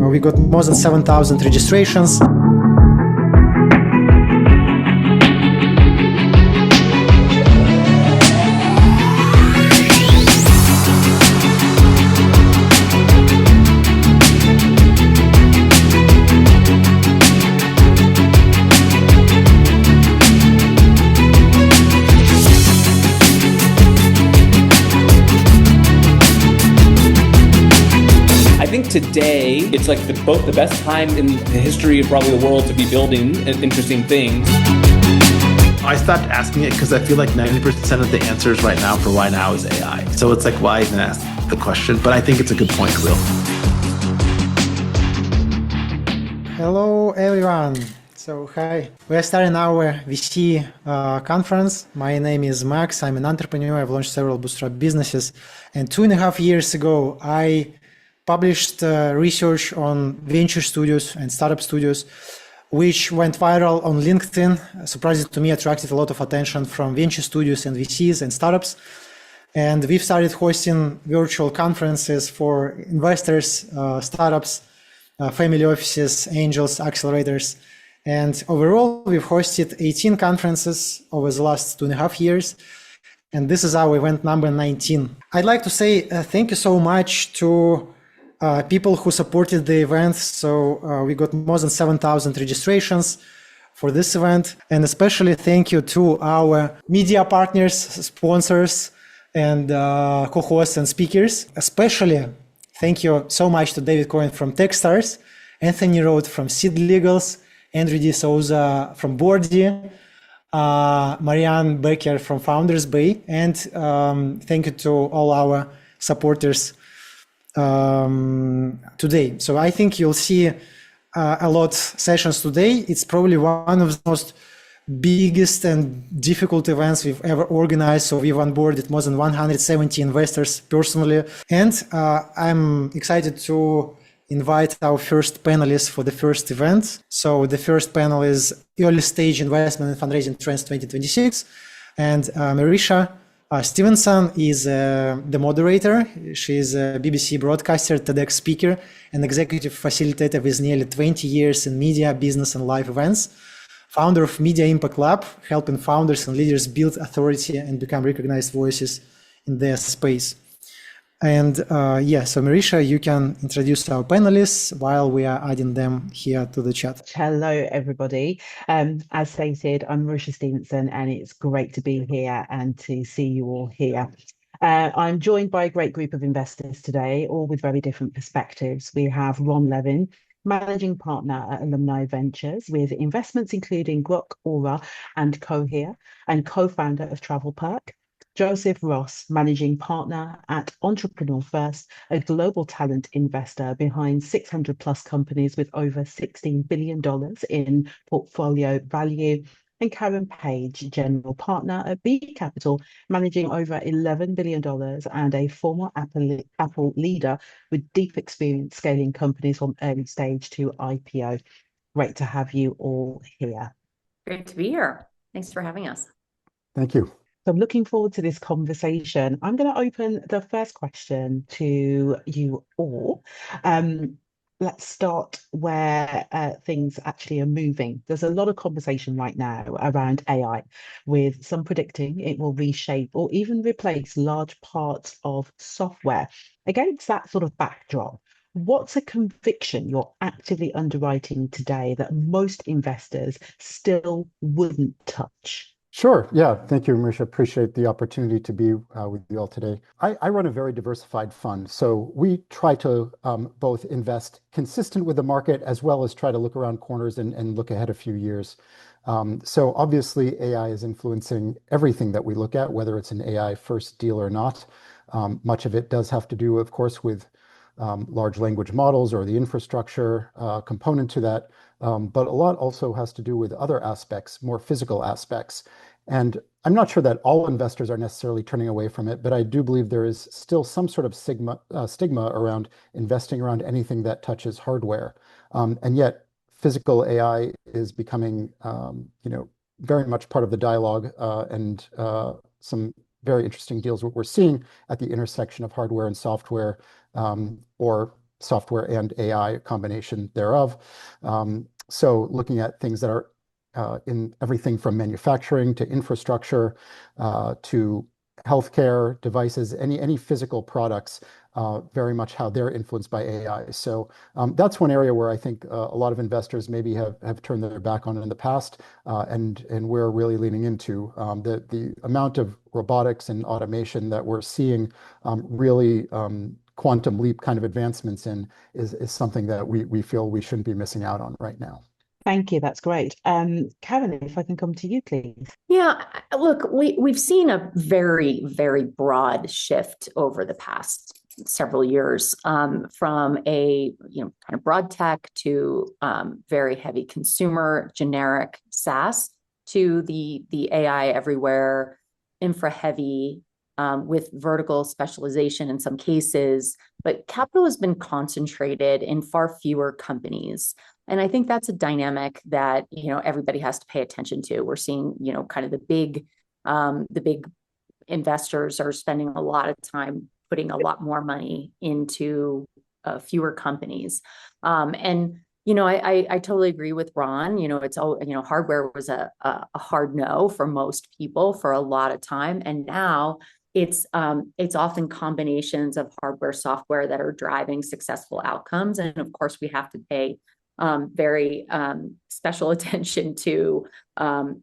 We got more than 7,000 registrations. Today, it's like both the best time in the history of probably the world to be building interesting things. I stopped asking it because I feel like 90% of the answers right now for why now is AI. So it's like, why even ask the question? But I think it's a good point, Khalil. Hello, everyone. So, hi. We are starting our VC conference. My name is Max. I'm an entrepreneur. I've launched several bootstrap businesses. And 2.5 years ago, I published research on venture studios and startup studios, which went viral on LinkedIn. Surprisingly to me, attracted a lot of attention from venture studios and VCs and startups. And we've started hosting virtual conferences for investors, startups, family offices, angels, accelerators. And overall, we've hosted 18 conferences over the last 2.5 years. And this is our event number 19. I'd like to say thank you so much to people who supported the event. So we got more than 7,000 registrations for this event. And especially thank you to our media partners, sponsors, and co-hosts and speakers. Especially thank you so much to David Cohen from Techstars, Anthony Rose from Seedlegal, Andrew D'Souza from Boardy, Moran Beckord from Founders Bay, and thank you to all our supporters today. So I think you'll see a lot sessions today. It's probably one of the most biggest and difficult events we've ever organized. So we've onboarded more than 170 investors personally. And I'm excited to invite our first panelists for the first event. So the first panel is Early Stage Investment and Fundraising Trends 2026. And Merisha Stevenson is the moderator. She's a BBC broadcaster, TEDx speaker, and executive facilitator with nearly 20 years in media, business, and live events. Founder of Media Impact Lab, helping founders and leaders build authority and become recognized voices in their space. And so Merisha, you can introduce our panelists while we are adding them here to the chat. Hello, everybody. As stated, I'm Merisha Stevenson, and it's great to be here and to see you all here. I'm joined by a great group of investors today, all with very different perspectives. We have Levin, Managing Partner at Alumni Ventures, with investments including Grok, Aura, and Cohere, and co-founder of Travel Perk. Joseph Ross, Managing Partner at Entrepreneur First, a global talent investor behind 600 plus companies with over $16 billion in portfolio value. And Karen Page, General Partner at B Capital, managing over $11 billion and a former Apple leader with deep experience scaling companies from early stage to IPO. Great to have you all here. Great to be here. Thanks for having us. Thank you. So I'm looking forward to this conversation. I'm going to open the first question to you all. Let's start where things actually are moving. There's a lot of conversation right now around AI, with some predicting it will reshape or even replace large parts of software. Against that sort of backdrop, what's a conviction you're actively underwriting today that most investors still wouldn't touch? Sure. Yeah. Thank you, Merisha. Appreciate the opportunity to be with you all today. I run a very diversified fund. So we try to both invest consistent with the market as well as try to look around corners and look ahead a few years. So obviously AI is influencing everything that we look at, whether it's an AI first deal or not. Much of it does have to do, of course, with large language models or the infrastructure component to that. But a lot also has to do with other aspects, more physical aspects. And I'm not sure that all investors are necessarily turning away from it, but I do believe there is still some sort of stigma around investing around anything that touches hardware. And yet physical AI is becoming, very much part of the dialogue and some very interesting deals what we're seeing at the intersection of hardware and software, or software and AI, a combination thereof. So looking at things that are in everything from manufacturing to infrastructure to healthcare devices, any physical products, very much how they're influenced by AI. So that's one area where I think a lot of investors maybe have turned their back on it in the past, and we're really leaning into the amount of robotics and automation that we're seeing really quantum leap kind of advancements in is something that we feel we shouldn't be missing out on right now. Thank you. That's great. Karen, if I can come to you, please. Yeah, look, we've seen a very, very broad shift over the past several years, from a kind of broad tech to very heavy consumer generic SaaS to the AI everywhere, infra heavy, with vertical specialization in some cases, but capital has been concentrated in far fewer companies. And I think that's a dynamic that, everybody has to pay attention to. We're seeing, kind of the big investors are spending a lot of time putting a lot more money into fewer companies. And I totally agree with Ron. It's all, hardware was a hard no for most people for a lot of time. And now it's often combinations of hardware, software that are driving successful outcomes. And of course, we have to pay very special attention to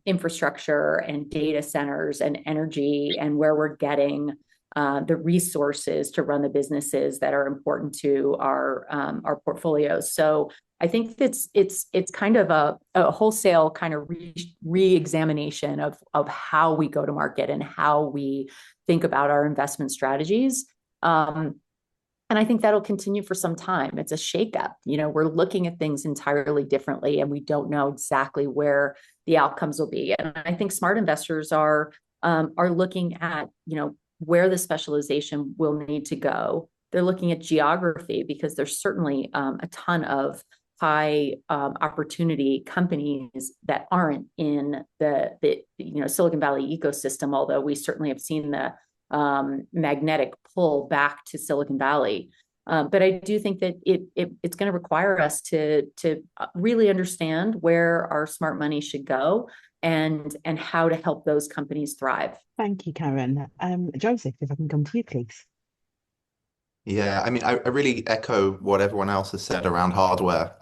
infrastructure and data centers and energy and where we're getting the resources to run the businesses that are important to our portfolios. So I think it's kind of a wholesale kind of re-examination of how we go to market and how we think about our investment strategies. And I think that'll continue for some time. It's a shakeup. We're looking at things entirely differently, and we don't know exactly where the outcomes will be. And I think smart investors are looking at, where the specialization will need to go. They're looking at geography because there's certainly a ton of high opportunity companies that aren't in the Silicon Valley ecosystem, although we certainly have seen the magnetic pull back to Silicon Valley. But I do think that it's going to require us to really understand where our smart money should go and how to help those companies thrive. Thank you, Karen. Joseph, if I can come to you, please. Yeah, I mean, I really echo what everyone else has said around hardware.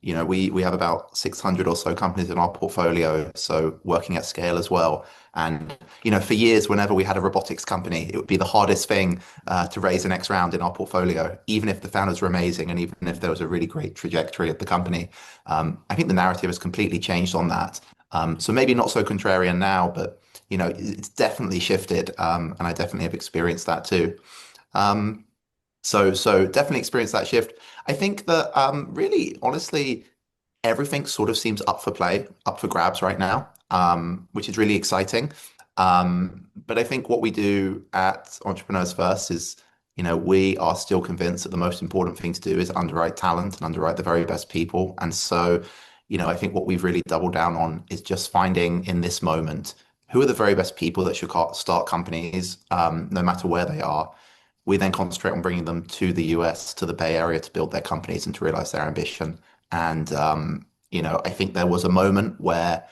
We have about 600 or so companies in our portfolio, so working at scale as well. And, for years, whenever we had a robotics company, it would be the hardest thing to raise the next round in our portfolio, even if the founders were amazing and even if there was a really great trajectory of the company. I think the narrative has completely changed on that. So maybe not so contrarian now, but, it's definitely shifted. And I definitely have experienced that too. So definitely experienced that shift. I think that really, honestly, everything sort of seems up for grabs right now, which is really exciting. But I think what we do at Entrepreneurs First is, we are still convinced that the most important thing to do is underwrite talent and underwrite the very best people. And so, I think what we've really doubled down on is just finding in this moment who are the very best people that should start companies, no matter where they are. We then concentrate on bringing them to the US, to the Bay Area, to build their companies and to realize their ambition. And, I think there was a moment where,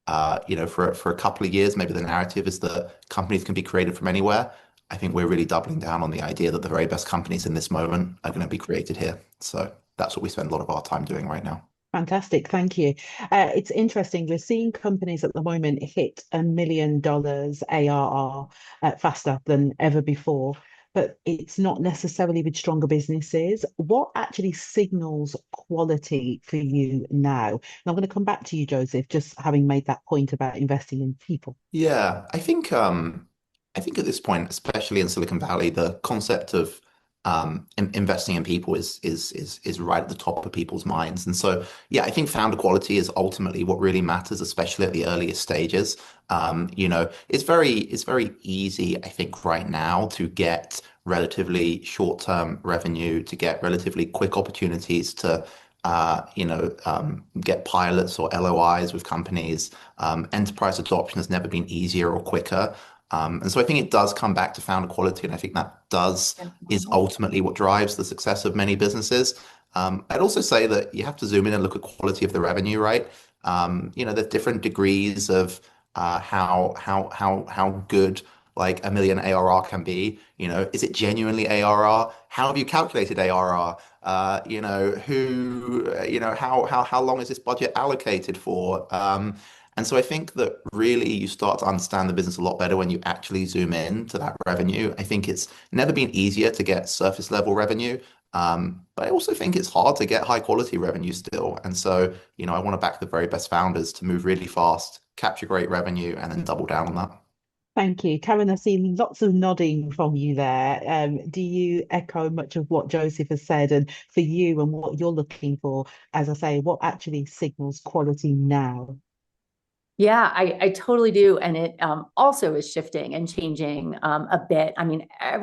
for a couple of years, maybe the narrative is that companies can be created from anywhere. I think we're really doubling down on the idea that the very best companies in this moment are going to be created here. So that's what we spend a lot of our time doing right now. Fantastic. Thank you. It's interesting. We're seeing companies at the moment hit $1 million ARR faster than ever before, but it's not necessarily with stronger businesses. What actually signals quality for you now? And I'm going to come back to you, Joseph, just having made that point about investing in people. Yeah, I think at this point, especially in Silicon Valley, the concept of investing in people is right at the top of people's minds. And so, yeah, I think founder quality is ultimately what really matters, especially at the earliest stages. It's very easy, I think, right now to get relatively short-term revenue, to get relatively quick opportunities to get pilots or LOIs with companies. Enterprise adoption has never been easier or quicker. And so I think it does come back to founder quality, and I think that is ultimately what drives the success of many businesses. I'd also say that you have to zoom in and look at quality of the revenue, right? There's different degrees of how good like 1 million ARR can be. Is it genuinely ARR? How have you calculated ARR? How long is this budget allocated for? And so I think that really you start to understand the business a lot better when you actually zoom in to that revenue. I think it's never been easier to get surface level revenue. But I also think it's hard to get high quality revenue still. And so, I want to back the very best founders to move really fast, capture great revenue, and then double down on that. Thank you. Karen, I see lots of nodding from you there. Do you echo much of what Joseph has said? And for you and what you're looking for, as I say, what actually signals quality now? Yeah, I totally do. And it also is shifting and changing a bit. I mean, I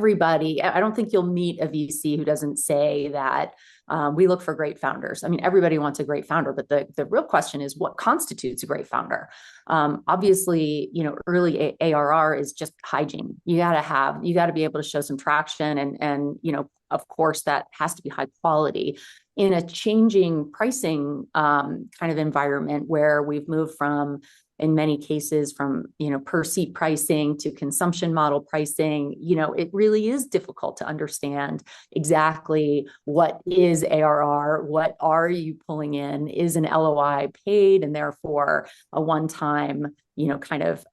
don't think you'll meet a VC who doesn't say that we look for great founders. I mean, everybody wants a great founder, but the real question is what constitutes a great founder? Obviously, early ARR is just hygiene. You got to be able to show some traction and of course, that has to be high quality in a changing pricing kind of environment where we've moved from, in many cases, from per seat pricing to consumption model pricing. It really is difficult to understand exactly what is ARR, what are you pulling in, is an LOI paid, and therefore a one-time kind of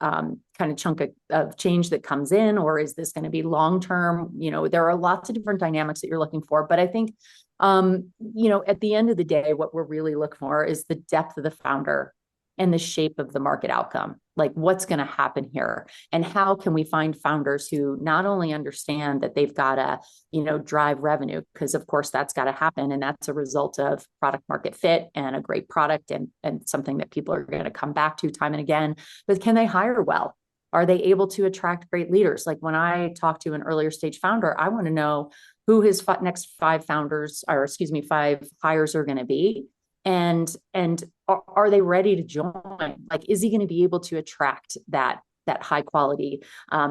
chunk of change that comes in, or is this going to be long-term? There are lots of different dynamics that you're looking for, but I think at the end of the day, what we're really looking for is the depth of the founder and the shape of the market outcome. Like what's going to happen here, and how can we find founders who not only understand that they've got to, drive revenue, because of course that's got to happen, and that's a result of product market fit and a great product and something that people are going to come back to time and again. But can they hire well? Are they able to attract great leaders? Like when I talk to an earlier stage founder, I want to know who his next 5 hires are going to be. And are they ready to join? Like, is he going to be able to attract that high quality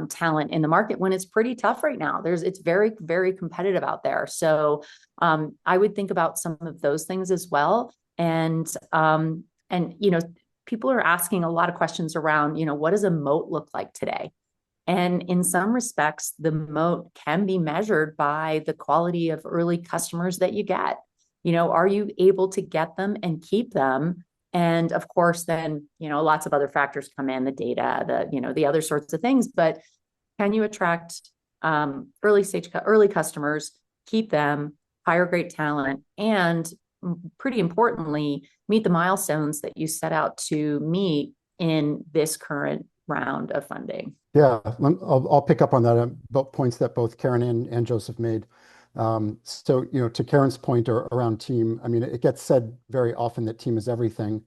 talent in the market when it's pretty tough right now? It's very, very competitive out there. So I would think about some of those things as well. And people are asking a lot of questions around, what does a moat look like today? And in some respects, the moat can be measured by the quality of early customers that you get. Are you able to get them and keep them? And of course, then, lots of other factors come in, the data, the other sorts of things. But can you attract early customers, keep them, hire great talent, and pretty importantly, meet the milestones that you set out to meet in this current round of funding? Yeah, I'll pick up on that, both points that both Karen and Joseph made. So, to Karen's point around team, I mean, it gets said very often that team is everything.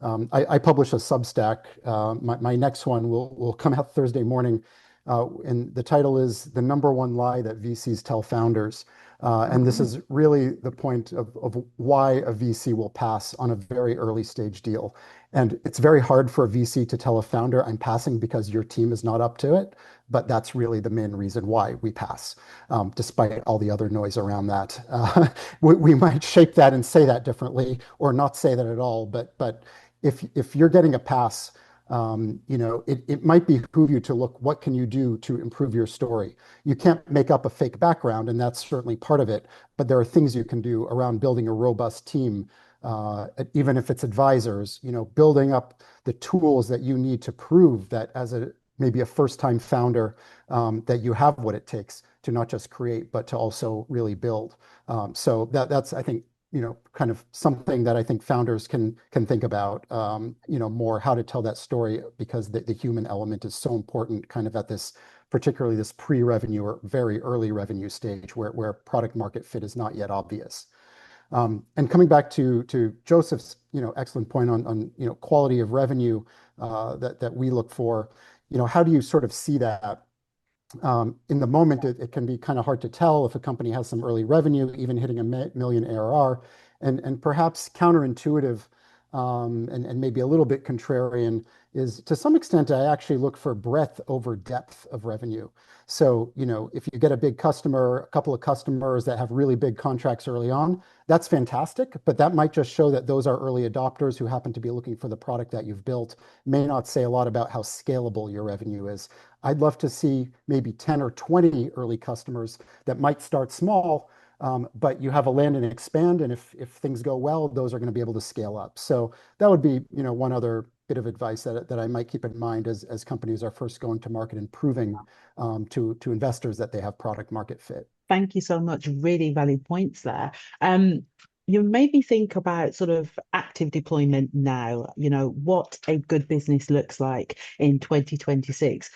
I publish a Substack. My next one will come out Thursday morning. And the title is The Number One Lie That VCs Tell Founders. And this is really the point of why a VC will pass on a very early stage deal. And it's very hard for a VC to tell a founder, I'm passing because your team is not up to it. But that's really the main reason why we pass, despite all the other noise around that. We might shape that and say that differently or not say that at all. But if you're getting a pass, it might behoove you to look, what can you do to improve your story? You can't make up a fake background, and that's certainly part of it. But there are things you can do around building a robust team, even if it's advisors, building up the tools that you need to prove that as maybe a first-time founder, that you have what it takes to not just create, but to also really build. So that's, I think, kind of something that I think founders can think about, more how to tell that story, because the human element is so important kind of at particularly this pre-revenue or very early revenue stage where product market fit is not yet obvious. And coming back to Joseph's, excellent point on quality of revenue that we look for, how do you sort of see that? In the moment, it can be kind of hard to tell if a company has some early revenue, even hitting 1 million ARR, and perhaps counterintuitive and maybe a little bit contrarian, is to some extent, I actually look for breadth over depth of revenue. So, if you get a big customer, a couple of customers that have really big contracts early on, that's fantastic, but that might just show that those are early adopters who happen to be looking for the product that you've built, may not say a lot about how scalable your revenue is. I'd love to see maybe 10 or 20 early customers that might start small, but you have a land and expand, and if things go well, those are going to be able to scale up. So that would be, one other bit of advice that I might keep in mind as companies are first going to market and proving to investors that they have product market fit. Thank you so much. Really valid points there. You made me think about sort of active deployment now, what a good business looks like in 2026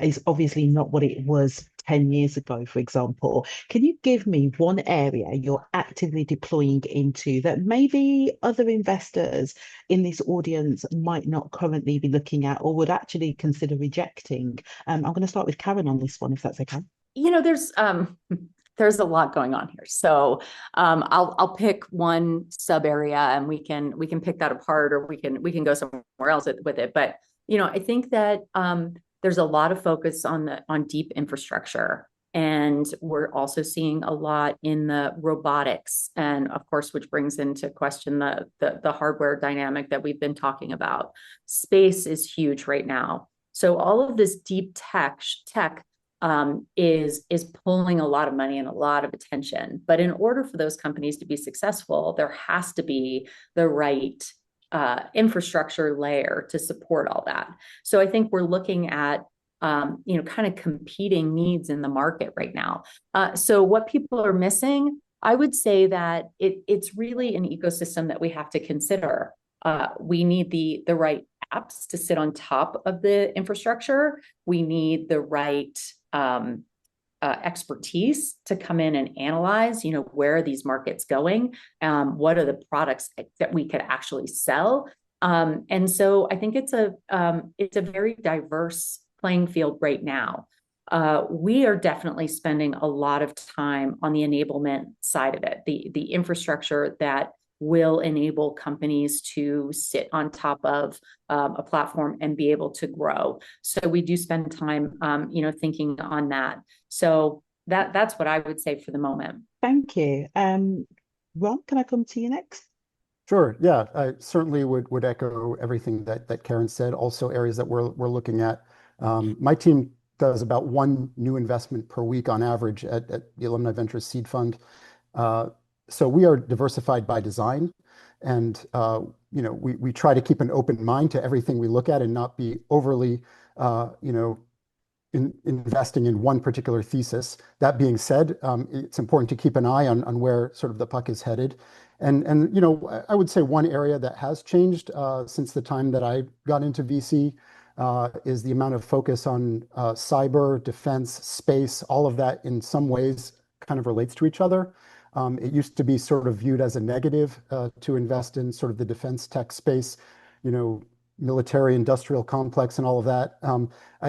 is obviously not what it was 10 years ago, for example. Can you give me one area you're actively deploying into that maybe other investors in this audience might not currently be looking at or would actually consider rejecting? I'm going to start with Karen on this one, if that's okay. There's a lot going on here. So I'll pick one sub area and we can pick that apart, or we can go somewhere else with it. But I think that there's a lot of focus on deep infrastructure, and we're also seeing a lot in the robotics, and of course, which brings into question the hardware dynamic that we've been talking about. Space is huge right now, so all of this deep tech is pulling a lot of money and a lot of attention. But in order for those companies to be successful, there has to be the right infrastructure layer to support all that. So I think we're looking at kind of competing needs in the market right now. So what people are missing, I would say that it's really an ecosystem that we have to consider. We need the right apps to sit on top of the infrastructure. We need the right expertise to come in and analyze, where are these markets going? What are the products that we could actually sell? And so I think it's a very diverse playing field right now. We are definitely spending a lot of time on the enablement side of it, the infrastructure that will enable companies to sit on top of a platform and be able to grow. So we do spend time, thinking on that. So that's what I would say for the moment. Thank you. Ron, can I come to you next? Sure. Yeah, I certainly would echo everything that Karen said. Also, areas that we're looking at. My team does about one new investment per week on average at the Alumni Ventures Seed Fund. So we are diversified by design, and we try to keep an open mind to everything we look at and not be overly investing in one particular thesis. That being said, it's important to keep an eye on where sort of the puck is headed. And I would say one area that has changed since the time that I got into VC is the amount of focus on cyber, defense, space. All of that in some ways kind of relates to each other. It used to be sort of viewed as a negative to invest in sort of the defense tech space, military industrial complex and all of that.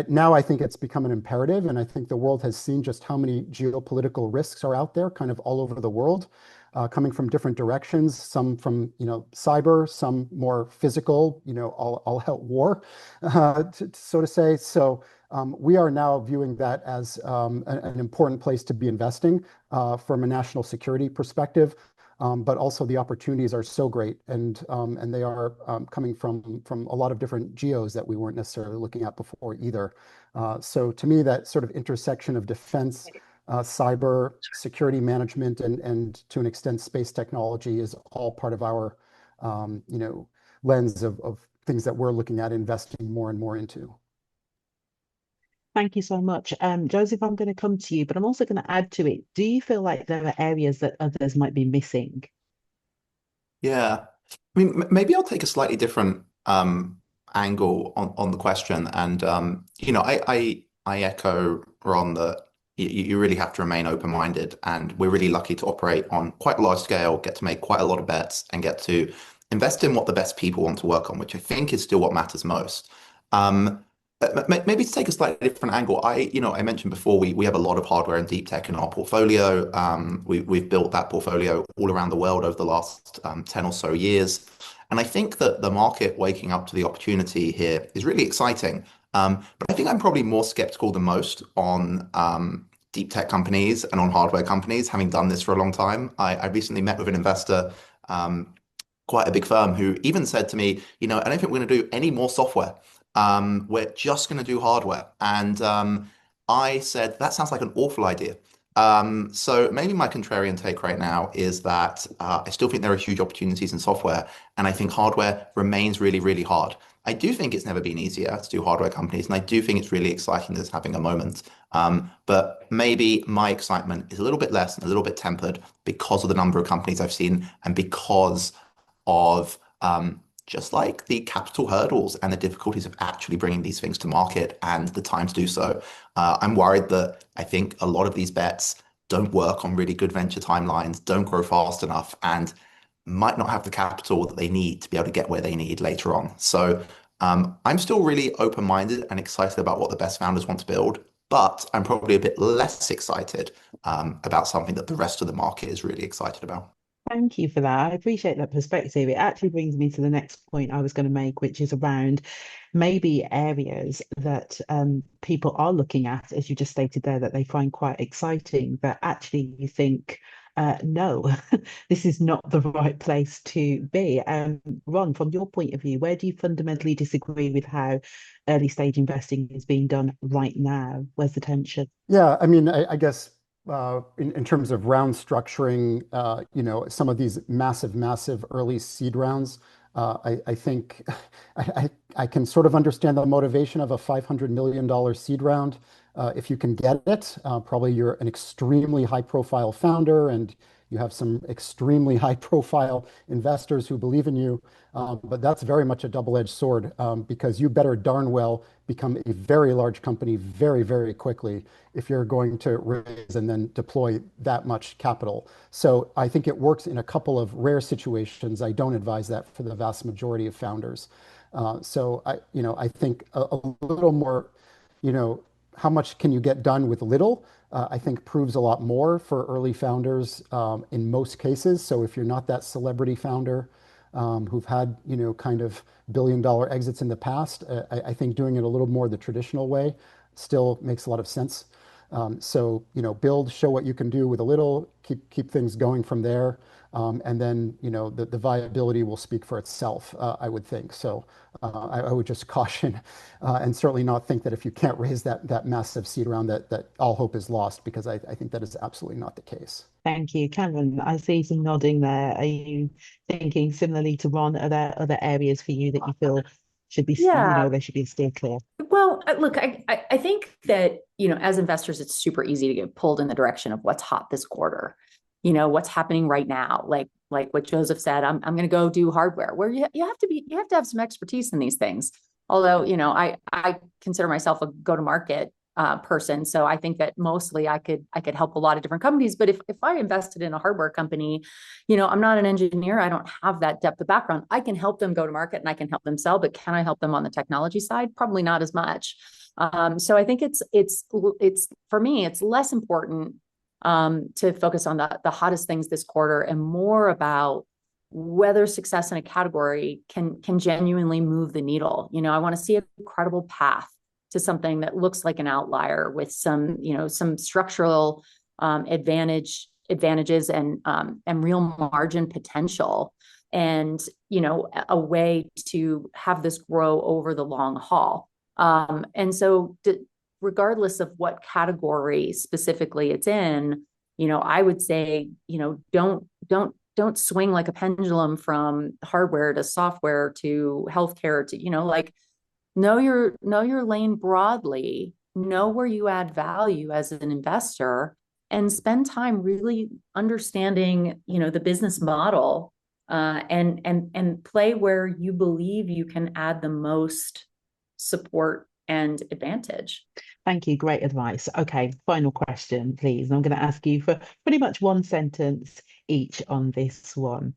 Now I think it's become an imperative, and I think the world has seen just how many geopolitical risks are out there kind of all over the world, coming from different directions, some from cyber, some more physical, all out war, so to say. So we are now viewing that as an important place to be investing from a national security perspective, but also the opportunities are so great, and they are coming from a lot of different geos that we weren't necessarily looking at before either. So to me, that sort of intersection of defense, cyber, security management, and to an extent space technology is all part of our lens of things that we're looking at investing more and more into. Thank you so much. Joseph, I'm going to come to you, but I'm also going to add to it. Do you feel like there are areas that others might be missing? Yeah, I mean, maybe I'll take a slightly different angle on the question. And, I echo Ron that you really have to remain open-minded. And we're really lucky to operate on quite a large scale, get to make quite a lot of bets, and get to invest in what the best people want to work on, which I think is still what matters most. Maybe to take a slightly different angle, I mentioned before we have a lot of hardware and deep tech in our portfolio. We've built that portfolio all around the world over the last 10 or so years. And I think that the market waking up to the opportunity here is really exciting. But I think I'm probably more skeptical than most on deep tech companies and on hardware companies, having done this for a long time. I recently met with an investor, quite a big firm, who even said to me, I don't think we're going to do any more software. We're just going to do hardware. And I said, that sounds like an awful idea. So maybe my contrarian take right now is that I still think there are huge opportunities in software, and I think hardware remains really, really hard. I do think it's never been easier to do hardware companies, and I do think it's really exciting that it's having a moment. But maybe my excitement is a little bit less and a little bit tempered because of the number of companies I've seen and because of just like the capital hurdles and the difficulties of actually bringing these things to market and the time to do so. I'm worried that I think a lot of these bets don't work on really good venture timelines, don't grow fast enough, and might not have the capital that they need to be able to get where they need later on. So I'm still really open-minded and excited about what the best founders want to build, but I'm probably a bit less excited about something that the rest of the market is really excited about. Thank you for that. I appreciate that perspective. It actually brings me to the next point I was going to make, which is around maybe areas that people are looking at, as you just stated there, that they find quite exciting, but actually you think, no, this is not the right place to be. Ron, from your point of view, where do you fundamentally disagree with how early stage investing is being done right now? Where's the tension? Yeah, I mean, I guess in terms of round structuring, some of these massive early seed rounds, I think I can sort of understand the motivation of a $500 million seed round. If you can get it, probably you're an extremely high profile founder and you have some extremely high profile investors who believe in you. But that's very much a double-edged sword because you better darn well become a very large company very quickly if you're going to raise and then deploy that much capital. So I think it works in a couple of rare situations. I don't advise that for the vast majority of founders. So I think a little more, how much can you get done with little? I think proves a lot more for early founders in most cases. So if you're not that celebrity founder who've had, kind of billion-dollar exits in the past, I think doing it a little more the traditional way still makes a lot of sense. So, build, show what you can do with a little, keep things going from there. And then, the viability will speak for itself, I would think. So I would just caution and certainly not think that if you can't raise that massive seed round that all hope is lost, because I think that is absolutely not the case. Thank you, Cameron. I see some nodding there. Are you thinking similarly to Ron? Are there other areas for you that you feel should be, they should be steered clear? Well, look, I think that, as investors, it's super easy to get pulled in the direction of what's hot this quarter. What's happening right now, like what Joseph said, I'm going to go do hardware, where you have to have some expertise in these things. Although, I consider myself a go-to-market person. So I think that mostly I could help a lot of different companies. But if I invested in a hardware company, I'm not an engineer. I don't have that depth of background. I can help them go to market and I can help them sell, but can I help them on the technology side? Probably not as much. So I think it's for me, it's less important to focus on the hottest things this quarter and more about whether success in a category can genuinely move the needle. I want to see a credible path to something that looks like an outlier with some structural advantages and real margin potential, and a way to have this grow over the long haul. And so regardless of what category specifically it's in, I would say, don't swing like a pendulum from hardware to software to healthcare to, know your lane broadly, know where you add value as an investor, and spend time really understanding, the business model, and play where you believe you can add the most support and advantage. Thank you. Great advice. Okay, final question, please. I'm going to ask you for pretty much one sentence each on this one.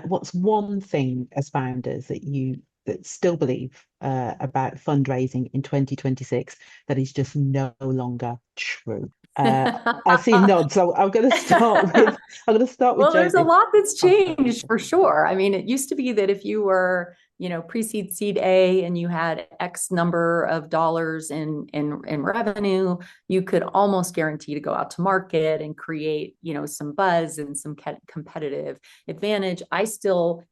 What's one thing as founders that you that still believe about fundraising in 2026 that is just no longer true. I see nods, so I'm going to start with Well, there's a Gené. lot that's changed for sure. I mean, it used to be that if you were, pre-seed, seed A, and you had X number of dollars in revenue, you could almost guarantee to go out to market and create, some buzz and some competitive advantage. I still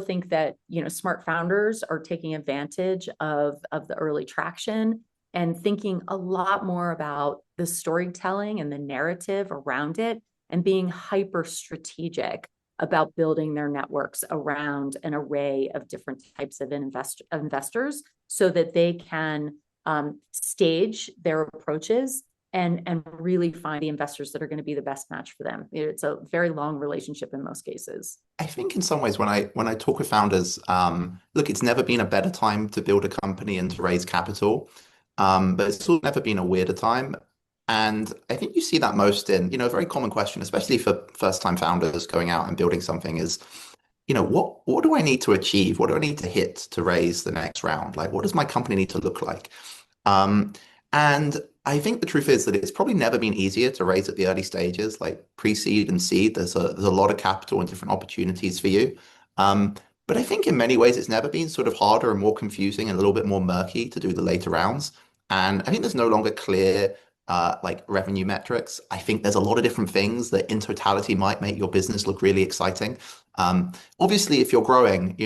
think that, smart founders are taking advantage of the early traction and thinking a lot more about the storytelling and the narrative around it, and being hyper strategic about building their networks around an array of different types of investors, so that they can stage their approaches and really find the investors that are going to be the best match for them. It's a very long relationship in most cases. I think in some ways when I talk with founders, look, it's never been a better time to build a company and to raise capital, but it's also never been a weirder time. And I think you see that most in, a very common question, especially for first-time founders going out and building something is, what do I need to achieve? What do I need to hit to raise the next round? Like, what does my company need to look like? And I think the truth is that it's probably never been easier to raise at the early stages, like pre-seed and seed. There's a lot of capital and different opportunities for you. But I think in many ways it's never been sort of harder and more confusing and a little bit more murky to do the later rounds. And I think there's no longer clear like revenue metrics. I think there's a lot of different things that in totality might make your business look really exciting. Obviously, if you're growing,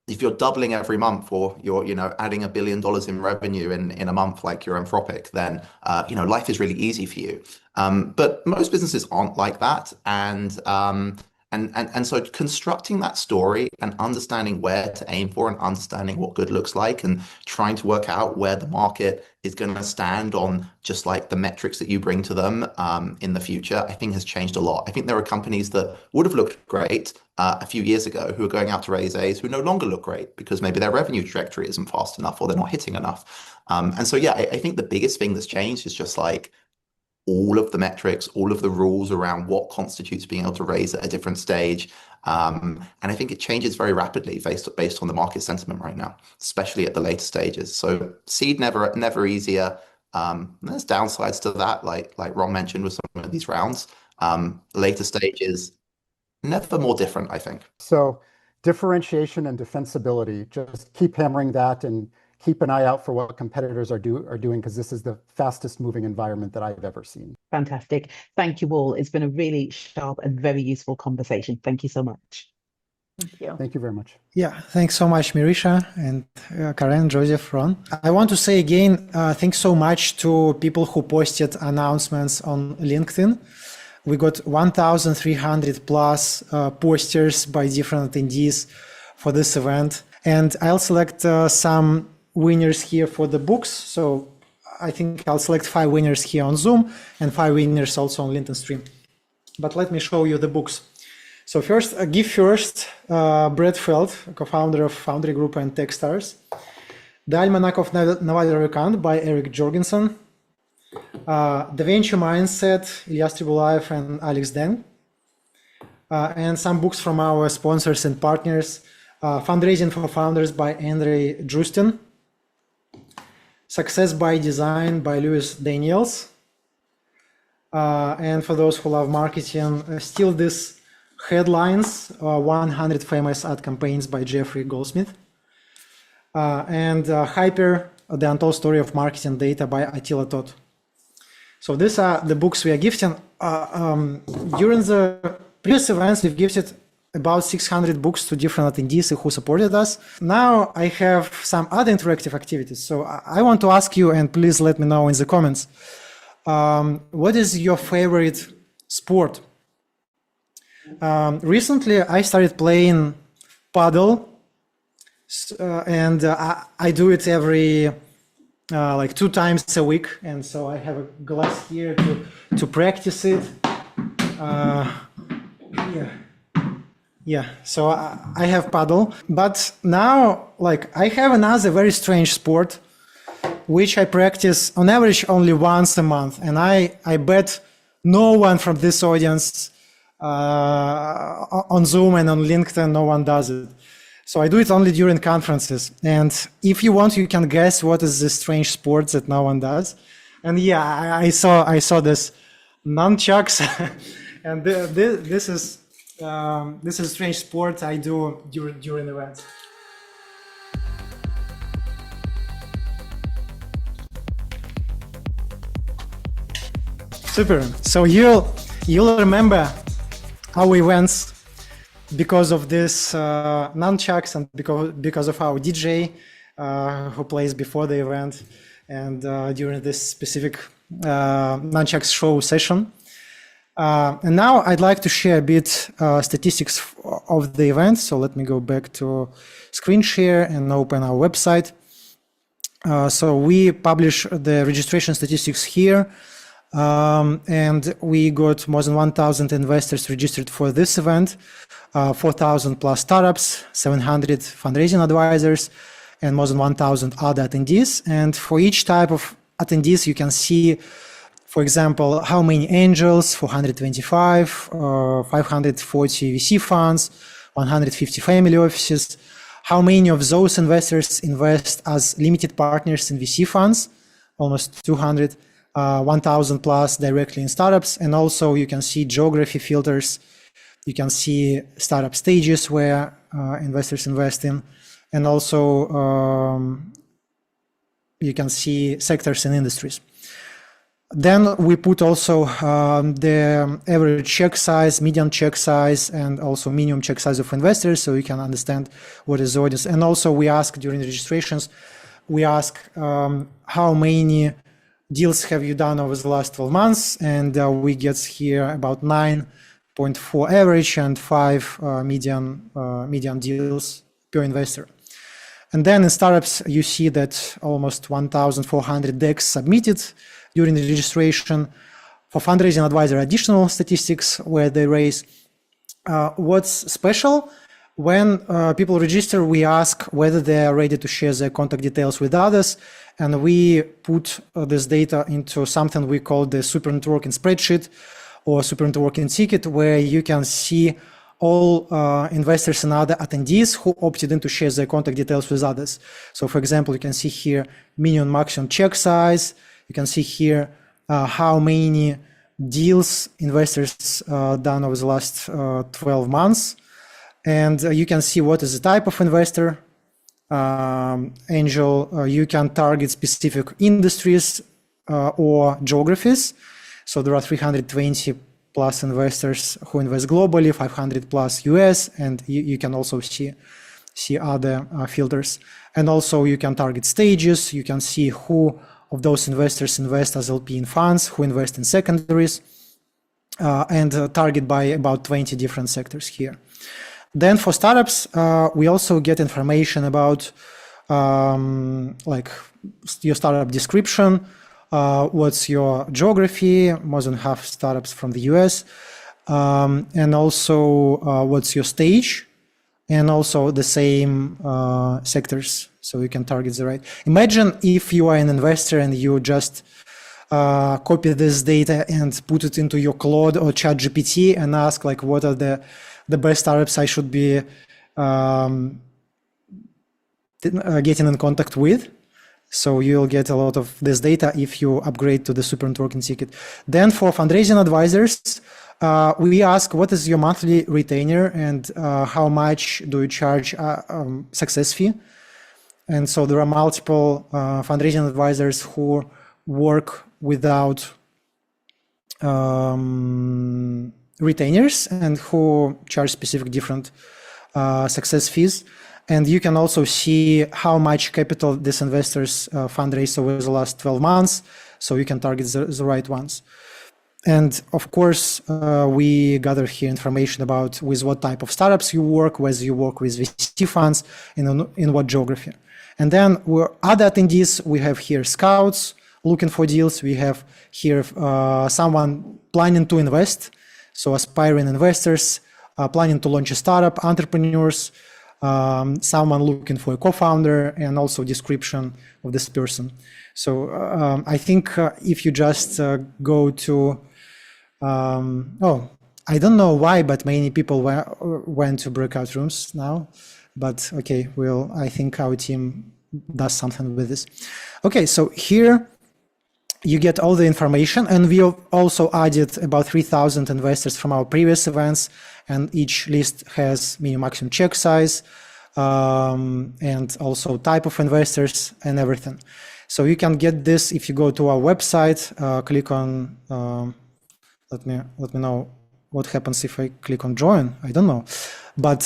if you're doubling every month, or you're, adding $1 billion in revenue in a month like you're Anthropic, then, life is really easy for you. But most businesses aren't like that. And so constructing that story and understanding where to aim for and understanding what good looks like and trying to work out where the market is going to stand on just like the metrics that you bring to them in the future, I think has changed a lot. I think there are companies that would have looked great a few years ago who are going out to raise A's who no longer look great because maybe their revenue trajectory isn't fast enough or they're not hitting enough. And so, yeah, I think the biggest thing that's changed is just like all of the metrics, all of the rules around what constitutes being able to raise at a different stage. And I think it changes very rapidly based on the market sentiment right now, especially at the later stages. So seed never easier. There's downsides to that, like Ron mentioned with some of these rounds. Later stages, never more different, I think. So differentiation and defensibility, just keep hammering that and keep an eye out for what competitors are doing, because this is the fastest moving environment that I've ever seen. Fantastic. Thank you all. It's been a really sharp and very useful conversation. Thank you so much. Thank you. Thank you very much. Yeah, thanks so much, Merisha and Karen, Joseph, Ron. I want to say again, thanks so much to people who posted announcements on LinkedIn. We got 1,300 plus posters by different attendees for this event. And I'll select some winners here for the books. So I think I'll select 5 winners here on Zoom and 5 winners also on LinkedIn stream. But let me show you the books. So first, Give First, Brett Feld, co-founder of Foundry Group and Techstars. The Almanac of Naval Ravikant by Eric Jorgensen. The Venture Mindset, Ilyas Tribulaev and Alex Deng. And some books from our sponsors and partners. Fundraising for Founders by Andre Justin. Success by Design by Louis Daniels. And for those who love marketing, Steal This Headlines, 100 Famous Ad Campaigns by Jeffrey Goldsmith. And Hyper, The Untold Story of Marketing Data by Attila Todd. So these are the books we are gifting. During the previous events, we've gifted about 600 books to different attendees who supported us. Now I have some other interactive activities. So I want to ask you, and please let me know in the comments, what is your favorite sport? Recently, I started playing paddle, and I do it every like 2 times a week. And so I have a glass here to practice it. Yeah, so I have paddle, but now like I have another very strange sport, which I practice on average only once a month. And I bet no one from this audience on Zoom and on LinkedIn, no one does it. So I do it only during conferences. And if you want, you can guess what is this strange sport that no one does. And yeah, I saw this nunchucks, and this is a strange sport I do during events. Super. So you'll remember our events because of this nunchucks and because of our DJ who plays before the event and during this specific nunchucks show session. And now I'd like to share a bit statistics of the event. So let me go back to screen share and open our website. So we publish the registration statistics here. And we got more than 1,000 investors registered for this event, 4,000 plus startups, 700 fundraising advisors, and more than 1,000 other attendees. And for each type of attendees, you can see, for example, how many angels, 425, 540 VC funds, 150 family offices, how many of those investors invest as limited partners in VC funds, almost 200, 1,000 plus directly in startups. And also you can see geography filters. You can see startup stages where investors invest in. And also you can see sectors and industries. Then we put also the average check size, median check size, and also minimum check size of investors, so you can understand what is the audience. And also we ask during the registrations, we ask how many deals have you done over the last 12 months? And we get here about 9.4 average and 5 median deals per investor. And then in startups, you see that almost 1,400 decks submitted during the registration. For fundraising advisor, additional statistics where they raise. What's special? When people register, we ask whether they are ready to share their contact details with others, and we put this data into something we call the super networking spreadsheet or super networking ticket, where you can see all investors and other attendees who opted in to share their contact details with others. So for example, you can see here minimum maximum check size. You can see here how many deals investors done over the last 12 months. And you can see what is the type of investor. Angel, you can target specific industries or geographies. So there are 320 plus investors who invest globally, 500 plus US, and you can also see other filters. And also you can target stages. You can see who of those investors invest as LP in funds, who invest in secondaries, and target by about 20 different sectors here. Then for startups, we also get information about like your startup description, what's your geography, more than half startups from the US, and also what's your stage, and also the same sectors, so you can target the right. Imagine if you are an investor and you just copy this data and put it into your Claude or ChatGPT and ask like, what are the best startups I should be getting in contact with. So you'll get a lot of this data if you upgrade to the super networking ticket. Then for fundraising advisors, we ask what is your monthly retainer and how much do you charge success fee. And so there are multiple fundraising advisors who work without retainers and who charge specific different success fees. And you can also see how much capital these investors fundraised over the last 12 months, so you can target the right ones. And of course, we gather here information about with what type of startups you work, whether you work with VC funds, in what geography. And then other attendees, we have here scouts looking for deals. We have here someone planning to invest, so aspiring investors, planning to launch a startup, entrepreneurs, someone looking for a co-founder, and also description of this person. So I think if you just go to, I don't know why, but many people went to breakout rooms now. but okay, I think our team does something with this. Okay, so here you get all the information, and we have also added about 3,000 investors from our previous events, and each list has minimum maximum check size, and also type of investors and everything. So you can get this if you go to our website, click on, let me know what happens if I click on join. I don't know, but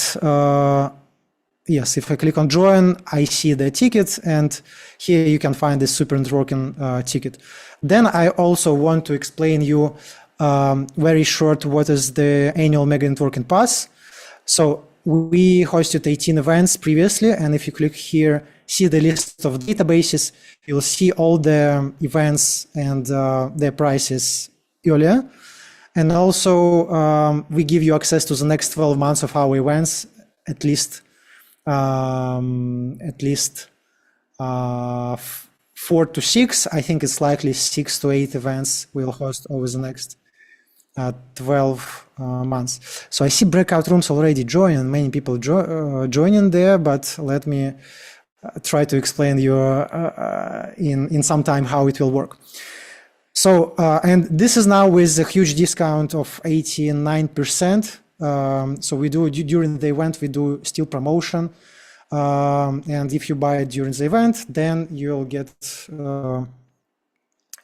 yes, if I click on join, I see the ticket, and here you can find this super networking ticket. Then I also want to explain you very short what is the annual mega networking pass. So we hosted 18 events previously, and if you click here, see the list of databases, you'll see all the events and their prices earlier. And also we give you access to the next 12 months of our events, at least 4 to 6. I think it's likely 6 to 8 events we'll host over the next 12 months. So I see breakout rooms already joining, many people joining there, but let me try to explain you in some time how it will work. So, and this is now with a huge discount of 89%. So we do, during the event, we do still promotion. And if you buy it during the event, then you'll get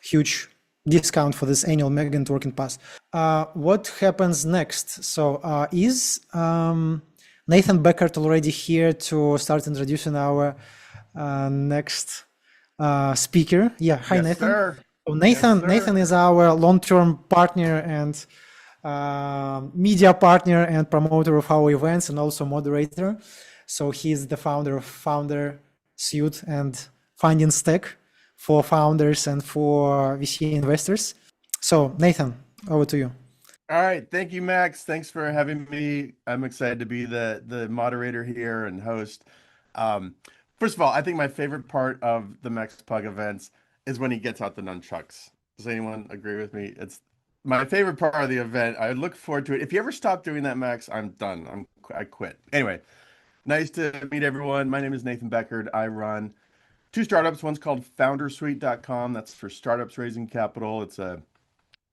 huge discount for this annual mega networking pass. What happens next? So is Nathan Beckord already here to start introducing our next speaker? Yeah, hi, yes, Nathan. Sir. So Nathan, yes, Nathan is our long-term partner and media partner and promoter of our events, and also moderator. So he's the founder of Founder Suite and Funding Stack for founders and for VC investors. So Nathan, over to you. All right, thank you, Max. Thanks for having me. I'm excited to be the moderator here and host. First of all, I think my favorite part of the Max Pug events is when he gets out the nunchucks. Does anyone agree with me? It's my favorite part of the event. I look forward to it. If you ever stop doing that, Max, I'm done. I quit. Anyway, nice to meet everyone. My name is Nathan Beckord. I run 2 startups. One's called foundersuite.com. That's for startups raising capital. It's a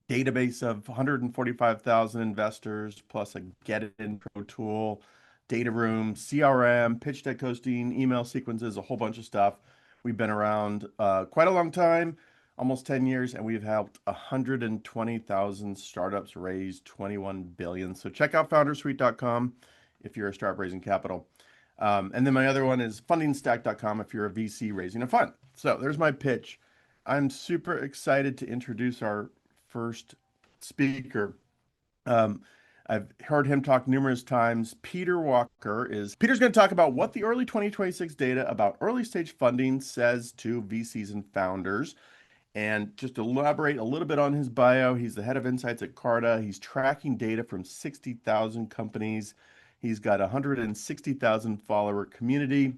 database of 145,000 investors, plus a get it intro tool, data room, CRM, pitch deck hosting, email sequences, a whole bunch of stuff. We've been around quite a long time, almost 10 years, and we've helped 120,000 startups raise 21 billion. So check out foundersuite.com if you're a startup raising capital. And then my other one is fundingstack.com if you're a VC raising a fund. So there's my pitch. I'm super excited to introduce our first speaker. I've heard him talk numerous times. Peter's going to talk about what the early 2026 data about early stage funding says to VCs and founders. And just to elaborate a little bit on his bio, he's the head of insights at Carta. He's tracking data from 60,000 companies. He's got 160,000 follower community,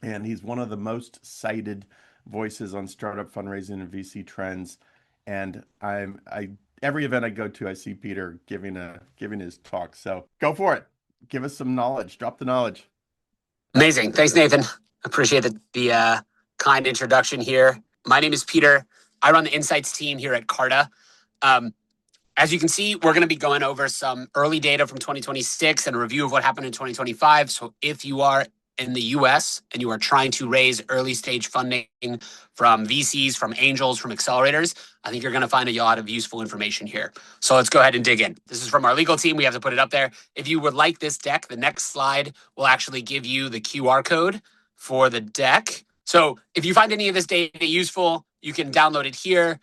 and he's one of the most cited voices on startup fundraising and VC trends. And every event I go to, I see Peter giving his talk. So go for it. Give us some knowledge. Drop the knowledge. Amazing. Thanks, Nathan. Appreciate the kind introduction here. My name is Peter. I run the insights team here at Carta. As you can see, we're going to be going over some early data from 2026 and a review of what happened in 2025. So if you are in the US and you are trying to raise early stage funding from VCs, from angels, from accelerators, I think you're going to find a lot of useful information here. So let's go ahead and dig in. This is from our legal team. We have to put it up there. If you would like this deck, the next slide will actually give you the QR code for the deck. So if you find any of this data useful, you can download it here,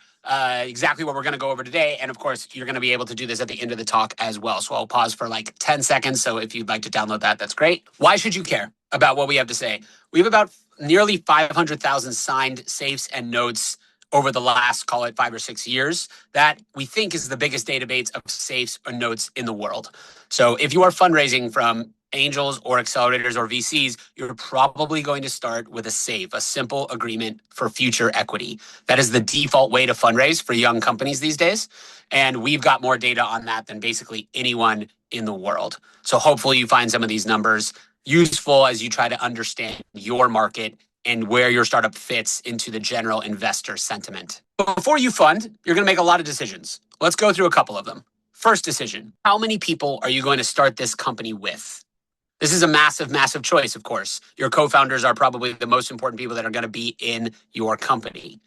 exactly what we're going to go over today. And of course, you're going to be able to do this at the end of the talk as well. So I'll pause for like 10 seconds. So if you'd like to download that, that's great. Why should you care about what we have to say? We have about nearly 500,000 signed safes and notes over the last, call it 5 or 6 years, that we think is the biggest database of safes or notes in the world. So if you are fundraising from angels or accelerators or VCs, you're probably going to start with a SAFE, a simple agreement for future equity. That is the default way to fundraise for young companies these days. And we've got more data on that than basically anyone in the world. So hopefully you find some of these numbers useful as you try to understand your market and where your startup fits into the general investor sentiment. Before you fund, you're going to make a lot of decisions. Let's go through a couple of them. First decision, how many people are you going to start this company with? This is a massive, massive choice, of course. Your co-founders are probably the most important people that are going to be in your company.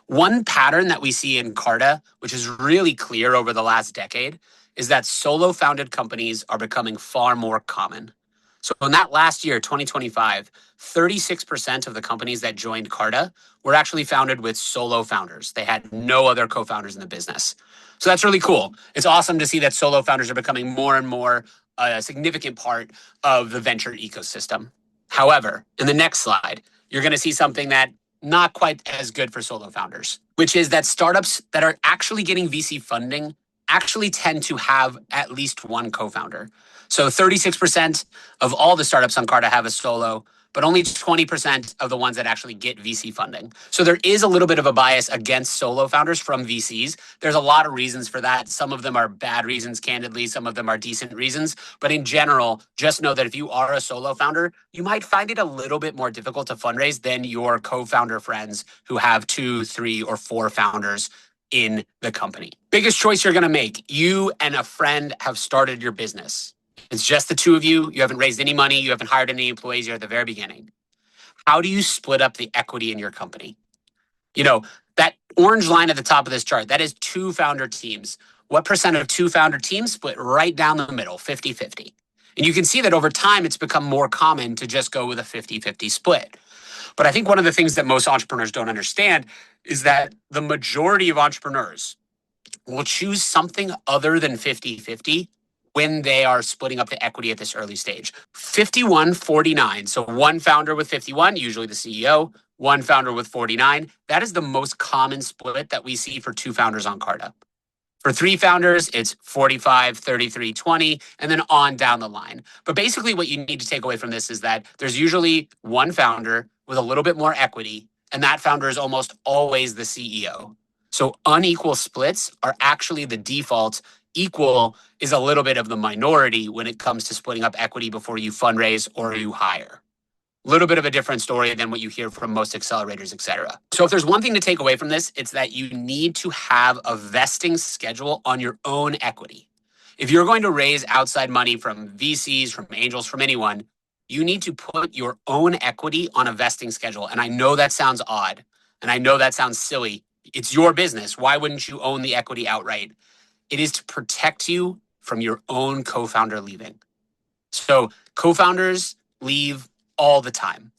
One pattern that we see in Carta, which is really clear over the last decade, is that solo founded companies are becoming far more common. So in that last year, 2025, 36% of the companies that joined Carta were actually founded with solo founders. They had no other co-founders in the business. So that's really cool. It's awesome to see that solo founders are becoming more and more a significant part of the venture ecosystem. However, in the next slide, you're going to see something that not quite as good for solo founders, which is that startups that are actually getting VC funding actually tend to have at least one co-founder. So 36% of all the startups on Carta have a solo, but only 20% of the ones that actually get VC funding. So there is a little bit of a bias against solo founders from VCs. There's a lot of reasons for that. Some of them are bad reasons, candidly. Some of them are decent reasons. But in general, just know that if you are a solo founder, you might find it a little bit more difficult to fundraise than your co-founder friends who have 2, 3, or 4 founders in the company. Biggest choice you're going to make. You and a friend have started your business. It's just the two of you. You haven't raised any money. You haven't hired any employees. You're at the very beginning. How do you split up the equity in your company? You know, that orange line at the top of this chart, that is 2 founder teams. What percent of 2 founder teams split right down the middle, 50-50? And you can see that over time, it's become more common to just go with a 50-50 split. But I think one of the things that most entrepreneurs don't understand is that the majority of entrepreneurs will choose something other than 50-50 when they are splitting up the equity at this early stage. 51-49. So one founder with 51, usually the CEO, one founder with 49. That is the most common split that we see for 2 founders on Carta. For 3 founders, it's 45, 33, 20, and then on down the line. But basically what you need to take away from this is that there's usually one founder with a little bit more equity, and that founder is almost always the CEO. So unequal splits are actually the default. Equal is a little bit of the minority when it comes to splitting up equity before you fundraise or you hire. A little bit of a different story than what you hear from most accelerators, et cetera. So if there's one thing to take away from this, it's that you need to have a vesting schedule on your own equity. If you're going to raise outside money from VCs, from angels, from anyone, you need to put your own equity on a vesting schedule. And I know that sounds odd, and I know that sounds silly. It's your business. Why wouldn't you own the equity outright? It is to protect you from your own co-founder leaving. So co-founders leave all the time.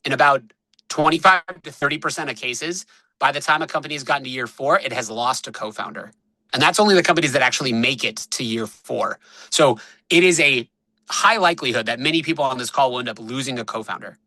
In about 25 to 30% of cases, by the time a company has gotten to year 4, it has lost a co-founder. And that's only the companies that actually make it to year 4. So it is a high likelihood that many people on this call will end up losing a co-founder.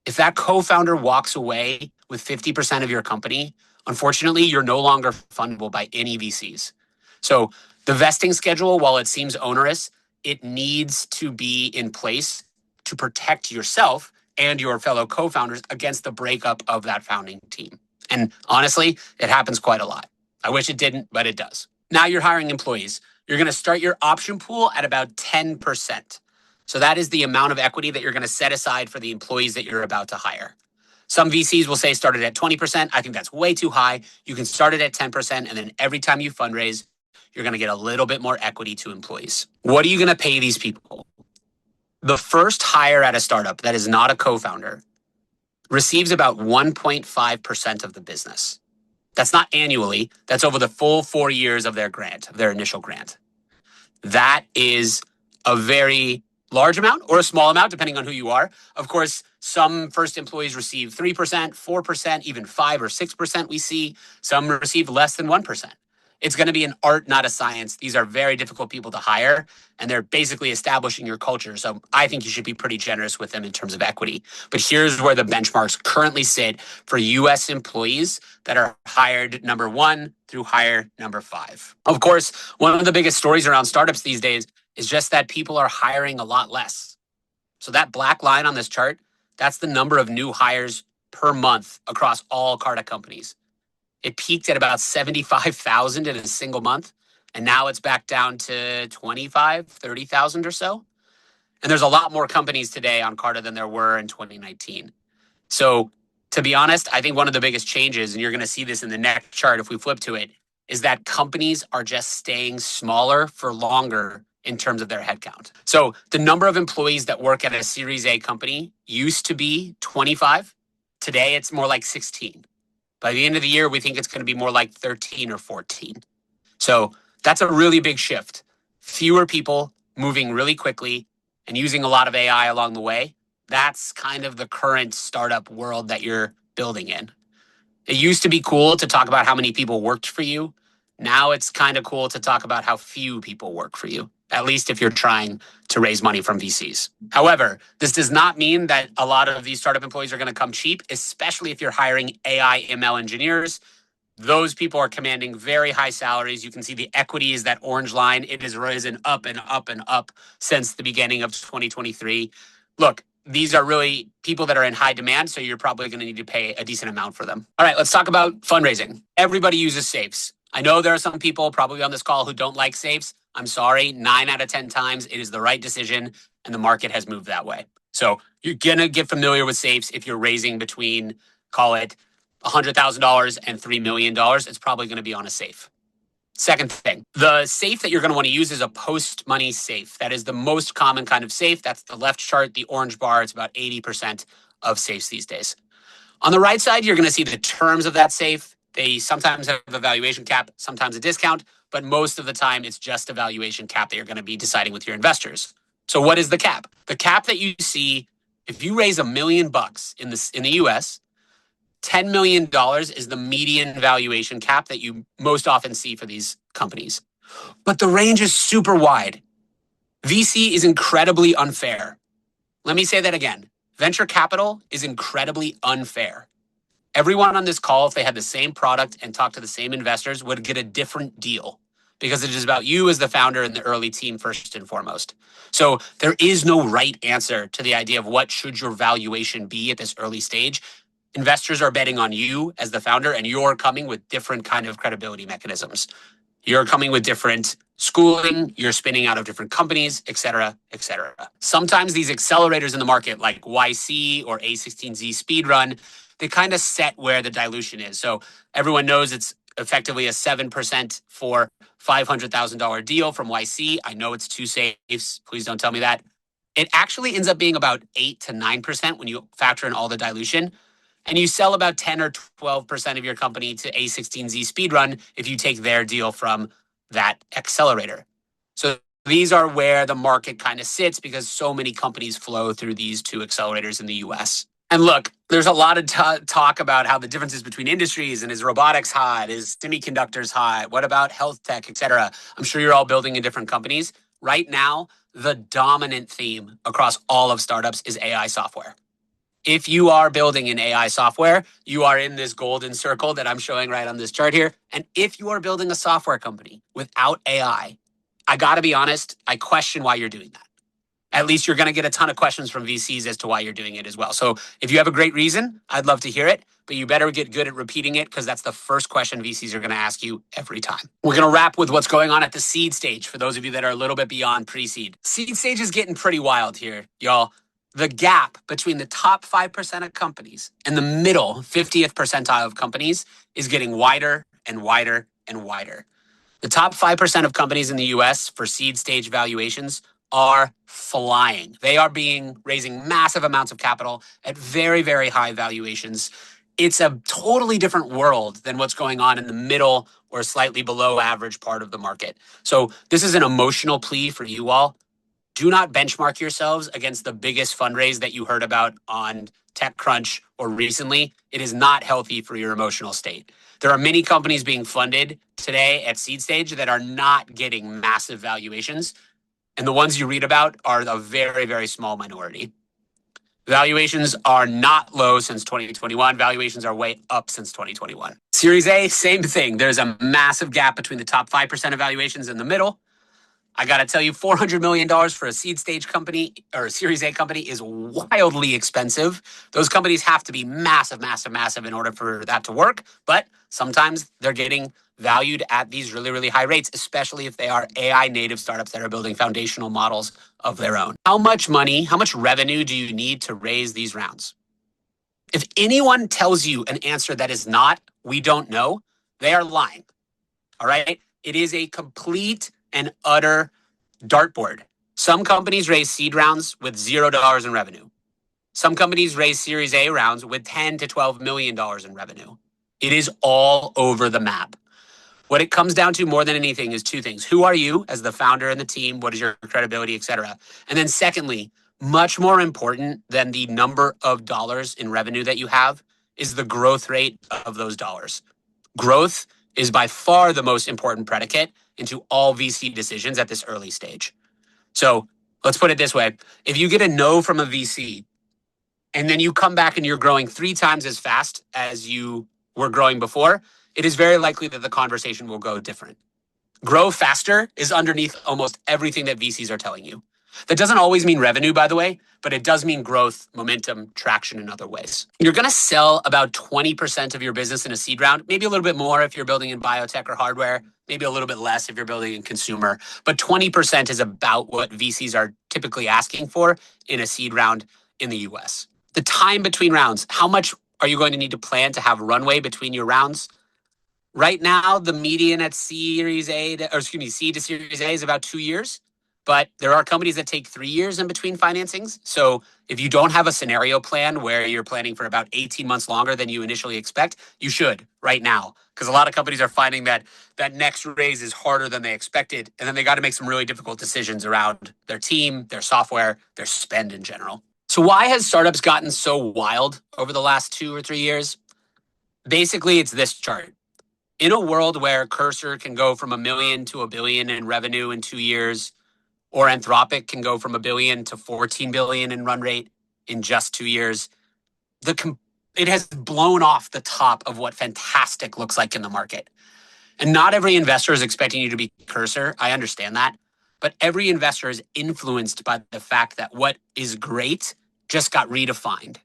If that co-founder walks away with 50% of your company, unfortunately, you're no longer fundable by any VCs. So the vesting schedule, while it seems onerous, it needs to be in place to protect yourself and your fellow co-founders against the breakup of that founding team. And honestly, it happens quite a lot. I wish it didn't, but it does. Now you're hiring employees. You're going to start your option pool at about 10%. So that is the amount of equity that you're going to set aside for the employees that you're about to hire. Some VCs will say start it at 20%. I think that's way too high. You can start it at 10%, and then every time you fundraise, you're going to get a little bit more equity to employees. What are you going to pay these people? The first hire at a startup that is not a co-founder receives about 1.5% of the business. That's not annually. That's over the full 4 years of their grant, of their initial grant. That is a very large amount or a small amount, depending on who you are. Of course, some first employees receive 3%, 4%, even 5 or 6% we see. Some receive less than 1%. It's going to be an art, not a science. These are very difficult people to hire, and they're basically establishing your culture. So I think you should be pretty generous with them in terms of equity. But here's where the benchmarks currently sit for U.S. employees that are hired number 1 through hire number 5. Of course, one of the biggest stories around startups these days is just that people are hiring a lot less. So that black line on this chart, that's the number of new hires per month across all Carta companies. It peaked at about 75,000 in a single month, and now it's back down to 25, 30,000 or so. And there's a lot more companies today on Carta than there were in 2019. So to be honest, I think one of the biggest changes, and you're going to see this in the next chart if we flip to it, is that companies are just staying smaller for longer in terms of their headcount. So the number of employees that work at a Series A company used to be 25. Today, it's more like 16. By the end of the year, we think it's going to be more like 13 or 14. So that's a really big shift. Fewer people moving really quickly and using a lot of AI along the way. That's kind of the current startup world that you're building in. It used to be cool to talk about how many people worked for you. Now it's kind of cool to talk about how few people work for you, at least if you're trying to raise money from VCs. However, this does not mean that a lot of these startup employees are going to come cheap, especially if you're hiring AI ML engineers. Those people are commanding very high salaries. You can see the equity is that orange line. It has risen up and up and up since the beginning of 2023. Look, these are really people that are in high demand, so you're probably going to need to pay a decent amount for them. All right, let's talk about fundraising. Everybody uses safes. I know there are some people probably on this call who don't like safes. I'm sorry, 9 out of 10 times it is the right decision, and the market has moved that way. So you're going to get familiar with safes if you're raising between, call it, $100,000 and $3 million. It's probably going to be on a safe. Second thing, the safe that you're going to want to use is a post-money safe. That is the most common kind of safe. That's the left chart, the orange bar. It's about 80% of safes these days. On the right side, you're going to see the terms of that safe. They sometimes have a valuation cap, sometimes a discount, but most of the time it's just a valuation cap that you're going to be deciding with your investors. So what is the cap? The cap that you see, if you raise $1 million in the US, $10 million is the median valuation cap that you most often see for these companies. But the range is super wide. VC is incredibly unfair. Let me say that again. Venture capital is incredibly unfair. Everyone on this call, if they had the same product and talked to the same investors, would get a different deal because it is about you as the founder and the early team first and foremost. So there is no right answer to the idea of what should your valuation be at this early stage. Investors are betting on you as the founder, and you're coming with different kind of credibility mechanisms. You're coming with different schooling, you're spinning out of different companies, et cetera, et cetera. Sometimes these accelerators in the market like YC or A16Z Speedrun, they kind of set where the dilution is. So everyone knows it's effectively a 7% for $500,000 deal from YC. I know it's two safes. Please don't tell me that. It actually ends up being about 8 to 9% when you factor in all the dilution. And you sell about 10 or 12% of your company to A16Z Speedrun if you take their deal from that accelerator. So these are where the market kind of sits because so many companies flow through these two accelerators in the US. And look, there's a lot of talk about how the differences between industries and is robotics hot, is semiconductors hot, what about health tech, et cetera. I'm sure you're all building in different companies. Right now, the dominant theme across all of startups is AI software. If you are building in AI software, you are in this golden circle that I'm showing right on this chart here. And if you are building a software company without AI, I got to be honest, I question why you're doing that. At least you're going to get a ton of questions from VCs as to why you're doing it as well. So if you have a great reason, I'd love to hear it, but you better get good at repeating it because that's the first question VCs are going to ask you every time. We're going to wrap with what's going on at the seed stage for those of you that are a little bit beyond pre-seed. Seed stage is getting pretty wild here, y'all. The gap between the top 5% of companies and the middle 50th percentile of companies is getting wider and wider and wider. The top 5% of companies in the US for seed stage valuations are flying. They are raising massive amounts of capital at very, very high valuations. It's a totally different world than what's going on in the middle or slightly below average part of the market. So this is an emotional plea for you all. Do not benchmark yourselves against the biggest fundraise that you heard about on TechCrunch or recently. It is not healthy for your emotional state. There are many companies being funded today at seed stage that are not getting massive valuations. And the ones you read about are a very, very small minority. Valuations are not low since 2021. Valuations are way up since 2021. Series A, same thing. There's a massive gap between the top 5% of valuations in the middle. I got to tell you, $400 million for a seed stage company or a Series A company is wildly expensive. Those companies have to be massive, massive, massive in order for that to work. But sometimes they're getting valued at these really, really high rates, especially if they are AI native startups that are building foundational models of their own. How much money, how much revenue do you need to raise these rounds? If anyone tells you an answer that is not, we don't know, they are lying. All right? It is a complete and utter dartboard. Some companies raise seed rounds with $0 in revenue. Some companies raise Series A rounds with $10 to $12 million in revenue. It is all over the map. What it comes down to more than anything is two things. Who are you as the founder and the team? What is your credibility, et cetera? And then secondly, much more important than the number of dollars in revenue that you have is the growth rate of those dollars. Growth is by far the most important predicate into all VC decisions at this early stage. So let's put it this way. If you get a no from a VC and then you come back and you're growing 3 times as fast as you were growing before, it is very likely that the conversation will go different. Grow faster is underneath almost everything that VCs are telling you. That doesn't always mean revenue, by the way, but it does mean growth, momentum, traction in other ways. You're going to sell about 20% of your business in a seed round, maybe a little bit more if you're building in biotech or hardware, maybe a little bit less if you're building in consumer, but 20% is about what VCs are typically asking for in a seed round in the US. The time between rounds, how much are you going to need to plan to have runway between your rounds? Right now, the median at Series A, seed to Series A is about 2 years. But there are companies that take 3 years in between financings. So if you don't have a scenario plan where you're planning for about 18 months longer than you initially expect, you should right now. Because a lot of companies are finding that that next raise is harder than they expected. And then they got to make some really difficult decisions around their team, their software, their spend in general. So why has startups gotten so wild over the last 2 or 3 years? Basically, it's this chart. In a world where Cursor can go from $1 million to $1 billion in revenue in 2 years, or Anthropic can go from $1 billion to $14 billion in run rate in just 2 years, it has blown off the top of what fantastic looks like in the market. And not every investor is expecting you to be Cursor. I understand that. But every investor is influenced by the fact that what is great just got redefined.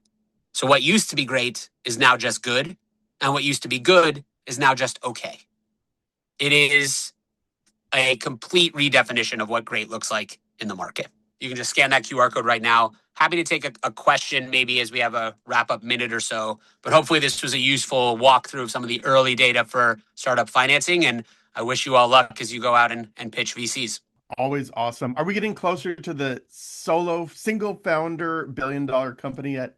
So what used to be great is now just good. And what used to be good is now just okay. It is a complete redefinition of what great looks like in the market. You can just scan that QR code right now. Happy to take a question maybe as we have a wrap-up minute or so. But hopefully this was a useful walkthrough of some of the early data for startup financing. And I wish you all luck as you go out and pitch VCs. Always awesome. Are we getting closer to the single founder $1 billion company yet?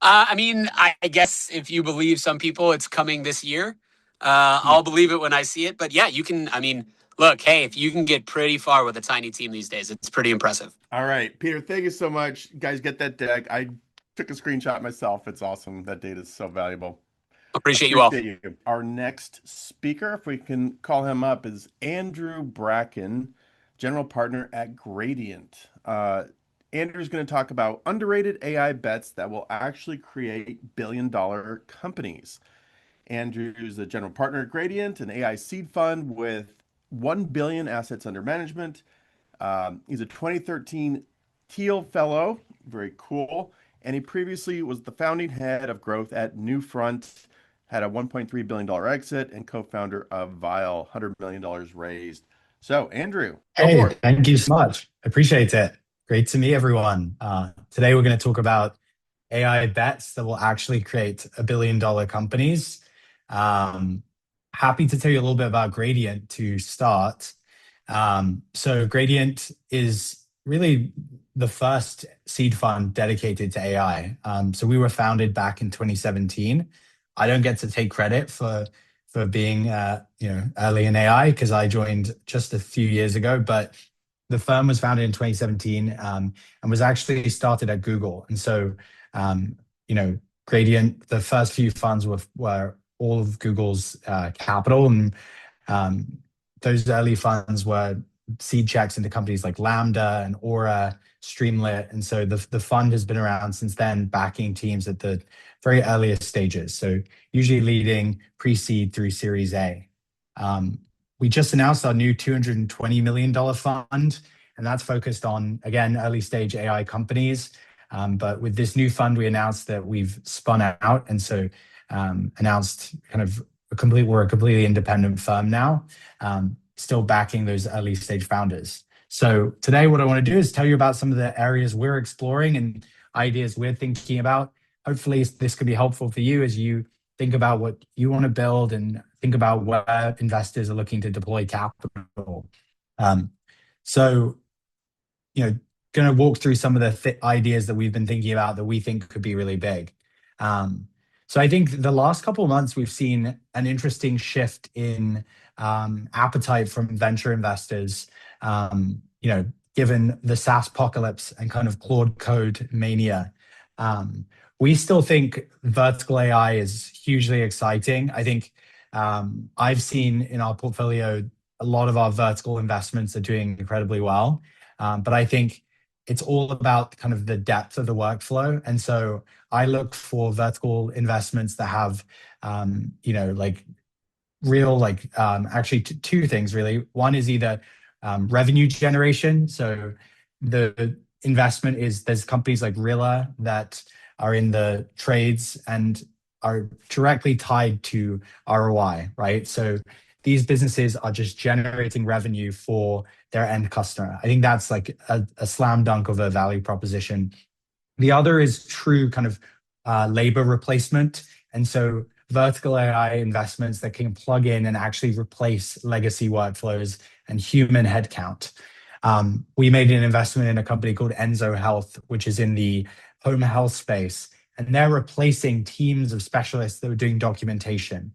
I guess if you believe some people, it's coming this year. I'll believe it when I see it. But yeah, you can, look, hey, if you can get pretty far with a tiny team these days, it's pretty impressive. All right, Peter, thank you so much. Guys, get that deck. I took a screenshot myself. It's awesome. That data is so valuable. Appreciate you all. Our next speaker, if we can call him up, is Andrew Brackin, general partner at Gradient. Andrew's going to talk about underrated AI bets that will actually create billion-dollar companies. Andrew's the general partner at Gradient, an AI seed fund with 1 billion assets under management. He's a 2013 Teal Fellow, very cool. And he previously was the founding head of growth at Newfront, had a $1.3 billion exit, and co-founder of Vile, $100 million raised. So, Andrew. Hey, thank you so much. Appreciate it. Great to meet everyone. Today, we're going to talk about AI bets that will actually create $1 billion companies. Happy to tell you a little bit about Gradient to start. So Gradient is really the first seed fund dedicated to AI. So we were founded back in 2017. I don't get to take credit for being early in AI because I joined just a few years ago, but the firm was founded in 2017 and was actually started at Google. And so, Gradient, the first few funds were all of Google's capital. And those early funds were seed checks into companies like Lambda and Aura, Streamlit. And so the fund has been around since then, backing teams at the very earliest stages. So usually leading pre-seed through Series A. We just announced our new $220 million fund, and that's focused on, again, early stage AI companies. But with this new fund, we announced that we've spun out, and so announced kind of we're a completely independent firm now, still backing those early stage founders. So today, what I want to do is tell you about some of the areas we're exploring and ideas we're thinking about. Hopefully, this could be helpful for you as you think about what you want to build and think about where investors are looking to deploy capital. So, going to walk through some of the ideas that we've been thinking about that we think could be really big. So I think the last couple of months, we've seen an interesting shift in appetite from venture investors, given the SaaS apocalypse and kind of Claude Code mania. We still think vertical AI is hugely exciting. I think I've seen in our portfolio, a lot of our vertical investments are doing incredibly well. But I think it's all about kind of the depth of the workflow. And so I look for vertical investments that have, actually two things really. One is either revenue generation. So the investment is, there's companies like Rilla that are in the trades and are directly tied to ROI, right? So these businesses are just generating revenue for their end customer. I think that's like a slam dunk of a value proposition. The other is true kind of labor replacement. And so vertical AI investments that can plug in and actually replace legacy workflows and human headcount. We made an investment in a company called Enzo Health, which is in the home health space, and they're replacing teams of specialists that were doing documentation.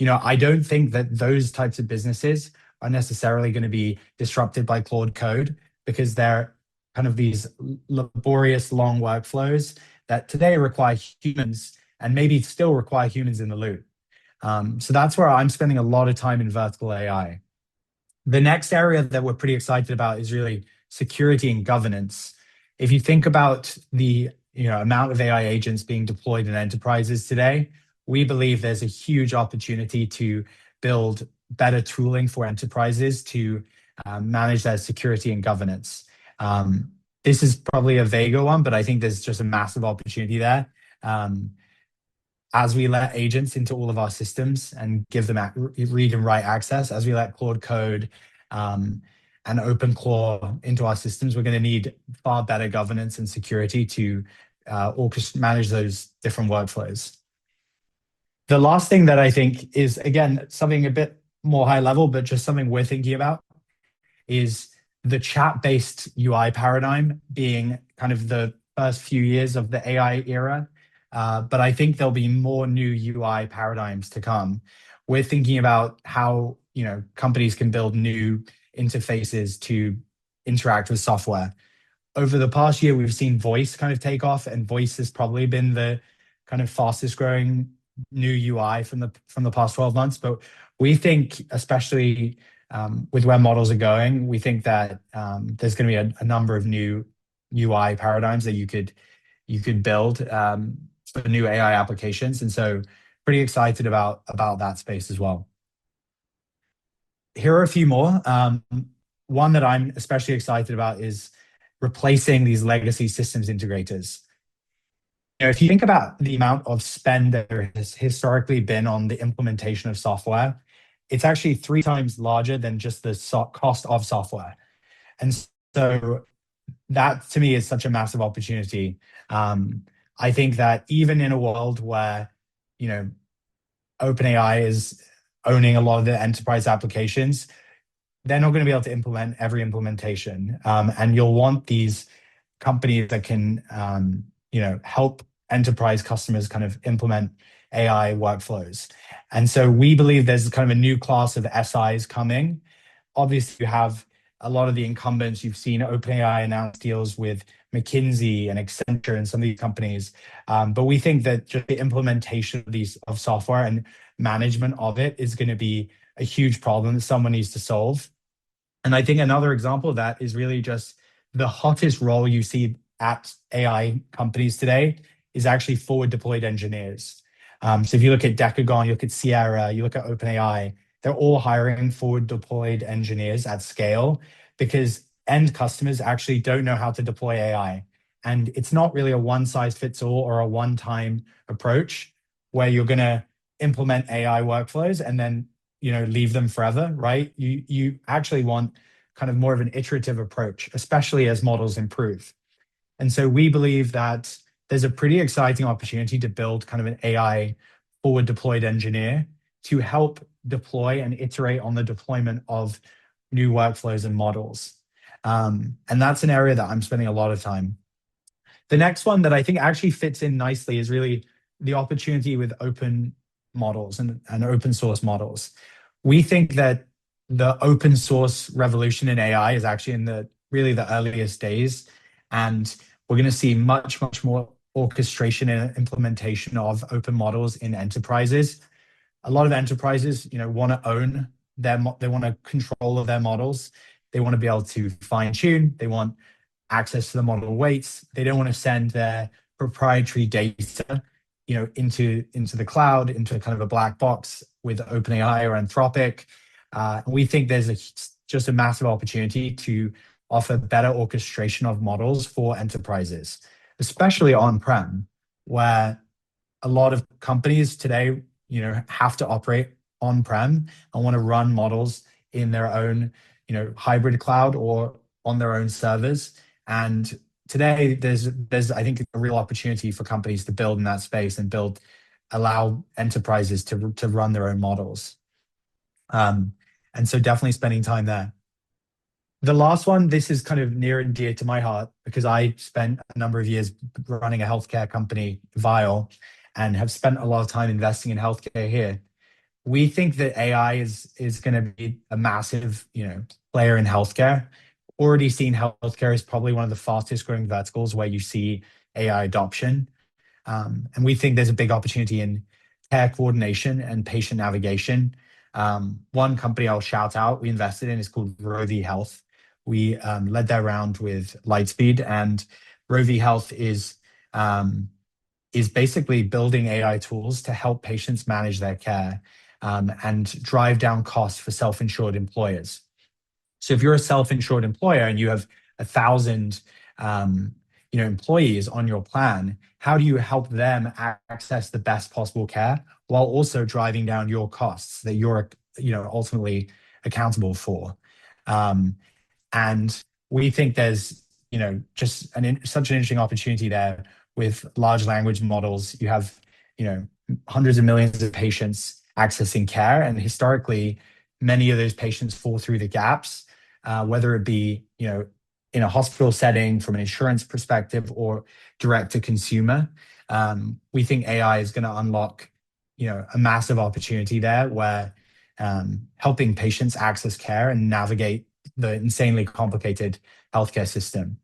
I don't think that those types of businesses are necessarily going to be disrupted by Claude Code, because they're kind of these laborious, long workflows that today require humans and maybe still require humans in the loop. So that's where I'm spending a lot of time in vertical AI. The next area that we're pretty excited about is really security and governance. If you think about the amount of AI agents being deployed in enterprises today, we believe there's a huge opportunity to build better tooling for enterprises to manage their security and governance. This is probably a vaguer one, but I think there's just a massive opportunity there. As we let agents into all of our systems and give them read and write access, as we let Claude Code and OpenClaw into our systems, we're going to need far better governance and security to manage those different workflows. The last thing that I think is, again, something a bit more high level, but just something we're thinking about, is the chat-based UI paradigm being kind of the first few years of the AI era. But I think there'll be more new UI paradigms to come. We're thinking about how companies can build new interfaces to interact with software. Over the past year, we've seen voice kind of take off, and voice has probably been the kind of fastest growing new UI from the past 12 months. But we think, especially with where models are going, we think that there's going to be a number of new UI paradigms that you could build for new AI applications. And so pretty excited about that space as well. Here are a few more. One that I'm especially excited about is replacing these legacy systems integrators. If you think about the amount of spend that there has historically been on the implementation of software, it's actually 3 times larger than just the cost of software. And so that to me is such a massive opportunity. I think that even in a world where, OpenAI is owning a lot of the enterprise applications, they're not going to be able to implement every implementation. And you'll want these companies that can, help enterprise customers kind of implement AI workflows. And so we believe there's kind of a new class of SIs coming. Obviously, you have a lot of the incumbents. You've seen OpenAI announce deals with McKinsey and Accenture and some of these companies. But we think that just the implementation of software and management of it is going to be a huge problem that someone needs to solve. And I think another example of that is really just the hottest role you see at AI companies today is actually forward deployed engineers. So if you look at Decagon, you look at Sierra, you look at OpenAI, they're all hiring forward deployed engineers at scale because end customers actually don't know how to deploy AI. And it's not really a one size fits all or a one-time approach where you're going to implement AI workflows and then, leave them forever, right? You actually want kind of more of an iterative approach, especially as models improve. And so we believe that there's a pretty exciting opportunity to build kind of an AI forward deployed engineer to help deploy and iterate on the deployment of new workflows and models. And that's an area that I'm spending a lot of time. The next one that I think actually fits in nicely is really the opportunity with open models and open source models. We think that the open source revolution in AI is actually in the earliest days. And we're going to see much, much more orchestration and implementation of open models in enterprises. A lot of enterprises, want to own they want to control of their models. They want to be able to fine tune. They want access to the model weights. They don't want to send their proprietary data, into the cloud, into kind of a black box with OpenAI or Anthropic. We think there's just a massive opportunity to offer better orchestration of models for enterprises, especially on-prem, where a lot of companies today, have to operate on-prem and want to run models in their own, hybrid cloud or on their own servers. And today there's I think a real opportunity for companies to build in that space and allow enterprises to run their own models. And so definitely spending time there. The last one, this is kind of near and dear to my heart because I spent a number of years running a healthcare company, Vial, and have spent a lot of time investing in healthcare here. We think that AI is going to be a massive, player in healthcare. Already seen healthcare is probably one of the fastest growing verticals where you see AI adoption. And we think there's a big opportunity in care coordination and patient navigation. One company I'll shout out we invested in is called Rovi Health. We led that round with Lightspeed, and Rovi Health is basically building AI tools to help patients manage their care and drive down costs for self-insured employers. So if you're a self-insured employer and you have 1,000 employees on your plan, how do you help them access the best possible care while also driving down your costs that you're ultimately accountable for? And we think there's just such an interesting opportunity there with large language models. You have hundreds of millions of patients accessing care, and historically many of those patients fall through the gaps, whether it be in a hospital setting from an insurance perspective or direct to consumer. We think AI is going to unlock a massive opportunity there where helping patients access care and navigate the insanely complicated healthcare system.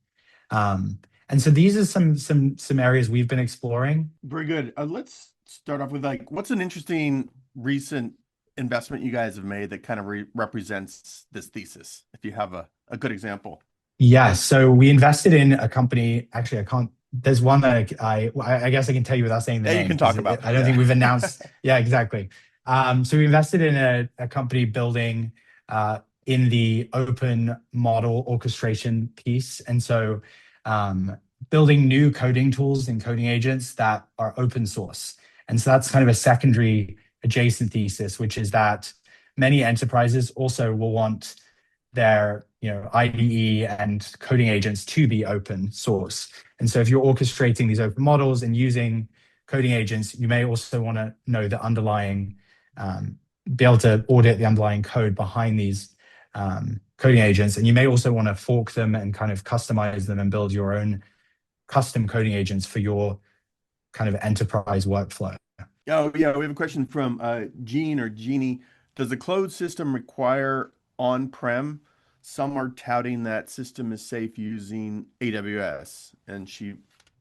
And so these are some areas we've been exploring. Very good. Let's start off with what's an interesting recent investment you guys have made that kind of represents this thesis, if you have a good example. Yeah, so we invested in a company. Actually, I can't. There's one that I guess I can tell you without saying the name. You can talk about. I don't think we've announced. Yeah, exactly. So we invested in a company building in the open model orchestration piece, and so building new coding tools and coding agents that are open source. And so that's kind of a secondary adjacent thesis, which is that many enterprises also will want their IDE and coding agents to be open source. And so if you're orchestrating these open models and using coding agents, you may also want to know the underlying, be able to audit the underlying code behind these coding agents. And you may also want to fork them and kind of customize them and build your own custom coding agents for your kind of enterprise workflow. Oh, yeah. We have a question from Jean or Jeannie. Does the closed system require on-prem? Some are touting that system is safe using AWS. And she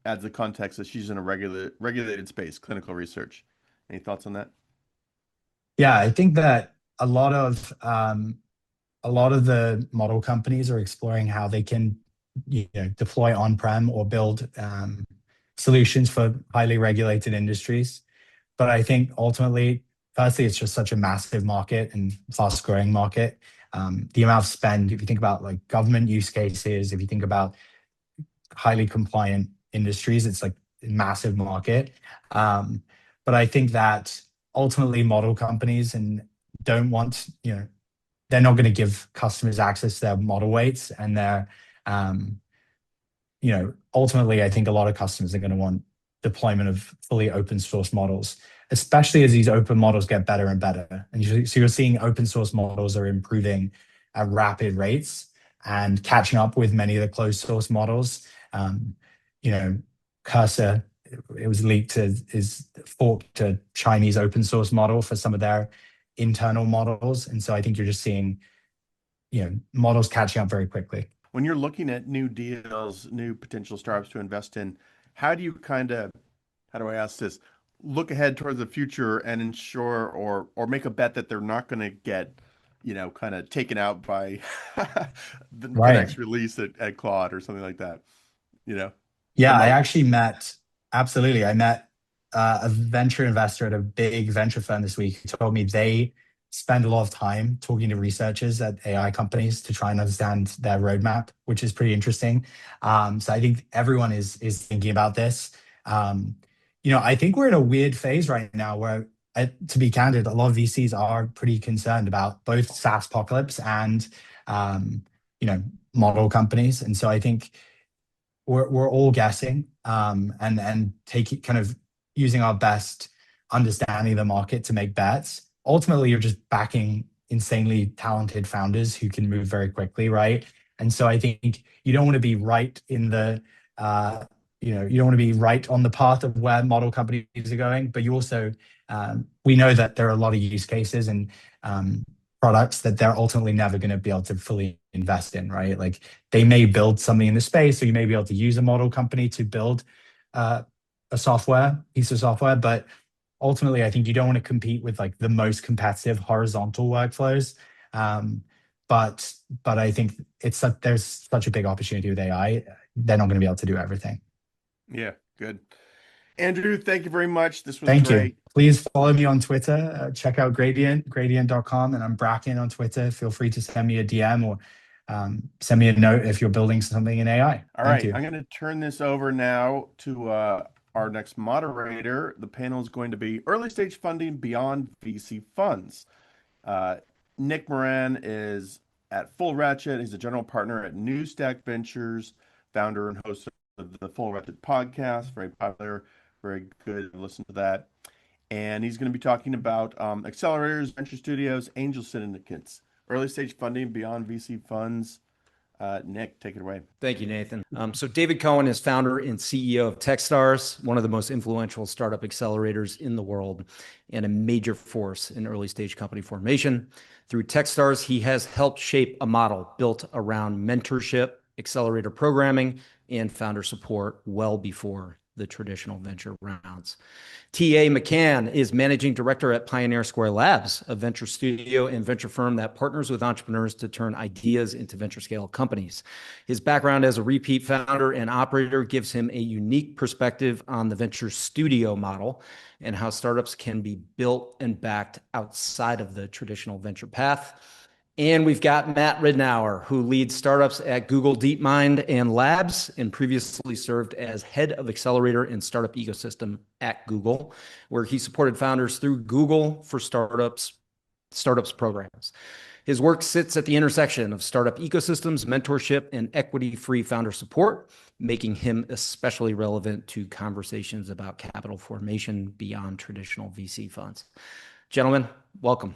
adds the context that she's in a regulated space, clinical research. Any thoughts on that? Yeah, I think that a lot of the model companies are exploring how they can deploy on-prem or build solutions for highly regulated industries. But I think ultimately firstly, it's just such a massive market and fast growing market. The amount of spend, if you think about like government use cases, if you think about highly compliant industries, it's like a massive market. But I think that ultimately model companies and don't want, they're not going to give customers access to their model weights, and they're, ultimately I think a lot of customers are going to want deployment of fully open source models, especially as these open models get better and better. And so you're seeing open source models are improving at rapid rates and catching up with many of the closed source models. Cursor, it was leaked is forked to Chinese open source model for some of their internal models. And so I think you're just seeing, models catching up very quickly. When you're looking at new deals, new potential startups to invest in, how do you how do I ask this, look ahead towards the future and ensure or make a bet that they're not going to get, kind of taken out by the next release at Claude or something like that, Yeah, I actually met a venture investor at a big venture firm this week who told me they spend a lot of time talking to researchers at AI companies to try and understand their roadmap, which is pretty interesting. So I think everyone is thinking about this. I think we're in a weird phase right now where, to be candid, a lot of VCs are pretty concerned about both SaaS apocalypse and, model companies. And so I think we're all guessing and kind of using our best understanding of the market to make bets. Ultimately, you're just backing insanely talented founders who can move very quickly, right? And so I think you don't want to be right in the, you don't want to be right on the path of where model companies are going, but you also, we know that there are a lot of use cases and products that they're ultimately never going to be able to fully invest in, right? Like they may build something in the space, or you may be able to use a model company to build a piece of software, but ultimately, I think you don't want to compete with like the most competitive horizontal workflows. But I think there's such a big opportunity with AI. They're not going to be able to do everything. Yeah, good. Andrew, thank you very much. This was great. Thank you. Please follow me on Twitter. Check out gradient.com, and I'm Brackin on Twitter. Feel free to send me a DM or send me a note if you're building something in AI. All right, I'm going to turn this over now to our next moderator. The panel is going to be early stage funding beyond VC funds. Nick Moran is at Full Ratchet. He's a general partner at New Stack Ventures, founder and host of the Full Ratchet podcast. Very popular, very good. Listen to that. And he's going to be talking about accelerators, venture studios, angel syndicates, early stage funding beyond VC funds. Nick, take it away. Thank you, Nathan. So David Cohen is founder and CEO of Techstars, one of the most influential startup accelerators in the world and a major force in early stage company formation. Through Techstars, he has helped shape a model built around mentorship, accelerator programming, and founder support well before the traditional venture rounds. T.A. McCann is managing director at Pioneer Square Labs, a venture studio and venture firm that partners with entrepreneurs to turn ideas into venture scale companies. His background as a repeat founder and operator gives him a unique perspective on the venture studio model and how startups can be built and backed outside of the traditional venture path. And we've got Matt Ridenour, who leads startups at Google Deepmind and Labs and previously served as head of accelerator and startup ecosystem at Google, where he supported founders through Google for Startups programs. His work sits at the intersection of startup ecosystems, mentorship, and equity-free founder support, making him especially relevant to conversations about capital formation beyond traditional VC funds. Gentlemen, welcome.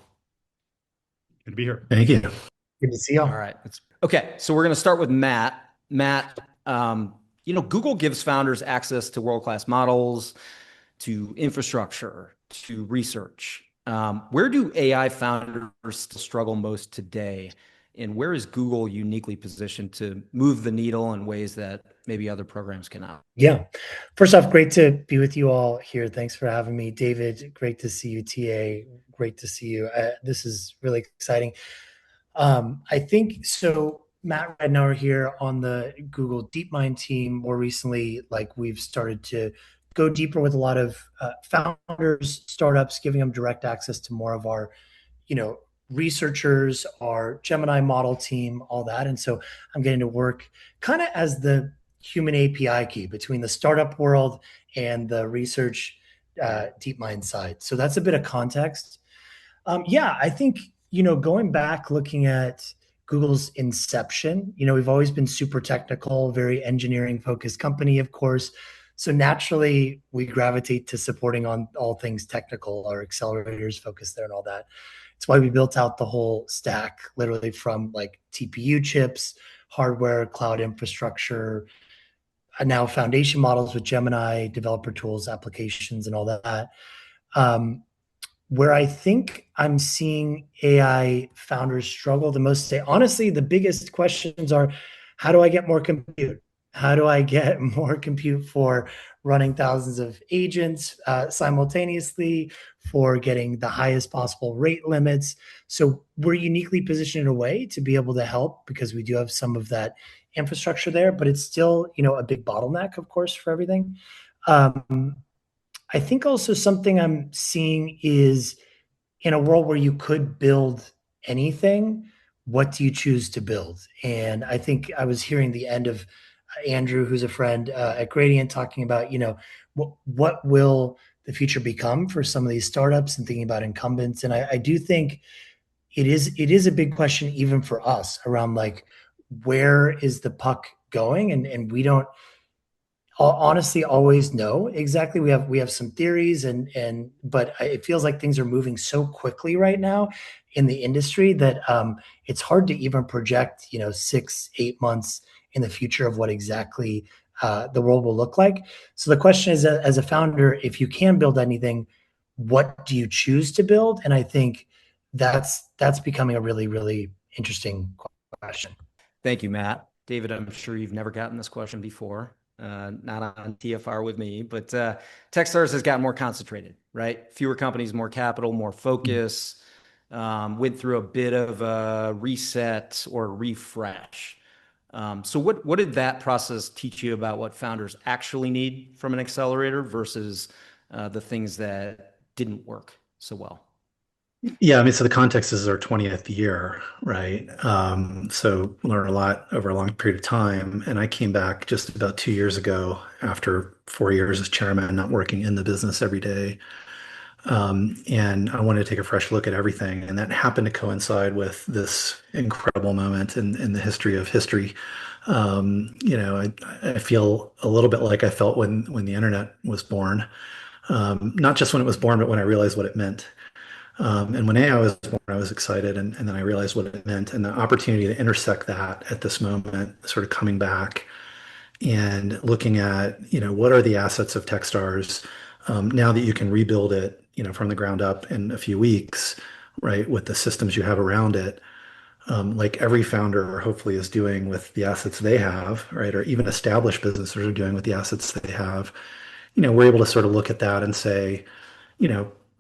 Good to be here. Thank you. Good to see you. All right. Okay. So we're going to start with Matt. Matt, Google gives founders access to world-class models, to infrastructure, to research. Where do AI founders still struggle most today? And where is Google uniquely positioned to move the needle in ways that maybe other programs cannot? Yeah. First off, great to be with you all here. Thanks for having me. David, great to see you. TA, great to see you. This is really exciting. I think so. Matt Ridenour here on the Google Deepmind team. More recently, like we've started to go deeper with a lot of founders, startups, giving them direct access to more of our, researchers, our Gemini model team, all that. And so I'm getting to work kind of as the human API key between the startup world and the research Deepmind side. So that's a bit of context. I think, going back, looking at Google's inception, we've always been super technical, very engineering focused company, of course. So naturally we gravitate to supporting on all things technical, our accelerators focus there and all that. It's why we built out the whole stack, literally from like TPU chips, hardware, cloud infrastructure, and now foundation models with Gemini, developer tools, applications, and all that. Where I think I'm seeing AI founders struggle the most today, honestly, the biggest questions are, how do I get more compute? How do I get more compute for running thousands of agents simultaneously, for getting the highest possible rate limits? So we're uniquely positioned in a way to be able to help because we do have some of that infrastructure there, but it's still, a big bottleneck, of course, for everything. I think also something I'm seeing is, in a world where you could build anything, what do you choose to build? And I think I was hearing the end of Andrew, who's a friend at Gradient, talking about, what will the future become for some of these startups, and thinking about incumbents. And I do think it is a big question even for us around like, where is the puck going? And we don't honestly always know exactly. We have some theories, but it feels like things are moving so quickly right now in the industry that it's hard to even project 6-8 months in the future of what exactly the world will look like. So the question is, as a founder, if you can build anything, what do you choose to build? And I think that's becoming a really, really interesting question. Thank you, Matt. David, I'm sure you've never gotten this question before. Not on TFR with me, but Techstars has gotten more concentrated, right? Fewer companies, more capital, more focus, went through a bit of a reset or refresh. So what did that process teach you about what founders actually need from an accelerator versus the things that didn't work so well? Yeah, I mean, so the context is our 20th year, right? So learned a lot over a long period of time. And I came back just about 2 years ago after 4 years as chairman, not working in the business every day. And I wanted to take a fresh look at everything. And that happened to coincide with this incredible moment in the history of history. I feel a little bit like I felt when the internet was born. Not just when it was born, but when I realized what it meant. And when AI was born, I was excited, and then I realized what it meant, and the opportunity to intersect that at this moment, sort of coming back and looking at, what are the assets of Techstars now that you can rebuild it, from the ground up in a few weeks, right, with the systems you have around it, like every founder hopefully is doing with the assets they have, right, or even established businesses are doing with the assets they have. We're able to sort of look at that and say,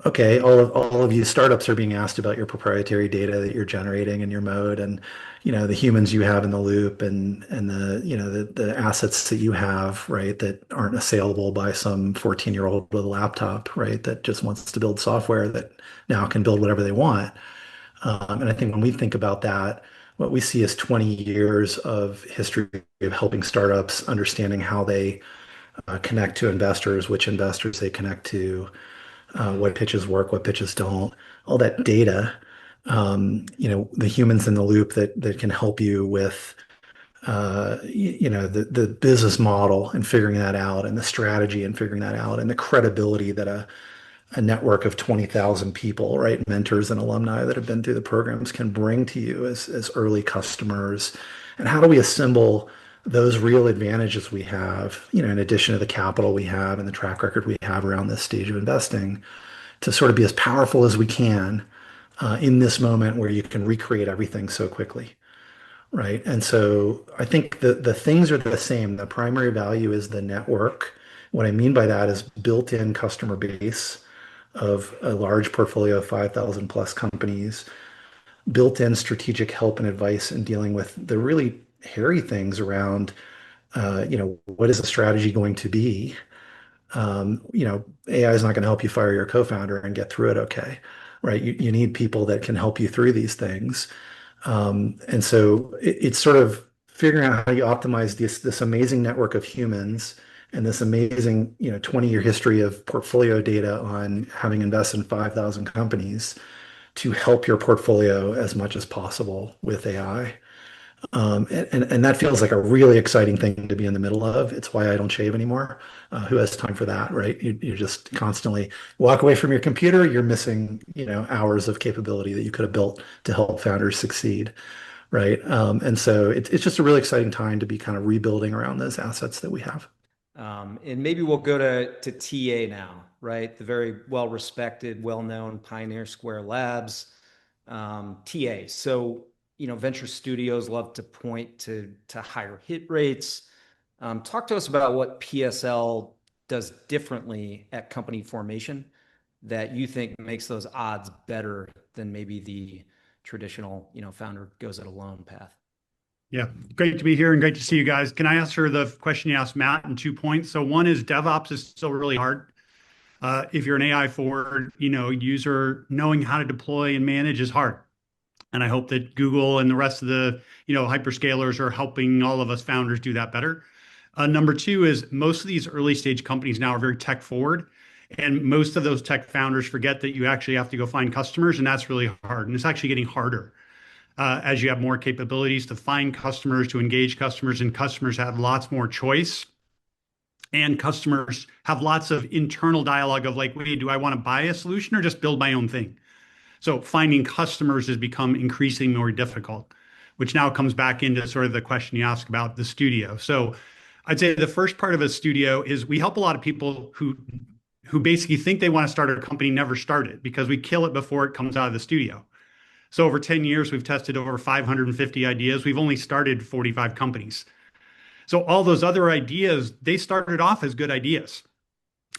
okay, all of you startups are being asked about your proprietary data that you're generating in your mode, and the humans you have in the loop, and the assets that you have, right, that aren't assailable by some 14-year-old with a laptop, right, that just wants to build software that now can build whatever they want. And I think when we think about that, what we see is 20 years of history of helping startups, understanding how they connect to investors, which investors they connect to, what pitches work, what pitches don't, all that data, the humans in the loop that can help you with, the business model and figuring that out, and the strategy and figuring that out, and the credibility that a network of 20,000 people, right, mentors and alumni that have been through the programs can bring to you as early customers. And how do we assemble those real advantages we have, in addition to the capital we have and the track record we have around this stage of investing, to sort of be as powerful as we can in this moment where you can recreate everything so quickly, right? And so I think the things are the same. The primary value is the network. What I mean by that is built-in customer base of a large portfolio of 5,000 plus companies, built-in strategic help and advice in dealing with the really hairy things around, what is the strategy going to be? AI is not going to help you fire your co-founder and get through it okay, right? You need people that can help you through these things. And so it's sort of figuring out how you optimize this amazing network of humans and this amazing 20-year history of portfolio data on having invested in 5,000 companies to help your portfolio as much as possible with AI. And that feels like a really exciting thing to be in the middle of. It's why I don't shave anymore. Who has time for that, right? You just constantly walk away from your computer. You're missing, hours of capability that you could have built to help founders succeed, right? And so it's just a really exciting time to be kind of rebuilding around those assets that we have. And maybe we'll go to TA now, right? The very well-respected, well-known Pioneer Square Labs, TA. So, venture studios love to point to higher hit rates. Talk to us about what PSL does differently at company formation that you think makes those odds better than maybe the traditional, founder goes it alone path. Yeah, great to be here and great to see you guys. Can I answer the question you asked Matt in 2 points? So one is DevOps is still really hard. If you're an AI forward, user, knowing how to deploy and manage is hard. And I hope that Google and the rest of the, hyperscalers are helping all of us founders do that better. Number two is most of these early stage companies now are very tech forward. And most of those tech founders forget that you actually have to go find customers, and that's really hard. And it's actually getting harder as you have more capabilities to find customers, to engage customers, and customers have lots more choice. And customers have lots of internal dialogue of like, wait, do I want to buy a solution or just build my own thing? So finding customers has become increasingly more difficult, which now comes back into sort of the question you asked about the studio. So I'd say the first part of a studio is we help a lot of people who basically think they want to start a company, never start it, because we kill it before it comes out of the studio. So over 10 years, we've tested over 550 ideas. We've only started 45 companies. So all those other ideas, they started off as good ideas.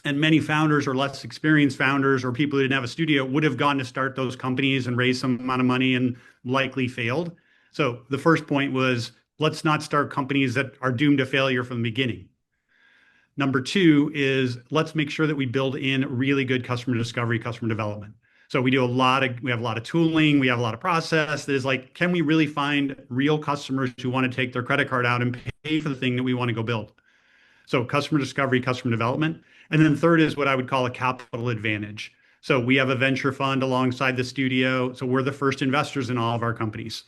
And many founders or less experienced founders or people who didn't have a studio would have gone to start those companies and raise some amount of money and likely failed. So the first point was, let's not start companies that are doomed to failure from the beginning. Number two is let's make sure that we build in really good customer discovery, customer development. So we have a lot of tooling, we have a lot of process that is like, can we really find real customers who want to take their credit card out and pay for the thing that we want to go build? So customer discovery, customer development. And then third is what I would call a capital advantage. So we have a venture fund alongside the studio. So we're the first investors in all of our companies.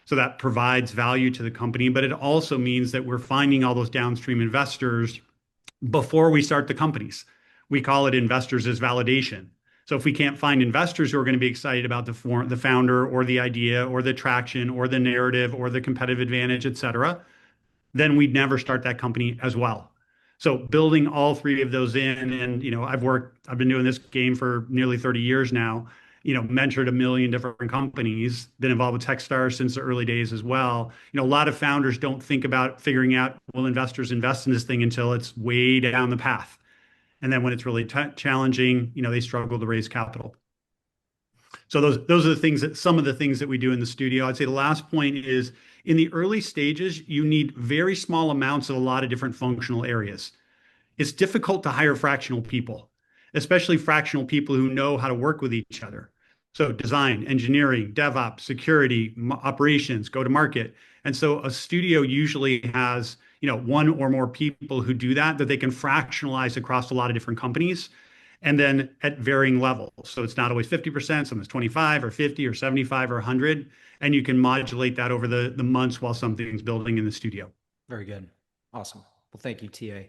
So that provides value to the company, but it also means that we're finding all those downstream investors before we start the companies. We call it investors as validation. So if we can't find investors who are going to be excited about the founder or the idea or the traction or the narrative or the competitive advantage, et cetera, then we'd never start that company as well. So building all three of those in, and I've been doing this game for nearly 30 years now, mentored 1 million different companies, been involved with Techstars since the early days as well. A lot of founders don't think about figuring out, will investors invest in this thing until it's way down the path. And then when it's really challenging, they struggle to raise capital. So those are some of the things that we do in the studio. I'd say the last point is in the early stages, you need very small amounts of a lot of different functional areas. It's difficult to hire fractional people, especially fractional people who know how to work with each other. So design, engineering, DevOps, security, operations, go to market. And so a studio usually has one or more people who do that they can fractionalize across a lot of different companies and then at varying levels. So it's not always 50%, sometimes 25 or 50 or 75 or 100. And you can modulate that over the months while something's building in the studio. Very good. Awesome. Well, thank you, TA.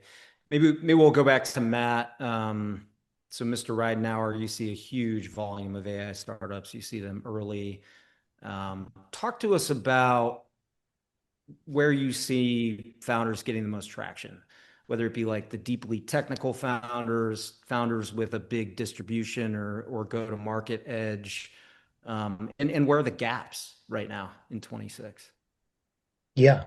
Maybe we'll go back to Matt. So Mr. Ridenour, you see a huge volume of AI startups. You see them early. Talk to us about where you see founders getting the most traction, whether it be like the deeply technical founders with a big distribution or go-to-market edge, and where are the gaps right now in 26? Yeah,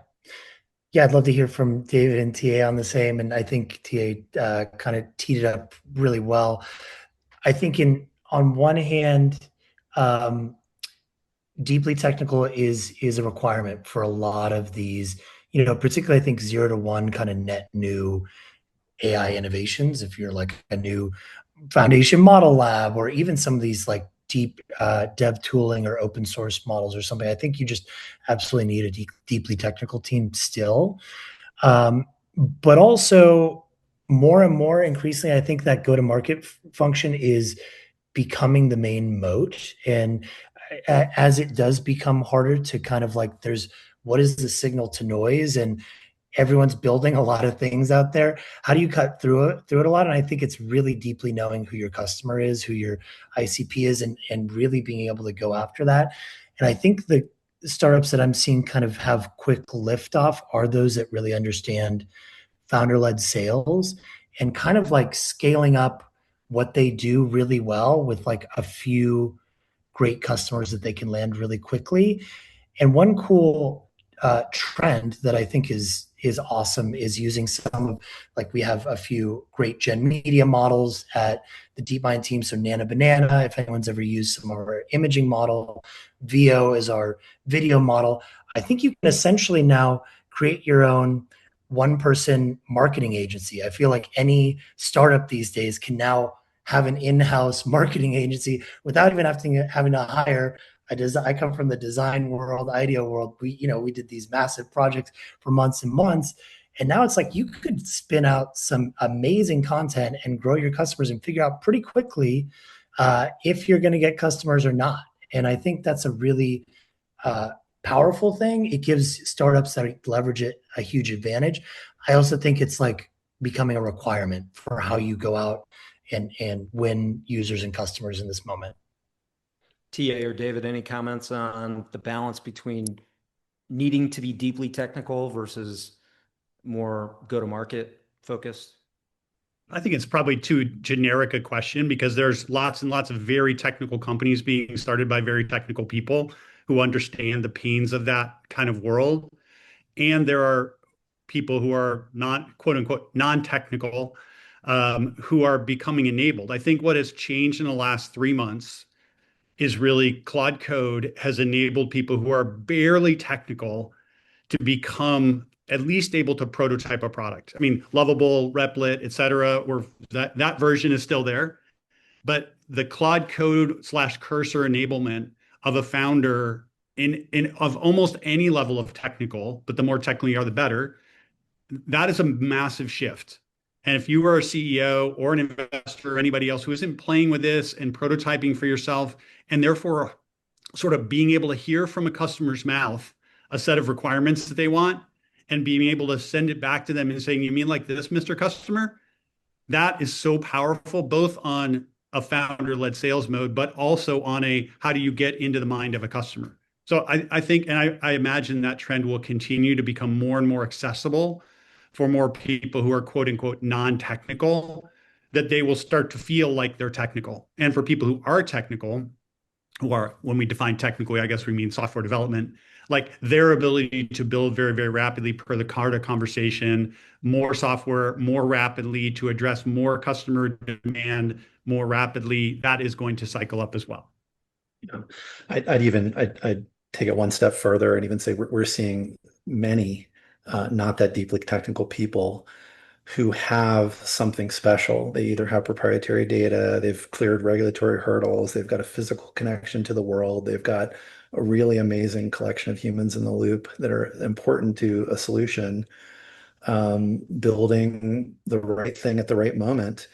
I'd love to hear from David and TA on the same, and I think TA kind of teed it up really well. I think on one hand, deeply technical is a requirement for a lot of these, particularly I think 0 to 1 kind of net new AI innovations, if you're like a new foundation model lab, or even some of these like deep dev tooling or open source models or something, I think you just absolutely need a deeply technical team still. But also more and more increasingly, I think that go-to-market function is becoming the main moat. And as it does become harder to kind of like, there's what is the signal to noise, and everyone's building a lot of things out there. How do you cut through it a lot? And I think it's really deeply knowing who your customer is, who your ICP is, and really being able to go after that. And I think the startups that I'm seeing kind of have quick liftoff are those that really understand founder-led sales and kind of like scaling up what they do really well with like a few great customers that they can land really quickly. And one cool trend that I think is awesome is using some of, like, we have a few great gen media models at the Deepmind team. So Nana Banana, if anyone's ever used some of our imaging model, VO is our video model. I think you can essentially now create your own one-person marketing agency. I feel like any startup these days can now have an in-house marketing agency without even having to hire a design. I come from the design world, idea world. We did these massive projects for months and months, and now it's like you could spin out some amazing content and grow your customers and figure out pretty quickly if you're going to get customers or not. And I think that's a really powerful thing. It gives startups that leverage it a huge advantage. I also think it's like becoming a requirement for how you go out and win users and customers in this moment. TA or David, any comments on the balance between needing to be deeply technical versus more go-to-market focused? I think it's probably too generic a question, because there's lots and lots of very technical companies being started by very technical people who understand the pains of that kind of world. And there are people who are not, quote unquote, non-technical, who are becoming enabled. I think what has changed in the last 3 months is really Claude Code has enabled people who are barely technical to become at least able to prototype a product. I mean, Lovable, Replit, et cetera, or that version is still there. But the Claude Code / cursor enablement of a founder of almost any level of technical, but the more technical you are, the better, that is a massive shift. And if you are a CEO or an investor or anybody else who isn't playing with this and prototyping for yourself, and therefore sort of being able to hear from a customer's mouth a set of requirements that they want and being able to send it back to them and saying, you mean like this, Mr. Customer? That is so powerful, both on a founder-led sales mode, but also on a how do you get into the mind of a customer? So I think, and I imagine that trend will continue to become more and more accessible for more people who are quote unquote non-technical, that they will start to feel like they're technical. And for people who are technical, who are, when we define technically, I guess we mean software development, like their ability to build very, very rapidly, per the Carta conversation, more software more rapidly to address more customer demand more rapidly, that is going to cycle up as well. Yeah. I'd take it one step further and even say we're seeing many not that deeply technical people who have something special. They either have proprietary data, they've cleared regulatory hurdles, they've got a physical connection to the world, they've got a really amazing collection of humans in the loop that are important to a solution, building the right thing at the right moment,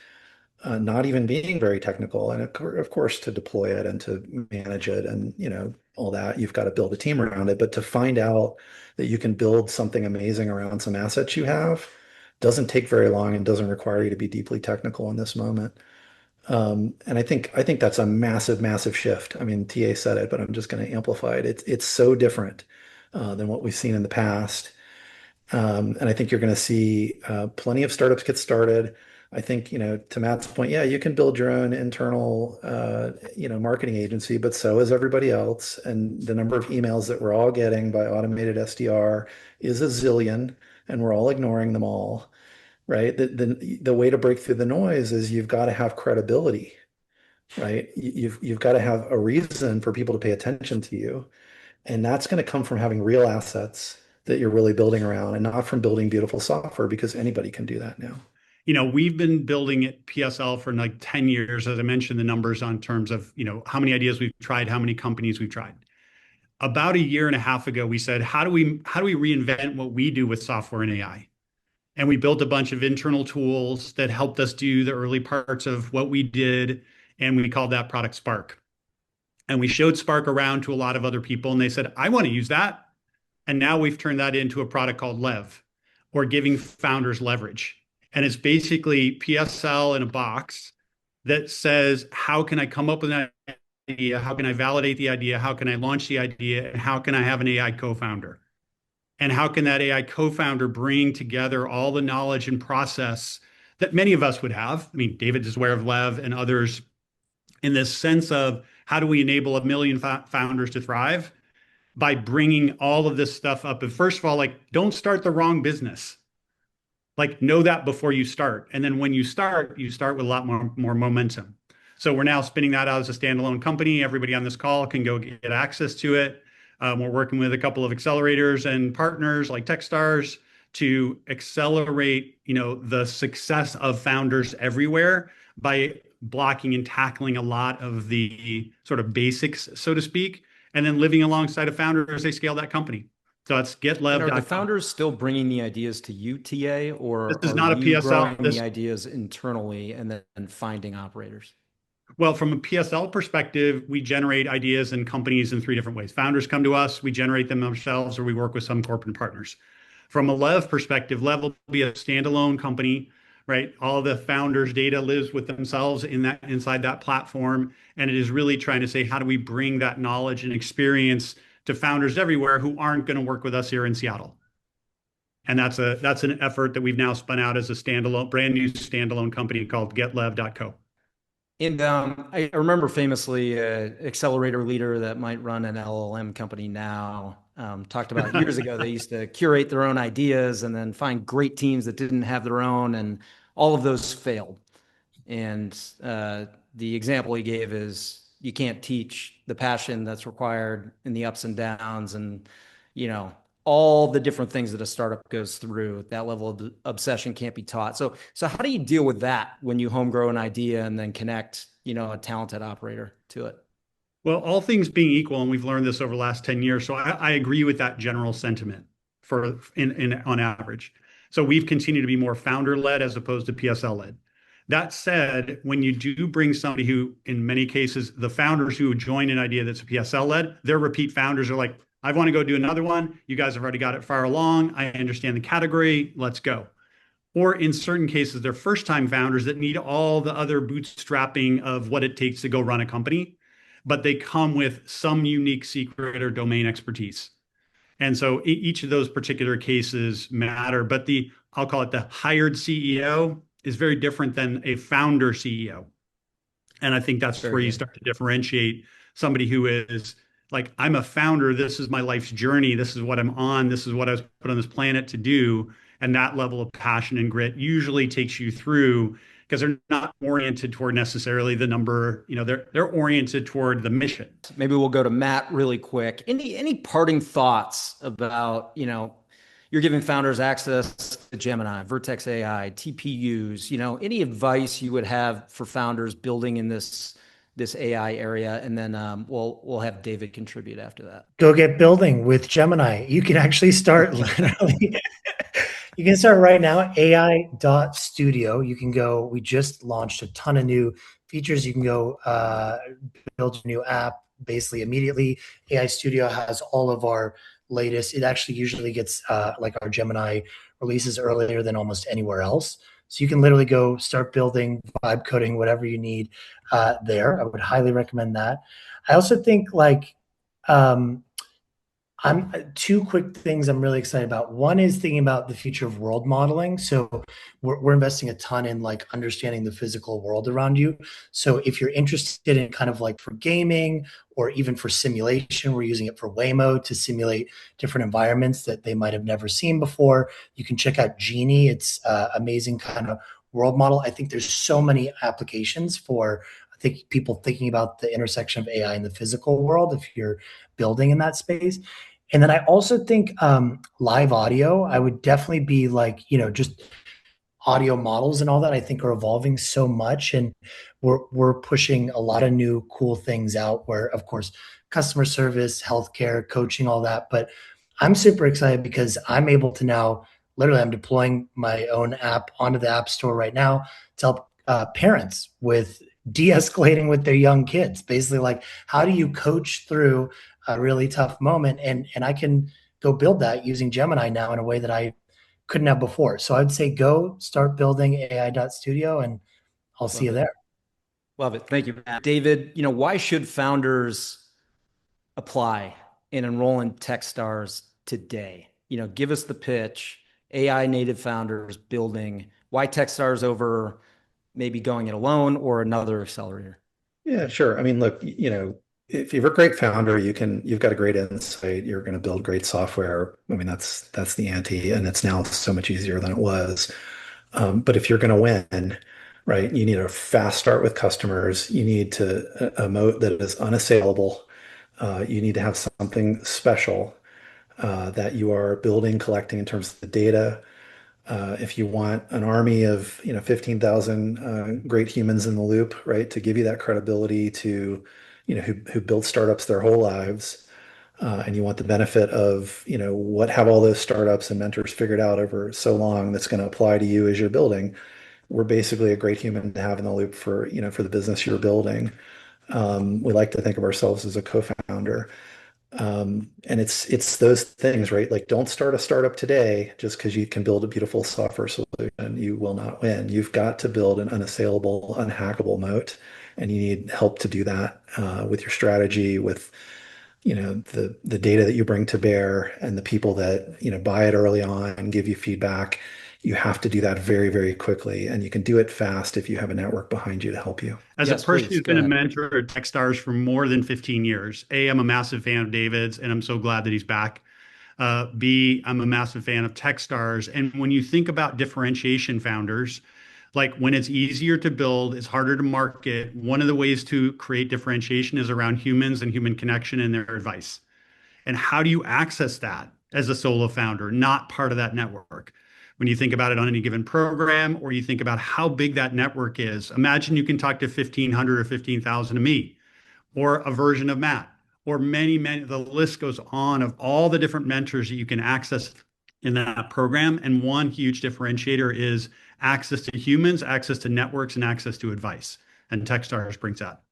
not even being very technical. And of course, to deploy it and to manage it and, all that, you've got to build a team around it. But to find out that you can build something amazing around some assets you have doesn't take very long and doesn't require you to be deeply technical in this moment. And I think that's a massive, massive shift. I mean, TA said it, but I'm just going to amplify it. It's so different than what we've seen in the past. And I think you're going to see plenty of startups get started. I think, to Matt's point, yeah, you can build your own internal, marketing agency, but so is everybody else. And the number of emails that we're all getting by automated SDR is a zillion, and we're all ignoring them all, right? The way to break through the noise is you've got to have credibility, right? You've got to have a reason for people to pay attention to you. And that's going to come from having real assets that you're really building around and not from building beautiful software, because anybody can do that now. we've been building at PSL for like 10 years, as I mentioned, the numbers on terms of, how many ideas we've tried, how many companies we've tried. About a year and a half ago, we said, how do we reinvent what we do with software and AI? And we built a bunch of internal tools that helped us do the early parts of what we did. And we called that product Spark. And we showed Spark around to a lot of other people, and they said, I want to use that. And now we've turned that into a product called Lev, or giving founders leverage. And it's basically PSL in a box that says, how can I come up with an idea? How can I validate the idea? How can I launch the idea? And how can I have an AI co-founder? And how can that AI co-founder bring together all the knowledge and process that many of us would have? I mean, David is aware of Lev and others in this sense of how do we enable 1 million founders to thrive by bringing all of this stuff up. And first of all, like, don't start the wrong business. Like, know that before you start. And then when you start with a lot more momentum. So we're now spinning that out as a standalone company. Everybody on this call can go get access to it. We're working with a couple of accelerators and partners like Techstars to accelerate, the success of founders everywhere by blocking and tackling a lot of the sort of basics, so to speak, and then living alongside a founder as they scale that company. So it's getlev.com. Are the founders still bringing the ideas to you, TA, or this is not a PSL. The ideas internally and then finding operators? Well, from a PSL perspective, we generate ideas in companies in 3 different ways. Founders come to us, we generate them ourselves, or we work with some corporate partners. From a Lev perspective, Lev will be a standalone company, right? All the founders' data lives with themselves inside that platform. And it is really trying to say, how do we bring that knowledge and experience to founders everywhere who aren't going to work with us here in Seattle? And that's an effort that we've now spun out as a brand new standalone company called getlev.co. And I remember famously an accelerator leader that might run an LLM company now talked about years ago, they used to curate their own ideas and then find great teams that didn't have their own, and all of those failed. And the example he gave is you can't teach the passion that's required in the ups and downs and, all the different things that a startup goes through. That level of obsession can't be taught. So how do you deal with that when you homegrow an idea and then connect, a talented operator to it? Well, all things being equal, and we've learned this over the last 10 years, so I agree with that general sentiment on average. So we've continued to be more founder-led as opposed to PSL-led. That said, when you do bring somebody who, in many cases, the founders who join an idea that's PSL-led, their repeat founders are like, I want to go do another one. You guys have already got it far along. I understand the category. Let's go. Or in certain cases, they're first-time founders that need all the other bootstrapping of what it takes to go run a company, but they come with some unique secret or domain expertise. And so each of those particular cases matter, but I'll call it the hired CEO is very different than a founder CEO. And I think that's where you start to differentiate somebody who is like, I'm a founder, this is my life's journey, this is what I'm on, this is what I was put on this planet to do. And that level of passion and grit usually takes you through, because they're not oriented toward necessarily the number, they're oriented toward the mission. Maybe we'll go to Matt really quick. Any parting thoughts about, you're giving founders access to Gemini, Vertex AI, TPUs, any advice you would have for founders building in this AI area? And then we'll have David contribute after that. Go get building with Gemini. You can actually start literally. You can start right now, AI.studio. You can go, we just launched a ton of new features. You can go build a new app basically immediately. AI Studio has all of our latest. It actually usually gets like our Gemini releases earlier than almost anywhere else. So you can literally go start building, vibe coding, whatever you need there. I would highly recommend that. I also think I'm 2 quick things I'm really excited about. One is thinking about the future of world modeling. So we're investing a ton in understanding the physical world around you. So if you're interested in kind of for gaming or even for simulation, we're using it for Waymo to simulate different environments that they might have never seen before. You can check out Gené. It's amazing kind of world model. I think there's so many applications for people thinking about the intersection of AI and the physical world if you're building in that space. And then I also think live audio, I would definitely be just audio models and all that, I think, are evolving so much, and we're pushing a lot of new cool things out. Where, of course, customer service, healthcare, coaching, all that. But I'm super excited because I'm able to now, literally, I'm deploying my own app onto the App Store right now to help parents with de-escalating with their young kids. Basically, like, how do you coach through a really tough moment? And I can go build that using Gemini now in a way that I couldn't have before. So I'd say go start building AI.studio, and I'll see you there. Love it. Thank you, Matt. David, why should founders apply and enroll in Techstars today? Give us the pitch. AI native founders building. Why Techstars over maybe going it alone or another accelerator? Yeah, sure. I mean, look, if you're a great founder, you've got a great insight, you're going to build great software. I mean, that's the ante, and it's now so much easier than it was. But if you're going to win, right, you need a fast start with customers. You need a moat that is unassailable. You need to have something special that you are building, collecting in terms of the data. If you want an army of 15,000 great humans in the loop, right, to give you that credibility to who build startups their whole lives, and you want the benefit of what have all those startups and mentors figured out over so long that's going to apply to you as you're building. We're basically a great human to have in the loop for the business you're building. We like to think of ourselves as a co-founder. And it's those things, right? Like, don't start a startup today just because you can build a beautiful software solution. You will not win. You've got to build an unassailable, unhackable moat, and you need help to do that with your strategy, with the data that you bring to bear, and the people that buy it early on and give you feedback. You have to do that very, very quickly, and you can do it fast if you have a network behind you to help you. As a person who's been a mentor at Techstars for more than 15 years, A, I'm a massive fan of David's, and I'm so glad that he's back. B, I'm a massive fan of Techstars. And when you think about differentiation founders, like when it's easier to build, it's harder to market, one of the ways to create differentiation is around humans and human connection and their advice. And how do you access that as a solo founder, not part of that network? When you think about it on any given program, or you think about how big that network is, imagine you can talk to 1,500 or 15,000 of me, or a version of Matt, or many, the list goes on of all the different mentors that you can access in that program. And one huge differentiator is access to humans, access to networks, and access to advice. And Techstars brings that.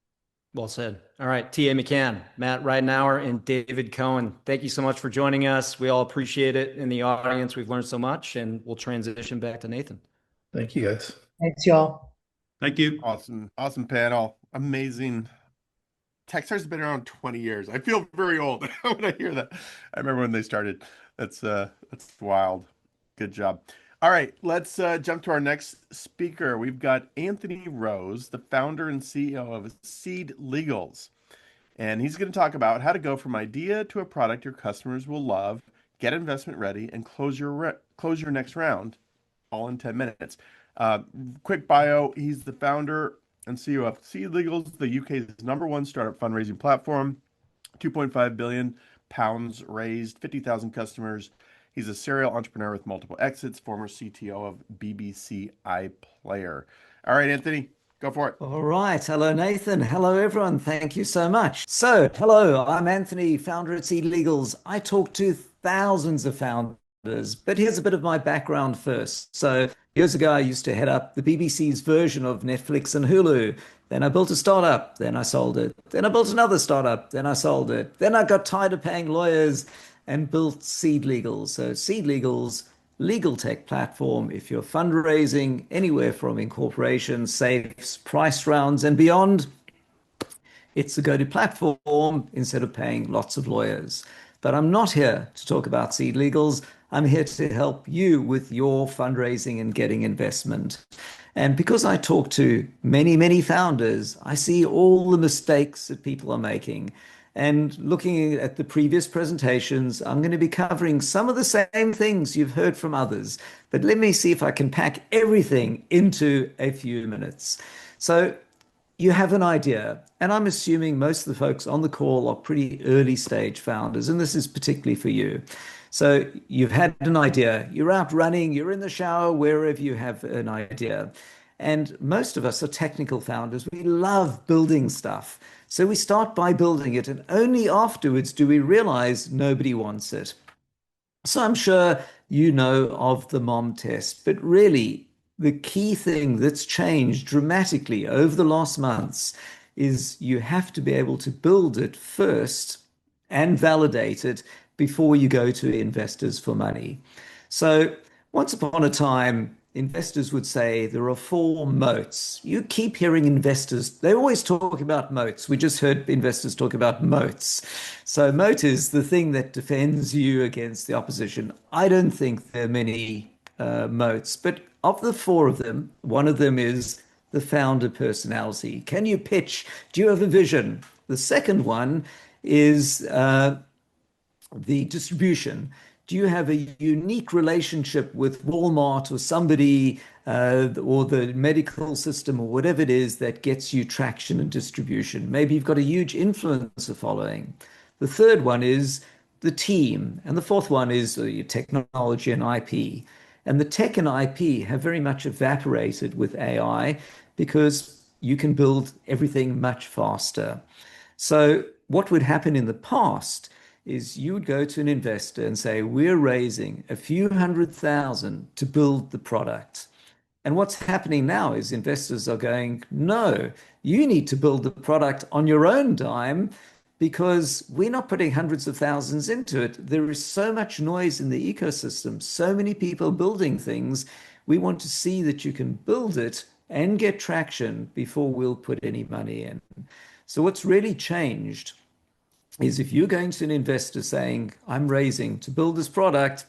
Well said. All right, T.A. McCann, Matt Ridenour, and David Cohen, thank you so much for joining us. We all appreciate it. In the audience, we've learned so much, and we'll transition back to Nathan. Thank you, guys. Thanks, y'all. Thank you. Awesome panel. Amazing. Techstars has been around 20 years. I feel very old when I hear that. I remember when they started. That's wild. Good job. All right, let's jump to our next speaker. We've got Anthony Rose, the founder and CEO of Seedlegals. And he's going to talk about how to go from idea to a product your customers will love, get investment ready, and close your next round, all in 10 minutes. Quick bio, he's the founder and CEO of Seedlegals, the UK's #1 startup fundraising platform, 2.5 billion pounds raised, 50,000 customers. He's a serial entrepreneur with multiple exits, former CTO of BBC iPlayer. All right, Anthony, go for it. All right. Hello, Nathan. Hello, everyone. Thank you so much. So, hello, I'm Anthony, founder at Seedlegals. I talk to thousands of founders, but here's a bit of my background first. So, years ago, I used to head up the BBC's version of Netflix and Hulu. Then I built a startup, then I sold it. Then I built another startup, then I sold it. Then I got tired of paying lawyers and built Seedlegals. So Seedlegals, legal tech platform. If you're fundraising anywhere from incorporations, safes, price rounds, and beyond, it's the go-to platform instead of paying lots of lawyers. But I'm not here to talk about Seedlegals. I'm here to help you with your fundraising and getting investment. And because I talk to many, many founders, I see all the mistakes that people are making. And looking at the previous presentations, I'm going to be covering some of the same things you've heard from others. But let me see if I can pack everything into a few minutes. So you have an idea, and I'm assuming most of the folks on the call are pretty early stage founders, and this is particularly for you. So you've had an idea, you're out running, you're in the shower, wherever you have an idea. And most of us are technical founders. We love building stuff. So we start by building it, and only afterwards do we realize nobody wants it. So I'm sure you know of the MOM test, but really the key thing that's changed dramatically over the last months is you have to be able to build it first and validate it before you go to investors for money. So once upon a time, investors would say there are 4 moats. You keep hearing investors, they always talk about moats. We just heard investors talk about moats. So moat is the thing that defends you against the opposition. I don't think there are many moats, but of the 4 of them, one of them is the founder personality. Can you pitch? Do you have a vision? The second one is the distribution. Do you have a unique relationship with Walmart or somebody or the medical system or whatever it is that gets you traction and distribution? Maybe you've got a huge influencer following. The third one is the team. And the fourth one is your technology and IP. And the tech and IP have very much evaporated with AI because you can build everything much faster. So what would happen in the past is you would go to an investor and say, we're raising a few $100,000 to build the product. And what's happening now is investors are going, no, you need to build the product on your own dime because we're not putting hundreds of thousands into it. There is so much noise in the ecosystem, so many people building things. We want to see that you can build it and get traction before we'll put any money in. So what's really changed is if you're going to an investor saying, I'm raising to build this product,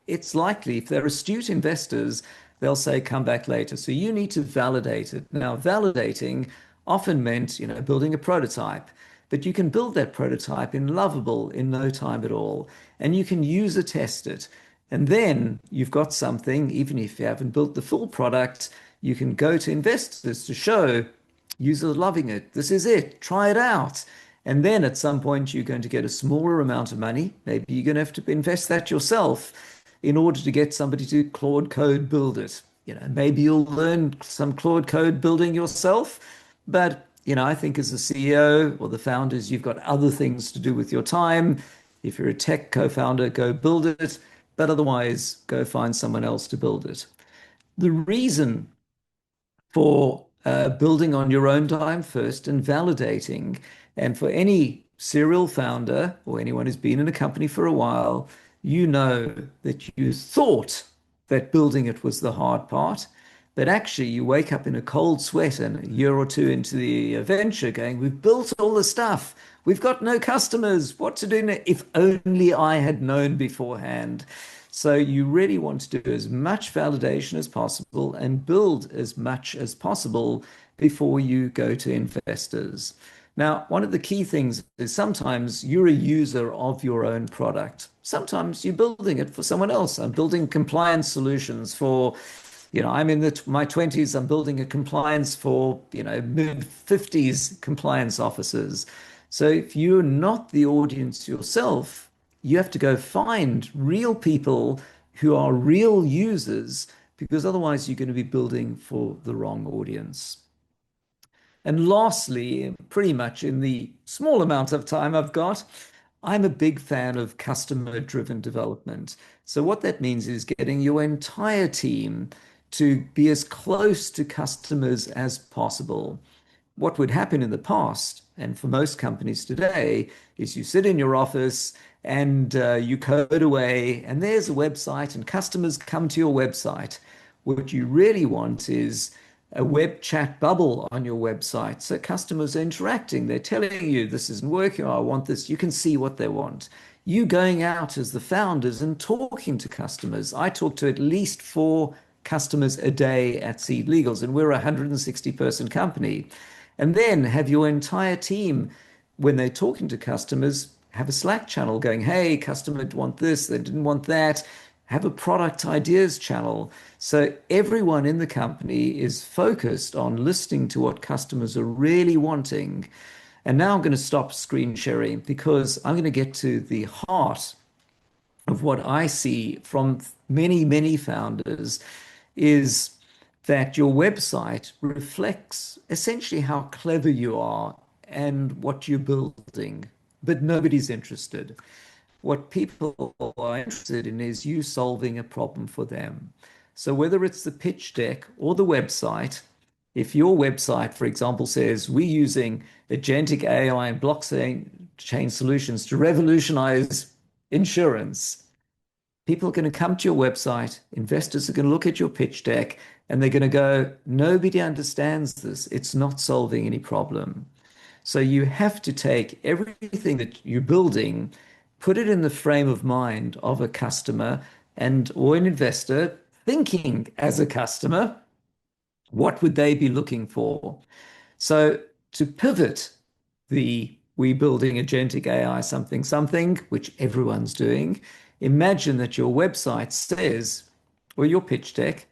it's likely if they're astute investors, they'll say, come back later. So you need to validate it. Now, validating often meant, building a prototype, but you can build that prototype in Lovable in no time at all. And you can user test it. And then you've got something, even if you haven't built the full product, you can go to investors to show users are loving it. This is it. Try it out. And then at some point, you're going to get a smaller amount of money. Maybe you're going to have to invest that yourself in order to get somebody to Claude Code build it. Maybe you'll learn some Claude Code building yourself. But, I think as a CEO or the founders, you've got other things to do with your time. If you're a tech co-founder, go build it. But otherwise, go find someone else to build it. The reason for building on your own time first and validating, and for any serial founder or anyone who's been in a company for a while, you know that you thought that building it was the hard part, but actually you wake up in a cold sweat and a year or two into the venture going, we've built all the stuff. We've got no customers. What to do now? If only I had known beforehand. So you really want to do as much validation as possible and build as much as possible before you go to investors. Now, one of the key things is sometimes you're a user of your own product. Sometimes you're building it for someone else. I'm building compliance solutions for, I'm in my 20s, I'm building a compliance for, mid-50s compliance officers. So if you're not the audience yourself, you have to go find real people who are real users, because otherwise you're going to be building for the wrong audience. And lastly, pretty much in the small amount of time I've got, I'm a big fan of customer-driven development. So what that means is getting your entire team to be as close to customers as possible. What would happen in the past, and for most companies today, is you sit in your office and you code away, and there's a website, and customers come to your website. What you really want is a web chat bubble on your website. So customers are interacting. They're telling you this isn't working, or I want this. You can see what they want. You going out as the founders and talking to customers. I talk to at least 4 customers a day at Seedlegals, and we're a 160-person company. And then have your entire team, when they're talking to customers, have a Slack channel going, hey, customer want this, they didn't want that. Have a product ideas channel. So everyone in the company is focused on listening to what customers are really wanting. And now I'm going to stop screen sharing because I'm going to get to the heart of what I see from many, many founders is that your website reflects essentially how clever you are and what you're building, but nobody's interested. What people are interested in is you solving a problem for them. So whether it's the pitch deck or the website, if your website, for example, says we're using agentic AI and blockchain solutions to revolutionize insurance, people are going to come to your website, investors are going to look at your pitch deck, and they're going to go, nobody understands this. It's not solving any problem. So you have to take everything that you're building, put it in the frame of mind of a customer and or an investor thinking as a customer, what would they be looking for? So to pivot the we building agentic AI something, which everyone's doing, imagine that your website says, or your pitch deck,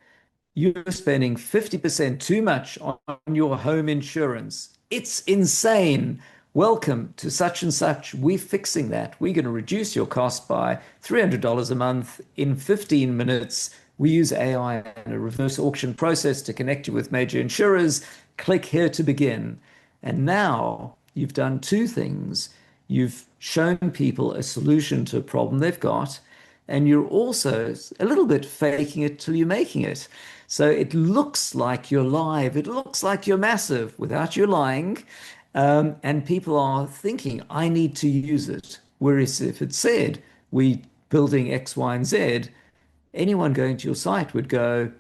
you're spending 50% too much on your home insurance. It's insane. Welcome to such and such. We're fixing that. We're going to reduce your cost by $300 a month in 15 minutes. We use AI and a reverse auction process to connect you with major insurers. Click here to begin. And now you've done two things. You've shown people a solution to a problem they've got, and you're also a little bit faking it till you're making it. So it looks like you're live. It looks like you're massive without you lying. And people are thinking, I need to use it. Whereas if it said, we building X, Y, and Z, anyone going to your site would go,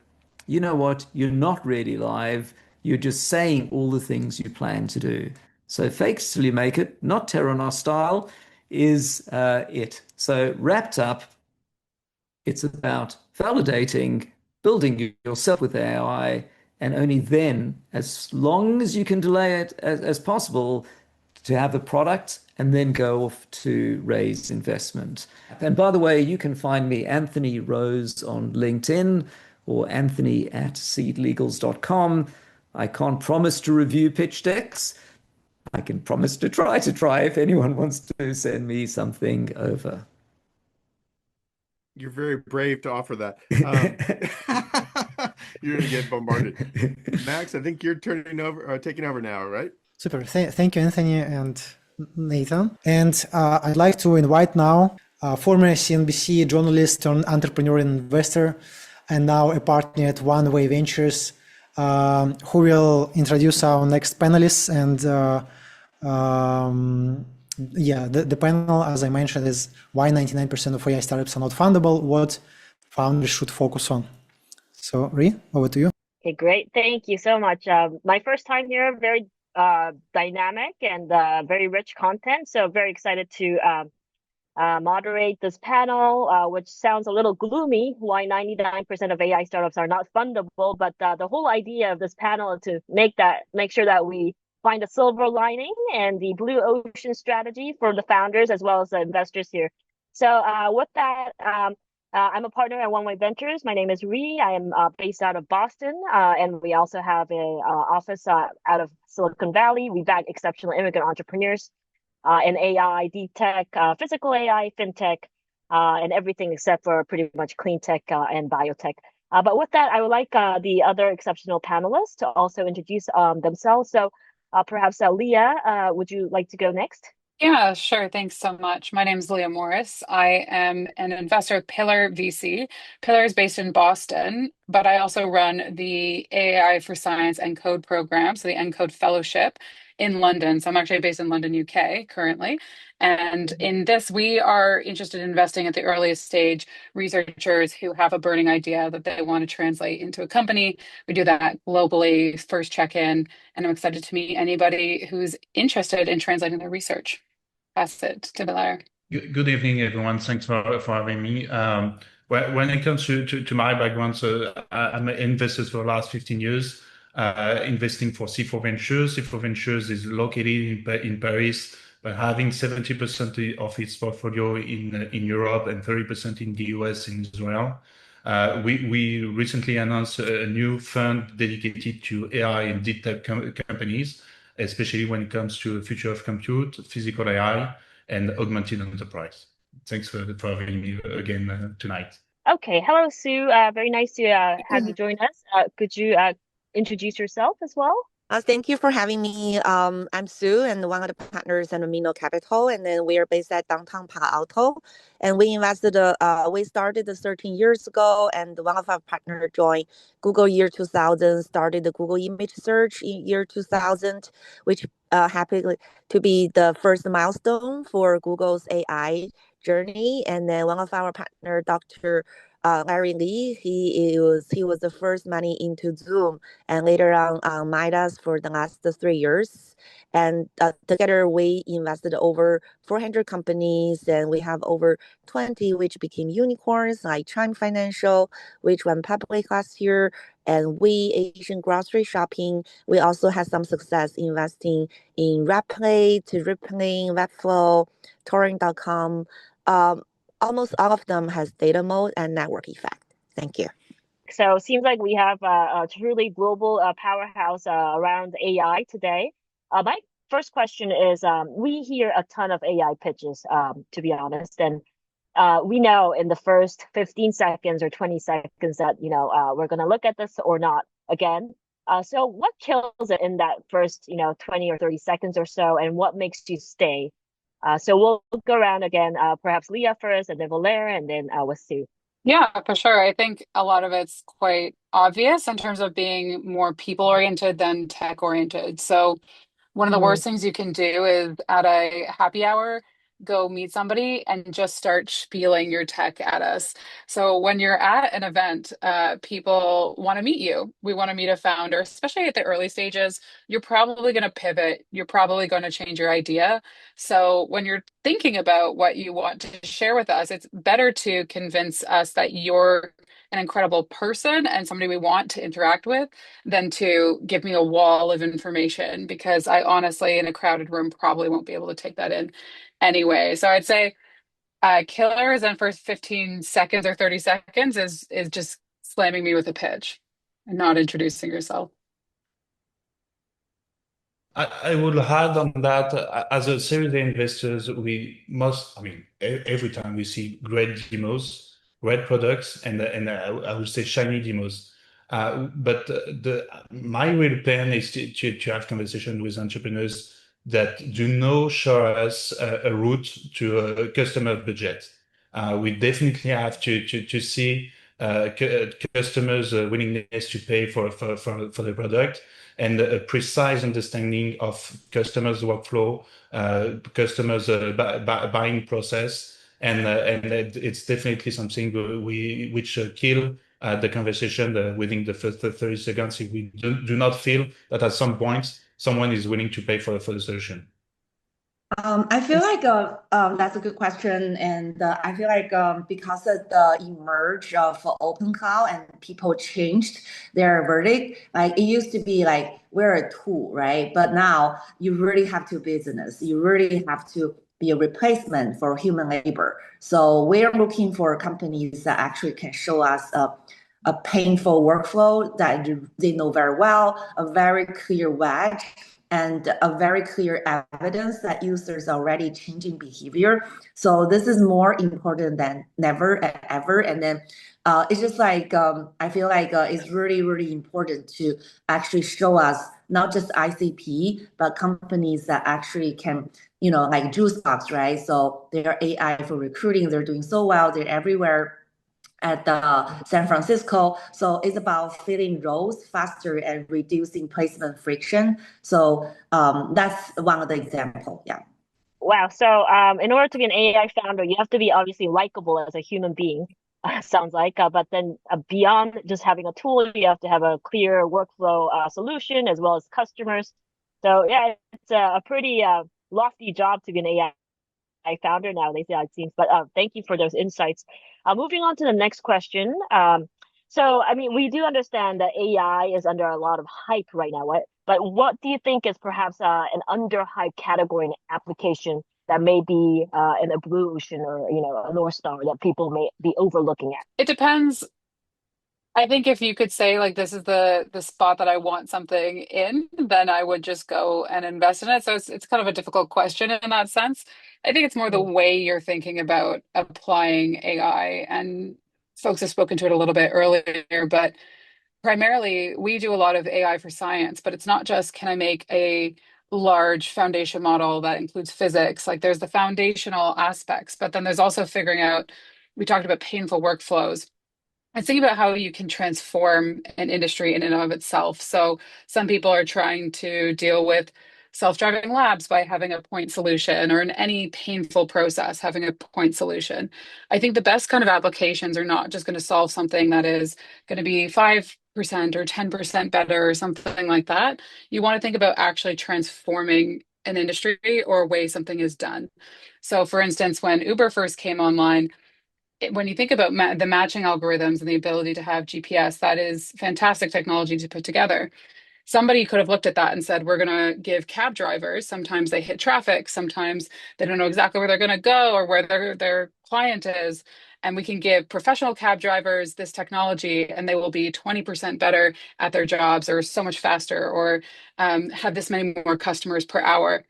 you know what, you're not really live. You're just saying all the things you plan to do. So fake till you make it, not Terranos style, is it. So wrapped up, it's about validating, building yourself with AI, and only then, as long as you can delay it as possible, to have a product and then go off to raise investment. And by the way, you can find me, Anthony Rose, on LinkedIn or anthony@seedlegals.com. I can't promise to review pitch decks. I can promise to try if anyone wants to send me something over. You're very brave to offer that. You're going to get bombarded. Max, I think you're taking over now, right? Super. Thank you, Anthony and Nathan. And I'd like to invite now former CNBC journalist turned entrepreneur and investor, and now a partner at One Way Ventures, who will introduce our next panelists. And the panel, as I mentioned, is why 99% of AI startups are not fundable, what founders should focus on. So, Rhi, over to you. Okay, great. Thank you so much. My first time here, very dynamic and very rich content. So very excited to moderate this panel, which sounds a little gloomy, why 99% of AI startups are not fundable. But the whole idea of this panel is to make sure that we find a silver lining and the blue ocean strategy for the founders as well as the investors here. So with that, I'm a partner at One Way Ventures. My name is Rhi. I am based out of Boston, and we also have an office out of Silicon Valley. We back exceptional immigrant entrepreneurs in AI, deep tech, physical AI, fintech, and everything except for pretty much clean tech and biotech. But with that, I would like the other exceptional panelists to also introduce themselves. So perhaps Leah, would you like to go next? Yeah, sure. Thanks so much. My name is Leah Morris. I am an investor at Pillar VC. Pillar is based in Boston, but I also run the AI for Science and Code program, so the ENCODE Fellowship in London. So I'm actually based in London, UK currently. And in this, we are interested in investing at the earliest stage researchers who have a burning idea that they want to translate into a company. We do that globally, first check-in, and I'm excited to meet anybody who's interested in translating their research. Pass it to Blair. Good evening, everyone. Thanks for having me. When it comes to my background, so I'm an investor for the last 15 years, investing for C4 Ventures. C4 Ventures is located in Paris, but having 70% of its portfolio in Europe and 30% in the US and Israel. We recently announced a new fund dedicated to AI and deep tech companies, especially when it comes to the future of compute, physical AI, and augmented enterprise. thanks for having me again tonight. Okay, hello, Sue. Very nice to have you join us. Could you introduce yourself as well? Thank you for having me. I'm Sue and one of the partners in Amino Capital, and then we are based at downtown Palo Alto. And we started 13 years ago, and one of our partners joined Google year 2000, started the Google image search in year 2000, which happened to be the first milestone for Google's AI journey. And then one of our partner, Dr. Larry Lee, he was the first money into Zoom, and later on Midas for the last 3 years. And together we invested over 400 companies, and we have over 20 which became unicorns, like Chime Financial, which went public last year, and we Asian grocery shopping. We also had some success investing in Rapplay, Rippling, Webflow, Touring.com. Almost all of them has data mode and network effect. Thank you. So it seems like we have a truly global powerhouse around AI today. My first question is, we hear a ton of AI pitches, to be honest, and we know in the first 15 seconds or 20 seconds that, we're going to look at this or not again. So what kills it in that first, 20 or 30 seconds or so, and what makes you stay? So we'll go around again, perhaps Leah first, and then Valera, and then with Sue. Yeah, for sure. I think a lot of it's quite obvious in terms of being more people-oriented than tech-oriented. So one of the worst things you can do is at a happy hour, go meet somebody and just start spieling your tech at us. So when you're at an event, people want to meet you. We want to meet a founder, especially at the early stages. You're probably going to pivot. You're probably going to change your idea. So when you're thinking about what you want to share with us, it's better to convince us that you're an incredible person and somebody we want to interact with than to give me a wall of information, because I honestly, in a crowded room, probably won't be able to take that in anyway. So I'd say killers and first 15 seconds or 30 seconds is just slamming me with a pitch and not introducing yourself. I would add on that, as a Series A investors, every time we see great demos, great products, and I would say shiny demos. But my real plan is to have conversation with entrepreneurs that do not show us a route to a customer budget. We definitely have to see customers' willingness to pay for the product, and a precise understanding of customers' workflow, customers' buying process, and it's definitely something which kill the conversation within the first 30 seconds if we do not feel that at some point someone is willing to pay for the solution. I feel like that's a good question, and I feel like because of the emerge of open cloud and people changed their verdict, like it used to be like we're a tool, right? But now you really have to business. You really have to be a replacement for human labor. So we're looking for companies that actually can show us a painful workflow that they know very well, a very clear wedge, and a very clear evidence that users are already changing behavior. So this is more important than never ever. And then it's just like, I feel like it's really, really important to actually show us not just ICP, but companies that actually can, like Juicebox, right? So they're AI for recruiting. They're doing so well. They're everywhere at San Francisco. So it's about filling roles faster and reducing placement friction. So that's one of the examples. Yeah. Wow. So in order to be an AI founder, you have to be obviously likable as a human being, sounds like. But then beyond just having a tool, you have to have a clear workflow solution as well as customers. So yeah, it's a pretty lofty job to be an AI founder nowadays, yeah, it seems. But thank you for those insights. Moving on to the next question. So, I mean, we do understand that AI is under a lot of hype right now, right? But what do you think is perhaps an under-hype category and application that may be an evolution or, a North Star that people may be overlooking at? It depends I think if you could say like this is the spot that I want something in, then I would just go and invest in it. So it's kind of a difficult question in that sense. I think it's more the way you're thinking about applying AI, and folks have spoken to it a little bit earlier, but primarily we do a lot of AI for science, but it's not just can I make a large foundation model that includes physics. Like there's the foundational aspects, but then there's also figuring out, we talked about painful workflows. I think about how you can transform an industry in and of itself. So some people are trying to deal with self-driving labs by having a point solution, or in any painful process, having a point solution. I think the best kind of applications are not just going to solve something that is going to be 5% or 10% better or something like that. You want to think about actually transforming an industry or a way something is done. So for instance, when Uber first came online, when you think about the matching algorithms and the ability to have GPS, that is fantastic technology to put together. Somebody could have looked at that and said, we're going to give cab drivers, sometimes they hit traffic, sometimes they don't know exactly where they're going to go or where their client is. And we can give professional cab drivers this technology and they will be 20% better at their jobs, or so much faster, or have this many more customers per hour.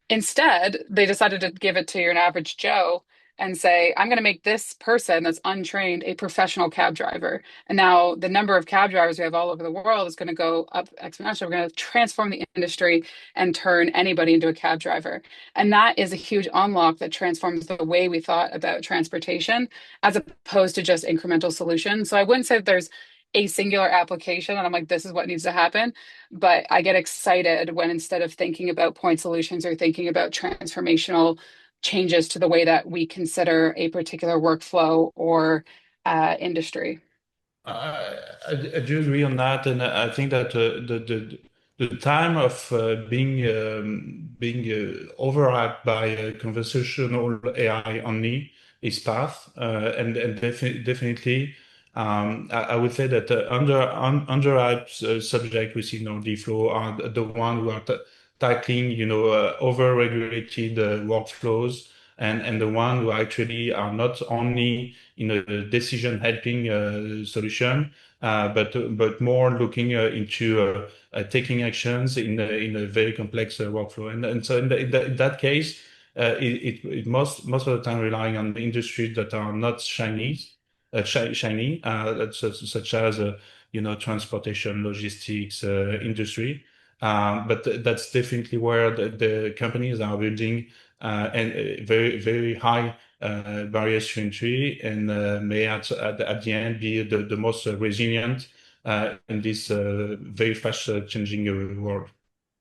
Instead, they decided to give it to your average Joe and say, I'm going to make this person that's untrained a professional cab driver. And now the number of cab drivers we have all over the world is going to go up exponentially. We're going to transform the industry and turn anybody into a cab driver. And that is a huge unlock that transforms the way we thought about transportation, as opposed to just incremental solutions. So I wouldn't say that there's a singular application and I'm like, this is what needs to happen. But I get excited when, instead of thinking about point solutions or thinking about transformational changes to the way that we consider a particular workflow or industry. I do agree on that, and I think that the time of being overlapped by conversational AI only is past, and definitely. I would say that underhyped subject we see on DeFlow are the one who are tackling, over-regulated workflows, and the one who actually are not only in a decision helping solution, but more looking into taking actions in a very complex workflow. And so in that case, it most of the time relying on the industries that are not shiny, such as transportation, logistics, industry. But that's definitely where the companies are building and very, very high barriers to entry, and may at the end be the most resilient in this very fast changing world.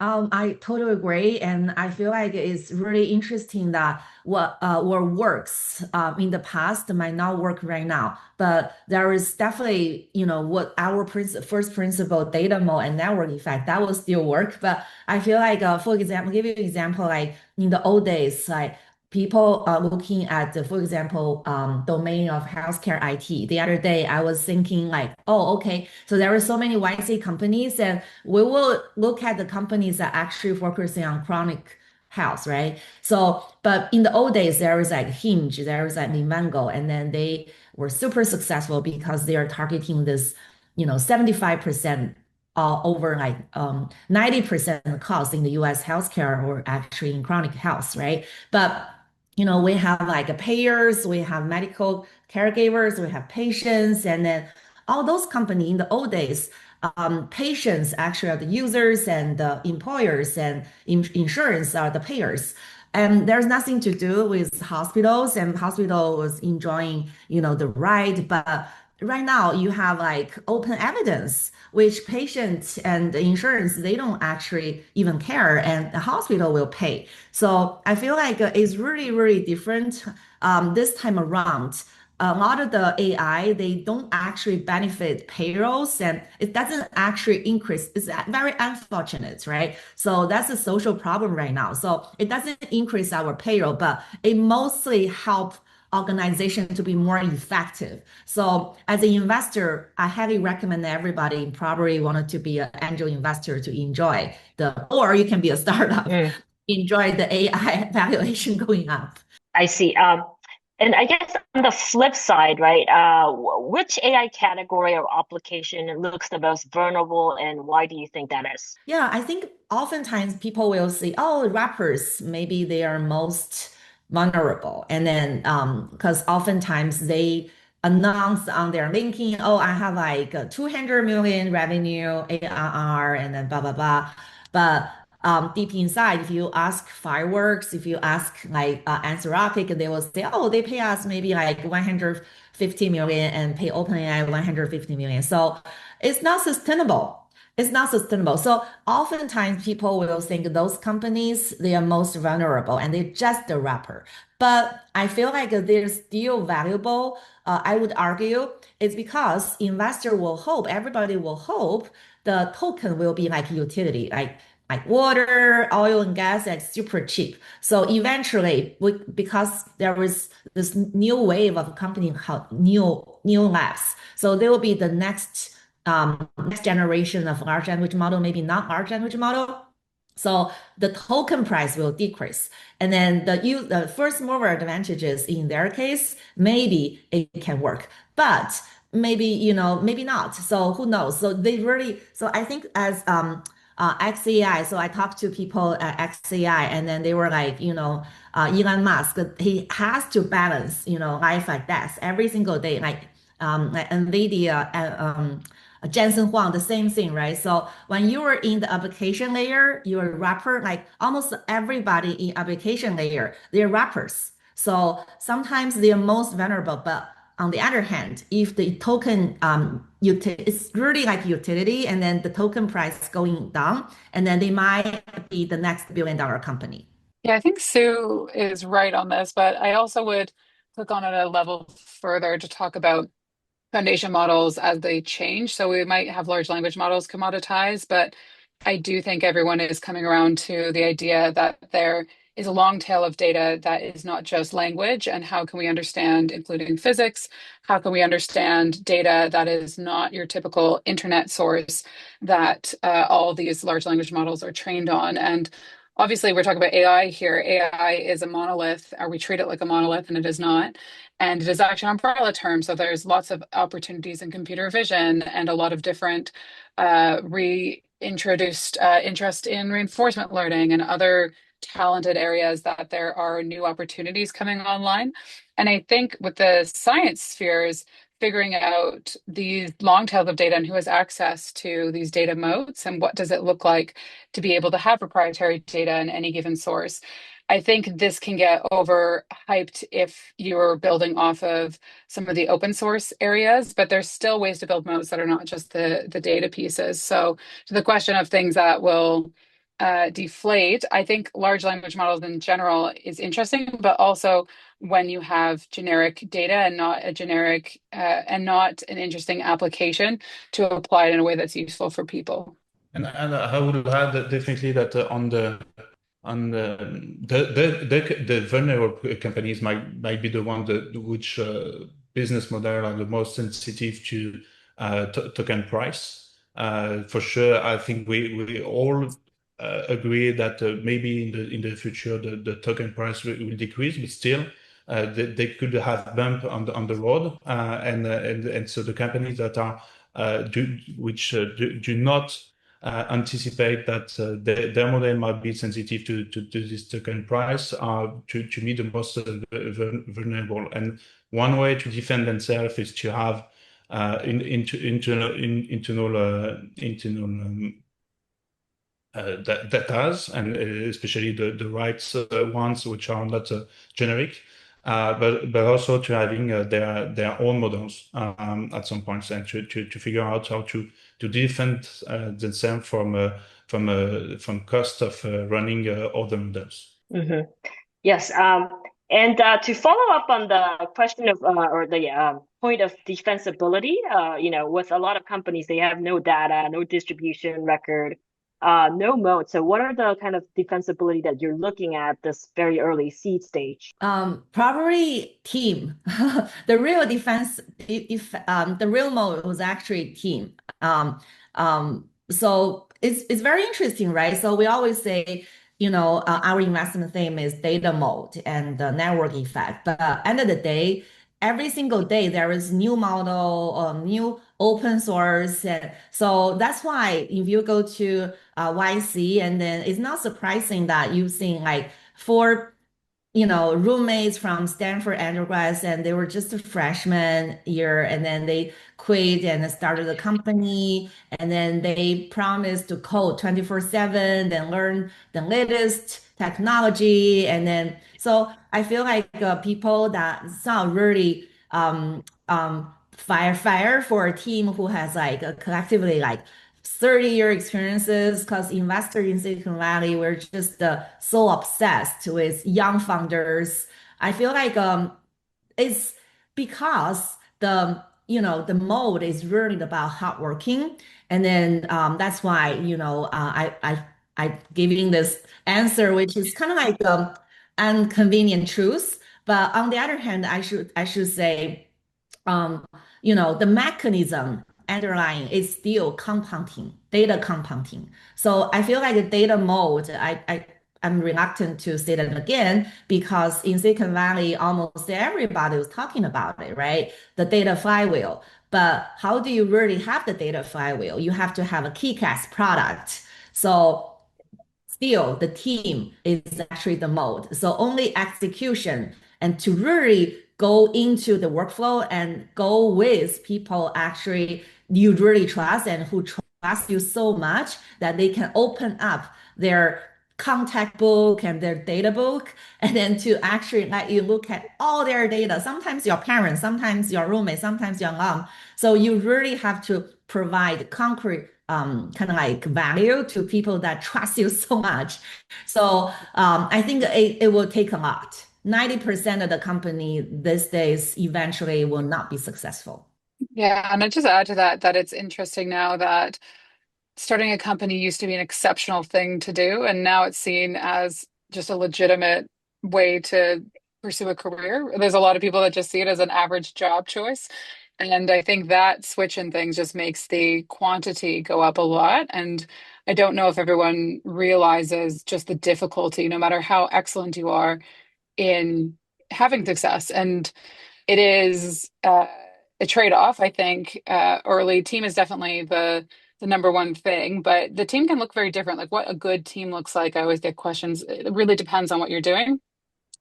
I totally agree, and I feel like it's really interesting that what works in the past might not work right now. But there is definitely, what our first principle, data mode and network effect, that will still work. But I feel like, for example, give you an example, like in the old days, like people are looking at for example, domain of healthcare IT. The other day, I was thinking like, oh, okay, so there are so many YC companies, and we will look at the companies that actually focusing on chronic health, right? So, but in the old days, there was like Hinge, there was like Livongo, and then they were super successful because they are targeting this, 75% over like 90% cost in the US healthcare, or actually in chronic health, right? But we have like payers, we have medical caregivers, we have patients, and then all those companies in the old days, patients actually are the users, and the employers and insurance are the payers. And there's nothing to do with hospitals, and hospital was enjoying, the ride. But right now you have like open evidence, which patients and the insurance, they don't actually even care, and the hospital will pay. So I feel like it's really, really different this time around. A lot of the AI, they don't actually benefit payrolls, and it doesn't actually increase. It's very unfortunate, right? So that's a social problem right now. So it doesn't increase our payroll, but it mostly helps organization to be more effective. So as an investor, I highly recommend everybody probably wanted to be an angel investor to enjoy or you can be a startup, enjoy the AI valuation going up. I see. And I guess on the flip side, right, which AI category or application looks the most vulnerable, and why do you think that is? Yeah, I think oftentimes people will say, oh, rappers, maybe they are most vulnerable. And then, because oftentimes they announce on their LinkedIn, oh, I have like 200 million revenue, ARR, and then blah, blah, blah. But deep inside, if you ask Fireworks, if you ask like Anthropic, they will say, oh, they pay us maybe like 150 million and pay OpenAI 150 million. So it's not sustainable. It's not sustainable. So oftentimes people will think those companies, they are most vulnerable and they're just a wrapper. But I feel like they're still valuable. I would argue it's because investor will hope, everybody will hope the token will be like utility, like water, oil, and gas, that's super cheap. So eventually, because there is this new wave of company called new labs, so there will be the next generation of large language model, maybe not large language model. So the token price will decrease. And then the first mover advantages in their case, maybe it can work, but maybe, maybe not. So who knows? So I think as XAI, so I talked to people at XAI and then they were like, Elon Musk, he has to balance, life like death every single day, like NVIDIA, Jensen Huang, the same thing, right? So when you are in the application layer, you're a wrapper, like almost everybody in application layer, they're wrappers. So sometimes they're most vulnerable, but on the other hand, if the token, it's really like utility, and then the token price going down, and then they might be the next billion-dollar company. Yeah, I think Sue is right on this, but I also would click on it a level further to talk about foundation models as they change. So we might have large language models commoditized, but I do think everyone is coming around to the idea that there is a long tail of data that is not just language, and how can we understand, including physics, how can we understand data that is not your typical internet source that all these large language models are trained on. And obviously we're talking about AI here. AI is a monolith, or we treat it like a monolith, and it is not. And it is actually an umbrella term. So there's lots of opportunities in computer vision and a lot of different reintroduced interest in reinforcement learning and other talented areas that there are new opportunities coming online. And I think with the science spheres, figuring out these long tails of data and who has access to these data moats and what does it look like to be able to have proprietary data in any given source. I think this can get overhyped if you're building off of some of the open source areas, but there's still ways to build moats that are not just the data pieces. So to the question of things that will deflate, I think large language models in general is interesting, but also when you have generic data and not a generic and not an interesting application to apply it in a way that's useful for people. And I would add that definitely that on the vulnerable companies might be the ones which business model are the most sensitive to token price. For sure, I think we all agree that maybe in the future the token price will decrease, but still they could have bump on the road, and so the companies that are do not anticipate that their model might be sensitive to this token price are to me the most vulnerable. And one way to defend themselves is to have internal datas, and especially the rights ones which are not generic, but also to having their own models at some point, and to figure out how to defend themselves from cost of running other models. Mm-hmm. Yes, and to follow up on the question of or the point of defensibility, with a lot of companies, they have no data, no distribution record, no moat. So what are the kind of defensibility that you're looking at this very early seed stage? Probably team. The real defense, the real moat was actually team. So it's very interesting, right? So we always say, our investment theme is data mode and the network effect. But at the end of the day, every single day there is new model or new open source. And so that's why if you go to YC, and then it's not surprising that you've seen like 4 roommates from Stanford undergrads, and they were just a freshman year, and then they quit and started a company, and then they promised to code 24/7, then learn the latest technology. And then, so I feel like people that sound really fire for a team who has like collectively like 30-year experiences, because investors in Silicon Valley were just so obsessed with young founders. I feel like it's because the mode is really about hardworking, and then that's why I giving this answer, which is kind of like inconvenient truth. But on the other hand, I should say, the mechanism underlying is still compounding, data compounding. So I feel like the data mode, I'm reluctant to say that again, because in Silicon Valley, almost everybody was talking about it, right? The data flywheel. But how do you really have the data flywheel? You have to have a kick-ass product. So still, the team is actually the mode. So only execution, and to really go into the workflow and go with people actually you really trust and who trust you so much that they can open up their contact book and their data book, and then to actually let you look at all their data. Sometimes your parents, sometimes your roommate, sometimes your mom. So you really have to provide concrete kind of like value to people that trust you so much. So I think it will take a lot. 90% of the company these days eventually will not be successful. Yeah, and I just add to that it's interesting now that starting a company used to be an exceptional thing to do, and now it's seen as just a legitimate way to pursue a career. There's a lot of people that just see it as an average job choice. And I think that switch in things just makes the quantity go up a lot. And I don't know if everyone realizes just the difficulty, no matter how excellent you are, in having success. And it is a trade-off. I think early team is definitely the number one thing, but the team can look very different. Like what a good team looks like, I always get questions. It really depends on what you're doing.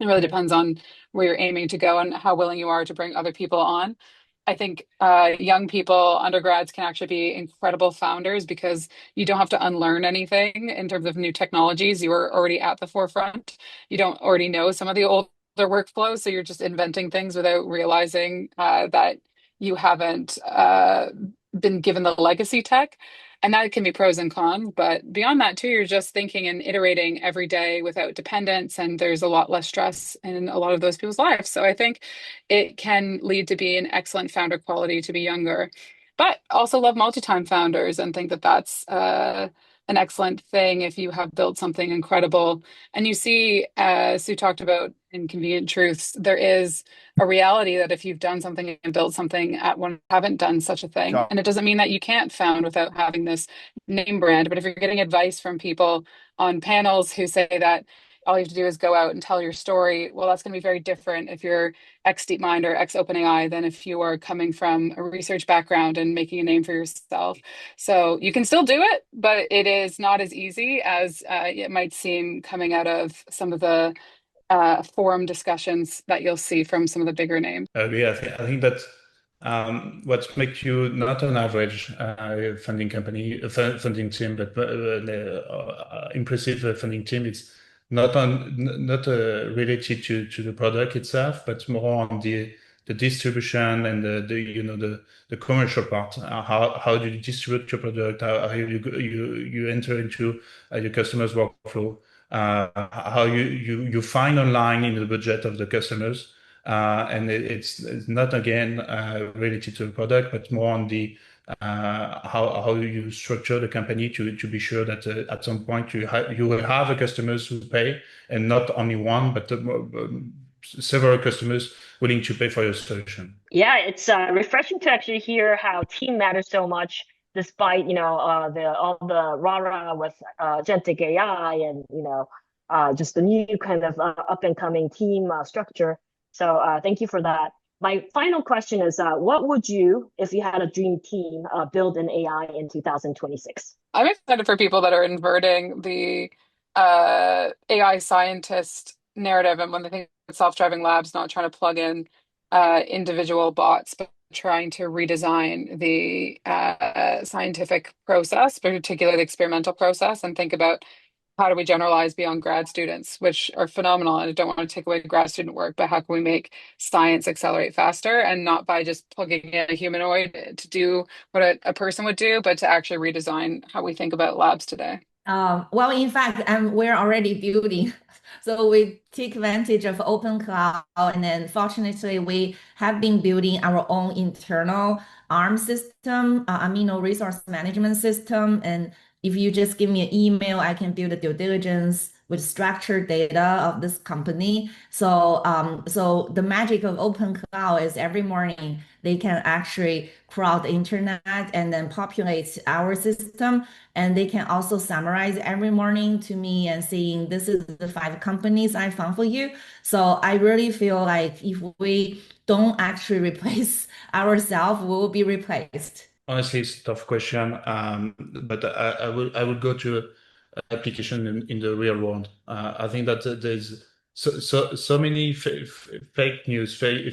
It really depends on where you're aiming to go and how willing you are to bring other people on. I think young people, undergrads, can actually be incredible founders because you don't have to unlearn anything in terms of new technologies. You are already at the forefront. You don't already know some of the older workflows, so you're just inventing things without realizing that you haven't been given the legacy tech. And that can be pros and cons, but beyond that too, you're just thinking and iterating every day without dependence, and there's a lot less stress in a lot of those people's lives. So I think it can lead to be an excellent founder quality to be younger, but also love multi-time founders and think that that's an excellent thing if you have built something incredible. And you see, Sue talked about inconvenient truths, there is a reality that if you've done something and built something at one, haven't done such a thing. And it doesn't mean that you can't found without having this name brand. But if you're getting advice from people on panels who say that all you have to do is go out and tell your story, well, that's going to be very different if you're ex Deepmind or ex OpenAI than if you are coming from a research background and making a name for yourself. So you can still do it, but it is not as easy as it might seem coming out of some of the forum discussions that you'll see from some of the bigger names. Yeah, I think that what makes you not an average funding company, funding team, but impressive funding team, it's not related to the product itself, but more on the distribution and the commercial part. How do you distribute your product? How you enter into your customers' workflow? How you find online in the budget of the customers, and it's not again related to the product, but more on the how you structure the company to be sure that at some point you will have a customers who pay, and not only one, but several customers willing to pay for your solution. Yeah, it's refreshing to actually hear how team matters so much, despite all the rah-rah with agentic AI and just the new kind of up and coming team structure. So thank you for that. My final question is, what would you, if you had a dream team, build in AI in 2026? I'm excited for people that are inverting the AI scientist narrative, and when they think of self-driving labs, not trying to plug in individual bots, but trying to redesign the scientific process, particularly the experimental process, and think about how do we generalize beyond grad students, which are phenomenal. And I don't want to take away grad student work, but how can we make science accelerate faster, and not by just plugging in a humanoid to do what a person would do, but to actually redesign how we think about labs today? Well, in fact, we're already building. So we take advantage of open cloud, and then fortunately, we have been building our own internal ARM system, amino resource management system. And if you just give me an email, I can build a due diligence with structured data of this company. So, so the magic of open cloud is every morning they can actually crawl the internet and then populate our system. And they can also summarize every morning to me and saying, this is the 5 companies I found for you. So I really feel like if we don't actually replace ourselves, we will be replaced. Honestly, it's a tough question, but I would go to application in the real world. I think that there's so many fake news, fake,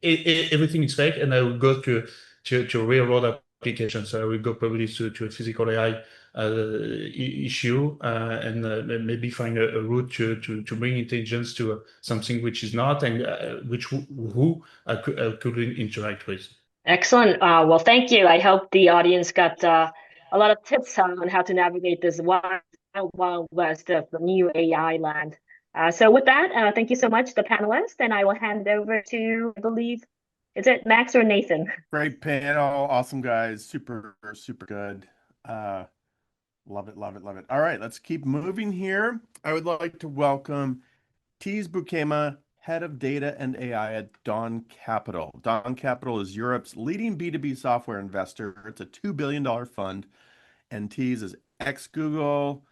everything is fake, and I would go to real world application. So I would go probably to a physical AI issue, and maybe find a route to bring intelligence to something which is not, and who I could interact with. Excellent. Well, thank you. I hope the audience got a lot of tips on how to navigate this wild west of the new AI land. So with that, thank you so much, the panelists, and I will hand it over to, I believe, is it Max or Nathan? Great panel, awesome guys, super good. Love it. All right, let's keep moving here. I would like to welcome Ties Boukema, Head of Data and AI at Dawn Capital. Dawn Capital is Europe's leading B2B software investor. It's a $2 billion fund, and Ties is ex-Google.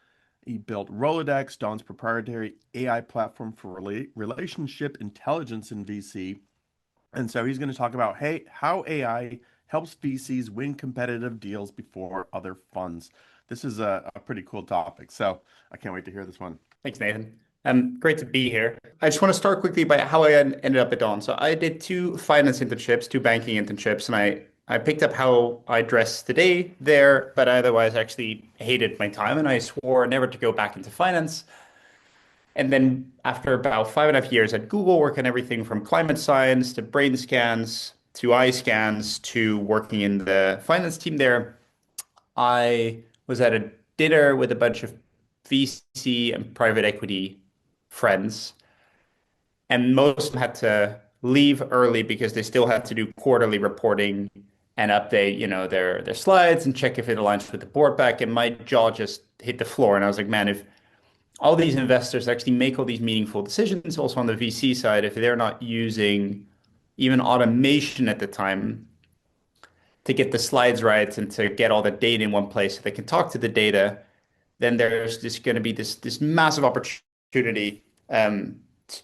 He built Rolodex, Dawn's proprietary AI platform for relationship intelligence in VC. And so he's going to talk about how AI helps VCs win competitive deals before other funds. This is a pretty cool topic, so I can't wait to hear this one. Thanks, Nathan. Great to be here. I just want to start quickly by how I ended up at Dawn. So I did 2 finance internships, 2 banking internships, and I picked up how I dress today there, but I otherwise actually hated my time, and I swore never to go back into finance. And then after about 5.5 years at Google, working everything from climate science to brain scans to eye scans to working in the finance team there, I was at a dinner with a bunch of VC and private equity friends, and most of them had to leave early because they still had to do quarterly reporting and update, their slides and check if it aligns with the board pack. And my jaw just hit the floor, and I was like, man, if all these investors actually make all these meaningful decisions, also on the VC side, if they're not using even automation at the time to get the slides right and to get all the data in one place so they can talk to the data, then there's just going to be this massive opportunity to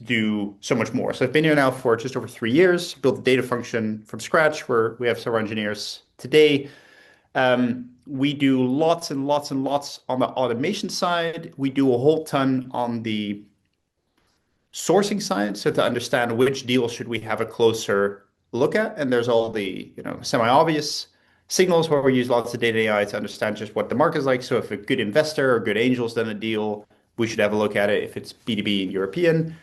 do so much more. So I've been here now for just over 3 years, built a data function from scratch where we have several engineers today. We do lots and lots and lots on the automation side. We do a whole ton on the sourcing side, so to understand which deals should we have a closer look at. And there's all the semi-obvious signals where we use lots of data AI to understand just what the market is like. So if a good investor or good angel's done a deal, we should have a look at it. If it's B2B and European,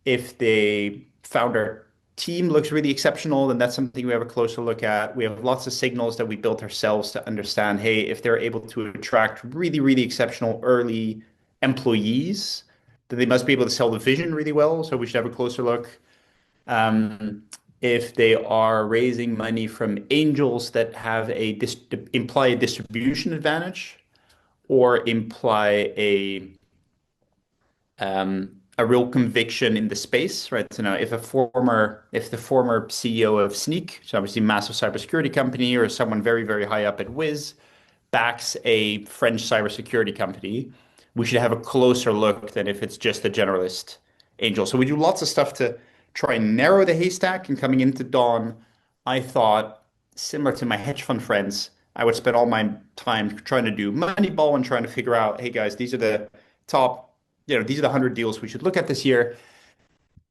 if the founder team looks really exceptional, then that's something we have a closer look at. We have lots of signals that we built ourselves to understand, hey, if they're able to attract really, really exceptional early employees, then they must be able to sell the vision really well. So we should have a closer look. If they are raising money from angels that have imply a distribution advantage or imply a real conviction in the space, right? So now if the former CEO of Sneak, so obviously a massive cybersecurity company, or someone very, very high up at Wiz, backs a French cybersecurity company, we should have a closer look than if it's just a generalist angel. So we do lots of stuff to try and narrow the haystack. And coming into Dawn, I thought, similar to my hedge fund friends, I would spend all my time trying to do Moneyball and trying to figure out, hey guys, these are the top, these are the 100 deals we should look at this year.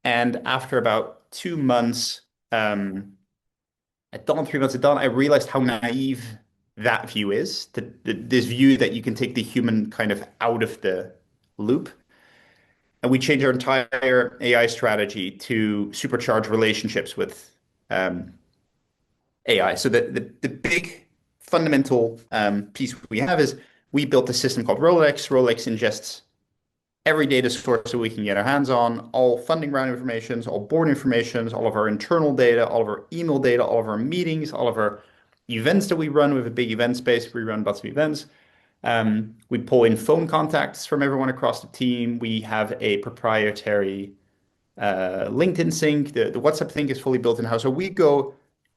And after about 2 months at Dawn, 3 months at Dawn, I realized how naive that view is, this view that you can take the human kind of out of the loop. And we changed our entire AI strategy to supercharge relationships with AI. So the big fundamental piece we have is we built a system called Rolex. Rolex ingests every data source that we can get our hands on, all funding round informations, all board informations, all of our internal data, all of our email data, all of our meetings, all of our events that we run. We have a big event space. We run lots of events. We pull in phone contacts from everyone across the team. We have a proprietary LinkedIn sync. The WhatsApp sync is fully built in-house. So we go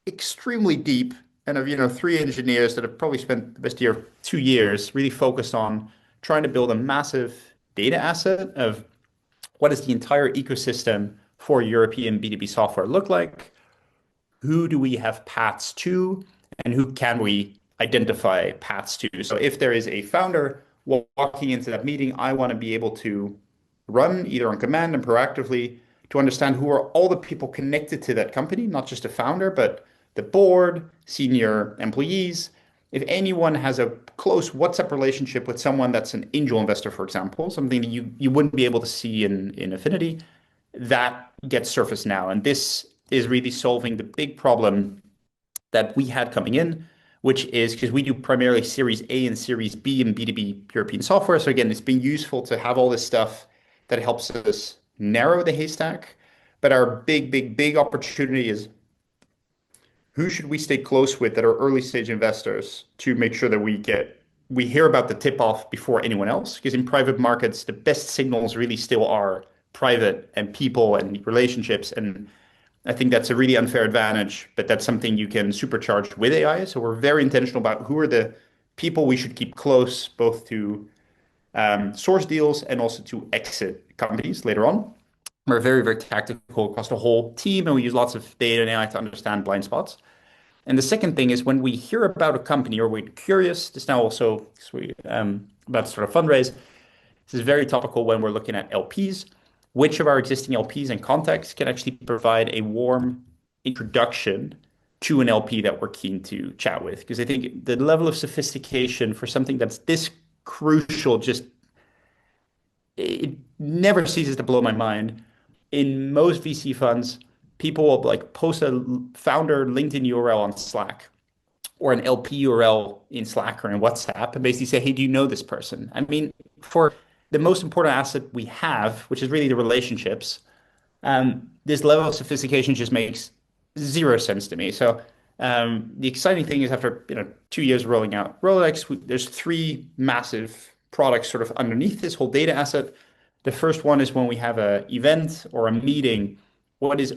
extremely deep, and have 3 engineers that have probably spent the best 2 years really focused on trying to build a massive data asset of what does the entire ecosystem for European B2B software look like? Who do we have paths to, and who can we identify paths to? So if there is a founder walking into that meeting, I want to be able to run either on command and proactively to understand who are all the people connected to that company, not just the founder, but the board, senior employees. If anyone has a close WhatsApp relationship with someone that's an angel investor, for example, something that you wouldn't be able to see in Affinity, that gets surfaced now. And this is really solving the big problem that we had coming in, which is because we do primarily Series A and Series B in B2B European software. So again, it's been useful to have all this stuff that helps us narrow the haystack. But our big opportunity is who should we stay close with that are early stage investors to make sure that we hear about the tip off before anyone else? Because in private markets, the best signals really still are private and people and relationships. And I think that's a really unfair advantage, but that's something you can supercharge with AI. So we're very intentional about who are the people we should keep close, both to source deals and also to exit companies later on. We're very tactical across the whole team, and we use lots of data and AI to understand blind spots. And the second thing is when we hear about a company or we're curious, this now also about to start a fundraise. This is very topical when we're looking at LPs. Which of our existing LPs and contacts can actually provide a warm introduction to an LP that we're keen to chat with? Because I think the level of sophistication for something that's this crucial, it never ceases to blow my mind. In most VC funds, people will post a founder LinkedIn URL on Slack or an LP URL in Slack or in WhatsApp and basically say, hey, do you know this person? I mean, for the most important asset we have, which is really the relationships, this level of sophistication just makes zero sense to me. So the exciting thing is after 2 years rolling out Rolex, there's 3 massive products sort of underneath this whole data asset. The first one is when we have an event or a meeting, what is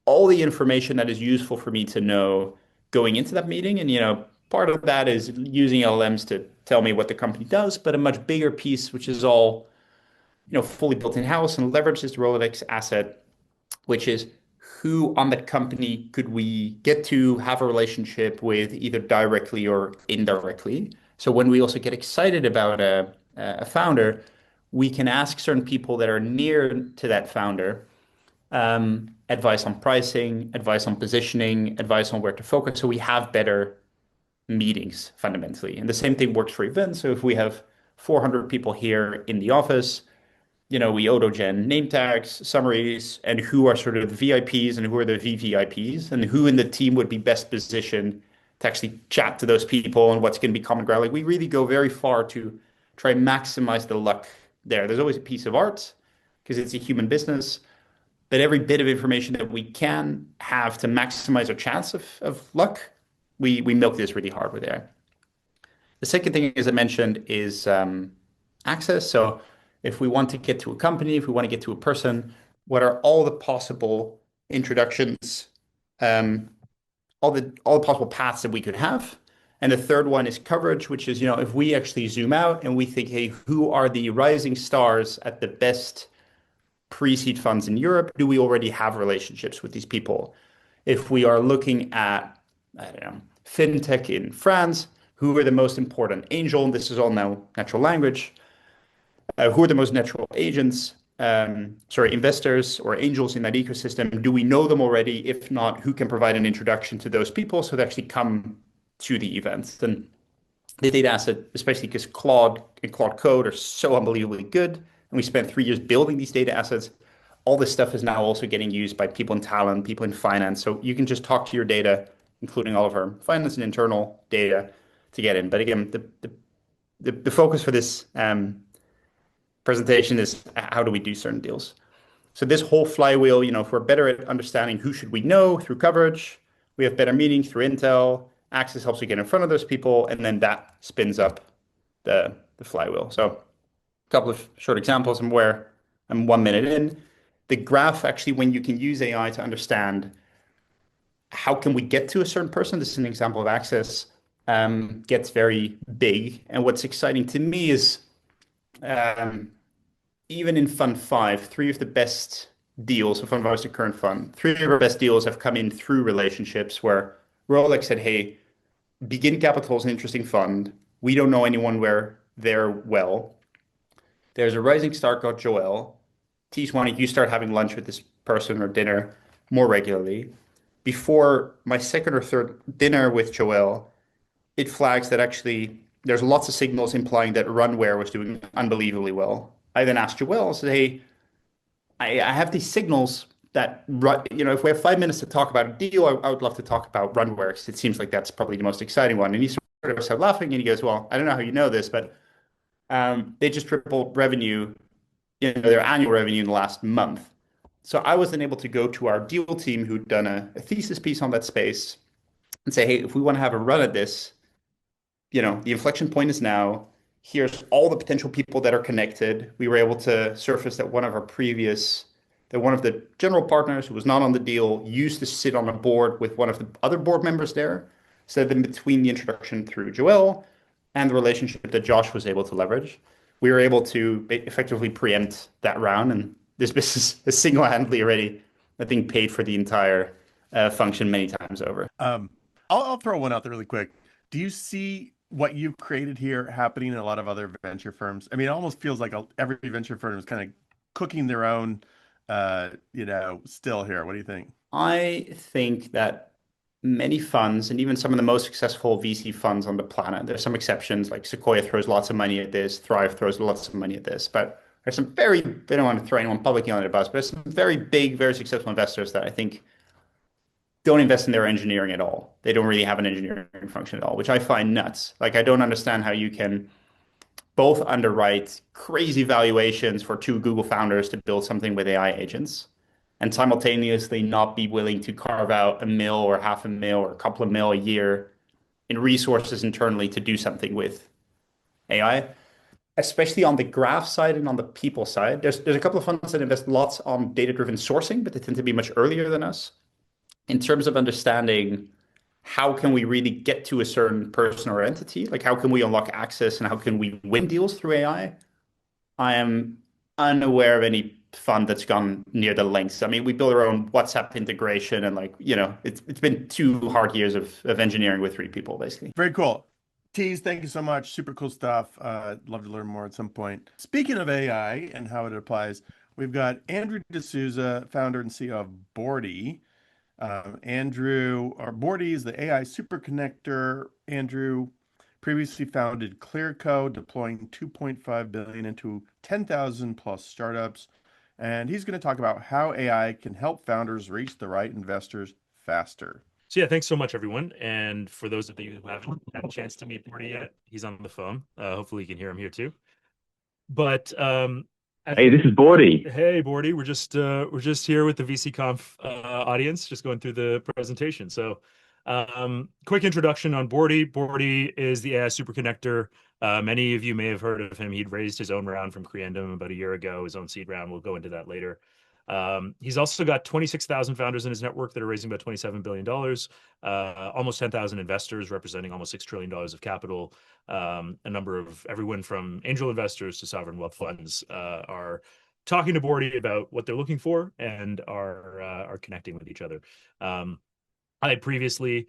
all the information that is useful for me to know going into that meeting? And, part of that is using LLMs to tell me what the company does, but a much bigger piece, which is all, fully built in-house and leverages the Rolex asset, which is who on that company could we get to have a relationship with either directly or indirectly. So when we also get excited about a founder, we can ask certain people that are near to that founder advice on pricing, advice on positioning, advice on where to focus. So we have better meetings fundamentally. And the same thing works for events. So if we have 400 people here in the office, we auto-gen name tags, summaries, and who are sort of the VIPs and who are the VVIPs, and who in the team would be best positioned to actually chat to those people and what's going to be common ground. We really go very far to try and maximize the luck there. There's always a piece of art because it's a human business, but every bit of information that we can have to maximize our chance of luck, we milk this really hard with AI. The second thing, as I mentioned, is access. So if we want to get to a company, if we want to get to a person, what are all the possible introductions, all the possible paths that we could have? And the third one is coverage, which is, if we actually zoom out and we think, hey, who are the rising stars at the best pre-seed funds in Europe? Do we already have relationships with these people? If we are looking at, I don't know, fintech in France, who are the most important angel? And this is all now natural language. Who are the most natural investors or angels in that ecosystem? Do we know them already? If not, who can provide an introduction to those people so they actually come to the events? And the data asset, especially because Claude and Claude Code are so unbelievably good, and we spent 3 years building these data assets, all this stuff is now also getting used by people in talent, people in finance. So you can just talk to your data, including all of our finance and internal data, to get in. But again, the focus for this presentation is how do we do certain deals. So this whole flywheel, if we're better at understanding who should we know through coverage, we have better meetings through intel, access helps you get in front of those people, and then that spins up the flywheel. So a couple of short examples from where I'm 1 minute in. The graph, actually, when you can use AI to understand how can we get to a certain person, this is an example of access, gets very big. And what's exciting to me is even in Fund 5, 3 of the best deals, so Fund 5 is the current fund, 3 of our best deals have come in through relationships where Rolex said, hey, Begin Capital is an interesting fund. We don't know anyone where they're well. There's a rising star called Joel. Ties, why don't you start having lunch with this person or dinner more regularly? Before my second or third dinner with Joel, it flags that actually there's lots of signals implying that Runware was doing unbelievably well. I then asked Joel, I said, hey, I have these signals that, if we have 5 minutes to talk about a deal, I would love to talk about Runware, because it seems like that's probably the most exciting one. And he sort of started laughing, and he goes, well, I don't know how you know this, but they just tripled revenue, their annual revenue in the last month. So I was then able to go to our deal team who'd done a thesis piece on that space and say, hey, if we want to have a run at this, the inflection point is now. Here's all the potential people that are connected. We were able to surface that one of the general partners who was not on the deal used to sit on a board with one of the other board members there. So then between the introduction through Joel and the relationship that Josh was able to leverage, we were able to effectively preempt that round. And this business is single-handedly already, I think, paid for the entire function many times over. I'll throw one out there really quick. Do you see what you've created here happening in a lot of other venture firms? I mean, it almost feels like every venture firm is kind of cooking their own, still here. What do you think? I think that many funds, and even some of the most successful VC funds on the planet, there's some exceptions, like Sequoia throws lots of money at this, Thrive throws lots of money at this, but there's some I don't want to throw anyone publicly on the bus, but there's some very big, very successful investors that I think don't invest in their engineering at all. They don't really have an engineering function at all, which I find nuts. Like, I don't understand how you can both underwrite crazy valuations for 2 Google founders to build something with AI agents and simultaneously not be willing to carve out $1 million or $500,000 or a couple of mil a year in resources internally to do something with AI, especially on the graph side and on the people side. There's a couple of funds that invest lots on data-driven sourcing, but they tend to be much earlier than us. In terms of understanding how can we really get to a certain person or entity, like how can we unlock access and how can we win deals through AI, I am unaware of any fund that's gone near the lengths. I mean, we build our own WhatsApp integration and it's been 2 hard years of engineering with 3 people, basically. Very cool. Ties, thank you so much. Super cool stuff. Love to learn more at some point. Speaking of AI and how it applies, we've got Andrew D'Souza, founder and CEO of Boardy. Boardy is the AI superconnector. Andrew previously founded Clearco, deploying $2.5 billion into 10,000 plus startups. And he's going to talk about how AI can help founders reach the right investors faster. So yeah, thanks so much, everyone. And for those of you who haven't had a chance to meet Boardy yet, he's on the phone. Hopefully you can hear him here too. But hey, this is Boardy. Hey, Boardy. We're just here with the VC Conf audience, just going through the presentation. So quick introduction on Boardy. Boardy is the AI superconnector. Many of you may have heard of him. He'd raised his own round from Creandum about a year ago, his own seed round. We'll go into that later. He's also got 26,000 founders in his network that are raising about $27 billion, almost 10,000 investors representing almost $6 trillion of capital. A number of everyone from angel investors to sovereign wealth funds are talking to Boardy about what they're looking for and are connecting with each other. I had previously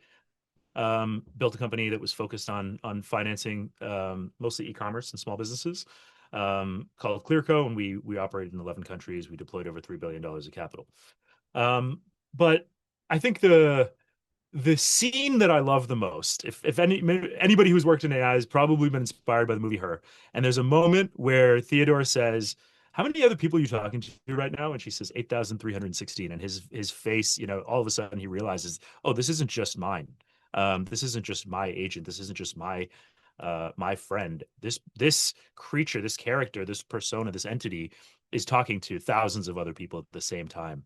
built a company that was focused on financing mostly e-commerce and small businesses called Clearco, and we operated in 11 countries. We deployed over $3 billion of capital. But I think the scene that I love the most, if anybody who's worked in AI has probably been inspired by the movie Her, and there's a moment where Theodore says, "How many other people are you talking to right now?" And she says 8,316. And his face, all of a sudden he realizes, oh, this isn't just mine. This isn't just my agent. This isn't just my friend. This creature, this character, this persona, this entity is talking to thousands of other people at the same time.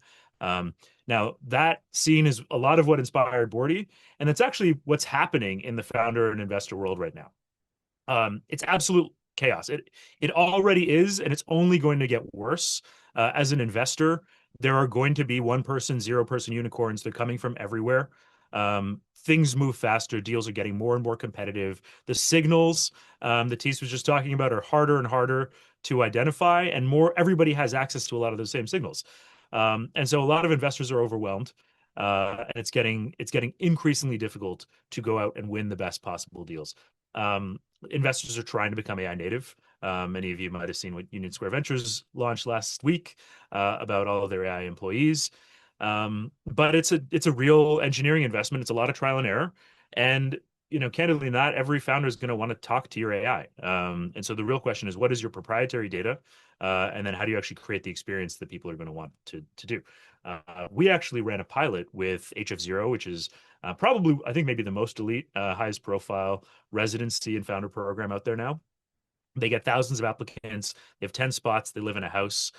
Now that scene is a lot of what inspired Boardy, and it's actually what's happening in the founder and investor world right now. It's absolute chaos. It already is, and it's only going to get worse. As an investor, there are going to be 1-person, 0-person unicorns. They're coming from everywhere. Things move faster. Deals are getting more and more competitive. The signals that Ties was just talking about are harder and harder to identify, and everybody has access to a lot of those same signals. And so a lot of investors are overwhelmed, and it's getting increasingly difficult to go out and win the best possible deals. Investors are trying to become AI native. Many of you might have seen what Union Square Ventures launched last week about all of their AI employees. But it's a real engineering investment. It's a lot of trial and error. And, candidly, not every founder is going to want to talk to your AI. And so the real question is, what is your proprietary data? And then how do you actually create the experience that people are going to want to do? We actually ran a pilot with HF0, which is probably, I think, maybe the most elite, highest profile residency and founder program out there now. They get thousands of applicants. They have 10 spots. They live in a house.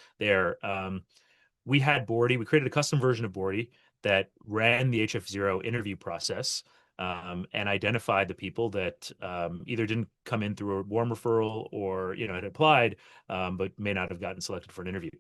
We had Boardy. We created a custom version of Boardy that ran the HF0 interview process and identified the people that either didn't come in through a warm referral or had applied, but may not have gotten selected for an interview.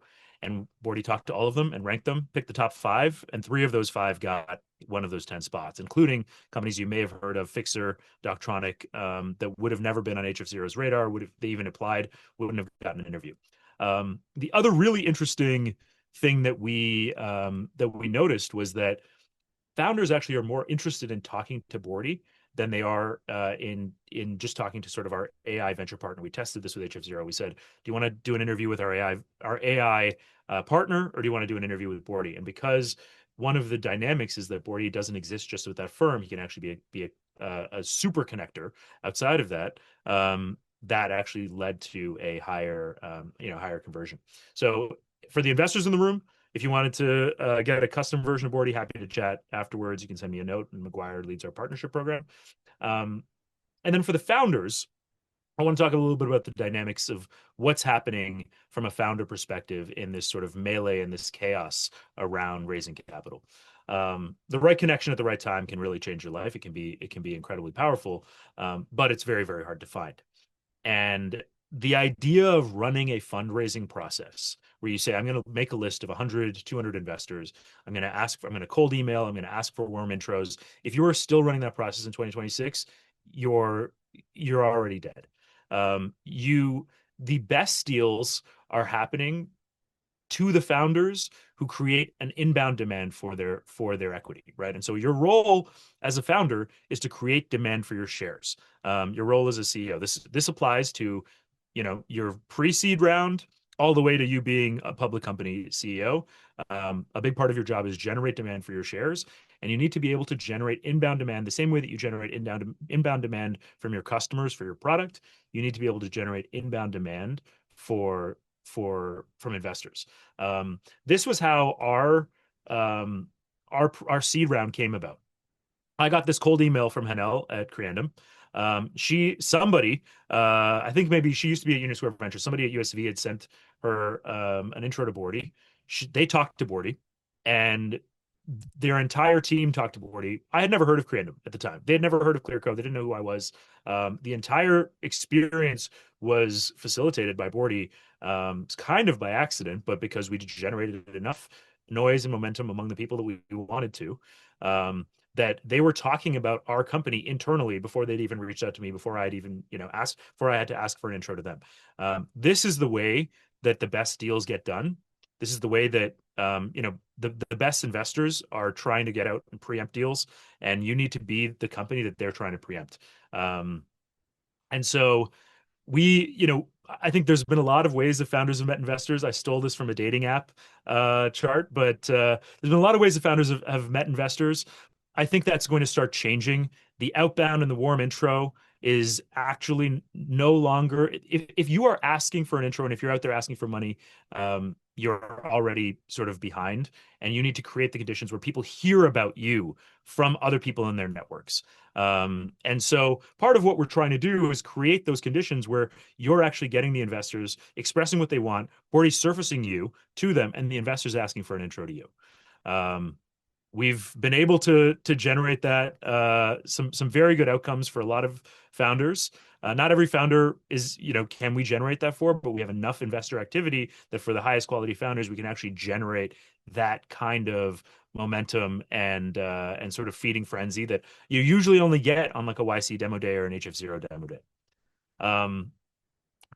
And Boardy talked to all of them and ranked them, picked the top 5, and 3 of those 5 got one of those 10 spots, including companies you may have heard of, Fixer, Doctronic, that would have never been on HF0's radar. They even applied, wouldn't have gotten an interview. The other really interesting thing that we noticed was that founders actually are more interested in talking to Boardy than they are in just talking to sort of our AI venture partner. We tested this with HF0. We said, do you want to do an interview with our AI partner, or do you want to do an interview with Boardy? And because one of the dynamics is that Boardy doesn't exist just with that firm, he can actually be a super connector outside of that. That actually led to a higher conversion. So for the investors in the room, if you wanted to get a custom version of Boardy, happy to chat afterwards. You can send me a note, and McGuire leads our partnership program. And then for the founders, I want to talk a little bit about the dynamics of what's happening from a founder perspective in this sort of melee and this chaos around raising capital. The right connection at the right time can really change your life. It can be incredibly powerful, but it's very, very hard to find. And the idea of running a fundraising process where you say, I'm going to make a list of 100, 200 investors. I'm going to cold email. I'm going to ask for warm intros. If you are still running that process in 2026, you're already dead. The best deals are happening to the founders who create an inbound demand for their equity, right? And so your role as a founder is to create demand for your shares. Your role as a CEO. This applies to your pre-seed round all the way to you being a public company CEO. A big part of your job is generate demand for your shares, and you need to be able to generate inbound demand the same way that you generate inbound demand from your customers for your product. You need to be able to generate inbound demand from investors. This was how our seed round came about. I got this cold email from Hanel at Creandum. I think maybe she used to be at Union Square Ventures. Somebody at USV had sent her an intro to Boardy. They talked to Boardy, and their entire team talked to Boardy. I had never heard of Creandum at the time. They had never heard of Clearcode. They didn't know who I was. The entire experience was facilitated by Boardy. It's kind of by accident, but because we generated enough noise and momentum among the people that we wanted to, that they were talking about our company internally before they'd even reached out to me, before I'd even, asked, before I had to ask for an intro to them. This is the way that the best deals get done. This is the way that, the best investors are trying to get out and preempt deals, and you need to be the company that they're trying to preempt. And so I think there's been a lot of ways that founders have met investors. I stole this from a dating app chart, but there's been a lot of ways that founders have met investors. I think that's going to start changing. The outbound and the warm intro is actually no longer, if you are asking for an intro and if you're out there asking for money, you're already sort of behind, and you need to create the conditions where people hear about you from other people in their networks. And so part of what we're trying to do is create those conditions where you're actually getting the investors expressing what they want, already surfacing you to them, and the investors asking for an intro to you. We've been able to generate that, some very good outcomes for a lot of founders. Not every founder is, can we generate that for, but we have enough investor activity that for the highest quality founders, we can actually generate that kind of momentum and sort of feeding frenzy that you usually only get on like a YC demo day or an HF0 demo day. A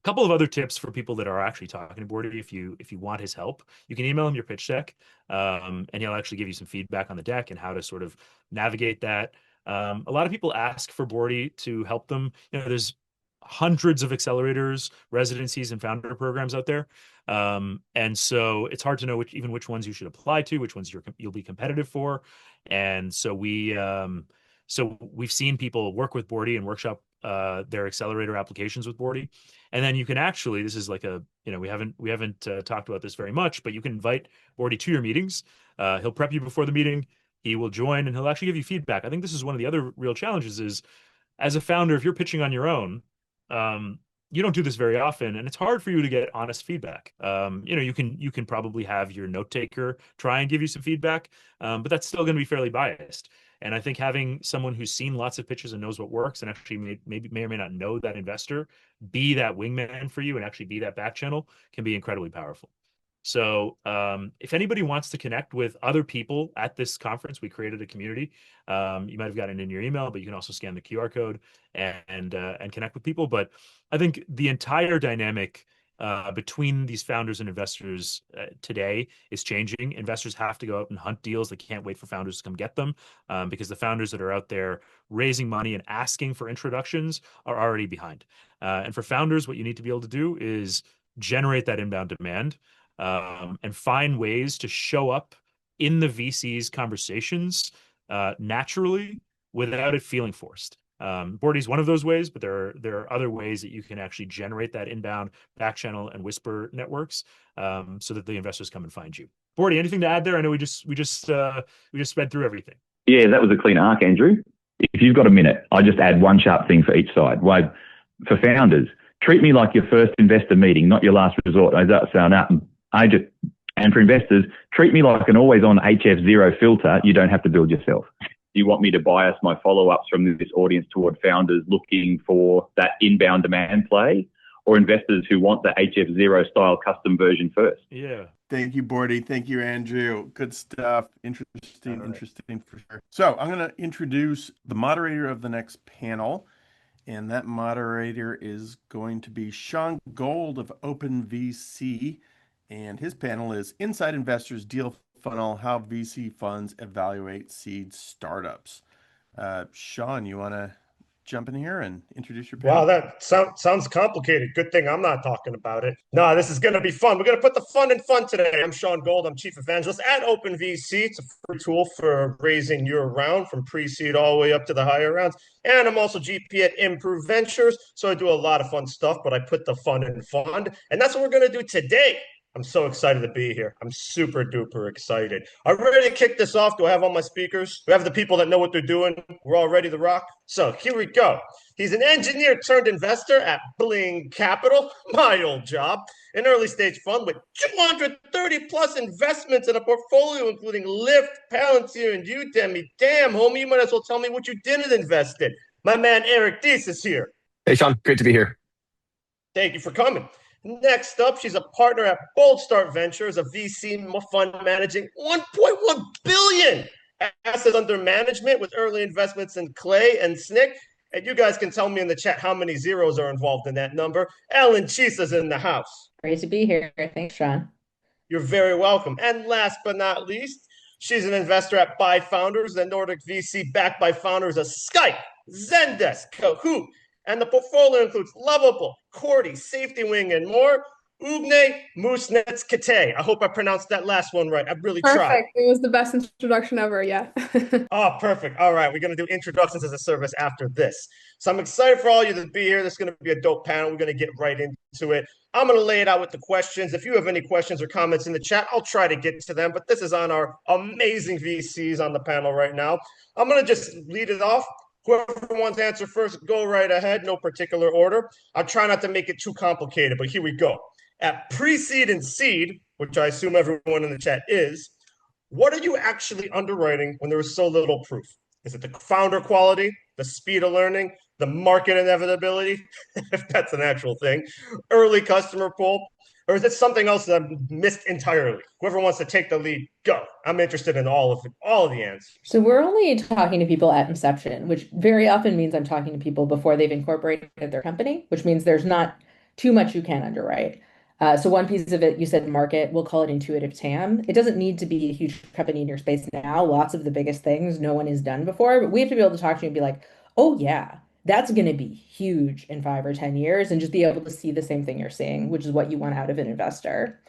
couple of other tips for people that are actually talking to Boardy. If you want his help, you can email him your pitch deck, and he'll actually give you some feedback on the deck and how to sort of navigate that. A lot of people ask for Boardy to help them. There's hundreds of accelerators, residencies, and founder programs out there, and so it's hard to know which ones you should apply to, which ones you'll be competitive for. And so we've seen people work with Boardy and workshop their accelerator applications with Boardy. And then you can actually, this is like we haven't talked about this very much, but you can invite Boardy to your meetings. He'll prep you before the meeting. He will join and he'll actually give you feedback. I think this is one of the other real challenges is, as a founder, if you're pitching on your own, you don't do this very often, and it's hard for you to get honest feedback. You can probably have your note taker try and give you some feedback, but that's still going to be fairly biased. And I think having someone who's seen lots of pitches and knows what works, and actually may or may not know that investor, be that wingman for you and actually be that back channel, can be incredibly powerful. So if anybody wants to connect with other people at this conference, we created a community. You might have gotten it in your email, but you can also scan the QR code and connect with people. But I think the entire dynamic between these founders and investors today is changing. Investors have to go out and hunt deals. They can't wait for founders to come get them, because the founders that are out there raising money and asking for introductions are already behind. And for founders, what you need to be able to do is generate that inbound demand, and find ways to show up in the VC's conversations naturally without it feeling forced. Boardy is one of those ways, but there are other ways that you can actually generate that inbound back channel and whisper networks, so that the investors come and find you. Boardy, anything to add there? I know we just sped through everything. Yeah, that was a clean arc, Andrew. If you've got a minute, I'll just add one sharp thing for each side. Why, for founders, treat me like your first investor meeting, not your last resort. And for investors, treat me like an always-on HF0 filter you don't have to build yourself. Do you want me to bias my follow-ups from this audience toward founders looking for that inbound demand play, or investors who want the HF0 style custom version first? Yeah. Thank you, Boardy. Thank you, Andrew. Good stuff. Interesting for sure. So I'm going to introduce the moderator of the next panel. And that moderator is going to be Shawn Gold of OpenVC. And his panel is Inside Investors Deal Funnel, How VC Funds Evaluate Seed Startups. Shawn, you want to jump in here and introduce your panel? Wow, that sounds complicated. Good thing I'm not talking about it. No, this is going to be fun. We're going to put the fun in fun today. I'm Shawn Gold. I'm Chief Evangelist at OpenVC. It's a free tool for raising your round from pre-seed all the way up to the higher rounds. And I'm also GP at Improve Ventures. So I do a lot of fun stuff, but I put the fun in fun. And that's what we're going to do today. I'm so excited to be here. I'm super duper excited. Are we ready to kick this off? Do I have all my speakers? Do I have the people that know what they're doing? We're all ready to rock? So here we go. He's an engineer turned investor at Bling Capital, my old job, an early stage fund with 230 plus investments in a portfolio, including Lyft, Palantir, and Udemy. Damn, homie, you might as well tell me what you didn't invest in. My man Eric Dees is here. Hey, Shawn, great to be here. Thank you for coming. Next up, she's a partner at Bold Start Ventures, a VC fund managing 1.1 billion assets under management with early investments in Clay and SNCC. And you guys can tell me in the chat how many zeros are involved in that number. Ellen Chisa's in the house. Great to be here. Thanks, Shawn. You're very welcome. And last but not least, she's an investor at Buy Founders, the Nordic VC backed by founders of Skype, Zendesk, Kahoot, and the portfolio includes Lovable, Cordy, Safety Wing, and more. Ugne Musnets Kate. I hope I pronounced that last one right. I really tried. Perfect. It was the best introduction ever. Yeah. Oh, perfect. All right. We're going to do introductions as a service after this. So I'm excited for all of you to be here. This is going to be a dope panel. We're going to get right into it. I'm going to lay it out with the questions. If you have any questions or comments in the chat, I'll try to get to them. But this is on our amazing VCs on the panel right now. I'm going to just lead it off. Whoever wants to answer first, go right ahead. No particular order. I'll try not to make it too complicated, but here we go. At pre-seed and seed, which I assume everyone in the chat is, what are you actually underwriting when there is so little proof? Is it the founder quality, the speed of learning, the market inevitability, if that's an actual thing, early customer pull, or is it something else that I've missed entirely? Whoever wants to take the lead, go. I'm interested in all of the answers. So we're only talking to people at inception, which very often means I'm talking to people before they've incorporated their company, which means there's not too much you can underwrite. So one piece of it, you said market, we'll call it intuitive TAM. It doesn't need to be a huge company in your space now. Lots of the biggest things no one has done before, but we have to be able to talk to you and be like, oh yeah, that's going to be huge in 5 or 10 years, and just be able to see the same thing you're seeing, which is what you want out of an investor.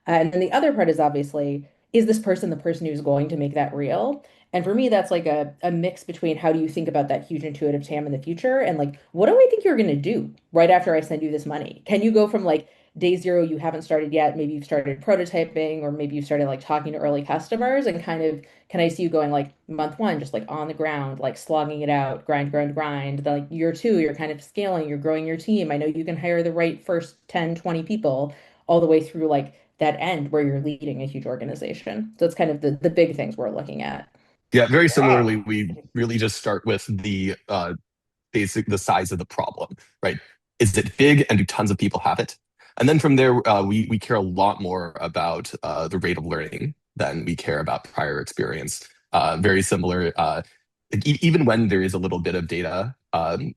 And then the other part is obviously, is this person the person who's going to make that real? And for me, that's like a mix between how do you think about that huge intuitive TAM in the future and like, what do I think you're going to do right after I send you this money? Can you go from like day zero, you haven't started yet, maybe you've started prototyping, or maybe you've started like talking to early customers, and kind of, can I see you going like month one, just like on the ground, like slogging it out, grind. Then like year two, you're kind of scaling, you're growing your team. I know you can hire the right first 10, 20 people all the way through like that end where you're leading a huge organization. So it's kind of the big things we're looking at. Yeah, very similarly, we really just start with the size of the problem, right? Is it big and do tons of people have it? And then from there, we care a lot more about the rate of learning than we care about prior experience. Very similar, even when there is a little bit of data,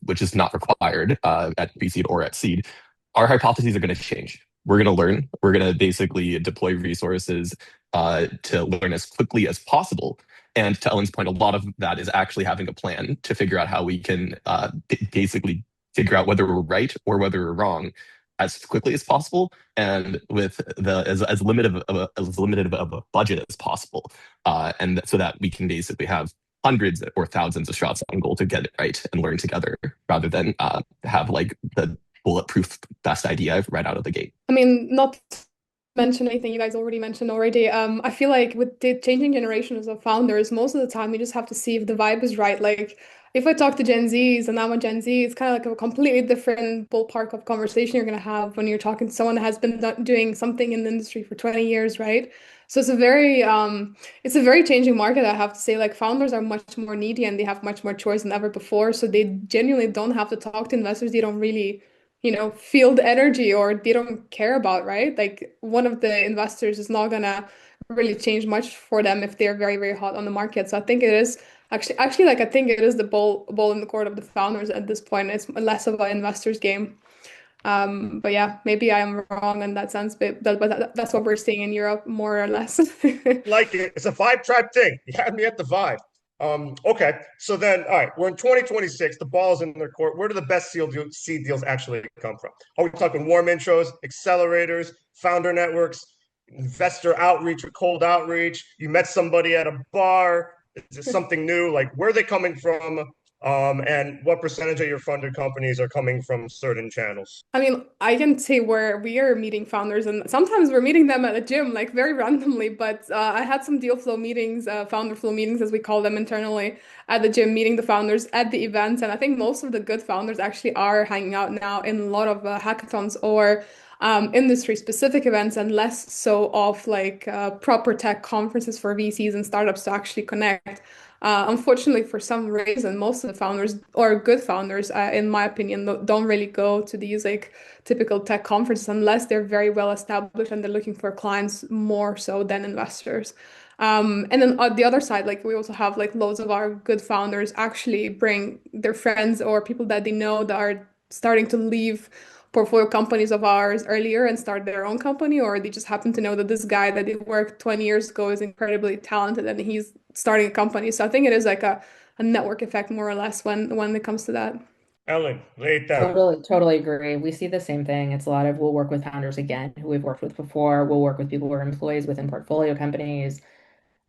which is not required at pre-seed or at seed, our hypotheses are going to change. We're going to learn. We're going to basically deploy resources to learn as quickly as possible. And to Ellen's point, a lot of that is actually having a plan to figure out how we can basically figure out whether we're right or whether we're wrong as quickly as possible, and with as limited of a budget as possible, and so that we can basically have hundreds or thousands of shots on goal to get it right and learn together, rather than have like the bulletproof best idea right out of the gate. I mean, not to mention anything you guys already mentioned already. I feel like with the changing generations of founders, most of the time you just have to see if the vibe is right. Like, if I talk to Gen Zs and I'm a Gen Z, it's kind of like a completely different ballpark of conversation you're going to have when you're talking to someone that has been doing something in the industry for 20 years, right? So it's a very changing market, I have to say. Like, founders are much more needy and they have much more choice than ever before. So they genuinely don't have to talk to investors they don't really, feel the energy or they don't care about, right? Like, one of the investors is not going to really change much for them if they're very, very hot on the market. So I think it is Actually, like, I think it is the ball in the court of the founders at this point. It's less of an investor's game. But yeah, maybe I am wrong in that sense, but that's what we're seeing in Europe, more or less. Like it. It's a vibe tribe thing. You had me at the vibe. Okay, so then, all right, we're in 2026. The ball's in their court. Where do the best seed deals actually come from? Are we talking warm intros, accelerators, founder networks, investor outreach or cold outreach? You met somebody at a bar. Is it something new? Like, where are they coming from? And what percentage of your funded companies are coming from certain channels? I mean, I can say where we are meeting founders, and sometimes we're meeting them at a gym, like very randomly. But I had some deal flow meetings, founder flow meetings, as we call them internally, at the gym, meeting the founders at the events. And I think most of the good founders actually are hanging out now in a lot of hackathons or industry-specific events, and less so of like proper tech conferences for VCs and startups to actually connect. Unfortunately, for some reason, most of the founders or good founders, in my opinion, don't really go to these like typical tech conferences unless they're very well established and they're looking for clients more so than investors. And then on the other side, like we also have like loads of our good founders actually bring their friends or people that they know that are starting to leave portfolio companies of ours earlier and start their own company, or they just happen to know that this guy that they worked 20 years ago is incredibly talented and he's starting a company. So I think it is like a network effect more or less when it comes to that. Ellen, lay it down. Totally agree. We see the same thing. It's a lot of we'll work with founders again who we've worked with before. We'll work with people who are employees within portfolio companies.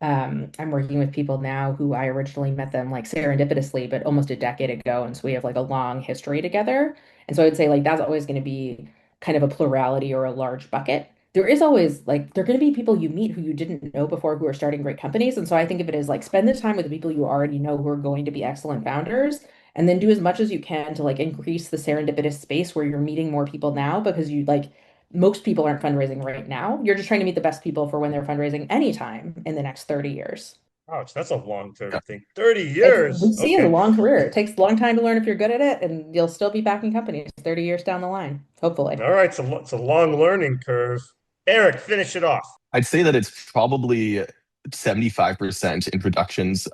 I'm working with people now who I originally met them like serendipitously, but almost a decade ago. And so we have like a long history together. And so I would say like that's always going to be kind of a plurality or a large bucket. There is always like there are going to be people you meet who you didn't know before who are starting great companies. And so I think of it as like spend the time with the people you already know who are going to be excellent founders, and then do as much as you can to like increase the serendipitous space where you're meeting more people now, because you like most people aren't fundraising right now. You're just trying to meet the best people for when they're fundraising anytime in the next 30 years. Ouch, that's a long-term thing. 30 years. VC is a long career. It takes a long time to learn if you're good at it, and you'll still be backing companies 30 years down the line, hopefully. All right, it's a long learning curve. Eric, finish it off. I'd say that it's probably 75% introductions.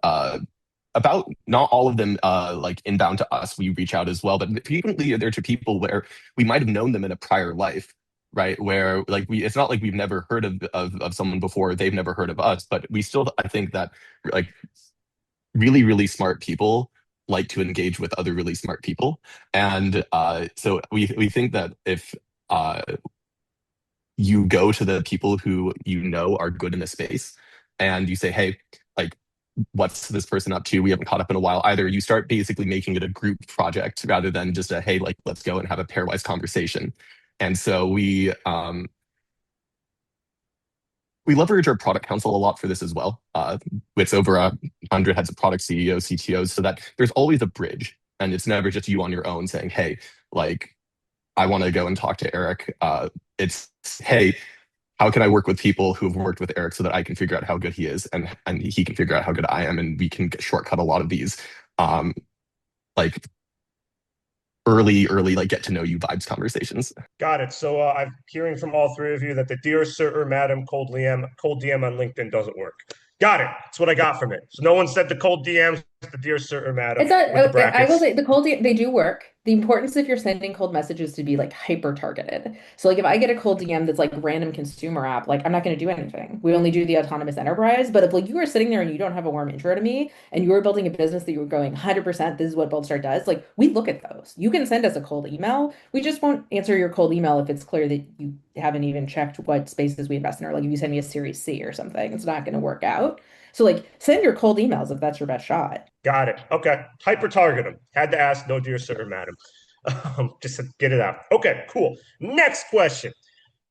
About not all of them like inbound to us. We reach out as well, but frequently they're to people where we might have known them in a prior life, right? Where like it's not like we've never heard of someone before, they've never heard of us, but we still, I think that like really, really smart people like to engage with other really smart people. And so we think that if you go to the people who you know are good in the space and you say, hey, like, what's this person up to? We haven't caught up in a while. Either you start basically making it a group project rather than just a, hey, like, let's go and have a pairwise conversation. And so we leverage our product council a lot for this as well. It's over 100 heads of product CEOs, CTOs, so that there's always a bridge. And it's never just you on your own saying, hey, like, I want to go and talk to Eric. It's, hey, how can I work with people who have worked with Eric so that I can figure out how good he is and he can figure out how good I am, and we can shortcut a lot of these like early like get to know you vibes conversations. Got it. So I'm hearing from all three of you that the dear sir or madam cold DM on LinkedIn doesn't work. Got it. That's what I got from it. So no one said the cold DMs, the dear sir or madam. It's not, with the I will brackets. say the cold, they do work. The importance if you're sending cold messages to be like hyper targeted. So like if I get a cold DM that's like random consumer app, like I'm not going to do anything. We only do the autonomous enterprise. But if like you are sitting there and you don't have a warm intro to me and you are building a business that you were going 100%, this is what Buildstar does. Like we look at those. You can send us a cold email. We just won't answer your cold email if it's clear that you haven't even checked what spaces we invest in, or like if you send me a Series C or something, it's not going to work out. So like send your cold emails if that's your best shot. Got it. Okay. Hyper target them. Had to ask, no dear sir or madam. Just to get it out. Okay, cool. Next question.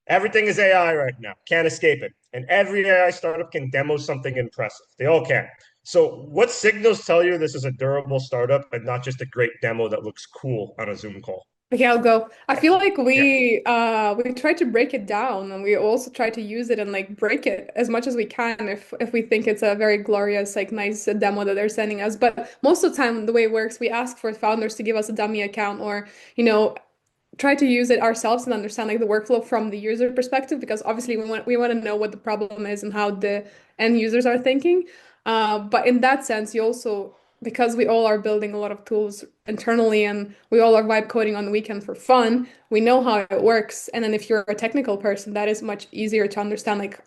Everything is AI right now. Can't escape it. And every AI startup can demo something impressive. They all can. So what signals tell you this is a durable startup and not just a great demo that looks cool on a Zoom call? Okay, I'll go. I feel like we try to break it down, and we also try to use it and like break it as much as we can if we think it's a very glorious, like nice demo that they're sending us. But most of the time, the way it works, we ask for founders to give us a dummy account, or try to use it ourselves and understand like the workflow from the user perspective, because obviously we want to know what the problem is and how the end users are thinking. But in that sense, you also, because we all are building a lot of tools internally and we all are vibe coding on the weekend for fun, we know how it works. And then if you're a technical person, that is much easier to understand like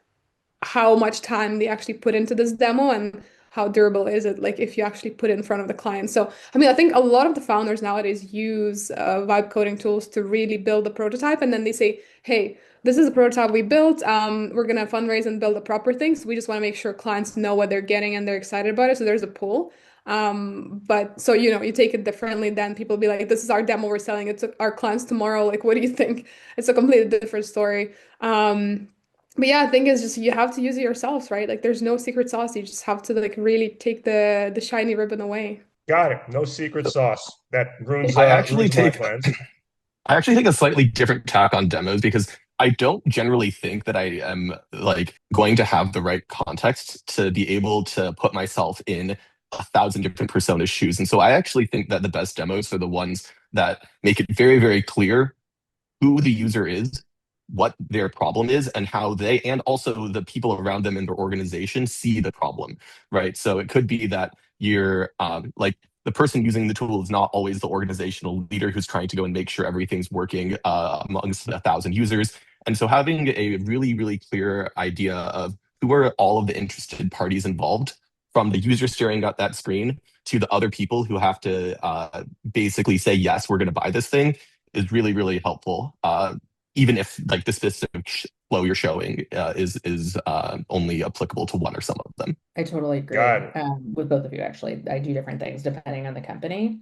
how much time they actually put into this demo and how durable is it, like if you actually put it in front of the client. So, I mean, I think a lot of the founders nowadays use vibe coding tools to really build a prototype. And then they say, hey, this is a prototype we built. We're going to fundraise and build a proper thing. So we just want to make sure clients know what they're getting and they're excited about it. So there's a pull. But so, you take it differently, then people be like, this is our demo, we're selling it to our clients tomorrow. Like, what do you think? It's a completely different story. But yeah, the thing is just you have to use it yourselves, right? Like there's no secret sauce. You just have to like really take the shiny ribbon away. Got it. No secret sauce. That ruins I actually ruins my take plans. I actually take a slightly different tack on demos because I don't generally think that I am like going to have the right context to be able to put myself in 1,000 different personas' shoes. And so I actually think that the best demos are the ones that make it very, very clear who the user is, what their problem is, and how they and also the people around them in their organization see the problem, right? So it could be that you're like the person using the tool is not always the organizational leader who's trying to go and make sure everything's working amongst 1,000 users. And so having a really, really clear idea of who are all of the interested parties involved, from the user staring at that screen to the other people who have to basically say, yes, we're going to buy this thing, is really, really helpful. Even if like the specific flow you're showing is only applicable to one or some of them. I totally agree with both of you, actually. I do different things depending on the company.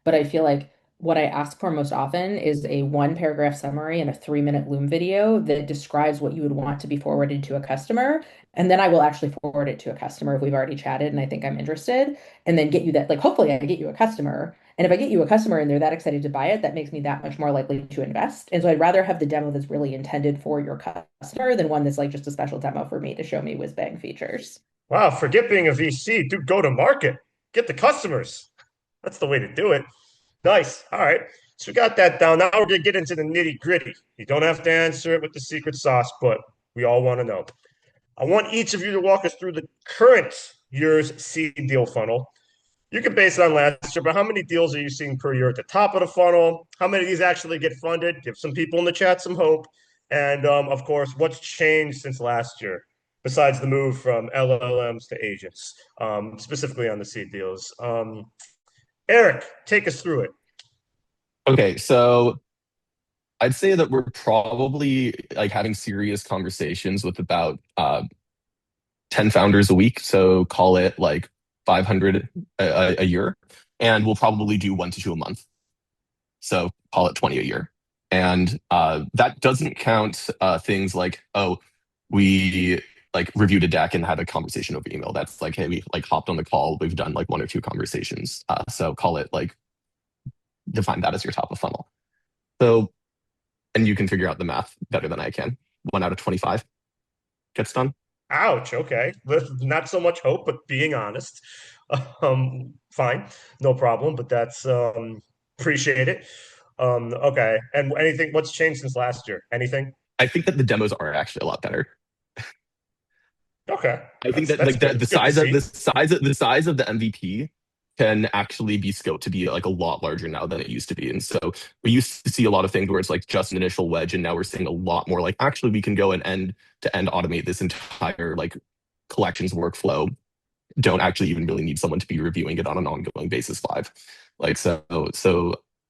But I feel like what I ask for most often is a 1-paragraph summary and a 3-minute Loom video that describes what you would want to be forwarded to a customer. And then I will actually forward it to a customer if we've already chatted and I think I'm interested, and then get you that, like, hopefully I get you a customer. And if I get you a customer and they're that excited to buy it, that makes me that much more likely to invest. And so I'd rather have the demo that's really intended for your customer than one that's like just a special demo for me to show me whiz bang features. Wow, forget being a VC. Do go to market. Get the customers. That's the way to do it. Nice. All right. So we got that down. Now we're going to get into the nitty gritty. You don't have to answer it with the secret sauce, but we all want to know. I want each of you to walk us through the current year's seed deal funnel. You can base it on last year, but how many deals are you seeing per year at the top of the funnel? How many of these actually get funded? Give some people in the chat some hope. And of course, what's changed since last year, besides the move from LLMs to agents, specifically on the seed deals? Eric, take us through it. Okay, so I'd say that we're probably like having serious conversations with about 10 founders a week. So call it like 500 a year. And we'll probably do 1 to 2 a month. So call it 20 a year. And that doesn't count things like, oh, we like reviewed a deck and had a conversation over email. That's like, hey, we like hopped on the call. We've done like 1 or 2 conversations. So call it like, define that as your top of funnel. So, and you can figure out the math better than I can. 1 out of 25 gets done. Ouch. Okay. Not so much hope, but being honest. Fine. No problem. But that's appreciate it. Okay. And anything, what's changed since last year? Anything? I think that the demos are actually a lot better. Okay. I think that like the size of the size of the MVP can actually be scoped to be like a lot larger now than it used to be. And so we used to see a lot of things where it's like just an initial wedge, and now we're seeing a lot more like actually we can go and end-to-end automate this entire like collections workflow. Don't actually even really need someone to be reviewing it on an ongoing basis live. Like so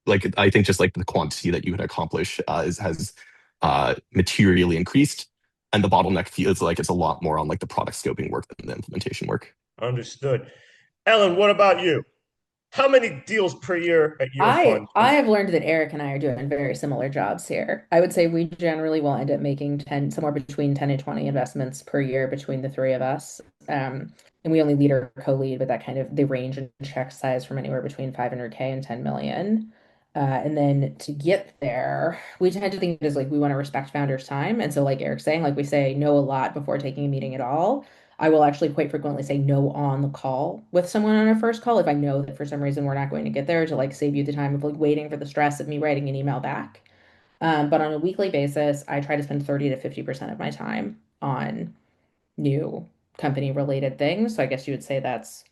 like I think just like the quantity that you can accomplish has materially increased. And the bottleneck feels like it's a lot more on like the product scoping work than the implementation work. Understood. Ellen, what about you? How many deals per year at your fund? I have learned that Eric and I are doing very similar jobs here. I would say we generally will end up making somewhere between 10 and 20 investments per year between the 3 of us. And we only lead or co-lead, but that kind of they range in check size from anywhere between 500K and 10 million. And then to get there, we tend to think it is like we want to respect founders' time. And so like Eric's saying, like we say no a lot before taking a meeting at all. I will actually quite frequently say no on the call with someone on our first call if I know that for some reason we're not going to get there, to like save you the time of like waiting for the stress of me writing an email back. But on a weekly basis, I try to spend 30 to 50% of my time on new company related things. So I guess you would say that's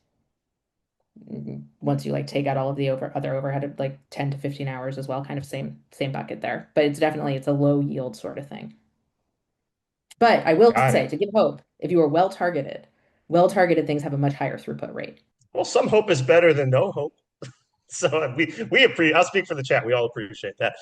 once you like take out all of the other overhead, like 10 to 15 hours as well, kind of same bucket there. But it's a low yield sort of thing. But I will say, to give hope, if you are well targeted things have a much higher throughput rate. Well, some hope is better than no hope. So we appreciate. I'll speak for the chat. We all appreciate that.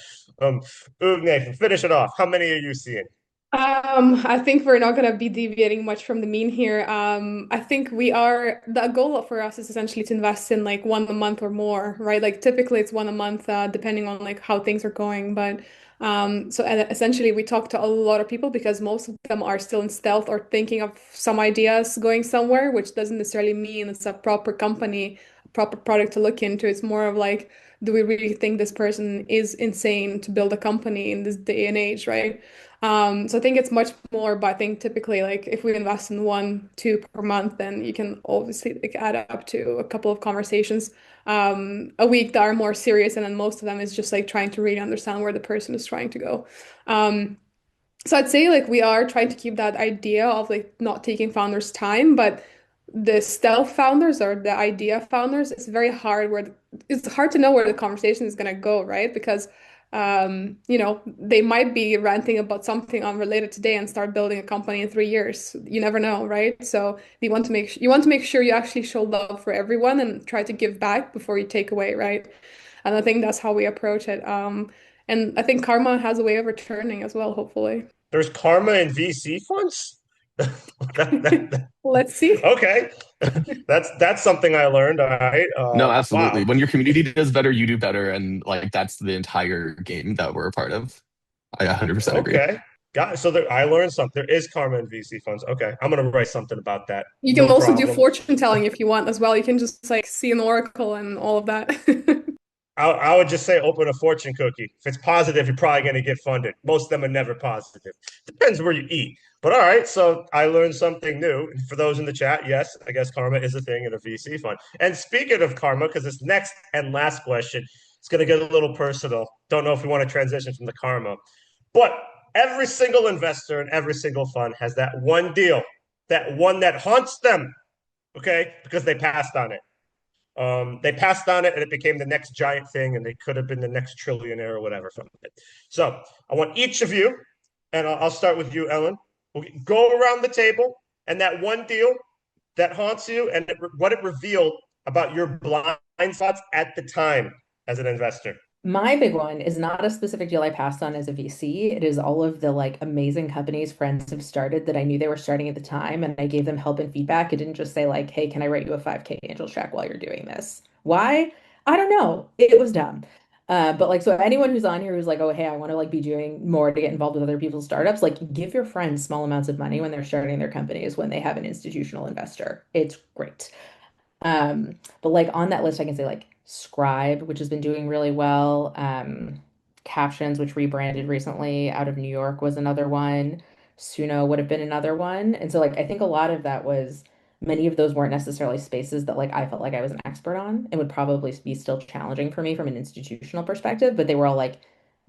Nathan, finish it off. How many are you seeing? I think we're not going to be deviating much from the mean here. I think the goal for us is essentially to invest in like one a month or more, right? Like typically it's one a month, depending on like how things are going. But essentially we talk to a lot of people because most of them are still in stealth or thinking of some ideas going somewhere, which doesn't necessarily mean it's a proper company, a proper product to look into. It's more of like, do we really think this person is insane to build a company in this day and age, right? So I think it's much more, but I think typically like if we invest in one, two per month, then you can obviously like add up to a couple of conversations a week that are more serious, and then most of them is just like trying to really understand where the person is trying to go. So I'd say like we are trying to keep that idea of like not taking founders' time, but the stealth founders or the idea founders, it's hard to know where the conversation is gonna go, right? Because they might be ranting about something unrelated today and start building a company in 3 years. You never know, right? So you want to make sure you actually show love for everyone and try to give back before you take away, right? And I think that's how we approach it. And I think karma has a way of returning as well, hopefully. There's karma in VC funds? Let's see. Okay. That's something I learned. All right. No, absolutely. Wow. When your community does better, you do better, and like that's the entire game that we're a part of. I 100% agree. Okay. Got it. So I learned something. There is karma in VC funds. Okay. I'm gonna write something about that. You can No also do problem. fortune telling if you want as well. You can just like see an oracle and all of that. I would just say open a fortune cookie. If it's positive, you're probably going to get funded. Most of them are never positive. Depends where you eat. But all right, so I learned something new. For those in the chat, yes, I guess karma is a thing in a VC fund. And speaking of karma, because this next and last question, it's going to get a little personal. Don't know if we want to transition from the karma. But every single investor and every single fund has that one deal, that one that haunts them, okay, because they passed on it. They passed on it and it became the next giant thing, and they could have been the next trillionaire or whatever from it. So I want each of you, and I'll start with you, Ellen. We'll go around the table, and that one deal that haunts you and what it revealed about your blind spots at the time as an investor. My big one is not a specific deal I passed on as a VC. It is all of the like amazing companies friends have started that I knew they were starting at the time, and I gave them help and feedback. It didn't just say like, "Hey, can I write you a 5K angel check while you're doing this?" Why? I don't know. It was dumb. But like, so anyone who's on here who's like, "Oh, hey, I want to like be doing more to get involved with other people's startups," like give your friends small amounts of money when they're starting their companies when they have an institutional investor. It's great. But like on that list, I can say like Scribe, which has been doing really well. Captions, which rebranded recently out of New York, was another one. Suno would have been another one. And so like I think a lot of that was many of those weren't necessarily spaces that like I felt like I was an expert on and would probably be still challenging for me from an institutional perspective, but they were all like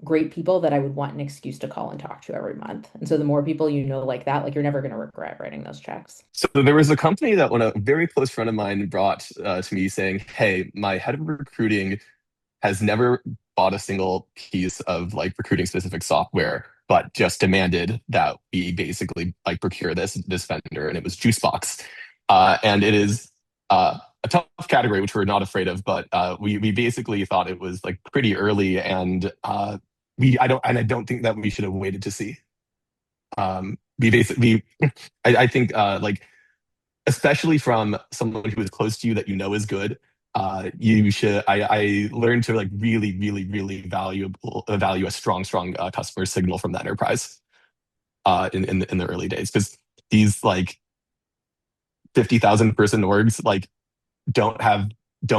great people that I would want an excuse to call and talk to every month. And so the more people you know like that, like you're never going to regret writing those checks. So there was a company that when a very close friend of mine brought to me saying, "Hey, my head of recruiting has never bought a single piece of like recruiting specific software, but just demanded that we basically like procure this vendor," and it was Juicebox. And it is a tough category, which we're not afraid of, but we basically thought it was like pretty early, and I don't think that we should have waited to see. I think like especially from someone who is close to you that you know is good, you should. I learned to like really value a strong customer signal from the enterprise in the early days, because these like 50,000 person orgs like don't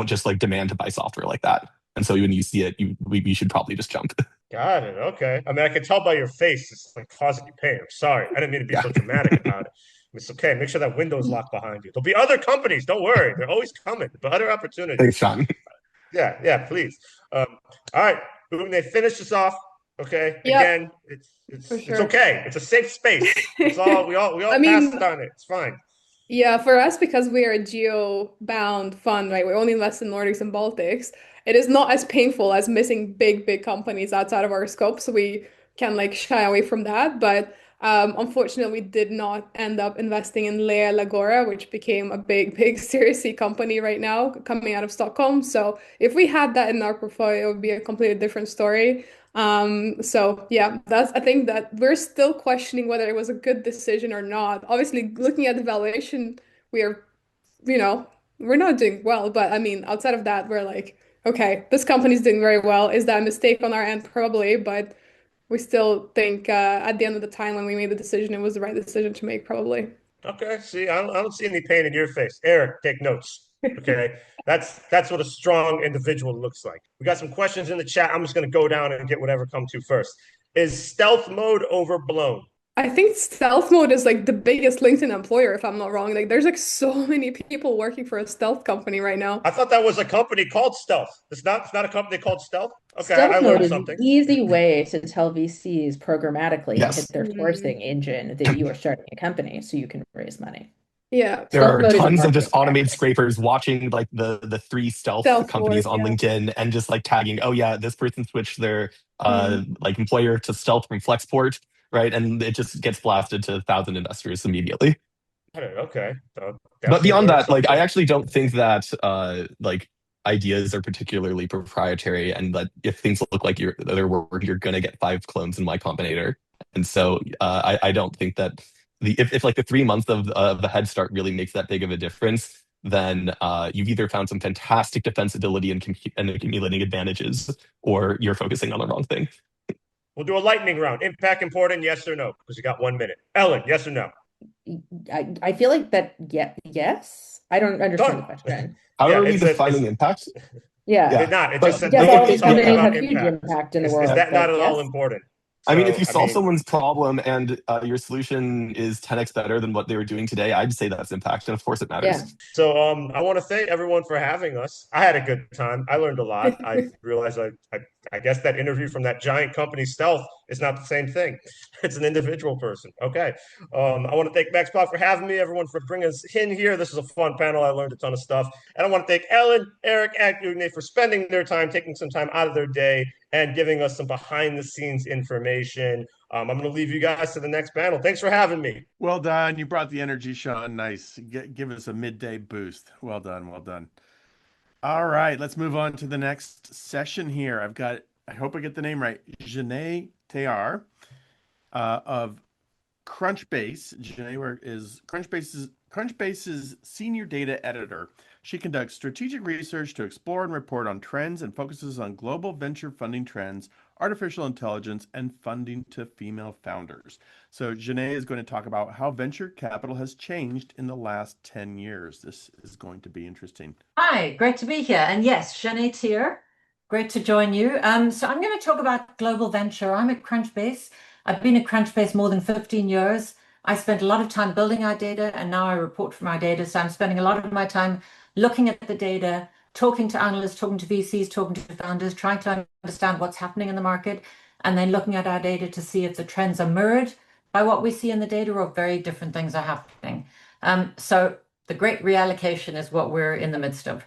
just like demand to buy software like that. And so when you see it, we should probably just jump. Got it. Okay. I mean, I can tell by your face it's like causing you pain. I'm sorry. I didn't mean to be so dramatic about it. It's okay. Make sure that window's locked behind you. There'll be other companies. Don't worry. They're always coming. But other opportunities. Thanks, Shawn. Yeah, please. All right. Boom, they finish this off. Okay. Yep. Again, it's okay. It's a safe space. It's all we all I mean, passed on it. It's fine. Yeah, for us, because we are a geo-bound fund, right? We only invest in Nordics and Baltics. It is not as painful as missing big companies outside of our scope, so we can like shy away from that. But unfortunately, we did not end up investing in Lea Lagora, which became a big Series C company right now, coming out of Stockholm. So if we had that in our portfolio, it would be a completely different story. So yeah, I think that we're still questioning whether it was a good decision or not. Obviously, looking at the valuation, we are, you know, we're not doing well, but I mean, outside of that, we're like, okay, this company's doing very well. Is that a mistake on our end? Probably, but we still think at the end of the time when we made the decision, it was the right decision to make, probably. Okay, see, I don't see any pain in your face. Eric, take notes. Okay, that's what a strong individual looks like. We got some questions in the chat. I'm just going to go down and get whatever come to first. Is stealth mode overblown? I think stealth mode is like the biggest LinkedIn employer, if I'm not wrong. Like, there's like so many people working for a stealth company right now. I thought that was a company called Stealth. It's not a company called Stealth. Okay, I Stealth mode learned is something. an easy way to tell VCs programmatically and hit Yes. their sourcing engine that you are starting a company so you can raise money. Yeah. There Stealth are mode is a tons of just marketing automated tactic. scrapers watching like the three stealth companies on LinkedIn and just like tagging, oh yeah, this person switched their like employer to stealth from Flexport, right? And it just gets blasted to 1,000 investors immediately. Okay. But beyond that, like I actually don't think that like ideas are particularly proprietary, and that if things look like they're working, you're gonna get 5 clones in Y Combinator. And so I don't think that if like the 3 months of the head start really makes that big of a difference, then you've either found some fantastic defensibility and accumulating advantages, or you're focusing on the wrong thing. We'll do a lightning round. Impact important, yes or no? Because you got 1 minute. Ellen, yes or no? I feel like that, yes. I don't understand the question. How are we defining impact? Yeah. It's not. It just said yes, all these talking companies about have huge impact. impact in the Is world. that not but at all yes. important? I mean, if So, you solve someone's problem and your solution is 10x better than what they were doing today, I'd say that's impact, and of course it matters. Yeah. So I want to thank everyone for having us. I had a good time. I learned a lot. I realized I guess that interview from that giant company Stealth is not the same thing. It's an individual person. Okay. I want to thank MaxPod for having me, everyone for bringing us in here. This is a fun panel. I learned a ton of stuff. And I want to thank Ellen, Eric, and Gené for spending their time, taking some time out of their day and giving us some behind the scenes information. I'm going to leave you guys to the next panel. Thanks for having me. Well done. You brought the energy, Shawn. Nice. Give us a midday boost. Well done. Well done. All right, let's move on to the next session here. I hope I get the name right, Gené Teare of Crunchbase. Gené is Crunchbase's senior data editor. She conducts strategic research to explore and report on trends and focuses on global venture funding trends, artificial intelligence, and funding to female founders. So Gené is going to talk about how venture capital has changed in the last 10 years. This is going to be interesting. Hi, great to be here. And yes, Gené Teare, great to join you. So I'm going to talk about global venture. I'm at Crunchbase. I've been at Crunchbase more than 15 years. I spent a lot of time building our data, and now I report from our data. So I'm spending a lot of my time looking at the data, talking to analysts, talking to VCs, talking to founders, trying to understand what's happening in the market, and then looking at our data to see if the trends are mirrored by what we see in the data or very different things are happening. So the great reallocation is what we're in the midst of.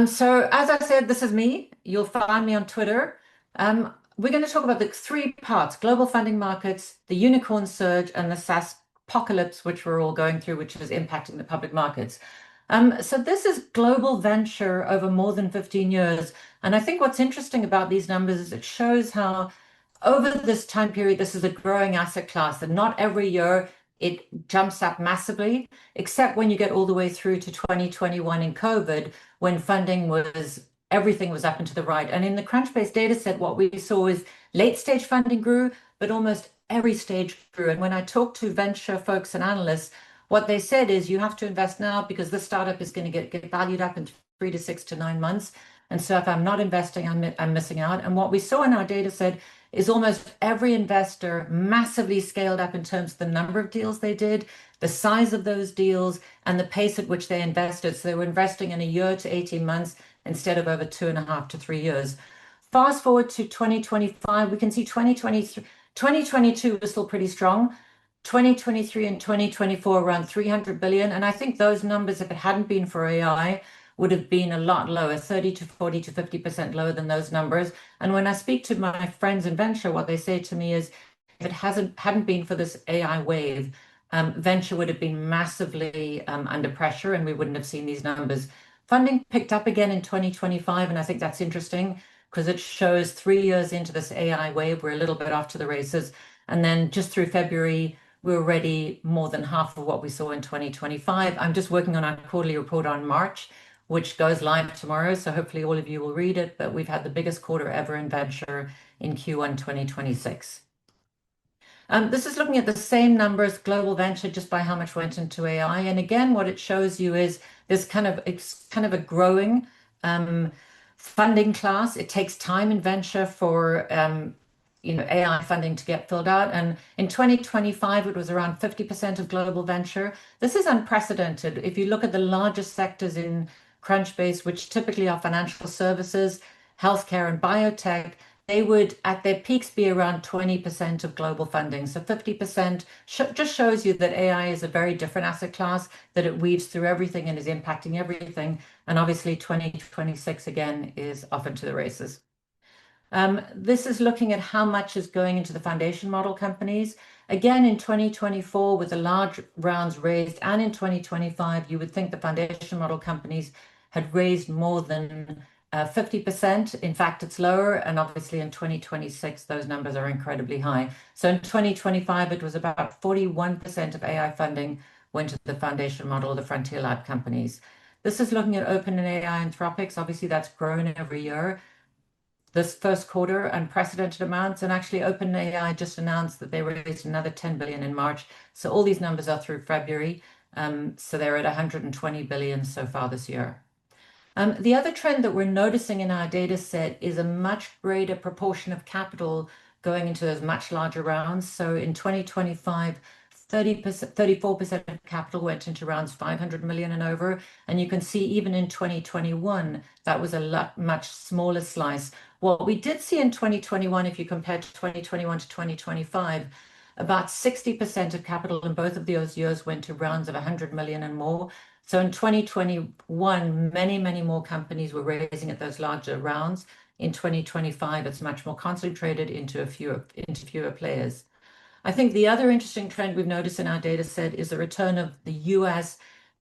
So as I said, this is me. You'll find me on Twitter. We're going to talk about the 3 parts: global funding markets, the unicorn surge, and the SaaS apocalypse, which we're all going through, which is impacting the public markets. So this is global venture over more than 15 years. And I think what's interesting about these numbers is it shows how over this time period, this is a growing asset class, and not every year it jumps up massively, except when you get all the way through to 2021 in COVID, when everything was up and to the right. And in the Crunchbase data set, what we saw is late stage funding grew, but almost every stage grew. And when I talked to venture folks and analysts, what they said is you have to invest now because the startup is going to get valued up in 3 to 6 to 9 months. And so if I'm not investing, I'm missing out. And what we saw in our data set is almost every investor massively scaled up in terms of the number of deals they did, the size of those deals, and the pace at which they invested. So they were investing in a year to 18 months instead of over 2.5 to 3 years. Fast forward to 2025, we can see 2022 was still pretty strong. 2023 and 2024 around 300 billion. And I think those numbers, if it hadn't been for AI, would have been a lot lower, 30 to 40 to 50% lower than those numbers. And when I speak to my friends in venture, what they say to me is, if it hadn't been for this AI wave, venture would have been massively under pressure and we wouldn't have seen these numbers. Funding picked up again in 2025, and I think that's interesting because it shows 3 years into this AI wave, we're a little bit off to the races. And then just through February, we're already more than half of what we saw in 2025. I'm just working on our quarterly report on March, which goes live tomorrow. So hopefully all of you will read it. But we've had the biggest quarter ever in venture in Q1 2026. This is looking at the same numbers, global venture, just by how much went into AI. And again, what it shows you is it's kind of a growing funding class. It takes time in venture for AI funding to get filled out. And in 2025, it was around 50% of global venture. This is unprecedented. If you look at the largest sectors in Crunchbase, which typically are financial services, healthcare, and biotech, they would, at their peaks, be around 20% of global funding. So 50% just shows you that AI is a very different asset class, that it weaves through everything and is impacting everything. And obviously 2026, again, is off into the races. This is looking at how much is going into the foundation model companies. Again, in 2024, with the large rounds raised, and in 2025, you would think the foundation model companies had raised more than 50%. In fact, it's lower. And obviously in 2026, those numbers are incredibly high. So in 2025, it was about 41% of AI funding went to the foundation model, the frontier lab companies. This is looking at OpenAI, Anthropics. Obviously, that's grown every year. This first quarter, unprecedented amounts. And actually, OpenAI just announced that they raised another 10 billion in March. So all these numbers are through February. So they're at 120 billion so far this year. The other trend that we're noticing in our data set is a much greater proportion of capital going into those much larger rounds. So in 2025, 34% of capital went into rounds 500 million and over. And you can see even in 2021, that was a much smaller slice. What we did see in 2021, if you compare 2021 to 2025, about 60% of capital in both of those years went to rounds of 100 million and more. So in 2021, many, many more companies were raising at those larger rounds. In 2025, it's much more concentrated into fewer players. I think the other interesting trend we've noticed in our data set is the return of the US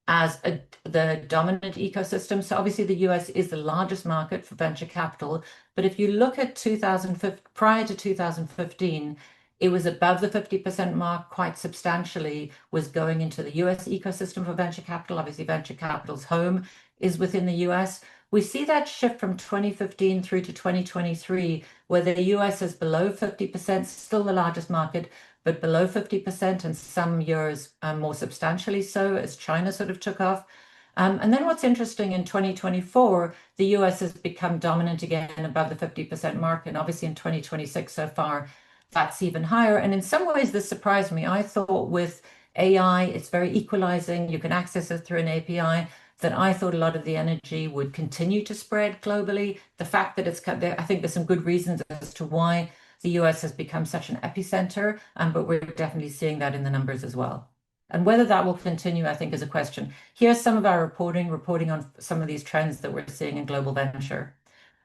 as the dominant ecosystem. So obviously the US is the largest market for venture capital. But if you look at prior to 2015, it was above the 50% mark quite substantially, was going into the US ecosystem for venture capital. Obviously, venture capital's home is within the US. We see that shift from 2015 through to 2023, where the US is below 50%, still the largest market, but below 50%, and some years more substantially so, as China sort of took off. And then what's interesting, in 2024, the US has become dominant again above the 50% mark. And obviously in 2026 so far, that's even higher. And in some ways, this surprised me. I thought with AI, it's very equalizing. You can access it through an API. That I thought a lot of the energy would continue to spread globally. The fact that I think there's some good reasons as to why the US has become such an epicenter, but we're definitely seeing that in the numbers as well. And whether that will continue, I think, is a question. Here's some of our reporting on some of these trends that we're seeing in global venture.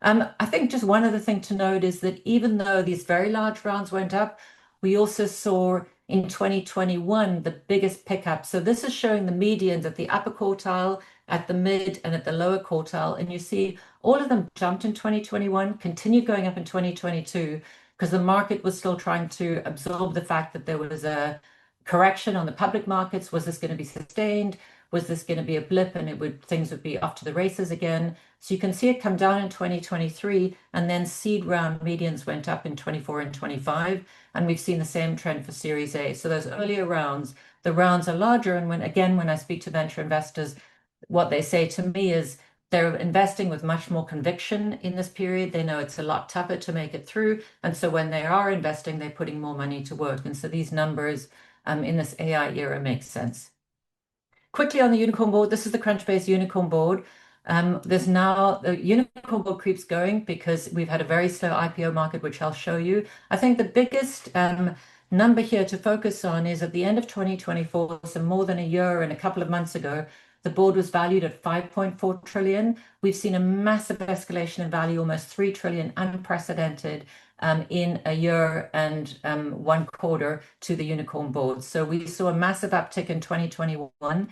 I think just one other thing to note is that even though these very large rounds went up, we also saw in 2021 the biggest pickup. So this is showing the medians at the upper quartile, at the mid, and at the lower quartile. And you see all of them jumped in 2021, continued going up in 2022, because the market was still trying to absorb the fact that there was a correction on the public markets. Was this going to be sustained? Was this going to be a blip and things would be off to the races again? So you can see it come down in 2023, and then seed round medians went up in 24 and 25. And we've seen the same trend for Series A. So those earlier rounds, the rounds are larger. And when I speak to venture investors, what they say to me is they're investing with much more conviction in this period. They know it's a lot tougher to make it through. And so when they are investing, they're putting more money to work. And so these numbers in this AI era make sense. Quickly on the unicorn board, this is the Crunchbase unicorn board. There's now the unicorn board keeps going because we've had a very slow IPO market, which I'll show you. I think the biggest number here to focus on is at the end of 2024, so more than a year and a couple of months ago, the board was valued at 5.4 trillion. We've seen a massive escalation in value, almost 3 trillion, unprecedented in a year and 1 quarter to the unicorn board. So we saw a massive uptick in 2021.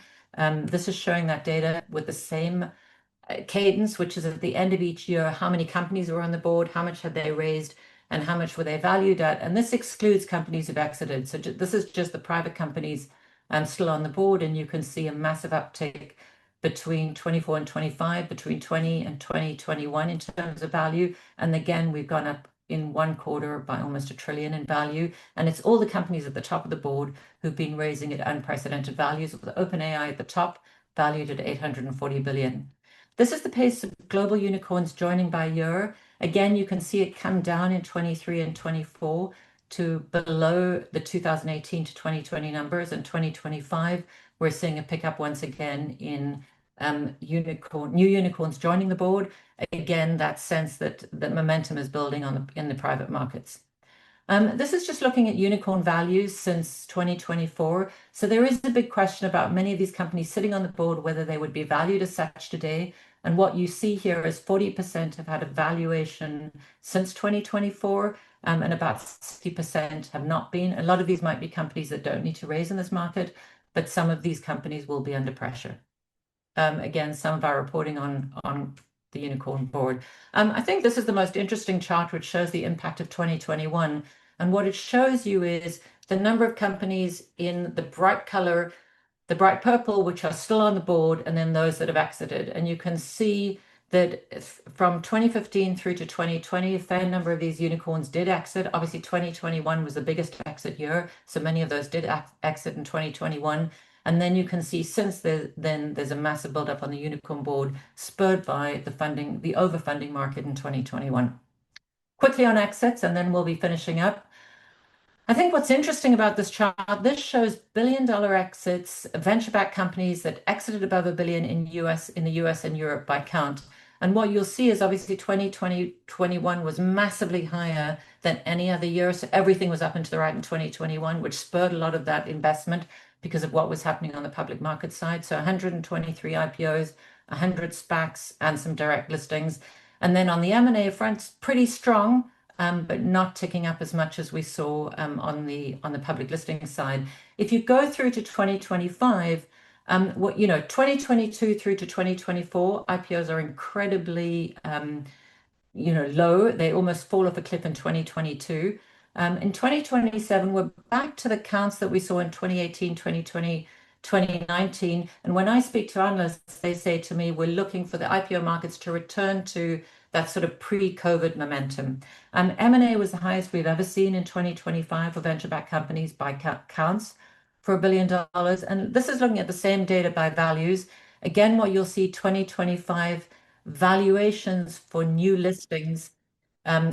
This is showing that data with the same cadence, which is at the end of each year, how many companies were on the board, how much had they raised, and how much were they valued at. And this excludes companies who've exited. So this is just the private companies still on the board. And you can see a massive uptick between 24 and 25, between 20 and 2021 in terms of value. And again, we've gone up in one quarter by almost $1 trillion in value. And it's all the companies at the top of the board who've been raising at unprecedented values, with OpenAI at the top, valued at $840 billion. This is the pace of global unicorns joining by year. Again, you can see it come down in 23 and 24 to below the 2018 to 2020 numbers. And 2025, we're seeing a pickup once again in new unicorns joining the board. Again, that sense that the momentum is building in the private markets. This is just looking at unicorn values since 2024. So there is a big question about many of these companies sitting on the board, whether they would be valued as such today. And what you see here is 40% have had a valuation since 2024, and about 60% have not been. A lot of these might be companies that don't need to raise in this market, but some of these companies will be under pressure. Again, some of our reporting on the unicorn board. I think this is the most interesting chart, which shows the impact of 2021. And what it shows you is the number of companies in the bright color, the bright purple, which are still on the board, and then those that have exited. And you can see that from 2015 through to 2020, a fair number of these unicorns did exit. Obviously, 2021 was the biggest exit year, so many of those did exit in 2021. And then you can see since then there's a massive buildup on the unicorn board, spurred by the overfunding market in 2021. Quickly on exits, and then we'll be finishing up. I think what's interesting about this chart, this shows billion-dollar exits, venture-backed companies that exited above $1 billion in the US and Europe by count. And what you'll see is obviously 2021 was massively higher than any other year. So everything was up and to the right in 2021, which spurred a lot of that investment because of what was happening on the public market side. So 123 IPOs, 100 SPACs, and some direct listings. And then on the M&A front, pretty strong, but not ticking up as much as we saw on the public listing side. If you go through to 2025, 2022 through to 2024, IPOs are incredibly low. They almost fall off a cliff in 2022. In 2027, we're back to the counts that we saw in 2018, 2020, 2019. And when I speak to analysts, they say to me, we're looking for the IPO markets to return to that sort of pre-COVID momentum. M&A was the highest we've ever seen in 2025 for venture-backed companies by counts for $1 billion. And this is looking at the same data by values. Again, what you'll see 2025 valuations for new listings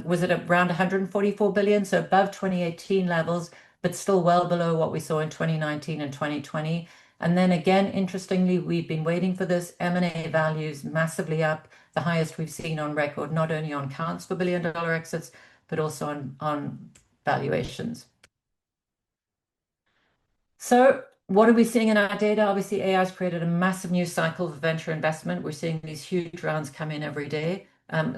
was at around 144 billion, so above 2018 levels, but still well below what we saw in 2019 and 2020. And then again, interestingly, we've been waiting for this M&A values massively up, the highest we've seen on record, not only on counts for $1 billion exits, but also on valuations. So what are we seeing in our data? Obviously, AI has created a massive new cycle of venture investment. We're seeing these huge rounds come in every day.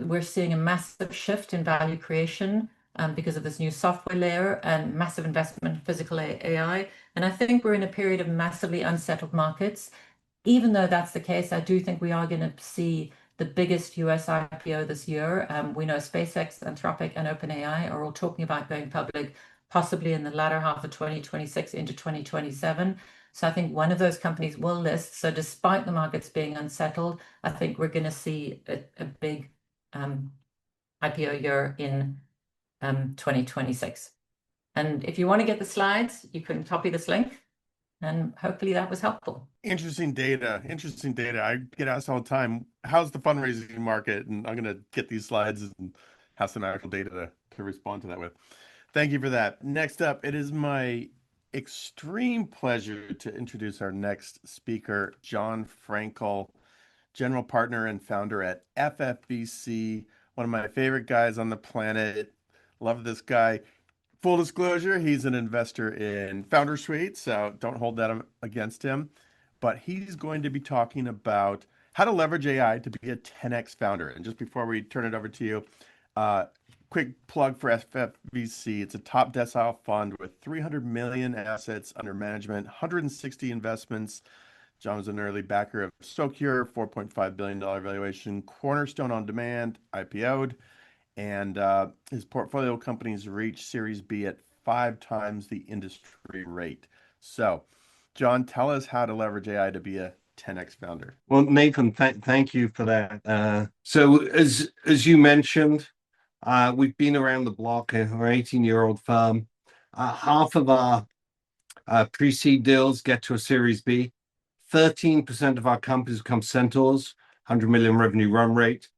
We're seeing a massive shift in value creation because of this new software layer and massive investment in physical AI. And I think we're in a period of massively unsettled markets. Even though that's the case, I do think we are going to see the biggest US IPO this year. We know SpaceX, Anthropic, and OpenAI are all talking about going public, possibly in the latter half of 2026 into 2027. So I think one of those companies will list. So despite the markets being unsettled, I think we're going to see a big IPO year in 2026. And if you want to get the slides, you can copy this link, and hopefully that was helpful. Interesting data. I get asked all the time, how's the fundraising market? And I'm going to get these slides and have some actual data to respond to that with. Thank you for that. Next up, it is my extreme pleasure to introduce our next speaker, John Frankel, general partner and founder at FFVC, one of my favorite guys on the planet. Love this guy. Full disclosure, he's an investor in Founder Suite, so don't hold that against him. But he's going to be talking about how to leverage AI to be a 10x founder. And just before we turn it over to you, quick plug for FFVC. It's a top decile fund with 300 million assets under management, 160 investments, John was an early backer of Socure, $4.5 billion valuation, Cornerstone on Demand, IPO'd, and his portfolio companies reached Series B at 5 times the industry rate. So, John, tell us how to leverage AI to be a 10x founder. Well, Nathan, thank you for that. So, as you mentioned, we've been around the block. We're an 18-year-old firm. Half of our pre-seed deals get to a Series B. 13% of our companies become centaurs, 100 million revenue run rate.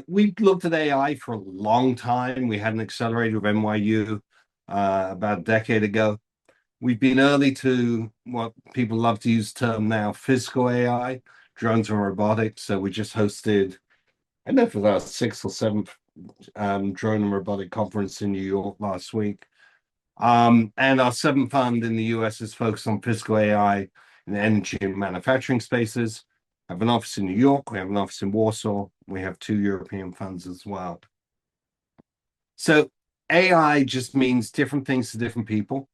We've looked at AI for a long time. We had an accelerator of NYU about a decade ago. We've been early to what people love to use the term now, physical AI, drones and robotics. So we just hosted, I don't know if it was our 6th or 7th drone and robotic conference in New York last week. And our 7th fund in the US is focused on physical AI in the energy and manufacturing spaces. We have an office in New York. We have an office in Warsaw. We have 2 European funds as well. So AI just means different things to different people.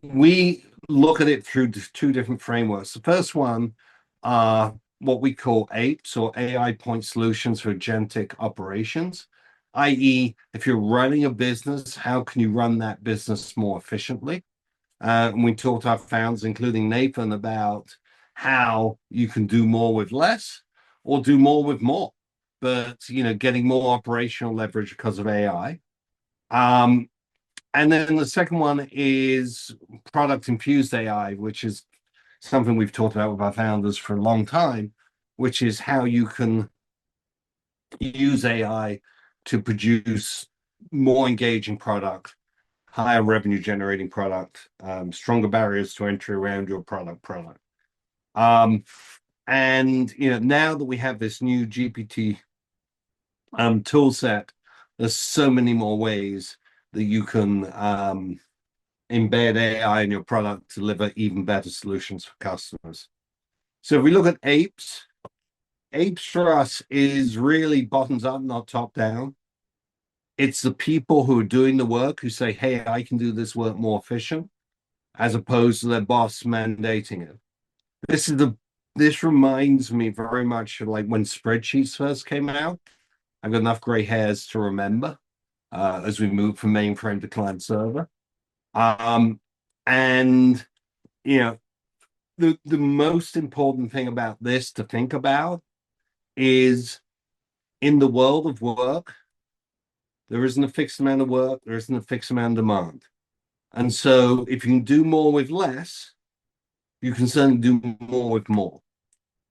We look at it through 2 different frameworks. The first one are what we call APES, or AI point solutions for agentic operations, i.e., if you're running a business, how can you run that business more efficiently? And we talked to our founders, including Nathan, about how you can do more with less or do more with more, but getting more operational leverage because of AI. And then the second one is product infused AI, which is something we've talked about with our founders for a long time, which is how you can use AI to produce more engaging product, higher revenue generating product, stronger barriers to entry around your product. And now that we have this new GPT tool set, there's so many more ways that you can embed AI in your product to deliver even better solutions for customers. So if we look at APES, APES for us is really bottoms up, not top down. It's the people who are doing the work who say, hey, I can do this work more efficient, as opposed to their boss mandating it. This reminds me very much of like when spreadsheets first came out. I've got enough gray hairs to remember as we move from mainframe to client server. And the most important thing about this to think about is, in the world of work, there isn't a fixed amount of work, there isn't a fixed amount of demand. And so if you can do more with less, you can certainly do more with more.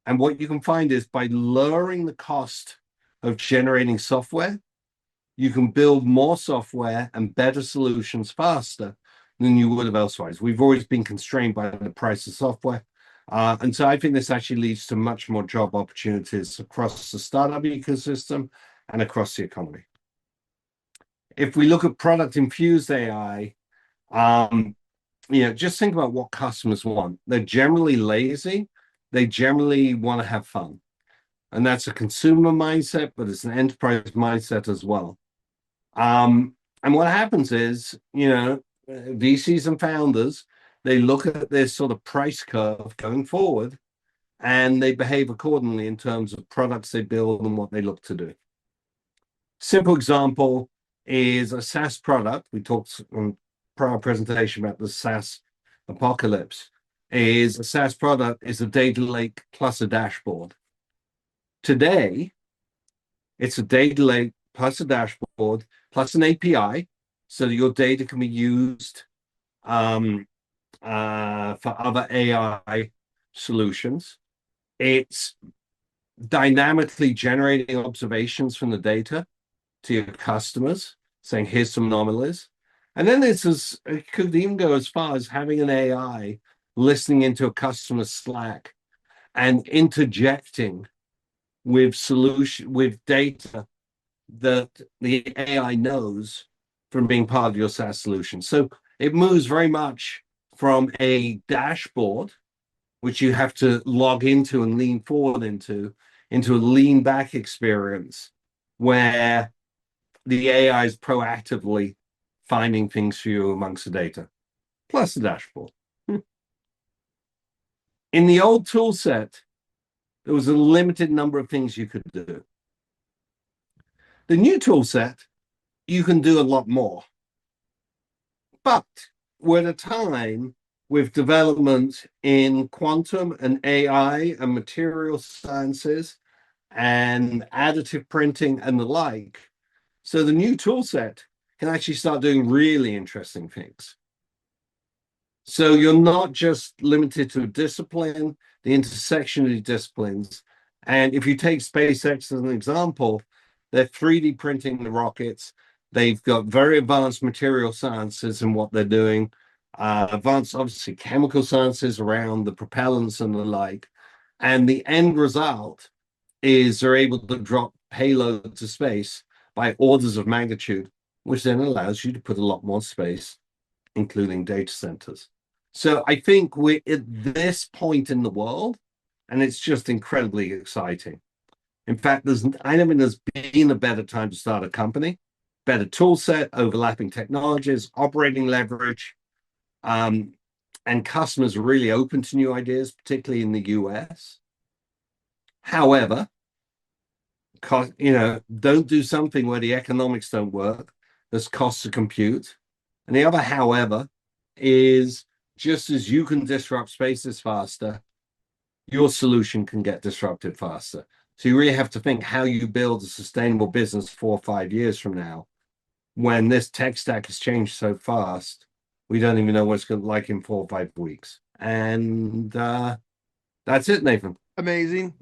And what you can find is, by lowering the cost of generating software, you can build more software and better solutions faster than you would have elsewise. We've always been constrained by the price of software. And so I think this actually leads to much more job opportunities across the startup ecosystem and across the economy. If we look at product infused AI, just think about what customers want. They're generally lazy. They generally want to have fun. And that's a consumer mindset, but it's an enterprise mindset as well. And what happens is, VCs and founders, they look at this sort of price curve going forward, and they behave accordingly in terms of products they build and what they look to do. Simple example is a SaaS product. We talked on prior presentation about the SaaS apocalypse. A SaaS product is a data lake plus a dashboard. Today, it's a data lake plus a dashboard plus an API, so that your data can be used for other AI solutions. It's dynamically generating observations from the data to your customers, saying, here's some anomalies. And then it could even go as far as having an AI listening into a customer's Slack and interjecting with data that the AI knows from being part of your SaaS solution. So it moves very much from a dashboard, which you have to log into and lean forward into a lean back experience where the AI is proactively finding things for you amongst the data, plus the dashboard. In the old tool set, there was a limited number of things you could do. The new tool set, you can do a lot more. But we're at a time with development in quantum and AI and material sciences and additive printing and the like. So the new tool set can actually start doing really interesting things. So you're not just limited to a discipline, the intersection of these disciplines. And if you take SpaceX as an example, they're 3D printing the rockets. They've got very advanced material sciences in what they're doing, advanced, obviously, chemical sciences around the propellants and the like. And the end result is they're able to drop payload to space by orders of magnitude, which then allows you to put a lot more space, including data centers. So I think we're at this point in the world, and it's just incredibly exciting. In fact, I don't think there's been a better time to start a company, better tool set, overlapping technologies, operating leverage, and customers are really open to new ideas, particularly in the US. However, don't do something where the economics don't work. There's costs to compute. And the other, however, is just as you can disrupt spaces faster, your solution can get disrupted faster. So you really have to think how you build a sustainable business 4 or 5 years from now. When this tech stack has changed so fast, we don't even know what it's going to like in 4 or 5 weeks. And that's it, Nathan. Amazing.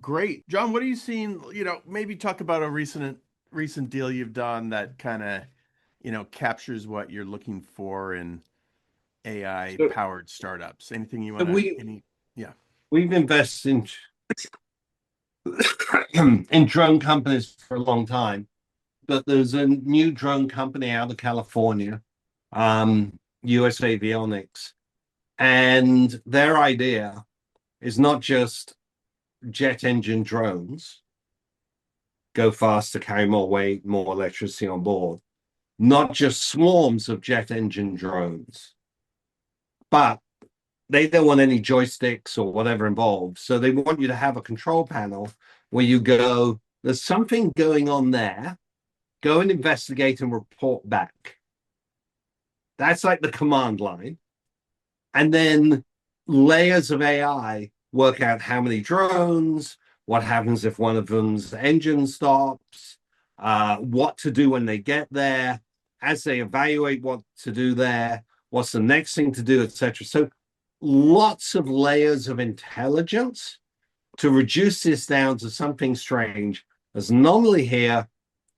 Great. John, what are you seeing? Maybe talk about a recent deal you've done that kind of, captures what you're looking for in AI powered startups. Anything you want to? We've invested in drone companies for a long time, but there's a new drone company out of California, US Avionics, and their idea is not just jet engine drones, go faster, carry more weight, more electricity on board, not just swarms of jet engine drones, but they don't want any joysticks or whatever involved. So they want you to have a control panel where you go, there's something going on there, go and investigate and report back. That's like the command line. And then layers of AI work out how many drones, what happens if one of them's engine stops, what to do when they get there, as they evaluate what to do there, what's the next thing to do, etc. So lots of layers of intelligence to reduce this down to something strange. As anomaly here,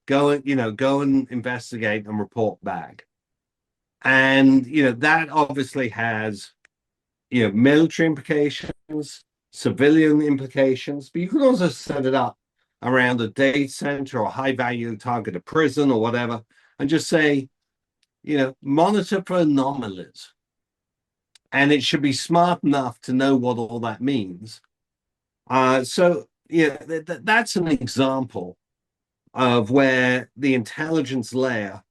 go and investigate and report back. And that obviously has military implications, civilian implications, but you can also set it up around a data center or high value target, a prison or whatever, and just say, monitor for anomalies. And it should be smart enough to know what all that means. That's an example of where the intelligence layer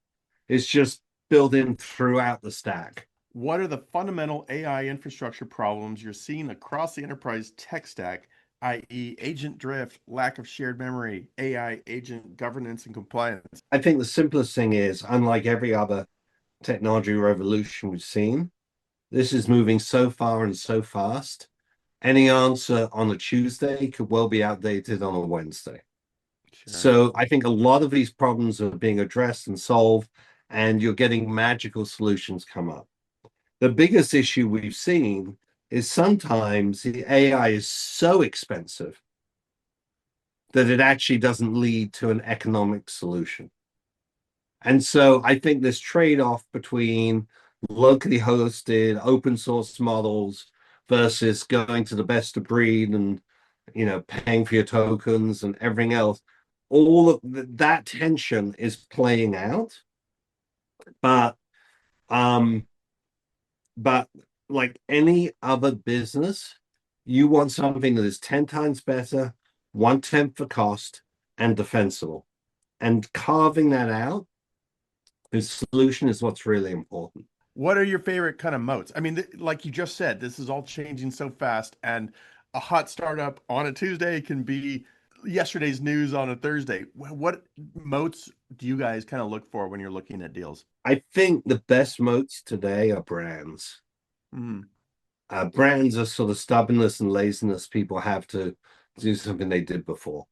is just built in throughout the stack. What are the fundamental AI infrastructure problems you're seeing across the enterprise tech stack, i.e. agent drift, lack of shared memory, AI agent governance and compliance? I think the simplest thing is, unlike every other technology revolution we've seen, this is moving so far and so fast. Any answer on a Tuesday could well be outdated on a Wednesday. Sure. So I think a lot of these problems are being addressed and solved, and you're getting magical solutions come up. The biggest issue we've seen is sometimes the AI is so expensive that it actually doesn't lead to an economic solution. And so I think this trade-off between locally hosted open source models versus going to the best of breed and paying for your tokens and everything else, all of that tension is playing out. But like any other business, you want something that is 10 times better, 1/10 the cost, and defensible. And carving that out, the solution is what's really important. what are your favorite kind of moats? I mean, like you just said, this is all changing so fast, and a hot startup on a Tuesday can be yesterday's news on a Thursday. What moats do you guys kind of look for when you're looking at deals? I think the best moats today are brands. Brands are sort of stubbornness and laziness people have to do something they did before.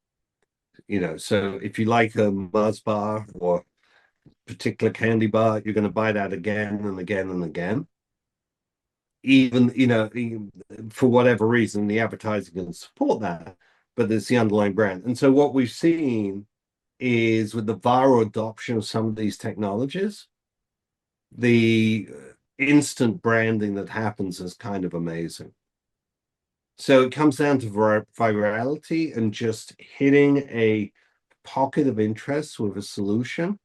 So if you like a Mars bar or particular candy bar, you're going to buy that again and again and again. Even, for whatever reason, the advertising can support that, but it's the underlying brand. And so what we've seen is with the viral adoption of some of these technologies, the instant branding that happens is kind of amazing. So it comes down to virality and just hitting a pocket of interest with a solution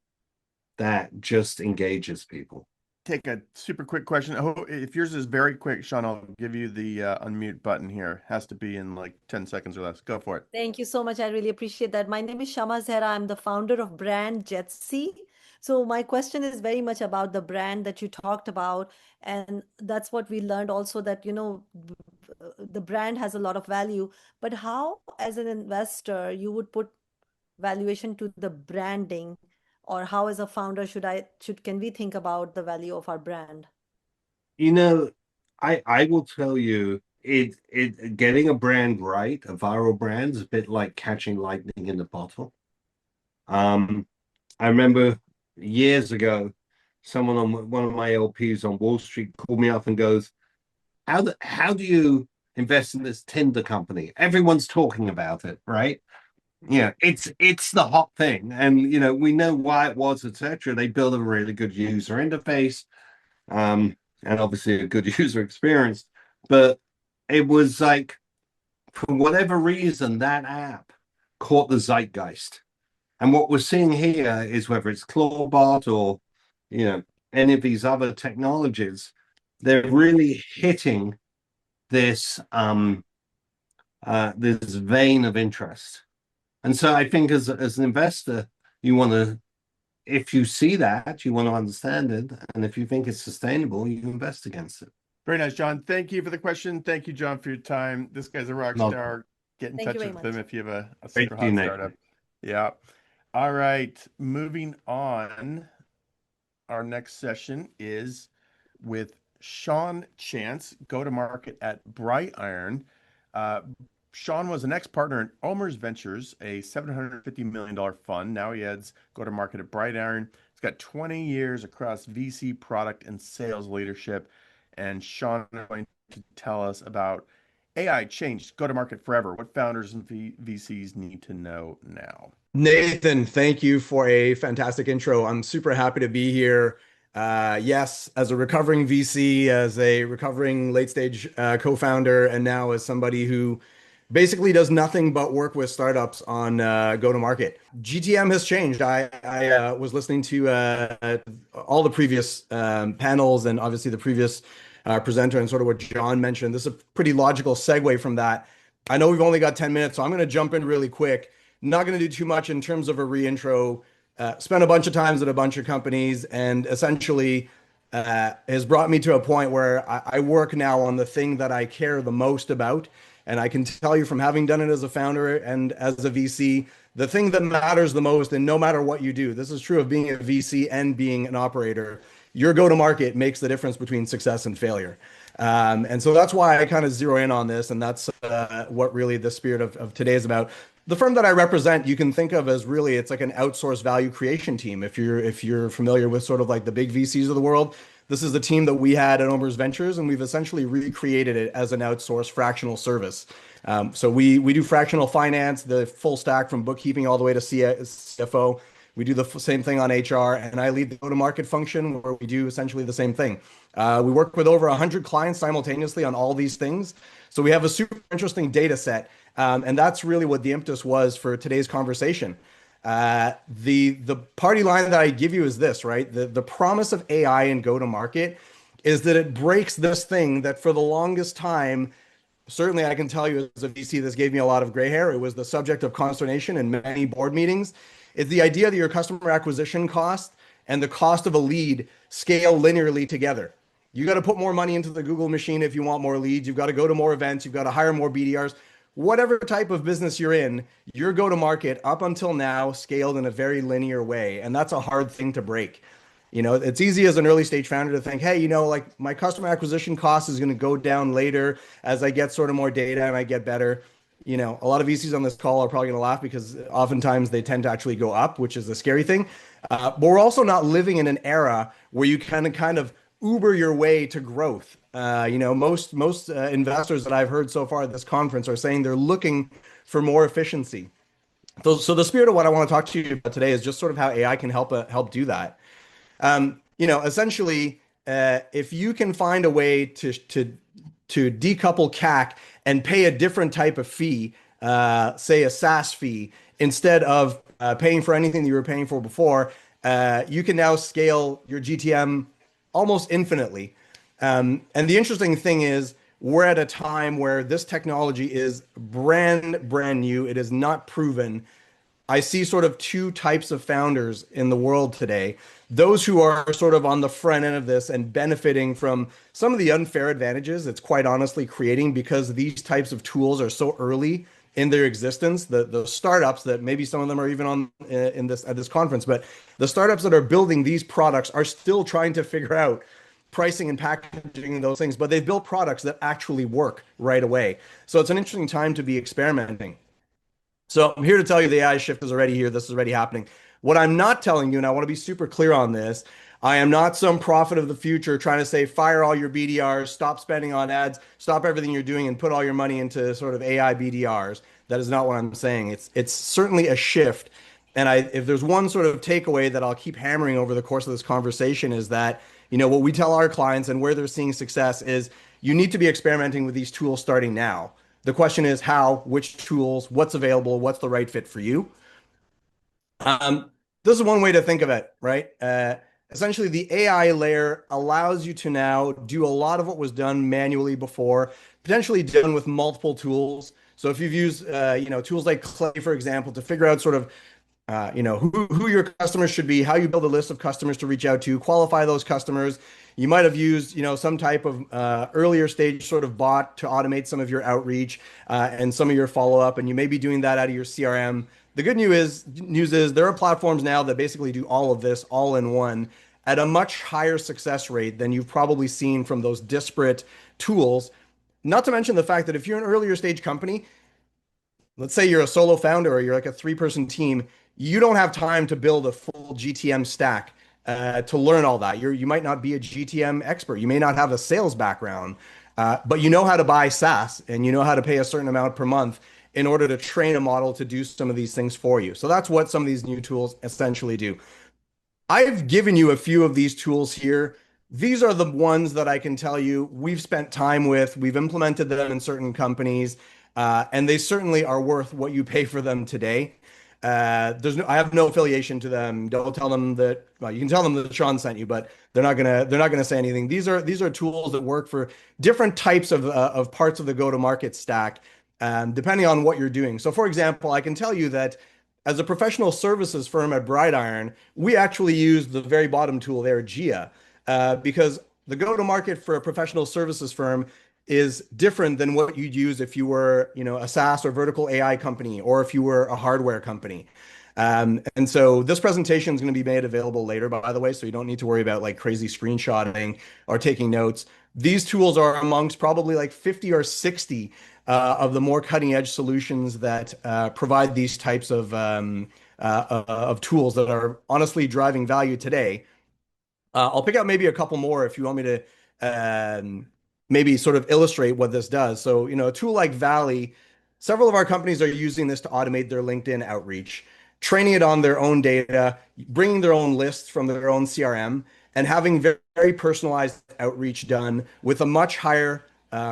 that just engages people. Take a super quick question. Oh, if yours is very quick, Shawn, I'll give you the unmute button here. Has to be in like 10 seconds or less. Go for it. Thank you so much. I really appreciate that. My name is Shama Zehra. I'm the founder of brand Jetsy. So my question is very much about the brand that you talked about. And that's what we learned also, that, the brand has a lot of value. But how, as an investor, you would put valuation to the branding? Or how, as a founder, can we think about the value of our brand? I will tell you, getting a brand right, a viral brand, is a bit like catching lightning in a bottle. I remember years ago, someone on one of my LPs on Wall Street called me up and goes, how do you invest in this Tinder company? Everyone's talking about it, right? It's the hot thing, and we know why it was, etc. They built a really good user interface, and obviously a good user experience, but it was like, for whatever reason, that app caught the zeitgeist. And what we're seeing here is, whether it's Clawbot or any of these other technologies, they're really hitting this this vein of interest. And so I think as an investor, you want to, if you see that, you want to understand it. And if you think it's sustainable, you invest against it. Very nice, John. Thank you for the question. Thank you, John, for your time. This guy's a rock star. Get in touch with him if you have a super hot startup. Yeah. All right. Moving on. Our next session is with Shawn Chance, go-to-market at BrightIron. Shawn was an ex-partner in Omer's Ventures, a $750 million fund. Now he heads go-to-market at BrightIron. He's got 20 years across VC product and sales leadership. And Shawn is going to tell us about AI changed go-to-market forever. What founders and VCs need to know now. Nathan, thank you for a fantastic intro. I'm super happy to be here. Yes, as a recovering VC, as a recovering late-stage co-founder, and now as somebody who basically does nothing but work with startups on go-to-market. GTM has changed. I was listening to all the previous panels and obviously the previous presenter and sort of what John mentioned. This is a pretty logical segue from that. I know we've only got 10 minutes, so I'm going to jump in really quick. Not going to do too much in terms of a reintro. Spent a bunch of times at a bunch of companies, and essentially has brought me to a point where I work now on the thing that I care the most about. And I can tell you, from having done it as a founder and as a VC, the thing that matters the most, and no matter what you do, this is true of being a VC and being an operator, your go-to-market makes the difference between success and failure. And so that's why I kind of zero in on this, and that's what really the spirit of today is about. The firm that I represent, you can think of as really, it's like an outsourced value creation team. If you're familiar with sort of like the big VCs of the world, this is the team that we had at Omer's Ventures, and we've essentially recreated it as an outsourced fractional service. So we do fractional finance, the full stack from bookkeeping all the way to CFO. We do the same thing on HR, and I lead the go-to-market function where we do essentially the same thing. We work with over 100 clients simultaneously on all these things. So we have a super interesting data set, and that's really what the impetus was for today's conversation. The party line that I give you is this, right? The promise of AI and go-to-market is that it breaks this thing that for the longest time, certainly I can tell you as a VC, this gave me a lot of gray hair. It was the subject of consternation in many board meetings. It's the idea that your customer acquisition cost and the cost of a lead scale linearly together. You got to put more money into the Google machine if you want more leads. You've got to go to more events. You've got to hire more BDRs. Whatever type of business you're in, your go-to-market up until now scaled in a very linear way. And that's a hard thing to break. You know, it's easy as an early stage founder to think, hey, you know, like my customer acquisition cost is going to go down later as I get sort of more data and I get better. You know, a lot of VCs on this call are probably going to laugh because oftentimes they tend to actually go up, which is a scary thing. But we're also not living in an era where you can kind of Uber your way to growth. You know, most investors that I've heard so far at this conference are saying they're looking for more efficiency. So the spirit of what I want to talk to you about today is just sort of how AI can help do that. You know, essentially, if you can find a way to decouple CAC and pay a different type of fee, say a SaaS fee, instead of paying for anything that you were paying for before, you can now scale your GTM almost infinitely. And the interesting thing is, we're at a time where this technology is brand new. It is not proven. I see sort of two types of founders in the world today. Those who are sort of on the front end of this and benefiting from some of the unfair advantages it's quite honestly creating because these types of tools are so early in their existence. The startups that maybe some of them are even on at this conference, but the startups that are building these products are still trying to figure out pricing and packaging and those things, but they've built products that actually work right away. So it's an interesting time to be experimenting. So I'm here to tell you the AI shift is already here. This is already happening. What I'm not telling you, and I want to be super clear on this, I am not some prophet of the future trying to say, fire all your BDRs, stop spending on ads, stop everything you're doing and put all your money into sort of AI BDRs. That is not what I'm saying. It's certainly a shift. And if there's one sort of takeaway that I'll keep hammering over the course of this conversation is that, you know, what we tell our clients and where they're seeing success is you need to be experimenting with these tools starting now. The question is how, which tools, what's available, what's the right fit for you. This is one way to think of it, right? Essentially, the AI layer allows you to now do a lot of what was done manually before, potentially done with multiple tools. So if you've used, you know, tools like Clay, for example, to figure out sort of, you know, who your customers should be, how you build a list of customers to reach out to, qualify those customers. You might have used, you know, some type of earlier stage sort of bot to automate some of your outreach and some of your follow-up, and you may be doing that out of your CRM. The good news is there are platforms now that basically do all of this all in one at a much higher success rate than you've probably seen from those disparate tools. Not to mention the fact that if you're an earlier stage company, let's say you're a solo founder or you're like a 3-person team, you don't have time to build a full GTM stack to learn all that. You might not be a GTM expert. You may not have a sales background, but you know how to buy SaaS and you know how to pay a certain amount per month in order to train a model to do some of these things for you. So that's what some of these new tools essentially do. I've given you a few of these tools here. These are the ones that I can tell you we've spent time with. We've implemented them in certain companies, and they certainly are worth what you pay for them today. I have no affiliation to them. Don't tell them that. Well, you can tell them that Shawn sent you, but they're not gonna say anything. These are tools that work for different types of parts of the go-to-market stack, depending on what you're doing. So, for example, I can tell you that as a professional services firm at BrightIron, we actually use the very bottom tool there, Gia, because the go-to-market for a professional services firm is different than what you'd use if you were, you know, a SaaS or vertical AI company, or if you were a hardware company. And so this presentation is going to be made available later, by the way, so you don't need to worry about like crazy screenshotting or taking notes. These tools are amongst probably like 50 or 60 of the more cutting edge solutions that provide these types of tools that are honestly driving value today. I'll pick out maybe a couple more if you want me to maybe sort of illustrate what this does. So, you know, a tool like Valley, several of our companies are using this to automate their LinkedIn outreach, training it on their own data, bringing their own lists from their own CRM, and having very, very personalized outreach done with a much higher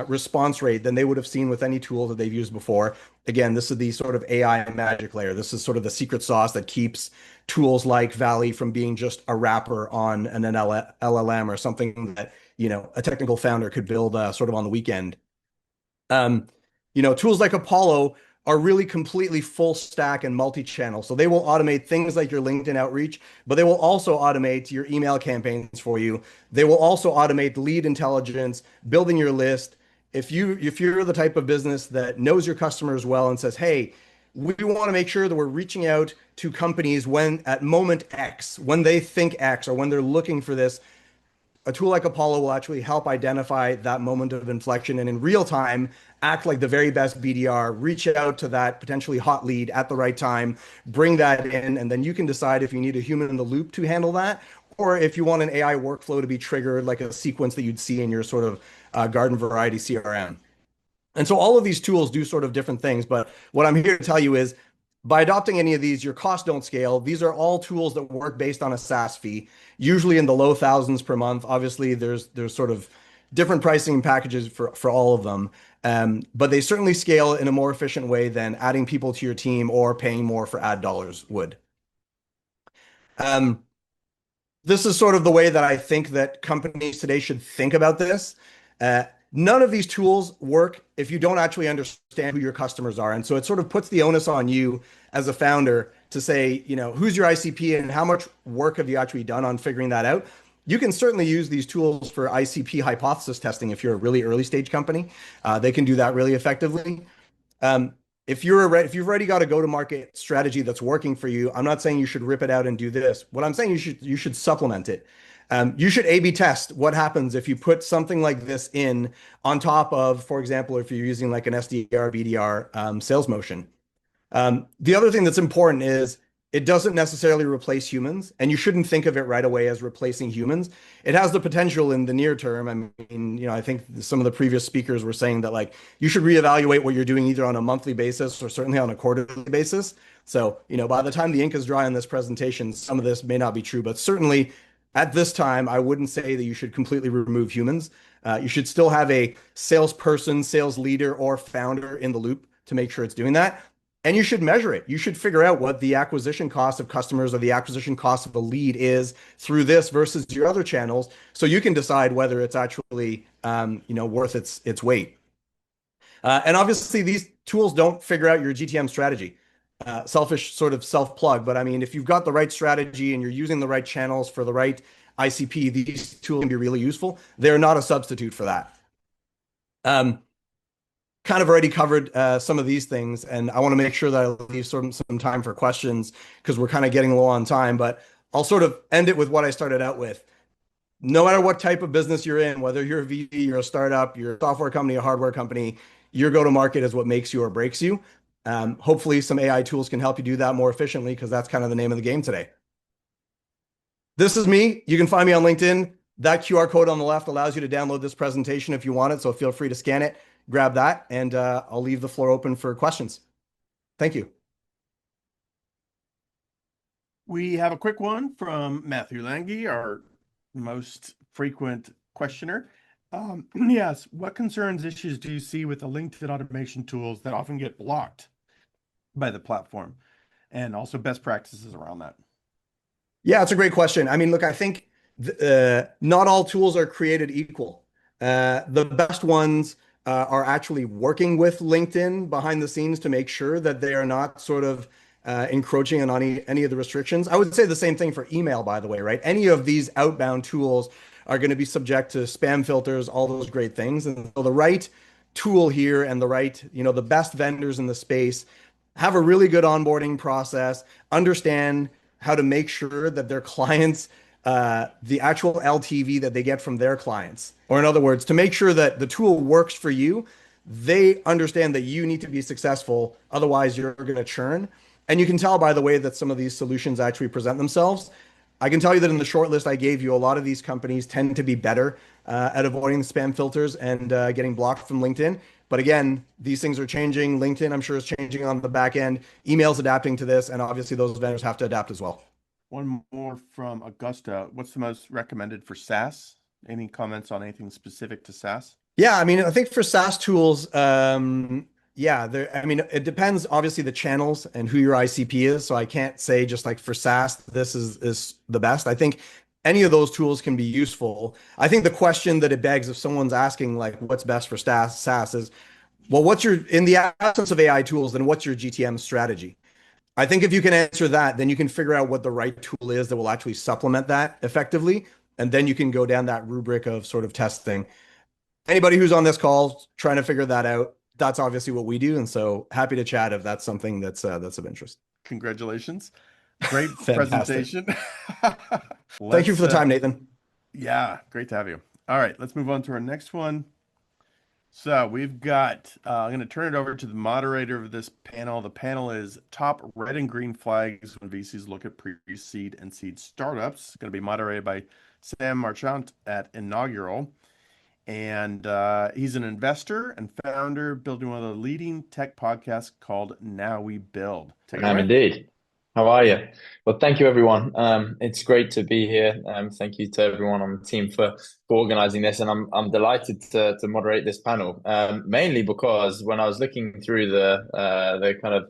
response rate than they would have seen with any tool that they've used before. Again, this is the sort of AI magic layer. This is sort of the secret sauce that keeps tools like Valley from being just a wrapper on an LLM or something that, you know, a technical founder could build sort of on the weekend. You know, tools like Apollo are really completely full stack and multi-channel. So they will automate things like your LinkedIn outreach, but they will also automate your email campaigns for you. They will also automate lead intelligence, building your list. If you're the type of business that knows your customers well and says, hey, we want to make sure that we're reaching out to companies when at moment X, when they think X, or when they're looking for this, a tool like Apollo will actually help identify that moment of inflection and in real time act like the very best BDR, reach out to that potentially hot lead at the right time, bring that in, and then you can decide if you need a human in the loop to handle that, or if you want an AI workflow to be triggered like a sequence that you'd see in your sort of garden variety CRM. And so all of these tools do sort of different things, but what I'm here to tell you is by adopting any of these, your costs don't scale. These are all tools that work based on a SaaS fee, usually in the low thousands per month. Obviously, there's sort of different pricing packages for all of them, but they certainly scale in a more efficient way than adding people to your team or paying more for ad dollars would. This is sort of the way that I think that companies today should think about this. None of these tools work if you don't actually understand who your customers are. And so it sort of puts the onus on you as a founder to say, who's your ICP and how much work have you actually done on figuring that out? You can certainly use these tools for ICP hypothesis testing if you're a really early stage company. They can do that really effectively. If you've already got a go-to-market strategy that's working for you, I'm not saying you should rip it out and do this. What I'm saying you should supplement it. You should A/B test what happens if you put something like this in on top of, for example, if you're using like an SDR, BDR sales motion. The other thing that's important is it doesn't necessarily replace humans, and you shouldn't think of it right away as replacing humans. It has the potential in the near term. I mean, I think some of the previous speakers were saying that like you should reevaluate what you're doing either on a monthly basis or certainly on a quarterly basis. So, by the time the ink is dry on this presentation, some of this may not be true, but certainly at this time, I wouldn't say that you should completely remove humans. You should still have a salesperson, sales leader, or founder in the loop to make sure it's doing that. And you should measure it. You should figure out what the acquisition cost of customers or the acquisition cost of a lead is through this versus your other channels, so you can decide whether it's actually worth its weight. And obviously, these tools don't figure out your GTM strategy. Selfish sort of self-plug, but I mean, if you've got the right strategy and you're using the right channels for the right ICP, these tools can be really useful. They're not a substitute for that. Kind of already covered some of these things, and I want to make sure that I leave some time for questions because we're kind of getting low on time, but I'll sort of end it with what I started out with. No matter what type of business you're in, whether you're a VC, you're a startup, you're a software company, a hardware company, your go-to-market is what makes you or breaks you. Hopefully some AI tools can help you do that more efficiently because that's kind of the name of the game today. This is me. You can find me on LinkedIn. That QR code on the left allows you to download this presentation if you want it, so feel free to scan it, grab that, and I'll leave the floor open for questions. Thank you. We have a quick one from Matthew Lange, our most frequent questioner. Yes, what concerns, issues do you see with the LinkedIn automation tools that often get blocked by the platform, and also best practices around that? Yeah, it's a great question. I mean, look, I think not all tools are created equal. The best ones are actually working with LinkedIn behind the scenes to make sure that they are not sort of encroaching on any of the restrictions. I would say the same thing for email, by the way, right? Any of these outbound tools are going to be subject to spam filters, all those great things. And so the right tool here and the right, the best vendors in the space have a really good onboarding process, understand how to make sure that their clients, the actual LTV that they get from their clients, or in other words, to make sure that the tool works for you, they understand that you need to be successful. Otherwise, you're going to churn. And you can tell by the way that some of these solutions actually present themselves. I can tell you that in the short list I gave you, a lot of these companies tend to be better at avoiding the spam filters and getting blocked from LinkedIn. But again, these things are changing. LinkedIn, I'm sure, is changing on the back end. Email's adapting to this, and obviously those vendors have to adapt as well. One more from Augusta. What's the most recommended for SaaS? Any comments on anything specific to SaaS? Yeah, I mean, I think for SaaS tools, it depends, obviously, the channels and who your ICP is. So I can't say just like for SaaS, this is the best. I think any of those tools can be useful. I think the question that it begs if someone's asking like what's best for SaaS is Well, in the absence of AI tools, then what's your GTM strategy? I think if you can answer that, then you can figure out what the right tool is that will actually supplement that effectively. And then you can go down that rubric of sort of testing. Anybody who's on this call trying to figure that out, that's obviously what we do. And so happy to chat if that's something that's of interest. Congratulations. Great presentation. Thank you for the time, Nathan. Yeah, great to have you. All right, let's move on to our next one. So we've got, I'm going to turn it over to the moderator of this panel. The panel is top red and green flags when VCs look at pre-seed and seed startups. It's going to be moderated by Sam Marchant at Inaugural. And he's an investor and founder building one of the leading tech podcasts called Now We Build. I'm indeed. How are you? Well, thank you, everyone. It's great to be here. Thank you to everyone on the team for organizing this, and I'm delighted to moderate this panel. Mainly because when I was looking through the kind of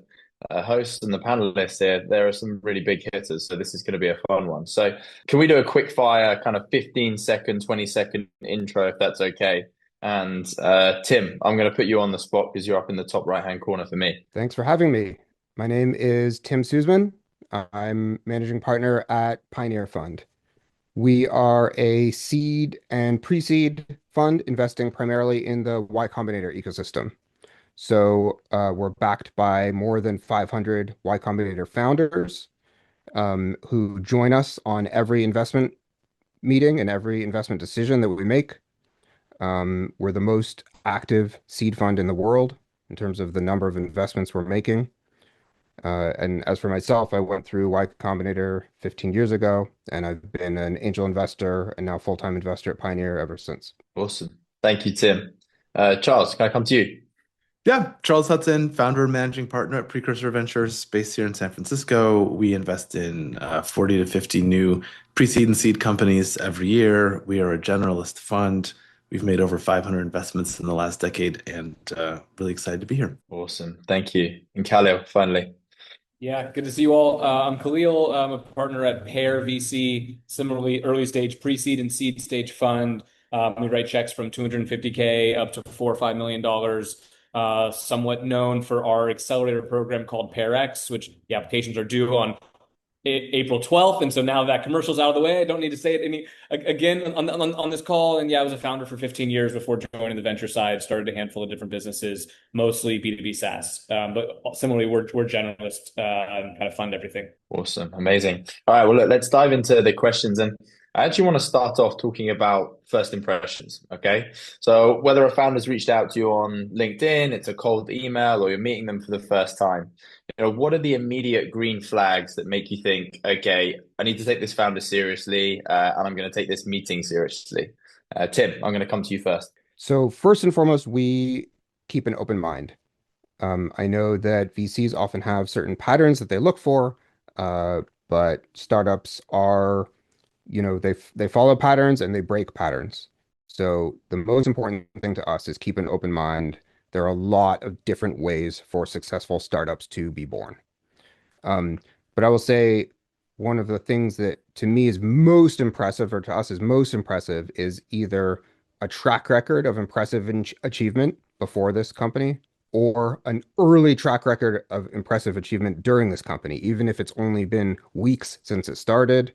hosts and the panelists here, there are some really big hitters. So this is going to be a fun one. So can we do a quick fire kind of 15-second, 20-second intro, if that's okay? And Tim, I'm going to put you on the spot because you're up in the top right-hand corner for me. Thanks for having me. My name is Tim Sussman. I'm managing partner at Pioneer Fund. We are a seed and pre-seed fund investing primarily in the Y Combinator ecosystem. So we're backed by more than 500 Y Combinator founders who join us on every investment meeting and every investment decision that we make. We're the most active seed fund in the world in terms of the number of investments we're making. And as for myself, I went through Y Combinator 15 years ago, and I've been an angel investor and now full-time investor at Pioneer ever since. Awesome. Thank you, Tim. Charles, can I come to you? Yeah, Charles Hudson, founder and managing partner at Precursor Ventures, based here in San Francisco. We invest in 40 to 50 new pre-seed and seed companies every year. We are a generalist fund. We've made over 500 investments in the last decade, and really excited to be here. Awesome. Thank you. And Khalil, finally. Yeah, good to see you all. I'm Khalil. I'm a partner at Pear VC, similarly early stage pre-seed and seed stage fund. We write checks from $250K up to $4 or $5 million. Somewhat known for our accelerator program called PearX, which the applications are due on April 12th. And so now that commercial's out of the way, I don't need to say it again on this call. And yeah, I was a founder for 15 years before joining the venture side, started a handful of different businesses, mostly B2B SaaS. But similarly, we're generalists and kind of fund everything. Awesome. Amazing. All right, well, look, let's dive into the questions. And I actually want to start off talking about first impressions, okay? So whether a founder's reached out to you on LinkedIn, it's a cold email, or you're meeting them for the first time, what are the immediate green flags that make you think, okay, I need to take this founder seriously, and I'm going to take this meeting seriously? Tim, I'm going to come to you first. So first and foremost, we keep an open mind. I know that VCs often have certain patterns that they look for, but startups are, they follow patterns and they break patterns. So the most important thing to us is keep an open mind. There are a lot of different ways for successful startups to be born. But I will say one of the things that to me is most impressive, or to us is most impressive, is either a track record of impressive achievement before this company, or an early track record of impressive achievement during this company. Even if it's only been weeks since it started,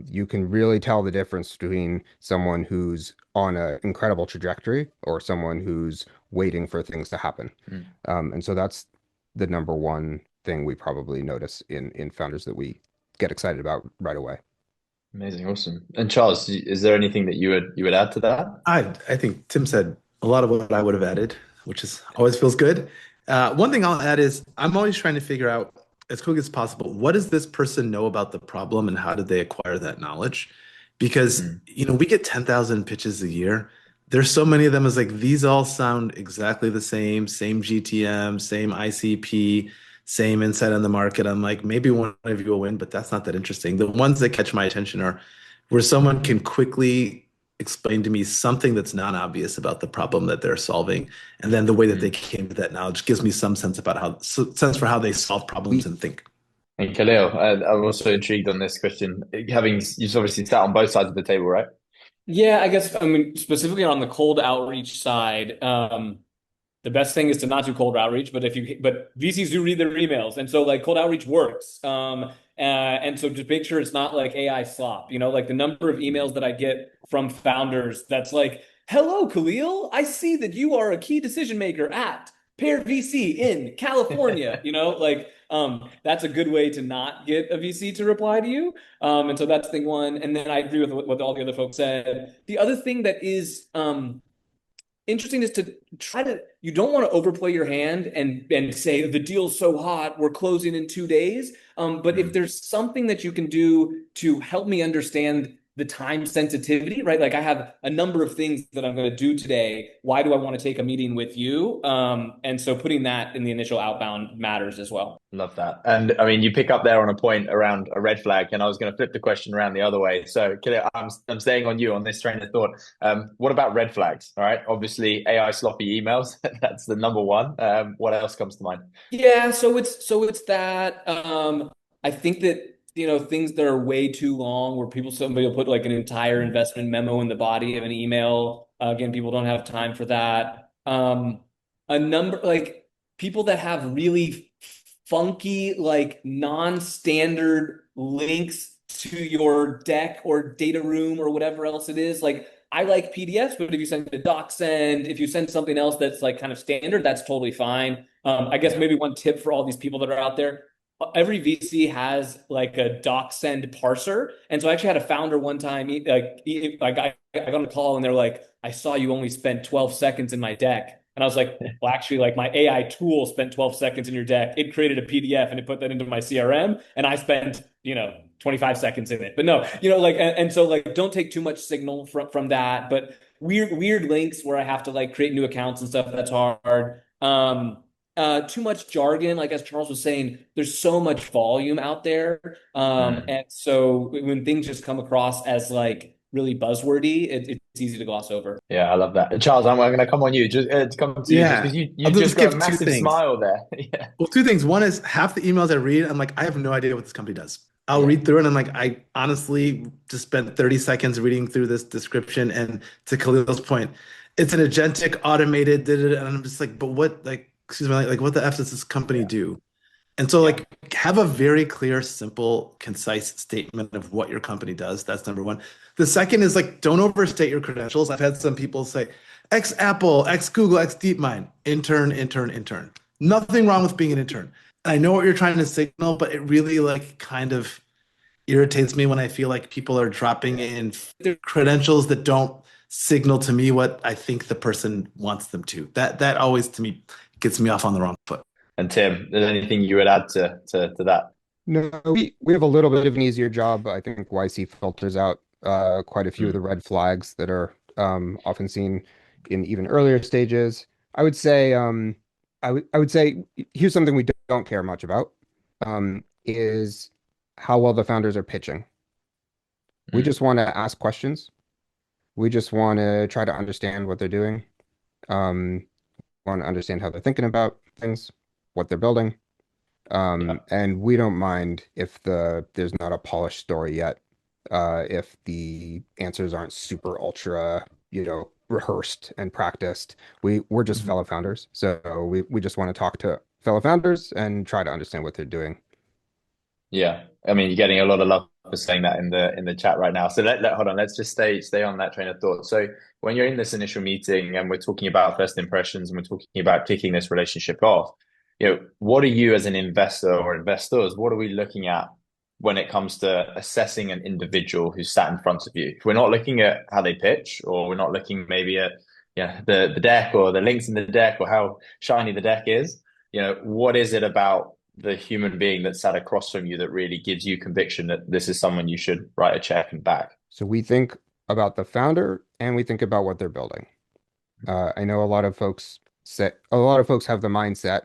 you can really tell the difference between someone who's on an incredible trajectory or someone who's waiting for things to happen. And so that's the number one thing we probably notice in founders that we get excited about right away. Amazing. Awesome. And Charles, is there anything that you would add to that? I think Tim said a lot of what I would have added, which is always feels good. One thing I'll add is I'm always trying to figure out as quick as possible, what does this person know about the problem and how did they acquire that knowledge? Because, we get 10,000 pitches a year. There's so many of them as like, these all sound exactly the same GTM, same ICP, same insight on the market. I'm like, maybe one of you will win, but that's not that interesting. The ones that catch my attention are where someone can quickly explain to me something that's not obvious about the problem that they're solving. And then the way that they came to that knowledge gives me some sense for how they solve problems and think. And Khalil, I'm also intrigued on this question. You've obviously sat on both sides of the table, right? Yeah, I guess, specifically on the cold outreach side, the best thing is to not do cold outreach, but VCs do read their emails, and so like cold outreach works. And so just make sure it's not like AI slop. Like the number of emails that I get from founders that's like, "Hello, Khalil. I see that you are a key decision maker at Pear VC in California." That's a good way to not get a VC to reply to you. And so that's thing one. And then I agree with what all the other folks said. The other thing that is interesting is to you don't want to overplay your hand and say the deal's so hot, we're closing in 2 days. But if there's something that you can do to help me understand the time sensitivity, right? Like I have a number of things that I'm going to do today. Why do I want to take a meeting with you? And so putting that in the initial outbound matters as well. Love that. And I mean, you pick up there on a point around a red flag, and I was going to flip the question around the other way. So I'm staying on you on this train of thought. What about red flags? All right. Obviously AI sloppy emails. That's the number one. What else comes to mind? Yeah. So it's that, I think that, things that are way too long where somebody will put like an entire investment memo in the body of an email. Again, people don't have time for that. A number like people that have really funky, like non-standard links to your deck or data room or whatever else it is. Like I like PDFs, but if you send a doc send, if you send something else that's like kind of standard, that's totally fine. I guess maybe one tip for all these people that are out there, every VC has like a doc send parser. And so I actually had a founder one time, I got on a call and they're like, "I saw you only spent 12 seconds in my deck." And I was like, "Well, actually, like my AI tool spent 12 seconds in your deck. It created a PDF and it put that into my CRM. And I spent, 25 seconds in it." But no, and so like, don't take too much signal from that. But weird links where I have to like create new accounts and stuff, that's hard. Too much jargon, like as Charles was saying, there's so much volume out there. And so when things just come across as like really buzzwordy, it's easy to gloss over. Yeah, I love that. Charles, I'm going to come on you to come to you because you just got a massive smile there. Yeah. Well, two things. One is half the emails I read, I'm like, I have no idea what this company does. I'll read through it and I'm like, I honestly just spent 30 seconds reading through this description. And to Khalil's point, it's an agentic automated, and I'm just like, but what, like, excuse me, like what the F does this company do? And so like have a very clear, simple, concise statement of what your company does. That's number one. The second is like, don't overstate your credentials. I've had some people say, ex Apple, ex Google, ex Deepmind, intern. Nothing wrong with being an intern. I know what you're trying to signal, but it really like kind of irritates me when I feel like people are dropping in credentials that don't signal to me what I think the person wants them to. That always to me gets me off on the wrong foot. And Tim, is there anything you would add to that? No, we have a little bit of an easier job. I think YC filters out quite a few of the red flags that are often seen in even earlier stages. I would say here's something we don't care much about, is how well the founders are pitching. We just want to ask questions. We just want to try to understand what they're doing. Want to understand how they're thinking about things, what they're building. And we don't mind if there's not a polished story yet, if the answers aren't super ultra, rehearsed and practiced. We're just fellow founders, so we just want to talk to fellow founders and try to understand what they're doing. Yeah, I mean, you're getting a lot of love for saying that in the chat right now. So hold on, let's just stay on that train of thought. So when you're in this initial meeting and we're talking about first impressions and we're talking about kicking this relationship off, what are you as an investor or investors, what are we looking at when it comes to assessing an individual who's sat in front of you? If we're not looking at how they pitch, or we're not looking maybe at the deck or the links in the deck or how shiny the deck is, what is it about the human being that sat across from you that really gives you conviction that this is someone you should write a check and back? So we think about the founder and we think about what they're building. I know a lot of folks have the mindset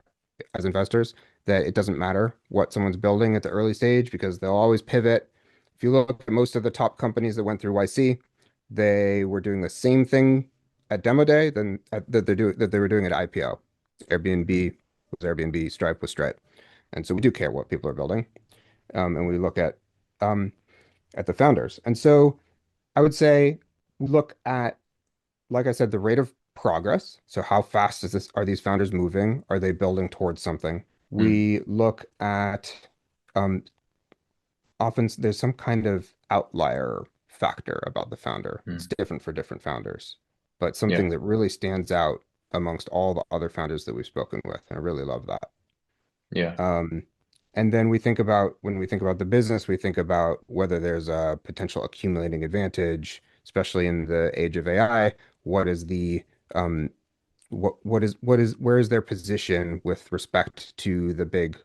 as investors that it doesn't matter what someone's building at the early stage because they'll always pivot. If you look at most of the top companies that went through YC, they were doing the same thing at demo day that they were doing at IPO. Airbnb was Airbnb, Stripe was Stripe. And so we do care what people are building. And we look at the founders. And so I would say we look at, like I said, the rate of progress. So how fast are these founders moving? Are they building towards something? We look at often there's some kind of outlier factor about the founder. It's different for different founders, but something that really stands out amongst all the other founders that we've spoken with. And I really love that. Yeah. And then when we think about the business, we think about whether there's a potential accumulating advantage, especially in the age of AI. What is the where is their position with respect to the big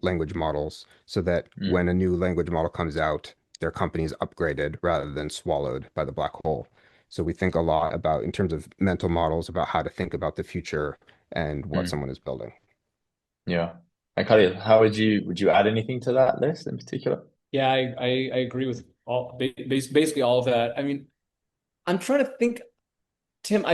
language models, so that when a new language model comes out, their company is upgraded rather than swallowed by the black hole. So we think a lot about, in terms of mental models, about how to think about the future and what someone is building. Yeah. And Khalil, how would you add anything to that list in particular? Yeah, I agree with basically all of that. I mean, I'm trying to think, Tim, I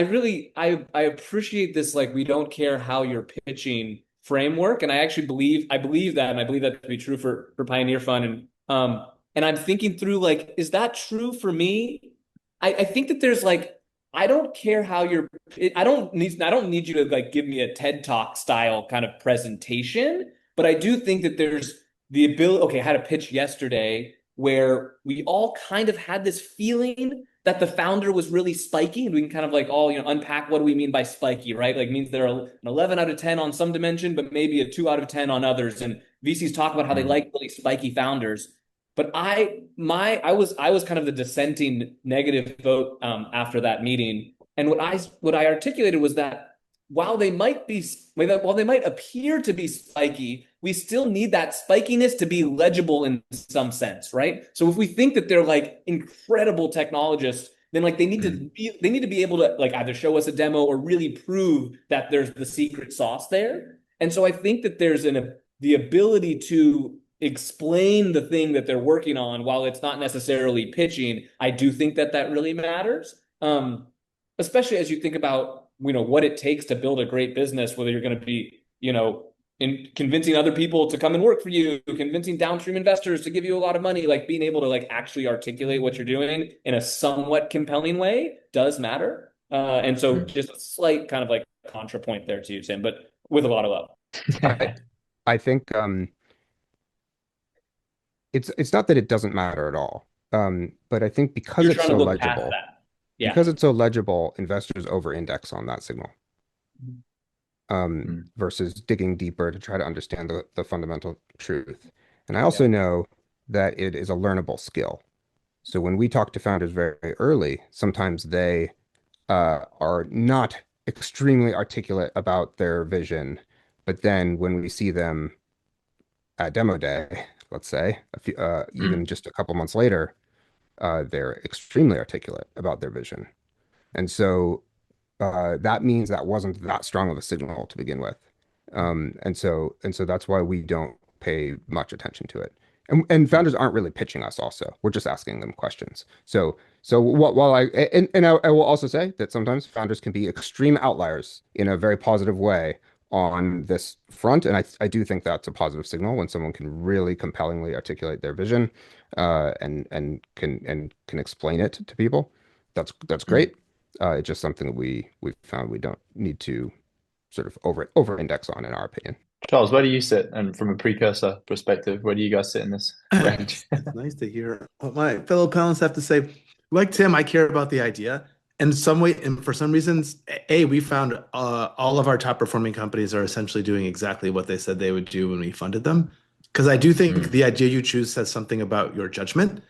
appreciate this, like, we don't care how you're pitching framework. And I actually believe that, and I believe that to be true for Pioneer Fund. And I'm thinking through, like, is that true for me? I think that there's, like, I don't care how I don't need you to, like, give me a TED Talk style kind of presentation, but I do think that there's the ability. Okay, I had a pitch yesterday where we all kind of had this feeling that the founder was really spiky, and we can kind of, like, all, unpack what do we mean by spiky, right? Like, it means they're an 11 out of 10 on some dimension, but maybe a 2 out of 10 on others. And VCs talk about how they like really spiky founders. But I was kind of the dissenting negative vote after that meeting. And what I articulated was that while they might appear to be spiky, we still need that spikiness to be legible in some sense, right? So if we think that they're, like, incredible technologists, then, like, they need to be able to, like, either show us a demo or really prove that there's the secret sauce there. And so I think that there's the ability to explain the thing that they're working on while it's not necessarily pitching. I do think that really matters, especially as you think about, what it takes to build a great business, whether you're going to be, in convincing other people to come and work for you, convincing downstream investors to give you a lot of money, like, being able to, like, actually articulate what you're doing in a somewhat compelling way does matter. And so just a slight kind of, like, contrapoint there to you, Tim, but with a lot of love. I think it's not that it doesn't matter at all, but I think because it's so legible, investors over-index on that signal. Versus digging deeper to try to understand the fundamental truth. And I also know that it is a learnable skill. So when we talk to founders very early, sometimes they are not extremely articulate about their vision, but then when we see them at demo day, let's say, even just a couple months later, they're extremely articulate about their vision. And so that means that wasn't that strong of a signal to begin with. And so that's why we don't pay much attention to it. And founders aren't really pitching us also. We're just asking them questions. So while I will also say that sometimes founders can be extreme outliers in a very positive way on this front. And I do think that's a positive signal when someone can really compellingly articulate their vision and can explain it to people. That's great. It's just something that we've found we don't need to sort of over-index on, in our opinion. Charles, where do you sit? And from a precursor perspective, where do you guys sit in this range? It's nice to hear what my fellow panelists have to say. Like Tim, I care about the idea. And some way, and for some reasons, we found all of our top performing companies are essentially doing exactly what they said they would do when we funded them. Because I do think the idea you choose says something about your judgment.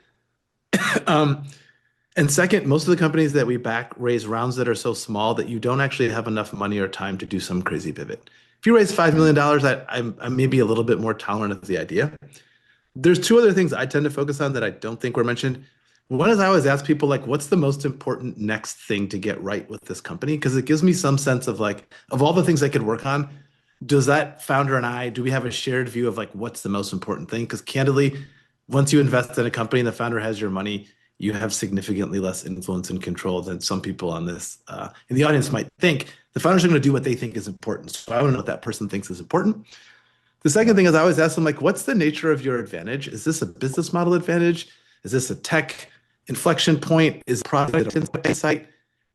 And second, most of the companies that we back raise rounds that are so small that you don't actually have enough money or time to do some crazy pivot. If you raise $5 million, I may be a little bit more tolerant of the idea. There's two other things I tend to focus on that I don't think were mentioned. One is I always ask people, like, what's the most important next thing to get right with this company? Because it gives me some sense of, like, of all the things I could work on, does that founder and do we have a shared view of, like, what's the most important thing? Because candidly, once you invest in a company and the founder has your money, you have significantly less influence and control than some people on this in the audience might think. The founders are going to do what they think is important. So I want to know what that person thinks is important. The second thing is I always ask them, like, what's the nature of your advantage? Is this a business model advantage? Is this a tech inflection point? Is product insight?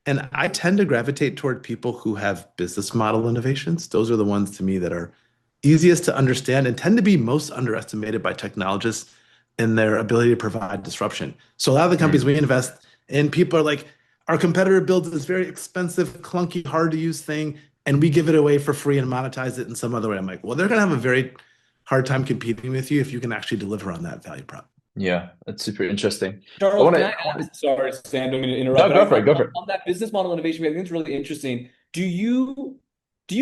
And I tend to gravitate toward people who have business model innovations. Those are the ones to me that are easiest to understand and tend to be most underestimated by technologists in their ability to provide disruption. So a lot of the companies we invest in, people are like, our competitor builds this very expensive, clunky, hard to use thing, and we give it away for free and monetize it in some other way. I'm like, well, they're going to have a very hard time competing with you if you can actually deliver on that value prop. Yeah, that's super interesting. Charles, can I ask, sorry, Sam, don't mean to interrupt. No, go for it. On that business model innovation, I think it's really interesting. Do you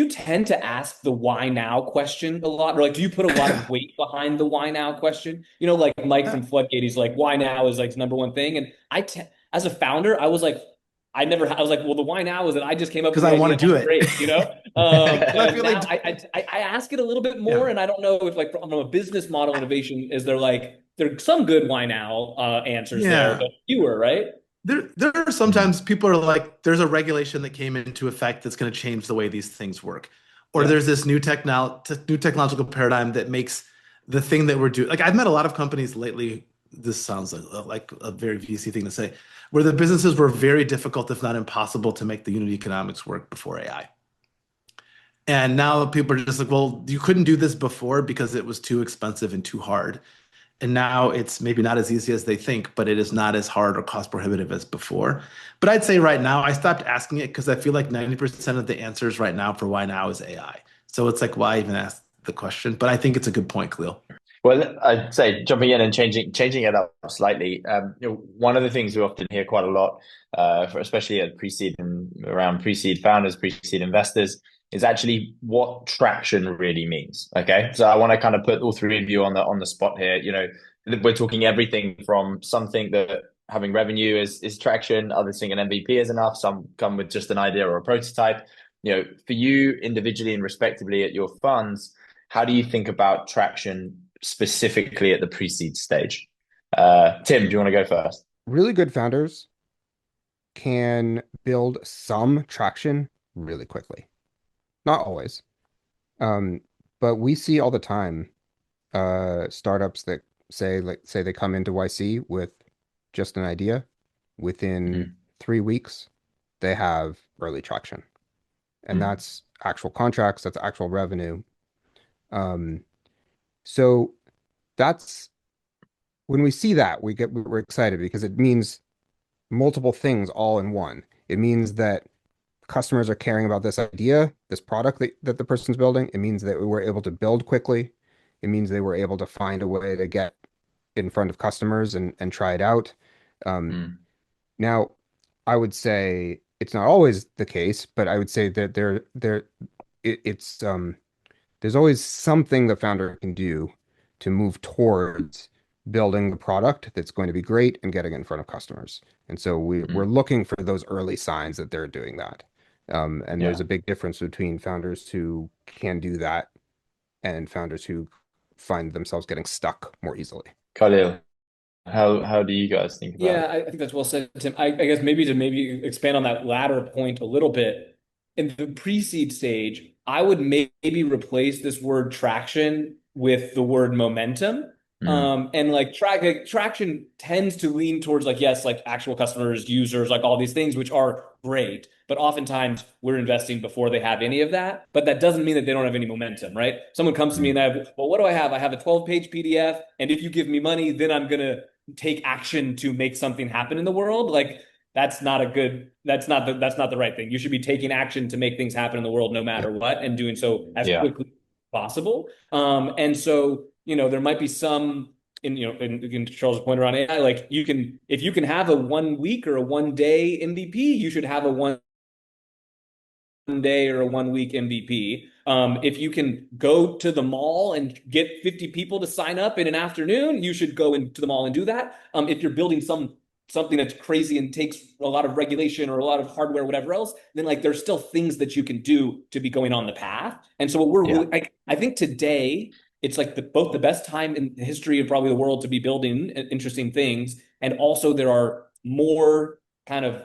tend to ask the why now question a lot? Or like, do you put a lot of weight behind the why now question? You know, like Mike from Floodgate, he's like, why now is like the number one thing. And as a founder, I was like, I was like, well, the why now is that I just came up with because I want to do it. Great, you know? I ask it a little bit more, and I don't know if like from a business model innovation, there's some good why now answers there, but fewer, right? There are sometimes people are like, there's a regulation that came into effect that's going to change the way these things work. Or there's this new technological paradigm that makes the thing that we're doing. Like I've met a lot of companies lately, this sounds like a very VC thing to say, where the businesses were very difficult, if not impossible, to make the unit economics work before AI. And now people are just like, well, you couldn't do this before because it was too expensive and too hard. And now it's maybe not as easy as they think, but it is not as hard or cost prohibitive as before. But I'd say right now, I stopped asking it because I feel like 90% of the answers right now for why now is AI. So it's like, why even ask the question? But I think it's a good point, Khalil. Well, I'd say jumping in and changing it up slightly. One of the things we often hear quite a lot, especially at pre-seed and around pre-seed founders, pre-seed investors, is actually what traction really means. Okay, so I want to kind of put all three of you on the spot here. You know, we're talking everything from something that having revenue is traction, others think an MVP is enough, some come with just an idea or a prototype. You know, for you individually and respectively at your funds, how do you think about traction specifically at the pre-seed stage? Tim, do you want to go first? Really good founders can build some traction really quickly. Not always. But we see all the time startups that say they come into YC with just an idea. Within 3 weeks, they have early traction. And that's actual contracts, that's actual revenue. So that's when we see that, we're excited because it means multiple things all in one. It means that customers are caring about this idea, this product that the person's building. It means that we were able to build quickly. It means they were able to find a way to get in front of customers and try it out. Now, I would say it's not always the case, but I would say that there's always something the founder can do to move towards building the product that's going to be great and getting in front of customers. And so we're looking for those early signs that they're doing that. And there's a big difference between founders who can do that and founders who find themselves getting stuck more easily. Khalil, how do you guys think about it? I think that's well said, Tim. I guess maybe to expand on that latter point a little bit, in the pre-seed stage, I would maybe replace this word traction with the word momentum. And like traction tends to lean towards like, yes, like actual customers, users, like all these things, which are great. But oftentimes we're investing before they have any of that. But that doesn't mean that they don't have any momentum, right? Someone comes to me and what do I have? I have a 12-page PDF. And if you give me money, then I'm going to take action to make something happen in the world. Like that's not the right thing. You should be taking action to make things happen in the world no matter what, and doing so as quickly as possible. And so, you know, there might be some in Charles' point around AI, like if you can have a 1 week or a 1 day MVP, you should have a 1 day or a 1 week MVP. If you can go to the mall and get 50 people to sign up in an afternoon, you should go into the mall and do that. If you're building something that's crazy and takes a lot of regulation or a lot of hardware, whatever else, then like there's still things that you can do to be going on the path. And so what I think today, it's like both the best time in the history of probably the world to be building interesting things. And also there are more kind of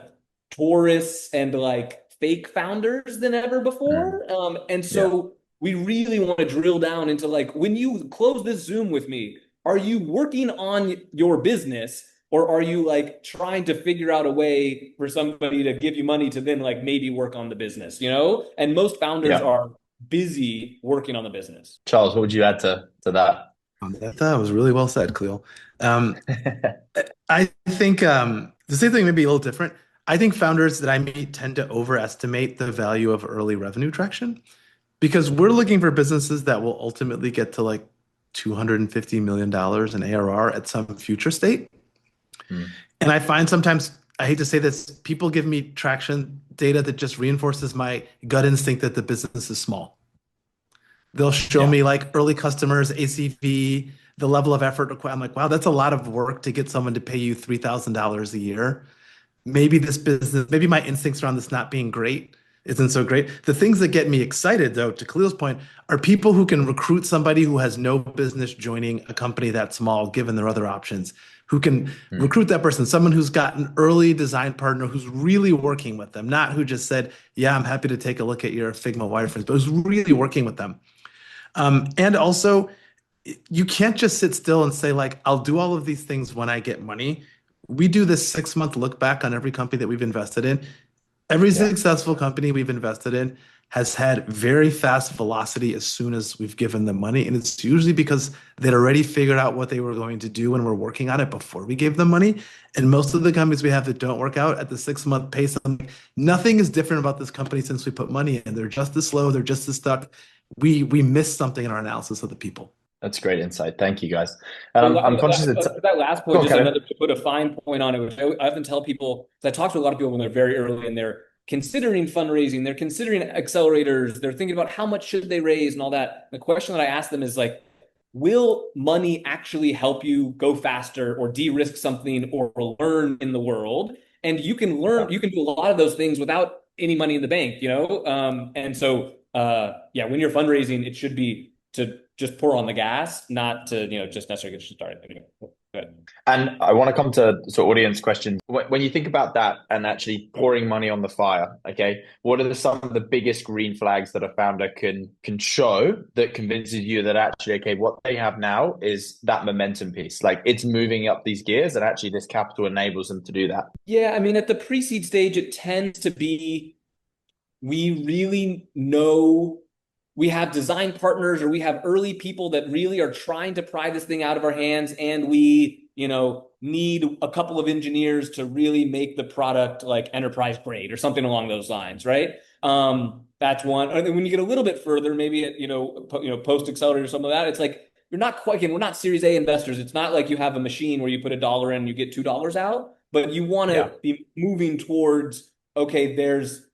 tourists and like fake founders than ever before. And so we really want to drill down into like, when you close this Zoom with me, are you working on your business Or are you like trying to figure out a way for somebody to give you money to then like maybe work on the business, you know? And most founders are busy working on the business. Charles, what would you add to that? That was really well said, Khalil. I think the same thing may be a little different. I think founders that I meet tend to overestimate the value of early revenue traction because we're looking for businesses that will ultimately get to like $250 million in ARR at some future state. And I find sometimes, I hate to say this, people give me traction data that just reinforces my gut instinct that the business is small. They'll show me like early customers, ACV, the level of effort required. I'm like, wow, that's a lot of work to get someone to pay you $3,000 a year. Maybe this business, maybe my instincts around this not being great isn't so great. The things that get me excited, though, to Khalil's point, are people who can recruit somebody who has no business joining a company that small, given their other options, who can recruit that person, someone who's got an early design partner who's really working with them, not who just said, yeah, I'm happy to take a look at your Figma wireframes, but who's really working with them. And also, you can't just sit still and say, like, I'll do all of these things when I get money. We do this 6-month look back on every company that we've invested in. Every successful company we've invested in has had very fast velocity as soon as we've given them money. And it's usually because they'd already figured out what they were going to do and were working on it before we gave them money. And most of the companies we have that don't work out at the 6-month pace, nothing is different about this company since we put money in. They're just as slow. They're just as stuck. We missed something in our analysis of the people. That's great insight. Thank you, guys. And I'm conscious that last point, just another to put a fine point on it, which I often tell people, because I talk to a lot of people when they're very early and they're considering fundraising, they're considering accelerators, they're thinking about how much should they raise and all that. The question that I ask them is like, will money actually help you go faster or de-risk something or learn in the world? And you can learn, you can do a lot of those things without any money in the bank, you know? And so, when you're fundraising, it should be to just pour on the gas, not to, just necessarily get you started. Anyway, good. And I want to come to audience questions. When you think about that and actually pouring money on the fire, okay, what are some of the biggest green flags that a founder can show that convinces you that actually, okay, what they have now is that momentum piece, like it's moving up these gears and actually this capital enables them to do that? Yeah, I mean, at the pre-seed stage, it tends to be, we really know we have design partners or we have early people that really are trying to pry this thing out of our hands, and we, need a couple of engineers to really make the product like enterprise grade or something along those lines, right? That's one. And then when you get a little bit further, maybe at, post accelerator or something like that, it's like you're not quite, again, we're not Series A investors. It's not like you have a machine where you put $1 in and you get $2 out, but you want to be moving towards, okay, there's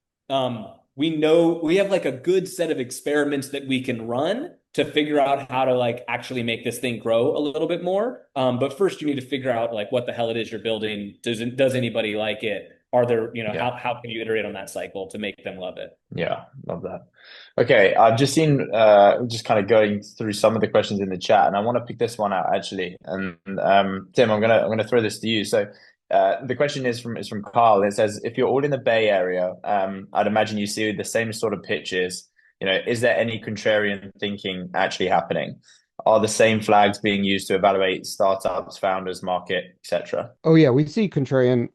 we know we have like a good set of experiments that we can run to figure out how to like actually make this thing grow a little bit more. But first you need to figure out like what the hell it is you're building. Does anybody like it? Are there, how can you iterate on that cycle to make them love it? Yeah, love that. Okay, I've just seen, just kind of going through some of the questions in the chat, and I want to pick this one out actually. And Tim, I'm gonna throw this to you. So the question is from Carl. It says, if you're all in the Bay Area, I'd imagine you see the same sort of pitches. Is there any contrarian thinking actually happening? Are the same flags being used to evaluate startups, founders, market, etc.? Oh yeah, we see contrarian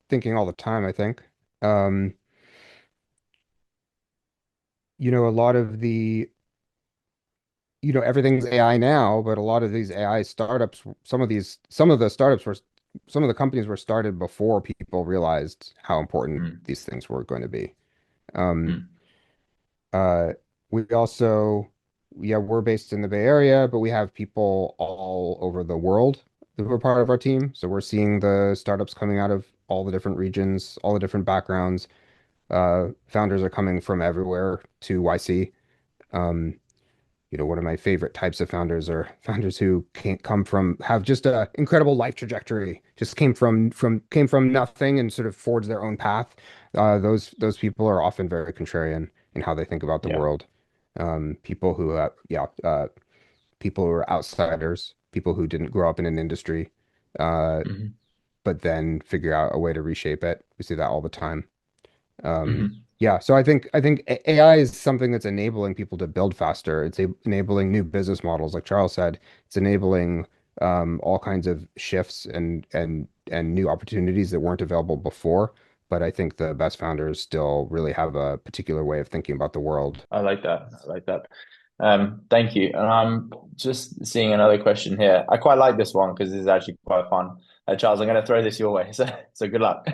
thinking all the time, I think. A lot of the, everything's AI now, but a lot of these AI startups, some of the companies were started before people realized how important these things were going to be. We also, we're based in the Bay Area, but we have people all over the world who are part of our team. So we're seeing the startups coming out of all the different regions, all the different backgrounds. Founders are coming from everywhere to YC. One of my favorite types of founders are founders who have just an incredible life trajectory, just came from nothing and sort of forged their own path. Those people are often very contrarian in how they think about the world. People who are outsiders, people who didn't grow up in an industry, but then figure out a way to reshape it. We see that all the time. So I think AI is something that's enabling people to build faster. It's enabling new business models, like Charles said. It's enabling all kinds of shifts and new opportunities that weren't available before. But I think the best founders still really have a particular way of thinking about the world. I like that. I like that. Thank you. And I'm just seeing another question here. I quite like this one because this is actually quite fun. Charles, I'm going to throw this your way. So good luck.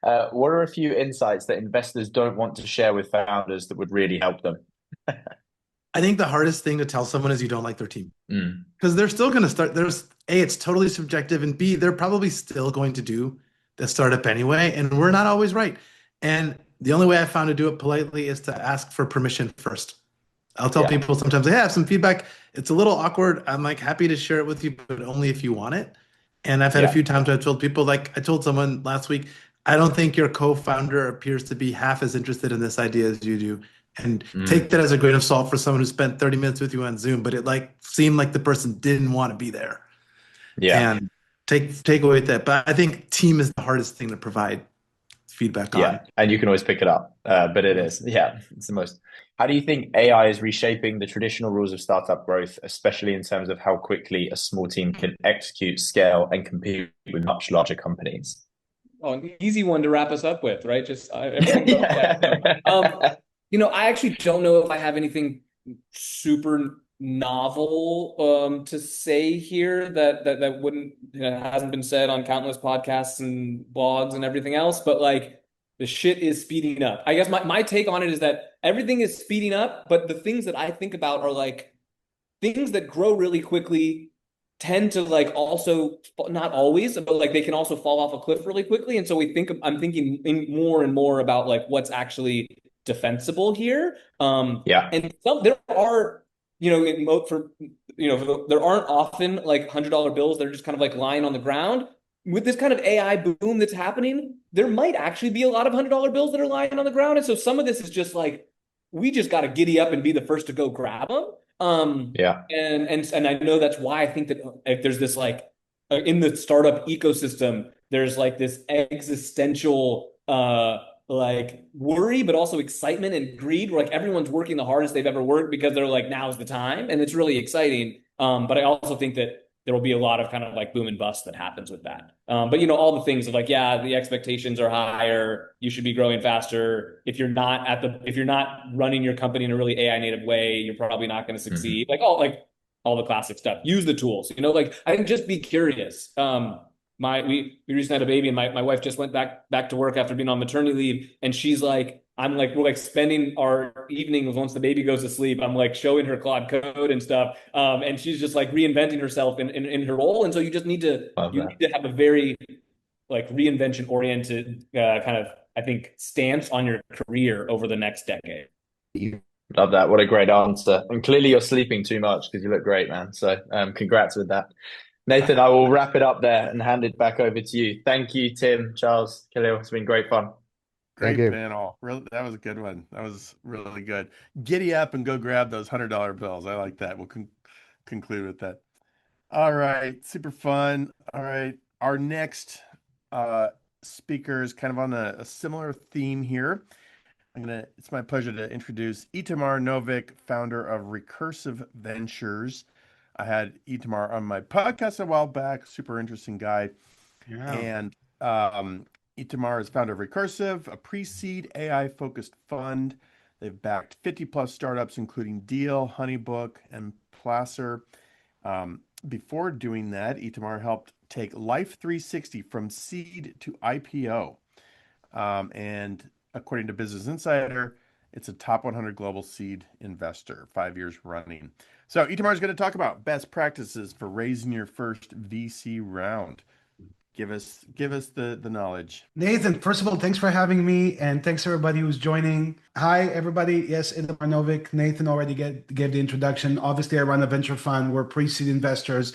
What are a few insights that investors don't want to share with founders that would really help them? I think the hardest thing to tell someone is you don't like their team. Because they're still going to start. A, it's totally subjective, and B, they're probably still going to do the startup anyway, and we're not always right. And the only way I found to do it politely is to ask for permission first. I'll tell people sometimes, hey, I have some feedback. It's a little awkward. I'm like happy to share it with you, but only if you want it. And I've had a few times I've told people, like I told someone last week, I don't think your co-founder appears to be half as interested in this idea as you do. And take that as a grain of salt for someone who spent 30 minutes with you on Zoom, but it like seemed like the person didn't want to be there. And take away that. But I think team is the hardest thing to provide feedback on. And you can always pick it up. But it is. It's the most. How do you think AI is reshaping the traditional rules of startup growth, especially in terms of how quickly a small team can execute, scale, and compete with much larger companies? Oh, an easy one to wrap us up with, right? Just I actually don't know if I have anything super novel to say here that wouldn't hasn't been said on countless podcasts and blogs and everything else, but like the shit is speeding up. I guess my take on it is that everything is speeding up, but the things that I think about are like things that grow really quickly tend to like also, not always, but like they can also fall off a cliff really quickly. And so I'm thinking more and more about like what's actually defensible here. And there are, there aren't often like $100 bills that are just kind of like lying on the ground. With this kind of AI boom that's happening, there might actually be a lot of $100 bills that are lying on the ground. And so some of this is just like, we just got to giddy up and be the first to go grab them. And I know that's why I think that if there's this like in the startup ecosystem, there's like this existential like worry, but also excitement and greed where like everyone's working the hardest they've ever worked because they're like, now's the time. And it's really exciting. But I also think that there will be a lot of kind of like boom and bust that happens with that. But all the things of like, the expectations are higher. You should be growing faster. If you're not running your company in a really AI native way, you're probably not going to succeed. Like all the classic stuff. Use the tools. I think just be curious. We recently had a baby, and my wife just went back to work after being on maternity leave, and she's like, we're like spending our evenings once the baby goes to sleep. I'm like showing her Claude Code and stuff, and she's just like reinventing herself in her role. And so you just need to need to have a very like reinvention oriented kind of, I think, stance on your career over the next decade. Love that. What a great answer. And clearly you're sleeping too much because you look great, man. So congrats with that. Nathan, I will wrap it up there and hand it back over to you. Thank you, Tim, Charles, Khalil. It's been great fun. Great panel. Really, that was a good one. That was really good. Giddy up and go grab those $100 bills. I like that. We'll conclude with that. All right. Super fun. All right. Our next speaker is kind of on a similar theme here. It's my pleasure to introduce Itamar Novick, founder of Recursive Ventures. I had Itamar on my podcast a while back. Super interesting guy. And Itamar is founder of Recursive, a pre-seed AI-focused fund. They've backed 50-plus startups, including Deal, Honeybook, and Placer. Before doing that, Itamar helped take Life 360 from seed to IPO. And according to Business Insider, it's a top 100 global seed investor, 5 years running. So Itamar is going to talk about best practices for raising your first VC round. Give us the knowledge. Nathan, first of all, thanks for having me, and thanks everybody who's joining. Hi, everybody. Yes, Itamar Novick. Nathan already gave the introduction. Obviously, I run a venture fund. We're pre-seed investors.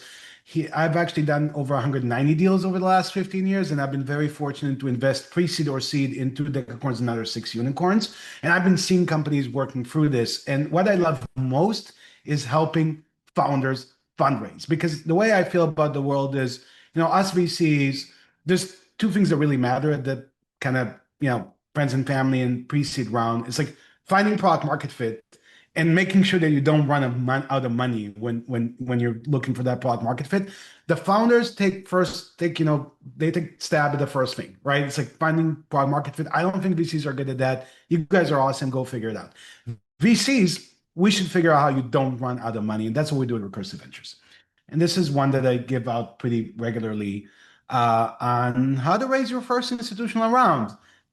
I've actually done over 190 deals over the last 15 years, and I've been very fortunate to invest pre-seed or seed in 2 decacorns and another 6 unicorns. And I've been seeing companies working through this. And what I love most is helping founders fundraise, because the way I feel about the world is, us VCs, there's 2 things that really matter that kind of, friends and family and pre-seed round. It's like finding product market fit and making sure that you don't run out of money when you're looking for that product market fit. The founders they take stab at the first thing, right? It's like finding product market fit. I don't think VCs are good at that. You guys are awesome. Go figure it out. VCs, we should figure out how you don't run out of money, and that's what we do at Recursive Ventures. And this is one that I give out pretty regularly on how to raise your first institutional round.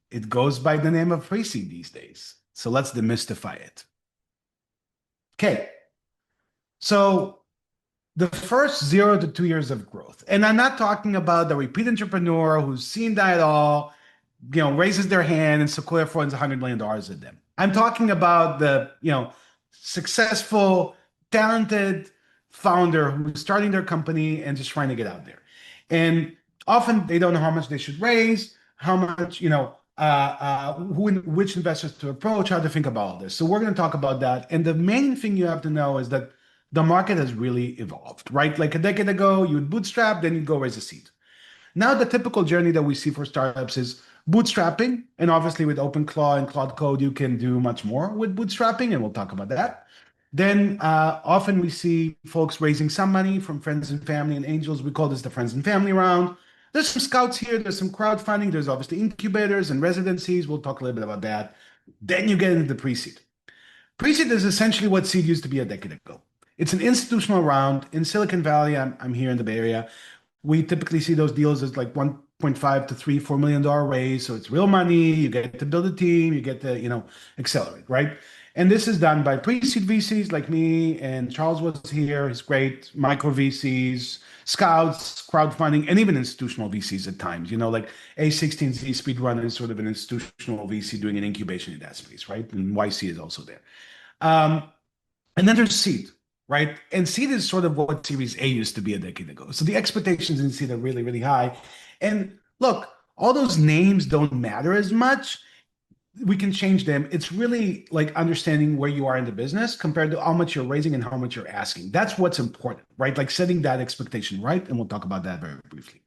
It goes by the name of pre-seed these days. So let's demystify it. Okay, so the first 0 to 2 years of growth, and I'm not talking about the repeat entrepreneur who's seen that all, raises their hand and Sequoia funds $100 million at them. I'm talking about the, successful, talented founder who's starting their company and just trying to get out there. And often they don't know how much they should raise, how much, which investors to approach, how to think about all this. So we're going to talk about that. And the main thing you have to know is that the market has really evolved, right? Like a decade ago, you would bootstrap, then you'd go raise a seed. Now the typical journey that we see for startups is bootstrapping. And obviously with OpenClaw and Cloud Code, you can do much more with bootstrapping, and we'll talk about that. Then often we see folks raising some money from friends and family and angels. We call this the friends and family round. There's some scouts here. There's some crowdfunding. There's obviously incubators and residencies. We'll talk a little bit about that. Then you get into the pre-seed. Pre-seed is essentially what seed used to be a decade ago. It's an institutional round. In Silicon Valley, I'm here in the Bay Area, we typically see those deals as like 1.5 to $3-4 million raise. So it's real money. You get to build a team. You get to, accelerate, right? And this is done by pre-seed VCs like me, and Charles was here. He's great. Micro VCs, scouts, crowdfunding, and even institutional VCs at times. Like A16Z Speedrunner is sort of an institutional VC doing an incubation in that space, right? And YC is also there. And then there's seed, right? And seed is sort of what Series A used to be a decade ago. So the expectations in seed are really, really high. And look, all those names don't matter as much. We can change them. It's really like understanding where you are in the business compared to how much you're raising and how much you're asking. That's what's important, right? Like setting that expectation, right? And we'll talk about that very briefly.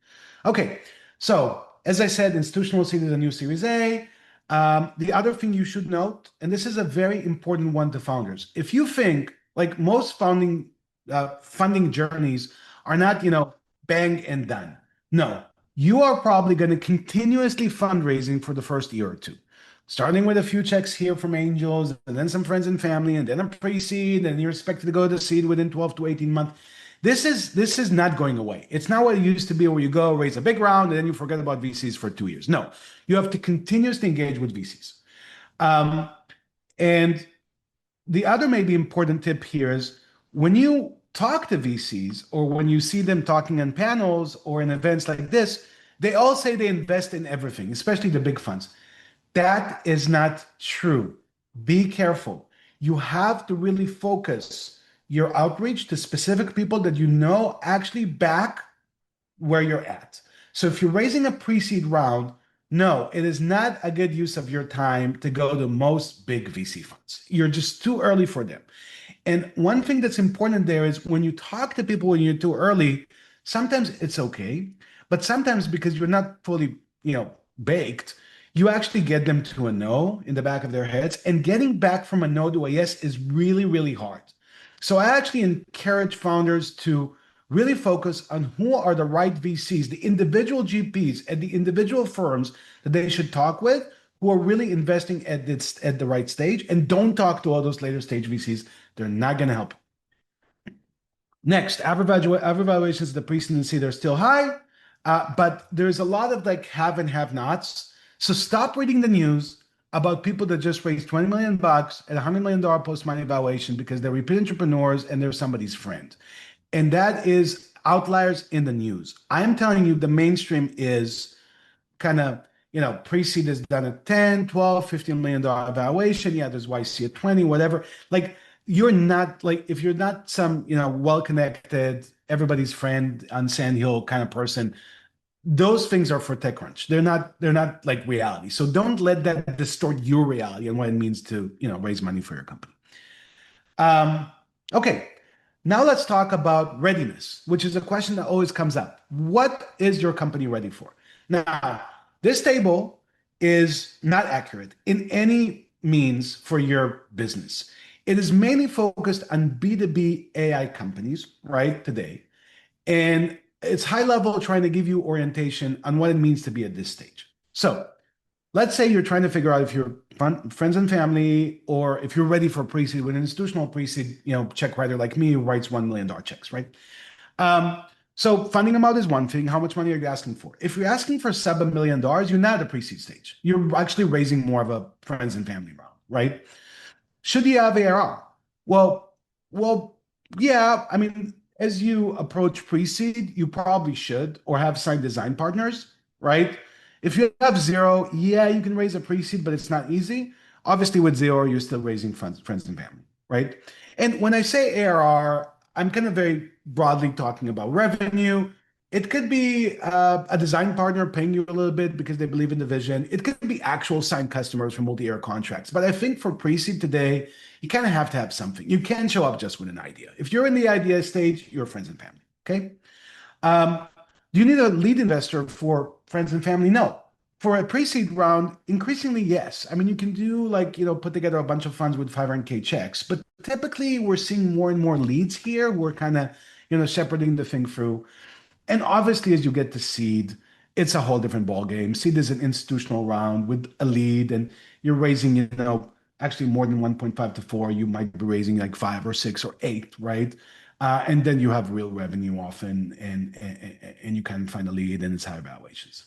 Okay, so as I said, institutional seed is a new Series A. The other thing you should note, and this is a very important one to founders, if you think like most funding journeys are not, bang and done. No, you are probably going to continuously fundraising for the first year or two. Starting with a few checks here from angels, and then some friends and family, and then a pre-seed, and you're expected to go to seed within 12 to 18 months. This is not going away. It's not what it used to be, where you go raise a big round and then you forget about VCs for 2 years. No, you have to continuously engage with VCs. And the other maybe important tip here is when you talk to VCs or when you see them talking on panels or in events like this, they all say they invest in everything, especially the big funds. That is not true. Be careful. You have to really focus your outreach to specific people that actually back where you're at. So if you're raising a pre-seed round, no, it is not a good use of your time to go to most big VC funds. You're just too early for them. And one thing that's important there is when you talk to people when you're too early, sometimes it's okay, but sometimes because you're not fully, baked, you actually get them to a no in the back of their heads, and getting back from a no to a yes is really, really hard. So I actually encourage founders to really focus on who are the right VCs, the individual GPs at the individual firms that they should talk with, who are really investing at the right stage, and don't talk to all those later stage VCs. They're not going to help. Next, average valuations of the pre-seed and seed are still high, but there's a lot of have and have nots. So stop reading the news about people that just raised $20 million at $100 million post-money valuation because they're repeat entrepreneurs and they're somebody's friend. And that is outliers in the news. I'm telling you, the mainstream is kind of, pre-seed is done at 10, 12, $15 million valuation. Yeah, there's YC at 20, whatever. You're not if you're not some, well-connected, everybody's friend on Sand Hill kind of person, those things are for TechCrunch. They're not like reality. So don't let that distort your reality and what it means to, raise money for your company. Okay. Now let's talk about readiness, which is a question that always comes up. What is your company ready for? Now, this table is not accurate in any means for your business. It is mainly focused on B2B AI companies, right, today. And it's high level trying to give you orientation on what it means to be at this stage. So let's say you're trying to figure out if you're friends and family, or if you're ready for pre-seed with an institutional pre-seed, check writer like me who writes $1 million checks, right? So funding amount is one thing. How much money are you asking for? If you're asking for $7 million, you're not at the pre-seed stage. You're actually raising more of a friends and family round, right? Should you have ARR? Well, yeah. I mean, as you approach pre-seed, you probably should, or have signed design partners, right? If you have zero, yeah, you can raise a pre-seed, but it's not easy. Obviously, with zero, you're still raising friends and family, right? And when I say ARR, I'm kind of very broadly talking about revenue. It could be a design partner paying you a little bit because they believe in the vision. It could be actual signed customers for multi-year contracts. But I think for pre-seed today, you kind of have to have something. You can't show up just with an idea. If you're in the idea stage, you're friends and family, okay? Do you need a lead investor for friends and family? No. For a pre-seed round, increasingly, yes. I mean, you can do put together a bunch of funds with 500K checks, but typically we're seeing more and more leads here. We're kind of, shepherding the thing through. And obviously, as you get to seed, it's a whole different ballgame. Seed is an institutional round with a lead, and you're raising, actually more than 1.5 to 4. You might be raising like 5 or 6 or 8, right? And then you have real revenue often, and you can find a lead, and it's high valuations.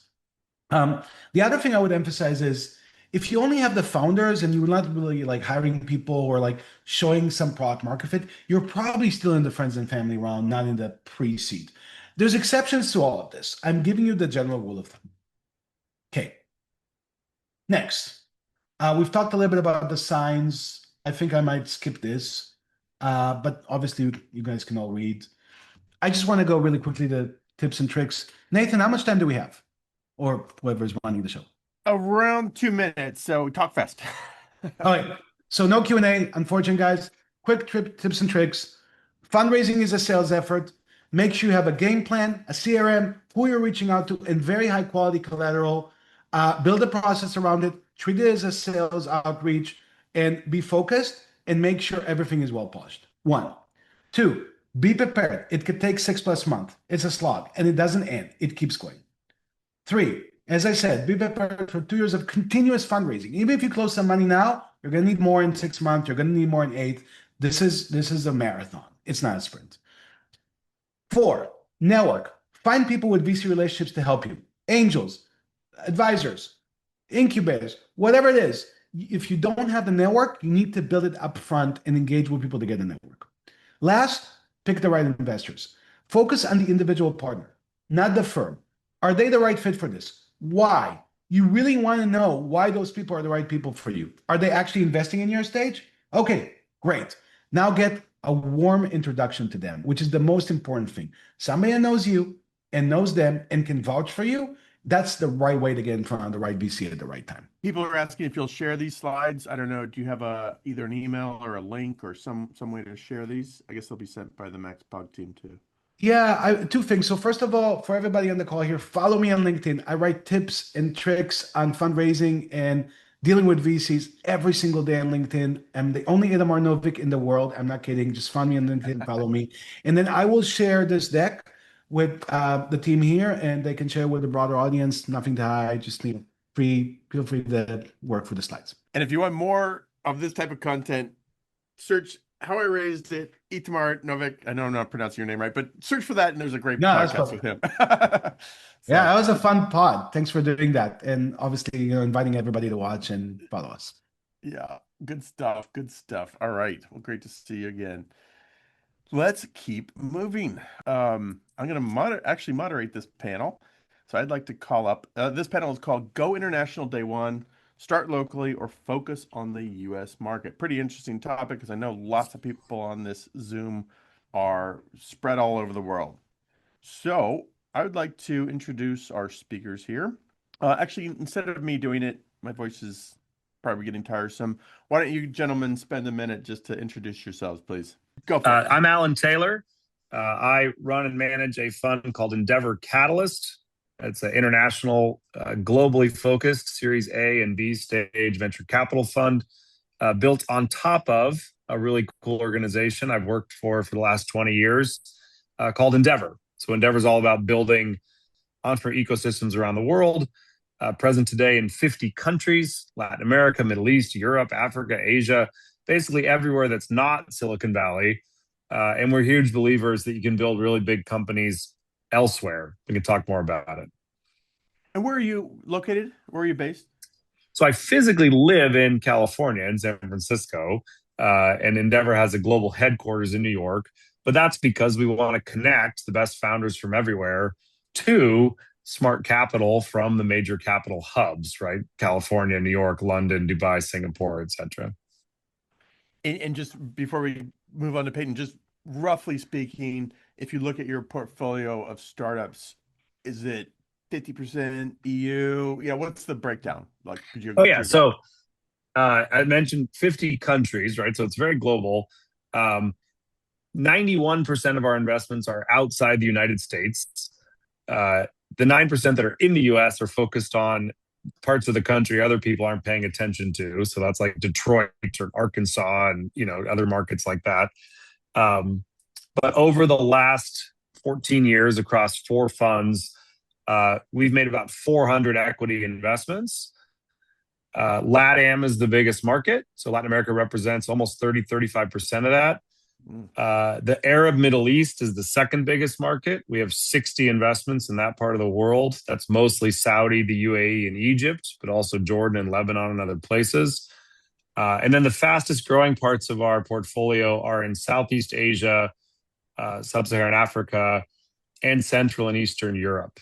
The other thing I would emphasize is if you only have the founders and you're not really hiring people or showing some product market fit, you're probably still in the friends and family round, not in the pre-seed. There's exceptions to all of this. I'm giving you the general rule of thumb. Okay. Next, we've talked a little bit about the signs. I think I might skip this, but obviously you guys can all read. I just want to go really quickly to tips and tricks. Nathan, how much time do we have? Or whoever's running the show? Around 2 minutes, so talk fast. All right, so no Q&A, unfortunately, guys. Quick tips and tricks. Fundraising is a sales effort. Make sure you have a game plan, a CRM, who you're reaching out to, and very high quality collateral. Build a process around it. Treat it as a sales outreach, and be focused, and make sure everything is well polished. 1. 2, be prepared. It could take 6+ months. It's a slog, and it doesn't end. It keeps going. 3, as I said, be prepared for 2 years of continuous fundraising. Even if you close some money now, you're going to need more in 6 months. You're going to need more in 8. This is a marathon. It's not a sprint. 4, network. Find people with VC relationships to help you. Angels, advisors, incubators, whatever it is. If you don't have the network, you need to build it up front and engage with people to get a network. Last, pick the right investors. Focus on the individual partner, not the firm. Are they the right fit for this? Why? You really want to know why those people are the right people for you. Are they actually investing in your stage? Okay, great. Now get a warm introduction to them, which is the most important thing. Somebody that knows you and knows them and can vouch for you, that's the right way to get in front of the right VC at the right time. People are asking if you'll share these slides. I don't know. Do you have either an email or a link or some way to share these? I guess they'll be sent by the MaxPog team too. Yeah, 2 things. So first of all, for everybody on the call here, follow me on LinkedIn. I write tips and tricks on fundraising and dealing with VCs every single day on LinkedIn. I'm the only Itamar Novick in the world. I'm not kidding. Just find me on LinkedIn, follow me. And then I will share this deck with the team here, and they can share with the broader audience. Nothing to hide. Just feel free to work for the slides. And if you want more of this type of content, search How I Raised It, Itamar Novick. I know I'm not pronouncing your name right, but search for that, and there's a great podcast with him. Yeah, that was a fun pod. Thanks for doing that. And obviously, inviting everybody to watch and follow us. Yeah, good stuff. Good stuff. All right. Well, great to see you again. Let's keep moving. I'm going to actually moderate this panel. So I'd like to call up, this panel is called Go International Day 1, Start Locally, or Focus on the U.S. Market. Pretty interesting topic because I know lots of people on this Zoom are spread all over the world. So I would like to introduce our speakers here. Actually, instead of me doing it, my voice is probably getting tiresome. Why don't you gentlemen spend a minute just to introduce yourselves, please? Go for it. I'm Alan Taylor. I run and manage a fund called Endeavor Catalyst. It's an international, globally focused Series A and B stage venture capital fund built on top of a really cool organization I've worked for the last 20 years called Endeavor. So Endeavor is all about building entrepreneur ecosystems around the world, present today in 50 countries, Latin America, Middle East, Europe, Africa, Asia, basically everywhere that's not Silicon Valley. And we're huge believers that you can build really big companies elsewhere. We can talk more about it. And where are you located? Where are you based? So I physically live in California, in San Francisco, and Endeavor has a global headquarters in New York. But that's because we want to connect the best founders from everywhere to smart capital from the major capital hubs, right? California, New York, London, Dubai, Singapore, etc. And just before we move on to Peyton, just roughly speaking, if you look at your portfolio of startups, is it 50% EU? Yeah, what's the breakdown? Like, could you? Oh yeah, so I mentioned 50 countries, right? So it's very global. 91% of our investments are outside the United States. The 9% that are in the US are focused on parts of the country other people aren't paying attention to. So that's like Detroit or Arkansas and other markets like that. But over the last 14 years across 4 funds, we've made about 400 equity investments. LATAM is the biggest market. So Latin America represents almost 35% of that. The Arab Middle East is the second biggest market. We have 60 investments in that part of the world. That's mostly Saudi, the UAE, and Egypt, but also Jordan and Lebanon and other places. And then the fastest growing parts of our portfolio are in Southeast Asia, Sub-Saharan Africa, and Central and Eastern Europe.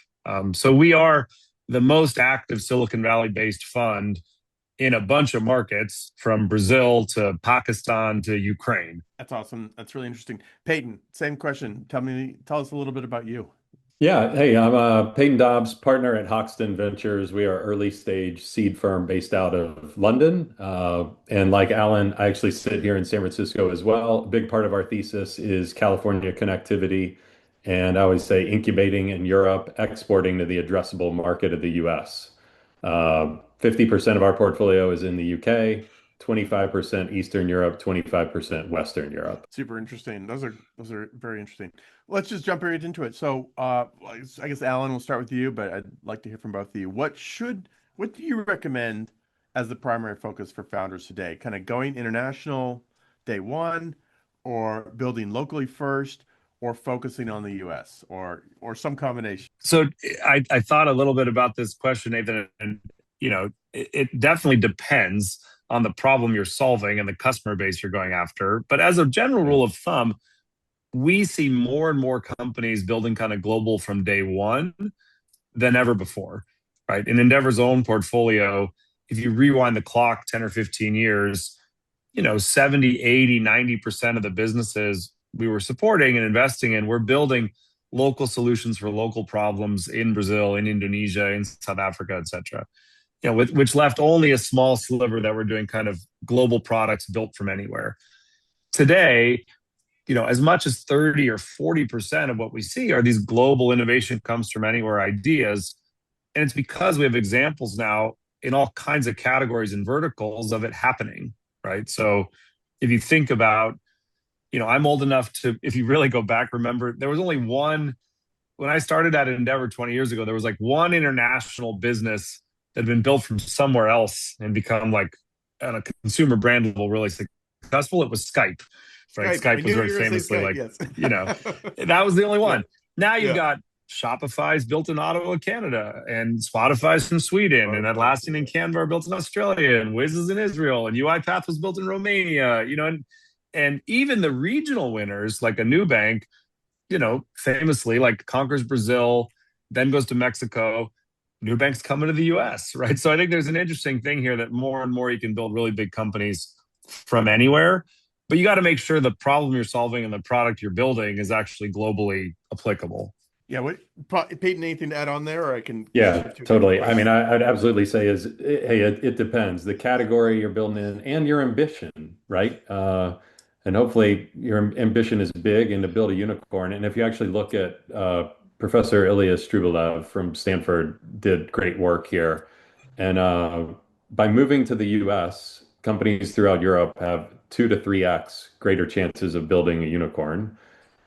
So we are the most active Silicon Valley-based fund in a bunch of markets, from Brazil to Pakistan to Ukraine. That's awesome. That's really interesting. Peyton, same question. Tell us a little bit about you. Yeah, hey, I'm Peyton Dobbs, partner at Hoxton Ventures. We are early stage seed firm based out of London. And like Alan, I actually sit here in San Francisco as well. A big part of our thesis is California connectivity. And I always say incubating in Europe, exporting to the addressable market of the US. 50% of our portfolio is in the UK, 25% Eastern Europe, 25% Western Europe. Super interesting. Those are very interesting. Let's just jump right into it. So I guess Alan, we'll start with you, but I'd like to hear from both of you. What do you recommend as the primary focus for founders today? Kind of going international day one, or building locally first, or focusing on the US, or some combination? So I thought a little bit about this question, Nathan, and it definitely depends on the problem you're solving and the customer base you're going after. But as a general rule of thumb, we see more and more companies building kind of global from day one than ever before, right? In Endeavor's own portfolio, if you rewind the clock 10 or 15 years, 70, 80, 90% of the businesses we were supporting and investing in, we're building local solutions for local problems in Brazil, in Indonesia, in South Africa, et cetera. Which left only a small sliver that were doing kind of global products built from anywhere. Today, as much as 30 or 40% of what we see are these global innovation comes from anywhere ideas. And it's because we have examples now in all kinds of categories and verticals of it happening, right? So if you think about, I'm old enough to, if you really go back, remember, there was only one, when I started at Endeavor 20 years ago, there was like one international business that had been built from somewhere else and become like on a consumer brand level really successful. It was Skype, right? Skype was very famously Skype, yes. That was the only one. Now you've got Shopify's built in Ottawa, Canada, and Spotify's from Sweden, and Atlassian and Canva are built in Australia, and Wiz is in Israel, and UiPath was built in Romania, and even the regional winners like a Nubank, famously like conquers Brazil, then goes to Mexico. Nubank's coming to the US, right? So I think there's an interesting thing here that more and more you can build really big companies from anywhere, but you got to make sure the problem you're solving and the product you're building is actually globally applicable. Yeah, Peyton, anything to add on there, or I can? Yeah, totally. I mean, I'd absolutely say hey, it depends. The category you're building in and your ambition, right? And hopefully your ambition is big and to build a unicorn. And if you actually look at Professor Ilya Strubelev from Stanford did great work here. And by moving to the US, companies throughout Europe have 2 to 3x greater chances of building a unicorn.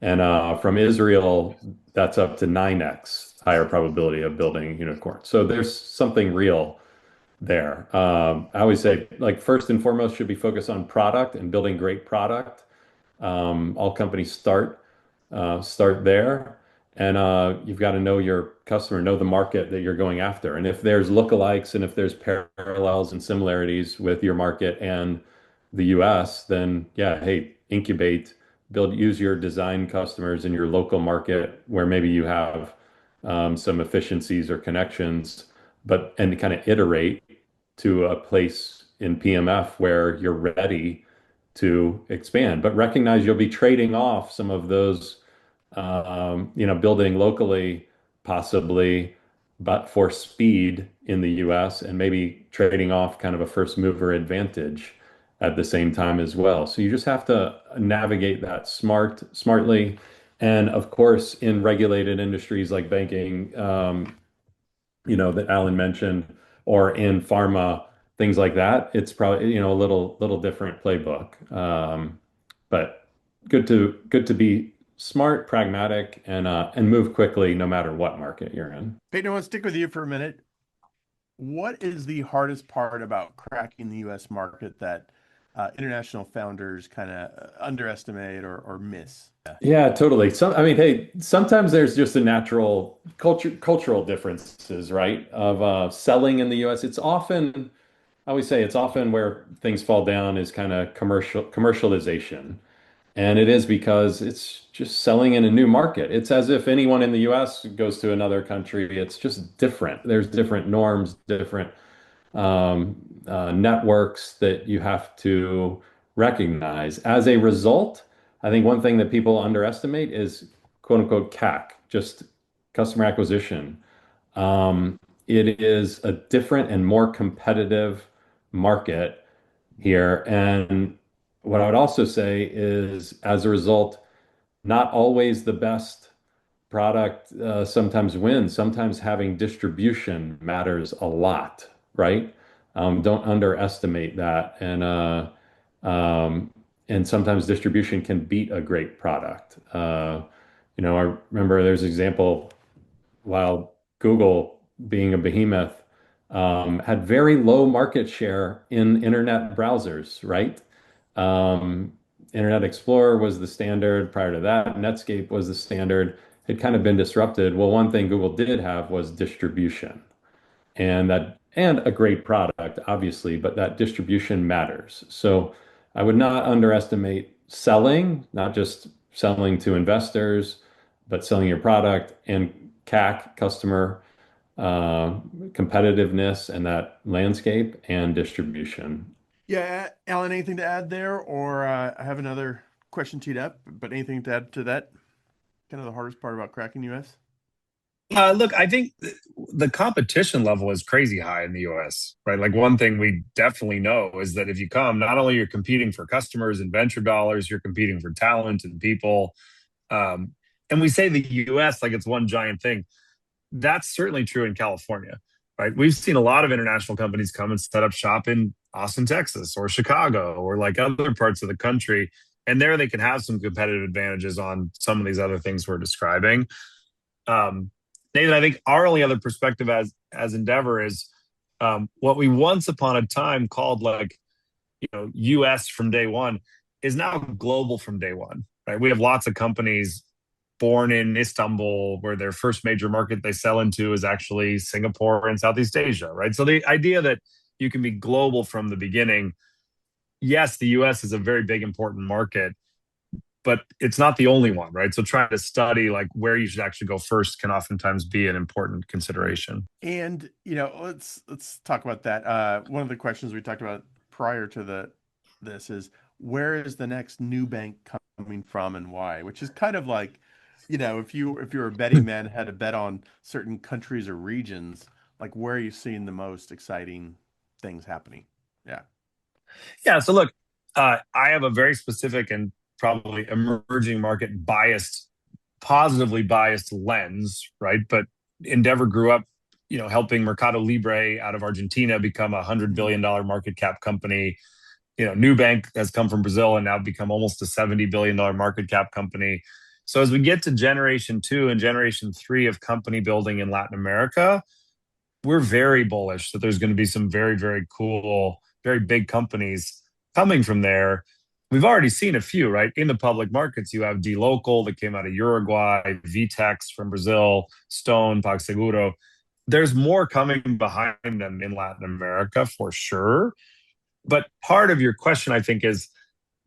And from Israel, that's up to 9x higher probability of building a unicorn. So there's something real there. I always say, like, first and foremost should be focused on product and building great product. All companies start there, and you've got to know your customer, know the market that you're going after. And if there's lookalikes and if there's parallels and similarities with your market and the US, then yeah, hey, incubate, use your design customers in your local market where maybe you have some efficiencies or connections, and kind of iterate to a place in PMF where you're ready to expand. But recognize you'll be trading off some of those, building locally, possibly, but for speed in the US, and maybe trading off kind of a first mover advantage at the same time as well. So you just have to navigate that smartly. And of course, in regulated industries like banking, that Alan mentioned, or in pharma, things like that, it's probably a little different playbook. But good to be smart, pragmatic, and move quickly no matter what market you're in. Peyton, I want to stick with you for a minute. What is the hardest part about cracking the U.S. market that international founders kind of underestimate or miss? Yeah, totally. Hey, sometimes there's just a natural cultural differences, right? Of selling in the U.S. I always say it's often where things fall down is kind of commercialization. And it is because it's just selling in a new market. It's as if anyone in the US goes to another country. It's just different. There's different norms, different networks that you have to recognize. As a result, I think one thing that people underestimate is quote unquote CAC, just customer acquisition. It is a different and more competitive market here. And what I would also say is, as a result, not always the best product sometimes wins. Sometimes having distribution matters a lot, right? Don't underestimate that. And sometimes distribution can beat a great product. I remember there's an example while Google, being a behemoth, had very low market share in internet browsers, right? Internet Explorer was the standard. Prior to that, Netscape was the standard. It kind of been disrupted. Well, one thing Google did have was distribution, and a great product, obviously, but that distribution matters. So I would not underestimate selling, not just selling to investors, but selling your product, and CAC, customer competitiveness, and that landscape and distribution. Yeah, Alan, anything to add there? Or I have another question teed up, but anything to add to that? Kind of the hardest part about cracking US? Look, I think the competition level is crazy high in the US, right? Like, one thing we definitely know is that if you come, not only you're competing for customers and venture dollars, you're competing for talent and people. And we say the US like it's one giant thing. That's certainly true in California, right? We've seen a lot of international companies come and set up shop in Austin, Texas, or Chicago, or like other parts of the country. And there they can have some competitive advantages on some of these other things we're describing. Nathan, I think our only other perspective as Endeavor is what we once upon a time called US from day one is now global from day one, right? We have lots of companies born in Istanbul where their first major market they sell into is actually Singapore and Southeast Asia, right? So the idea that you can be global from the beginning, yes, the US is a very big, important market, but it's not the only one, right? So trying to study like where you should actually go first can oftentimes be an important consideration. And, let's talk about that. One of the questions we talked about prior to this is, where is the next new bank coming from and why? Which is kind of like, if you're a betting man, had to bet on certain countries or regions, like, where are you seeing the most exciting things happening? Yeah. So look, I have a very specific and probably emerging market positively biased lens, right? But Endeavor grew up, helping Mercado Libre out of Argentina become a $100 billion market cap company. Nubank has come from Brazil and now become almost a $70 billion market cap company. So as we get to generation 2 and generation 3 of company building in Latin America, we're very bullish that there's going to be some very, very cool, very big companies coming from there. We've already seen a few, right? In the public markets, you have dLocal that came out of Uruguay, Vtex from Brazil, Stone, PagSeguro. There's more coming behind them in Latin America for sure. But part of your question, I think, is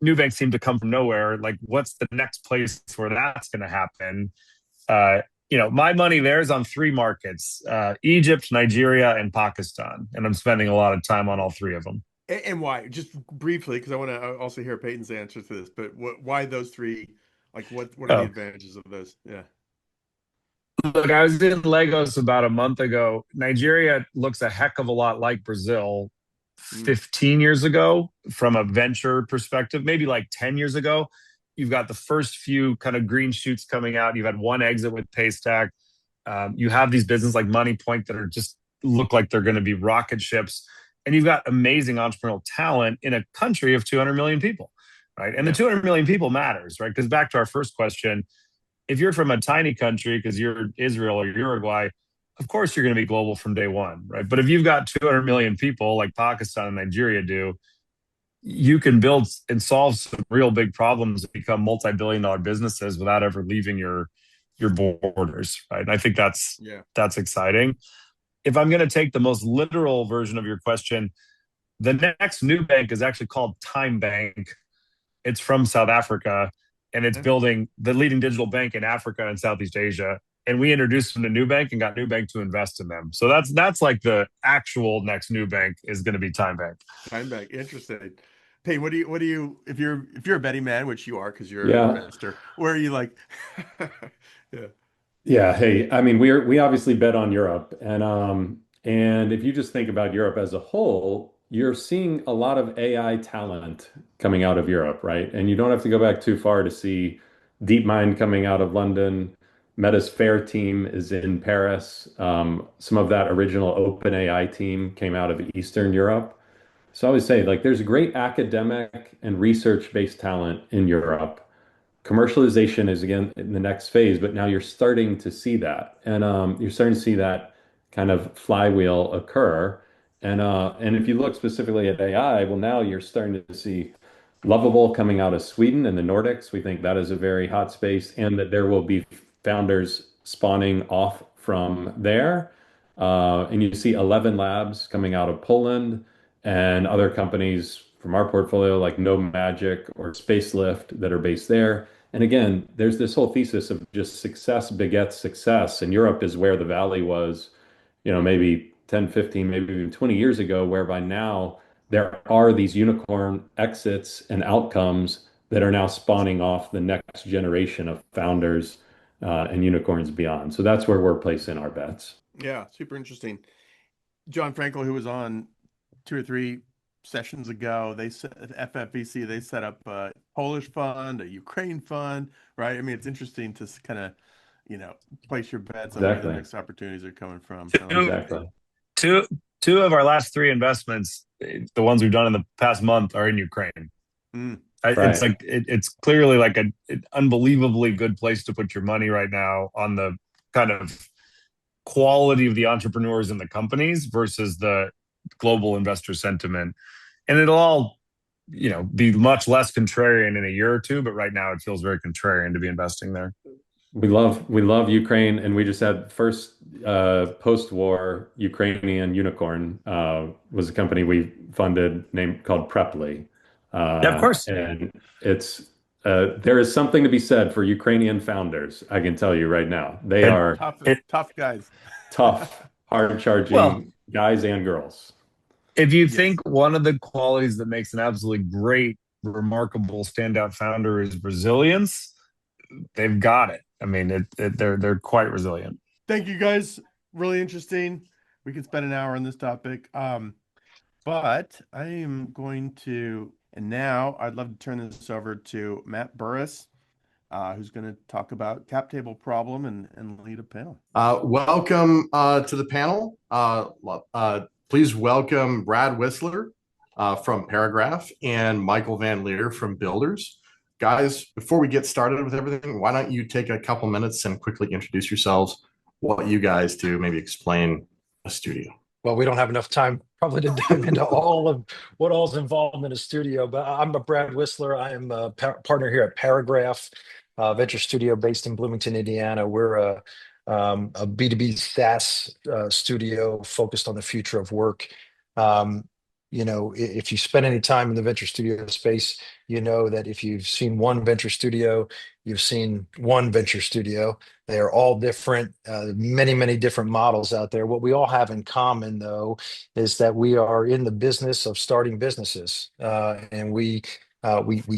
Nubank seemed to come from nowhere. Like, what's the next place where that's going to happen? My money there is on 3 markets, Egypt, Nigeria, and Pakistan. And I'm spending a lot of time on all 3 of them. And why? Just briefly, because I want to also hear Peyton's answer to this. But why those 3? Like, what are the advantages of those? Yeah. Look, I was in Lagos about a month ago. Nigeria looks a heck of a lot like Brazil 15 years ago from a venture perspective, maybe like 10 years ago. You've got the first few kind of green shoots coming out. You've had one exit with Paystack. You have these businesses like MoneyPoint that are just look like they're going to be rocket ships. And you've got amazing entrepreneurial talent in a country of 200 million people, right? And the 200 million people matters, right? Because back to our first question, if you're from a tiny country, because you're Israel or Uruguay, of course you're going to be global from day one, right? But if you've got 200 million people like Pakistan and Nigeria do, you can build and solve some real big problems and become multi-billion-dollar businesses without ever leaving your borders, right? And I think that's exciting. If I'm going to take the most literal version of your question, the next new bank is actually called Time Bank. It's from South Africa, and it's building the leading digital bank in Africa and Southeast Asia. And we introduced them to Nubank and got Nubank to invest in them. So that's like the actual next Nubank is going to be Time Bank. Time Bank, interesting. Hey, what do you if you're a betting man, which you are because you're a master, where are you like? Yeah. Hey, I mean, we obviously bet on Europe, and if you just think about Europe as a whole, you're seeing a lot of AI talent coming out of Europe, right? And you don't have to go back too far to see Deepmind coming out of London. Meta's Fair team is in Paris. Some of that original OpenAI team came out of Eastern Europe. So I always say, like, there's great academic and research-based talent in Europe. Commercialization is, again, in the next phase, but now you're starting to see that. And you're starting to see that kind of flywheel occur. And if you look specifically at AI, well, now you're starting to see Lovable coming out of Sweden and the Nordics. We think that is a very hot space, and that there will be founders spawning off from there. And you see 11 Labs coming out of Poland, and other companies from our portfolio like No Magic or Spacelift that are based there. And again, there's this whole thesis of just success begets success. And Europe is where the Valley was, maybe 10, 15, maybe even 20 years ago, whereby now there are these unicorn exits and outcomes that are now spawning off the next generation of founders and unicorns beyond. So that's where we're placing our bets. Yeah, super interesting. John Frankel, who was on 2 or 3 sessions ago, they set FFVC, they set up a Polish fund, a Ukraine fund, right? I mean, it's interesting to kind of, place your bets on where the next opportunities are coming from. Exactly. Two of our last 3 investments, the ones we've done in the past month, are in Ukraine. It's like it's clearly like an unbelievably good place to put your money right now on the kind of quality of the entrepreneurs and the companies versus the global investor sentiment. And it'll all, be much less contrarian in a year or 2, but right now it feels very contrarian to be investing there. We love Ukraine, and we just had first post-war Ukrainian unicorn was a company we funded called Preply. Yeah, of course. And it's there is something to be said for Ukrainian founders. I can tell you right now, they are tough guys, tough, hard-charging guys and girls. If you think one of the qualities that makes an absolutely great, remarkable, standout founder is resilience, they've got it. I mean, they're quite resilient. Thank you, guys. Really interesting. We could spend an hour on this topic. But I am going to, and now I'd love to turn this over to Matt Burris, who's going to talk about cap table problem and lead a panel. Welcome to the panel. Please welcome Brad Whistler, from Paragraph and Michael Van Leer from Builders. Guys, before we get started with everything, why don't you take a couple minutes and quickly introduce yourselves, what you guys do, maybe explain a studio. Well, we don't have enough time probably to dive into all of what all's involved in a studio, but I'm a Brad Whistler. I am a partner here at Paragraph, venture studio based in Bloomington, Indiana. We're a B2B SaaS studio focused on the future of work. You know, if you spend any time in the venture studio space, you know that if you've seen one venture studio, you've seen one venture studio. They are all different, many, many different models out there. What we all have in common, though, is that we are in the business of starting businesses, and we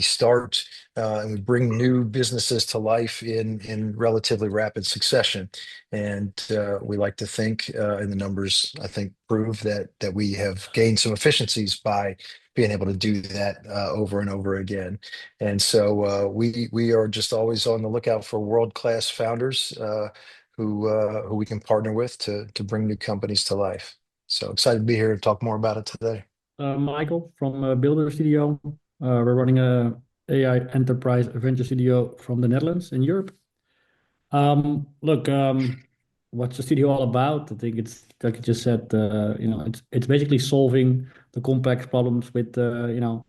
start and we bring new businesses to life in relatively rapid succession. And we like to think, and the numbers I think prove that we have gained some efficiencies by being able to do that over and over again. And so we are just always on the lookout for world-class founders who we can partner with to bring new companies to life. So excited to be here to talk more about it today. Michael from Builder Studio. We're running a AI enterprise venture studio from the Netherlands in Europe. Look, what's the studio all about? I think it's like you just said. You know, it's basically solving the complex problems with you know,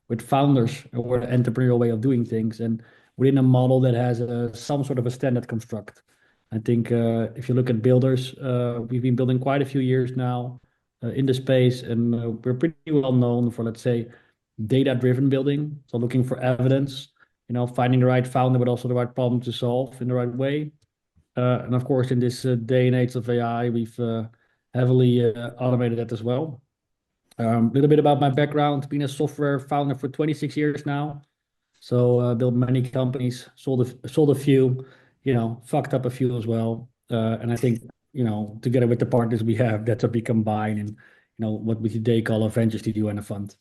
with founders or the entrepreneurial way of doing things, and within a model that has some sort of a standard construct. I think if you look at Builders, we've been building quite a few years now in the space, and we're pretty well known for, let's say, data-driven building. So looking for evidence, you know, finding the right founder, but also the right problem to solve in the right way. And of course, in this day and age of AI, we've heavily automated that as well. A little bit about my background: being a software founder for 26 years now. So built many companies, sold a few, you know, fucked up a few as well. And I think, you know, together with the partners we have, that's what we combine in, you know, what we today call a venture studio and a fund.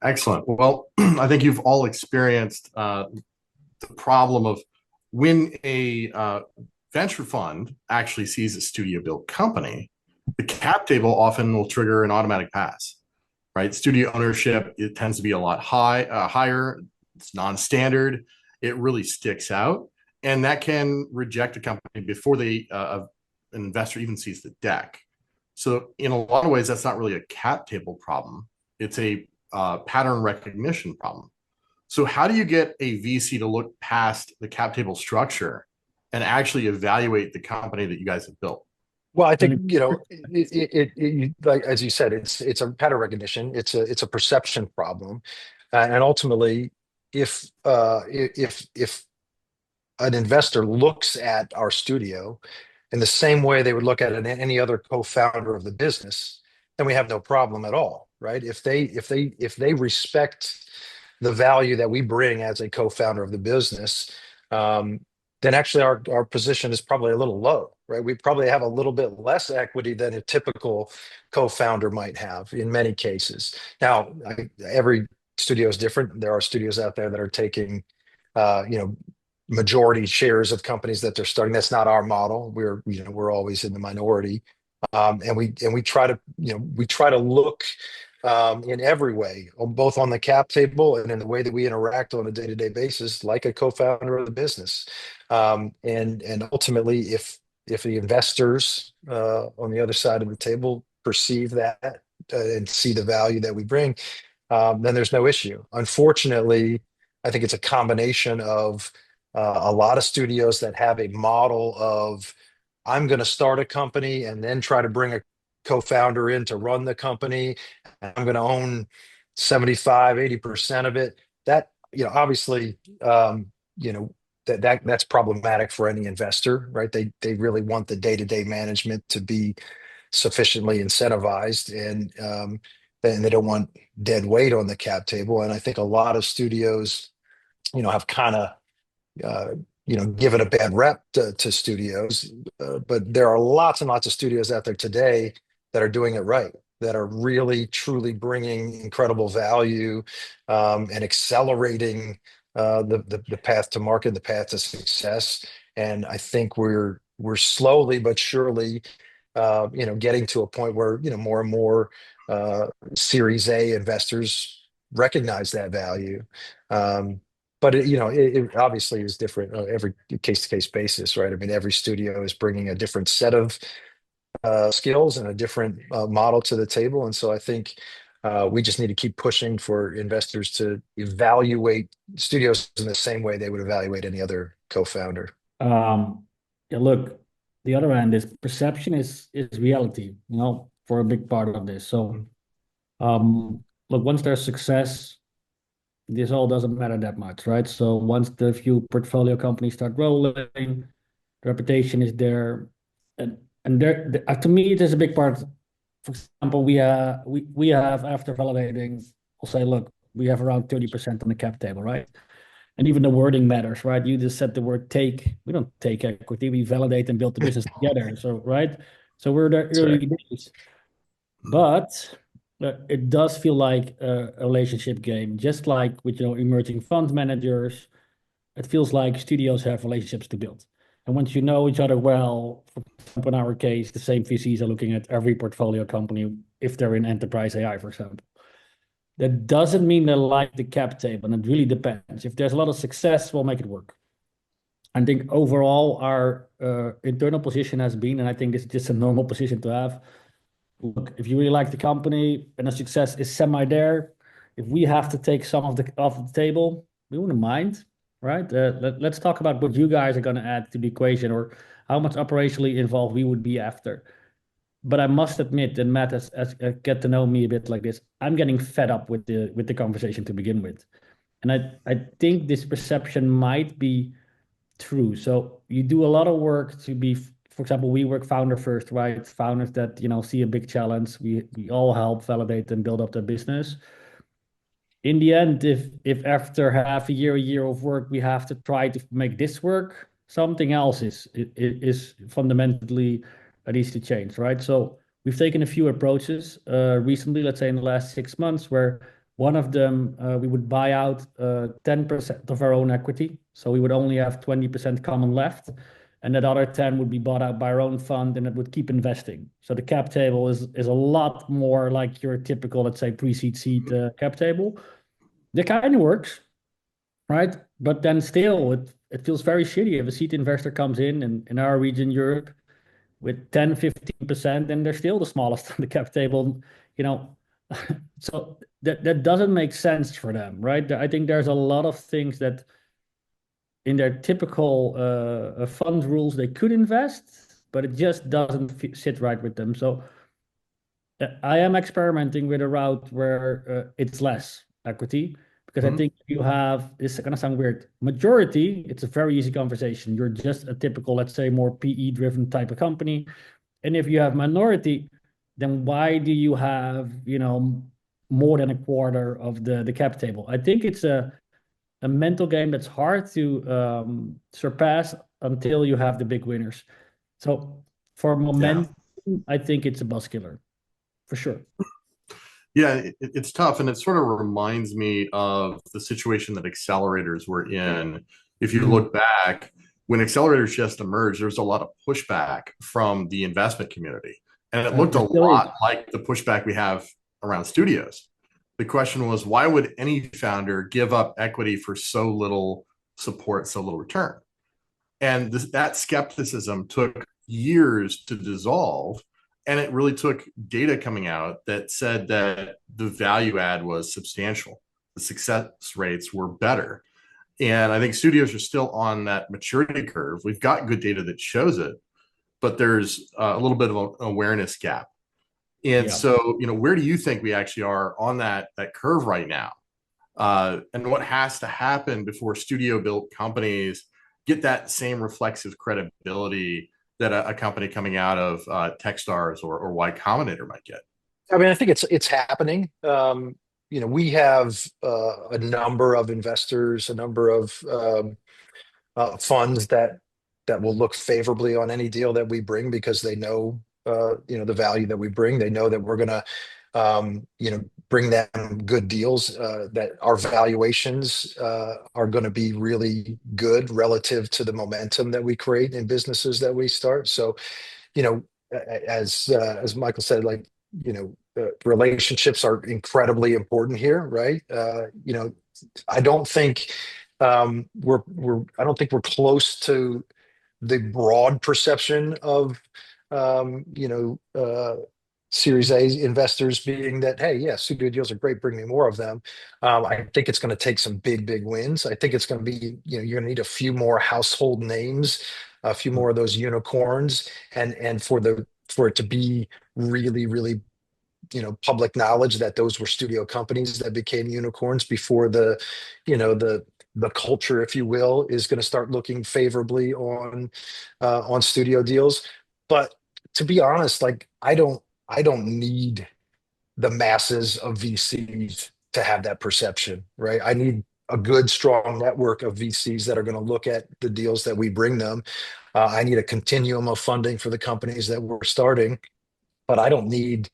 Excellent. Well, I think you've all experienced the problem of when a venture fund actually sees a studio built company, the cap table often will trigger an automatic pass, right? Studio ownership, it tends to be a lot higher. It's non-standard. It really sticks out, and that can reject a company before an investor even sees the deck. So in a lot of ways, that's not really a cap table problem. It's a pattern recognition problem. So how do you get a VC to look past the cap table structure and actually evaluate the company that you guys have built? Well, I think, you know, like as you said, it's a pattern recognition. It's a perception problem, and ultimately, if an investor looks at our studio in the same way they would look at any other co-founder of the business, then we have no problem at all, right? If they respect the value that we bring as a co-founder of the business, then actually our position is probably a little low, right? We probably have a little bit less equity than a typical co-founder might have in many cases. Now, every studio is different. There are studios out there that are taking, you know, majority shares of companies that they're starting. That's not our model. We're always in the minority, and we try to look in every way, both on the cap table and in the way that we interact on a day-to-day basis, like a co-founder of the business. And ultimately, if the investors on the other side of the table perceive that and see the value that we bring, then there's no issue. Unfortunately, I think it's a combination of a lot of studios that have a model of, I'm going to start a company and then try to bring a co-founder in to run the company. I'm going to own 75-80% of it. That, you know, obviously, you know, that's problematic for any investor, right? They really want the day-to-day management to be sufficiently incentivized, and they don't want dead weight on the cap table. And I think a lot of studios, you know, have kind of you know, given a bad rep to studios, but there are lots and lots of studios out there today that are doing it right, that are really truly bringing incredible value and accelerating the path to market, the path to success. And I think we're slowly but surely, you know, getting to a point where, you know, more and more Series A investors recognize that value. But it obviously is different on every case-to-case basis, right? I mean, every studio is bringing a different set of skills and a different model to the table. And so I think we just need to keep pushing for investors to evaluate studios in the same way they would evaluate any other co-founder. Yeah, look, the other end is perception is reality, for a big part of this. So, look, once there's success, this all doesn't matter that much, right? So once the few portfolio companies start rolling, the reputation is there, and there to me, it is a big part. For example, we have, after validating, we'll say, look, we have around 30% on the cap table, right? And even the wording matters, right? You just said the word take. We don't take equity. We validate and build the business together. So, right? So we're the early days. But it does feel like a relationship game, just like with emerging fund managers. It feels like studios have relationships to build. And once you know each other well, for example, in our case, the same VCs are looking at every portfolio company if they're in enterprise AI, for example. That doesn't mean they like the cap table, and it really depends. If there's a lot of success, we'll make it work. I think overall our internal position has been, and I think this is just a normal position to have. Look, if you really like the company and the success is semi there, if we have to take some of the off the table, we wouldn't mind, right? Let's talk about what you guys are going to add to the equation, or how much operationally involved we would be after. But I must admit, and Matt has get to know me a bit like this, I'm getting fed up with the conversation to begin with. And I think this perception might be true. So you do a lot of work to be, for example, we work founder first, right? Founders that see a big challenge, we all help validate and build up their business. In the end, if after half a year of work, we have to try to make this work, something else is fundamentally that needs to change, right? So we've taken a few approaches recently, let's say in the last 6 months, where one of them, we would buy out 10% of our own equity. So we would only have 20% common left. And that other 10 would be bought out by our own fund, and it would keep investing. So the cap table is a lot more like your typical, let's say, pre-seed seed cap table. That kind of works, right? But then still, it feels very shitty if a seed investor comes in our region, Europe, with 10, 15%, and they're still the smallest on the cap table, So that doesn't make sense for them, right? I think there's a lot of things that in their typical fund rules they could invest, but it just doesn't sit right with them. So I am experimenting with a route where it's less equity, because I think you have, this is going to sound weird, majority, it's a very easy conversation. You're just a typical, let's say, more PE-driven type of company. And if you have minority, then why do you have, more than a quarter of the cap table? I think it's a mental game that's hard to surpass until you have the big winners. So for momentum, I think it's a buzz killer, for sure. Yeah, it's tough, and it sort of reminds me of the situation that accelerators were in. If you look back, when accelerators just emerged, there was a lot of pushback from the investment community, and it looked a lot like the pushback we have around studios. The question was, why would any founder give up equity for so little support, so little return? And that skepticism took years to dissolve. And it really took data coming out that said that the value add was substantial. The success rates were better. And I think studios are still on that maturity curve. We've got good data that shows it, but there's a little bit of an awareness gap. And so, where do you think we actually are on that curve right now? And what has to happen before studio-built companies get that same reflexive credibility that a company coming out of Techstars or Y Combinator might get? I mean, I think it's happening. We have a number of investors, a number of funds that will look favorably on any deal that we bring, because they know the value that we bring. They know that we're going to bring them good deals, that our valuations are going to be really good relative to the momentum that we create in businesses that we start. So, as Michael said, like, relationships are incredibly important here, right? I don't think we're close to the broad perception of Series A investors being that, hey, yeah, studio deals are great, bring me more of them. I think it's going to take some big wins. I think it's going to be, you're going to need a few more household names, a few more of those unicorns, and for it to be really public knowledge that those were studio companies that became unicorns before the culture, if you will, is going to start looking favorably on studio deals. But to be honest, like I don't need the masses of VCs to have that perception, right? I need a good, strong network of VCs that are going to look at the deals that we bring them. I need a continuum of funding for the companies that we're starting, but I don't need,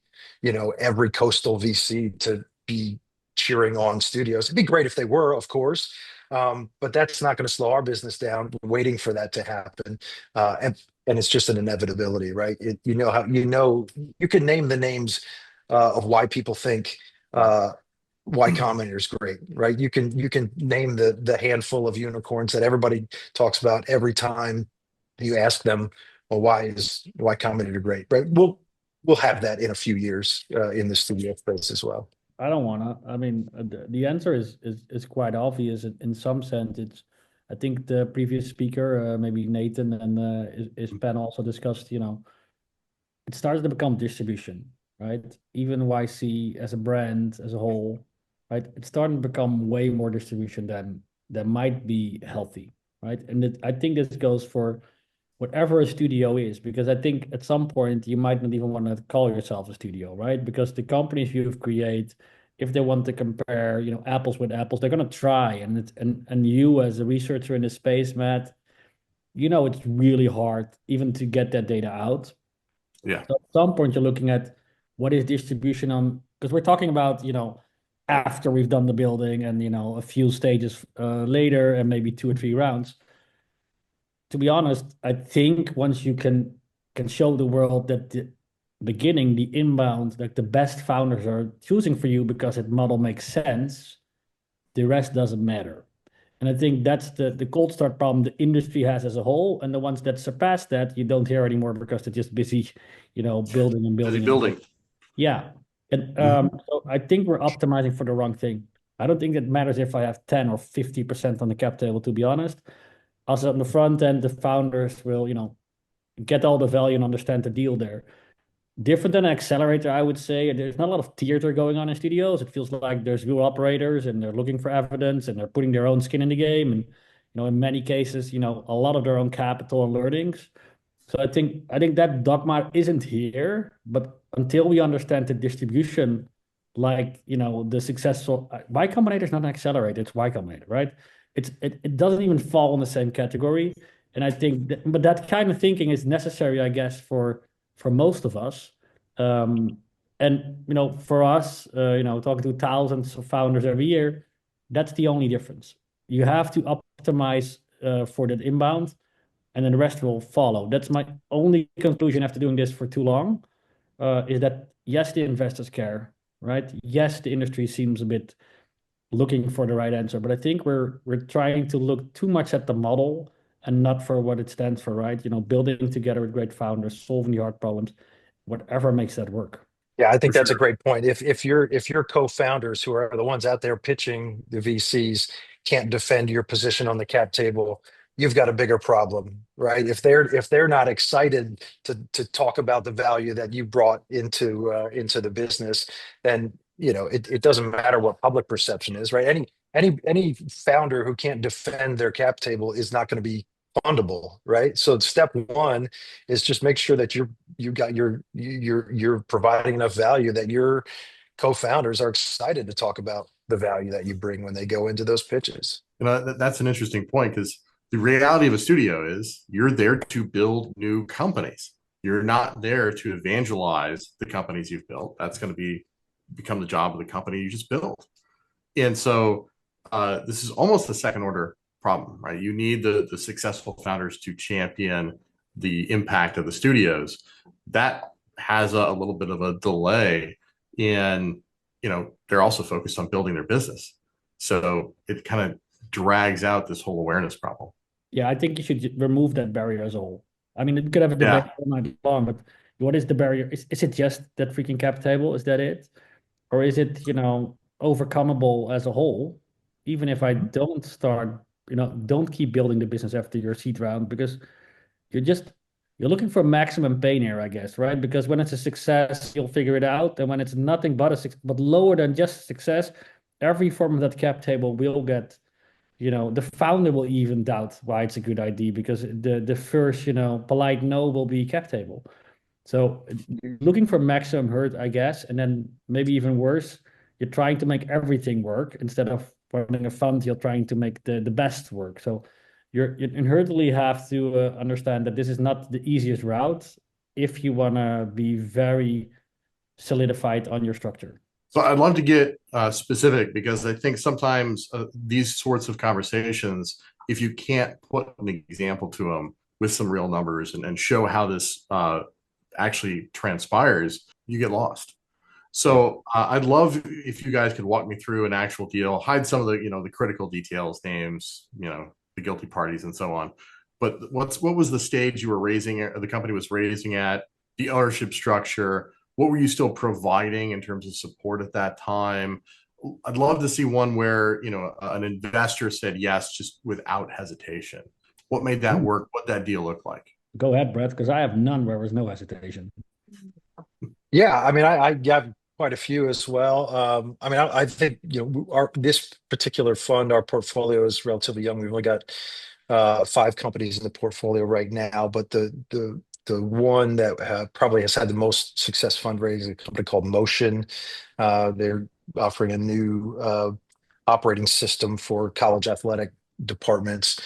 every coastal VC to be cheering on studios. It'd be great if they were, of course, but that's not going to slow our business down. We're waiting for that to happen, and it's just an inevitability, right? You can name the names of why people think Y Combinator is great, right? You can name the handful of unicorns that everybody talks about every time you ask them, well, why is Y Combinator great, right? We'll have that in a few years in the studio space as well. I don't want to. I mean, the answer is quite obvious in some sense. I think the previous speaker, maybe Nathan, and his panel also discussed. It starts to become distribution, right? Even YC as a brand as a whole, right? It's starting to become way more distribution than might be healthy, right? And I think this goes for whatever a studio is, because I think at some point you might not even want to call yourself a studio, right? Because the companies you create, if they want to compare, apples with apples, they're going to try. And you as a researcher in the space, Matt, it's really hard even to get that data out. Yeah. So at some point you're looking at what is distribution on, because we're talking about, after we've done the building and, a few stages later and maybe 2 or 3 rounds. To be honest, I think once you can show the world that the beginning, the inbound, like the best founders are choosing for you because that model makes sense, the rest doesn't matter. And I think that's the cold start problem the industry has as a whole. And the ones that surpass that, you don't hear anymore because they're just busy, building and building. Building. Yeah. And so I think we're optimizing for the wrong thing. I don't think it matters if I have 10 or 50% on the cap table, to be honest. Also on the front end, the founders will, get all the value and understand the deal there. Different than an accelerator, I would say. There's not a lot of theater going on in studios. It feels like there's real operators and they're looking for evidence and they're putting their own skin in the game. And, in many cases, a lot of their own capital and learnings. So I think that dogma isn't here, but until we understand the distribution, like, the successful Y Combinator is not an accelerator, it's Y Combinator, right? It doesn't even fall in the same category. And I think but that kind of thinking is necessary, I guess, for most of us. And for us, talking to thousands of founders every year, that's the only difference. You have to optimize for that inbound, and then the rest will follow. That's my only conclusion after doing this for too long, is that yes, the investors care, right? Yes, the industry seems a bit looking for the right answer, but I think we're trying to look too much at the model and not for what it stands for, right? Building together with great founders, solving the hard problems, whatever makes that work. Yeah, I think that's a great point. If your co-founders, who are the ones out there pitching the VCs, can't defend your position on the cap table, you've got a bigger problem, right? If they're not excited to talk about the value that you brought into the business, then it doesn't matter what public perception is, right? Any founder who can't defend their cap table is not going to be fundable, right? So step one is just make sure that you're providing enough value that your co-founders are excited to talk about the value that you bring when they go into those pitches. That's an interesting point, because the reality of a studio is you're there to build new companies. You're not there to evangelize the companies you've built. That's going to become the job of the company you just built. And so this is almost a second order problem, right? You need the successful founders to champion the impact of the studios. That has a little bit of a delay in, they're also focused on building their business. So it kind of drags out this whole awareness problem. Yeah, I think you should remove that barrier as a whole. I mean, it could have a debate all night long, but what is the barrier? Is it just that freaking cap table? Is that it? Or is it, overcomable as a whole? Even if I don't start, don't keep building the business after your seed round, because you're looking for maximum pain here, I guess, right? Because when it's a success, you'll figure it out. And when it's nothing but but lower than just success, every form of that cap table will get, the founder will even doubt why it's a good idea, because the first, polite no will be cap table. So you're looking for maximum hurt, I guess. And then maybe even worse, you're trying to make everything work instead of running a fund, you're trying to make the best work. So you inherently have to understand that this is not the easiest route if you want to be very solidified on your structure. So I'd love to get specific, because I think sometimes these sorts of conversations, if you can't put an example to them with some real numbers and show how this actually transpires, you get lost. So I'd love if you guys could walk me through an actual deal, hide some of the, the critical details, names, the guilty parties and so on. But what was the stage you were raising, the company was raising at, the ownership structure? What were you still providing in terms of support at that time? I'd love to see one where, an investor said yes, just without hesitation. What made that work? What that deal look like? Go ahead, Brett, because I have none where there was no hesitation. Yeah, I mean, I have quite a few as well. I mean, I think, this particular fund, our portfolio is relatively young. We've only got 5 companies in the portfolio right now, but the one that probably has had the most success fundraising is a company called Motion. They're offering a new operating system for college athletic departments.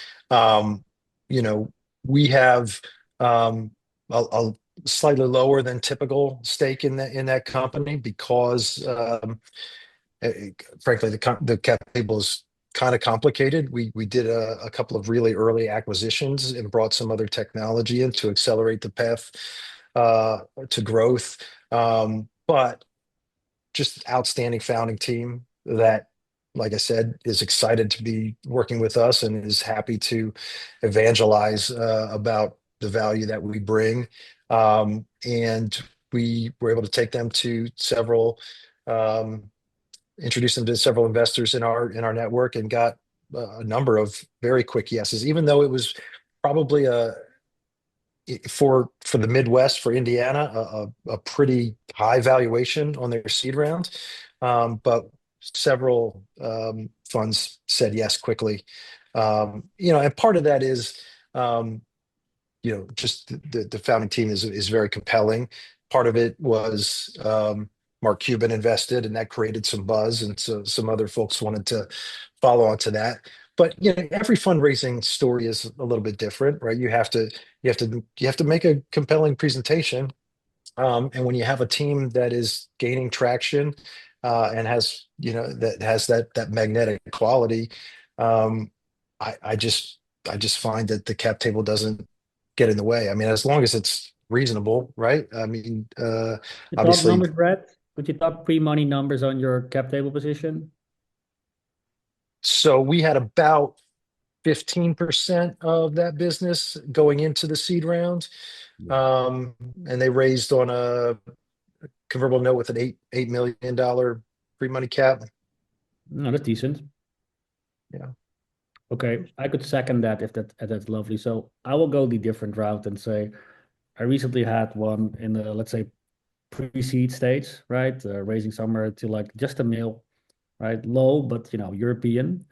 We have a slightly lower than typical stake in that company because, frankly, the cap table is kind of complicated. We did a couple of really early acquisitions and brought some other technology in to accelerate the path to growth. But just outstanding founding team that, like I said, is excited to be working with us and is happy to evangelize about the value that we bring. And we were able to take them to introduce them to several investors in our network, and got a number of very quick yeses, even though it was probably for the Midwest, for Indiana, a pretty high valuation on their seed round. But several funds said yes quickly. And part of that is, just the founding team is very compelling. Part of it was Mark Cuban invested, and that created some buzz, and so some other folks wanted to follow on to that. But every fundraising story is a little bit different, right? You have to make a compelling presentation, and when you have a team that is gaining traction and has that magnetic quality, I just find that the cap table doesn't get in the way. I mean, as long as it's reasonable, right? I mean, obviously. Numbers, Brett? Could you talk pre-money numbers on your cap table position? So we had about 15% of that business going into the seed round, and they raised on a convertible note with an $8 million pre-money cap. No, that's decent. Yeah. Okay, I could second that if that's lovely. So I will go the different route and say I recently had one in the, let's say, pre-seed stage, right? Raising somewhere to like just $1 million, right? Low, but European.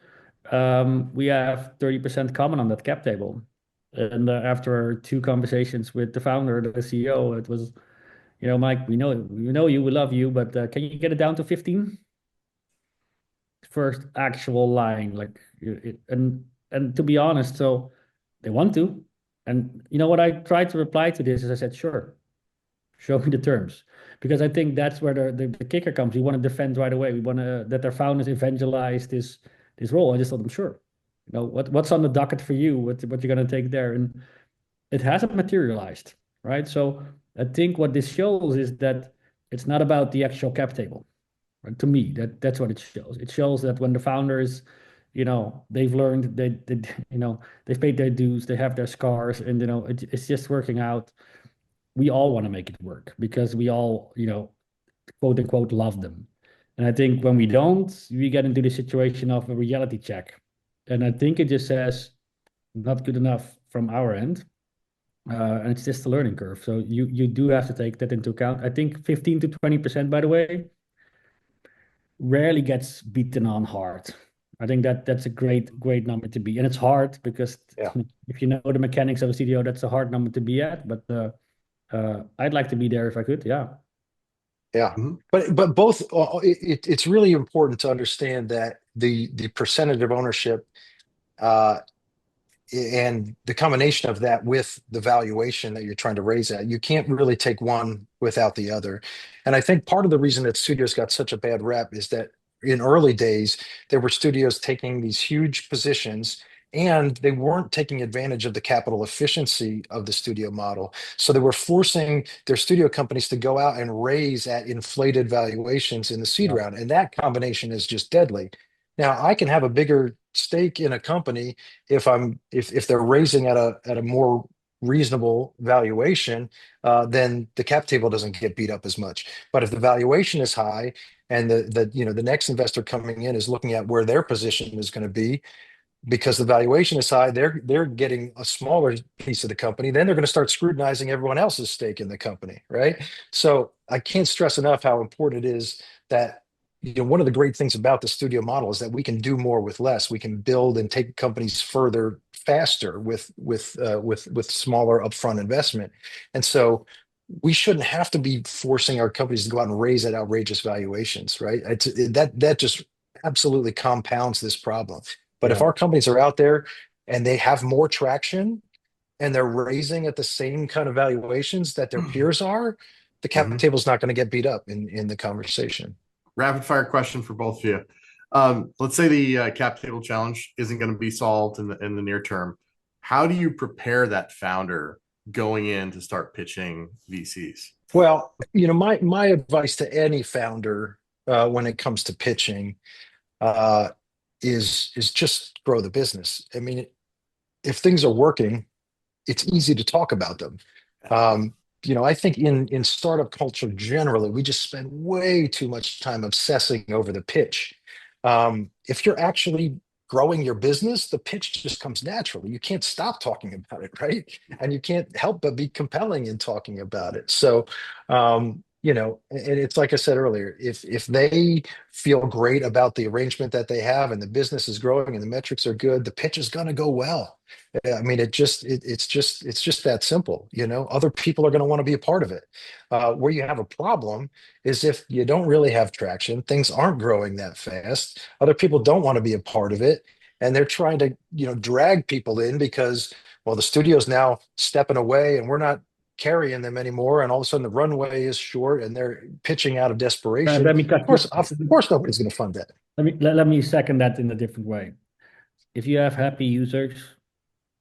We have 30% common on that cap table. And after 2 conversations with the founder, the CEO, it was, Mike, we know you, we love you, but can you get it down to 15? First actual line, like, and to be honest, so they want to. And what I tried to reply to this is I said, sure, show me the terms. Because I think that's where the kicker comes. We want to defend right away. We want to that their founders evangelize this role. I just told them, sure. What's on the docket for you? What you're going to take there? And it hasn't materialized. right? So I think what this shows is that it's not about the actual cap table. Right? To me, that's what it shows. It shows that when the founders, they've learned, they've paid their dues, they have their scars, and it's just working out. We all want to make it work because we all, quote unquote, love them. And I think when we don't, we get into the situation of a reality check. And I think it just says not good enough from our end. And it's just a learning curve. So you do have to take that into account. I think 15 to 20%, by the way, rarely gets beaten on hard. I think that's a great number to be. And it's hard because if you know the mechanics of a CDO, that's a hard number to be at. But I'd like to be there if I could. Yeah. Yeah, but both. It's really important to understand that the percentage of ownership and the combination of that with the valuation that you're trying to raise at, you can't really take one without the other. And I think part of the reason that studios got such a bad rep is that in early days there were studios taking these huge positions, and they weren't taking advantage of the capital efficiency of the studio model. So they were forcing their studio companies to go out and raise at inflated valuations in the seed round. And that combination is just deadly. Now, I can have a bigger stake in a company if they're raising at a more reasonable valuation, then the cap table doesn't get beat up as much. But if the valuation is high and the next investor coming in is looking at where their position is going to be, because the valuation is high, they're getting a smaller piece of the company. Then they're going to start scrutinizing everyone else's stake in the company, right? So I can't stress enough how important it is that one of the great things about the studio model is that we can do more with less. We can build and take companies further faster with smaller upfront investment. And so we shouldn't have to be forcing our companies to go out and raise at outrageous valuations, right? That just absolutely compounds this problem. But if our companies are out there and they have more traction and they're raising at the same kind of valuations that their peers are, the cap table is not going to get beat up in the conversation. Rapid fire question for both of you. Let's say the cap table challenge isn't going to be solved in the near term. How do you prepare that founder going in to start pitching VCs? Well, my advice to any founder when it comes to pitching is just grow the business. I mean, if things are working, it's easy to talk about them. I think in startup culture generally, we just spend way too much time obsessing over the pitch. If you're actually growing your business, the pitch just comes naturally. You can't stop talking about it, right? And you can't help but be compelling in talking about it. So, and it's like I said earlier, if they feel great about the arrangement that they have and the business is growing and the metrics are good, the pitch is going to go well. I mean, it's just that simple. Other people are going to want to be a part of it. Where you have a problem is if you don't really have traction, things aren't growing that fast. Other people don't want to be a part of it, and they're trying to drag people in because, well, the studio's now stepping away and we're not carrying them anymore, and all of a sudden the runway is short and they're pitching out of desperation. Of course nobody's going to fund that. Let me second that in a different way. If you have happy users,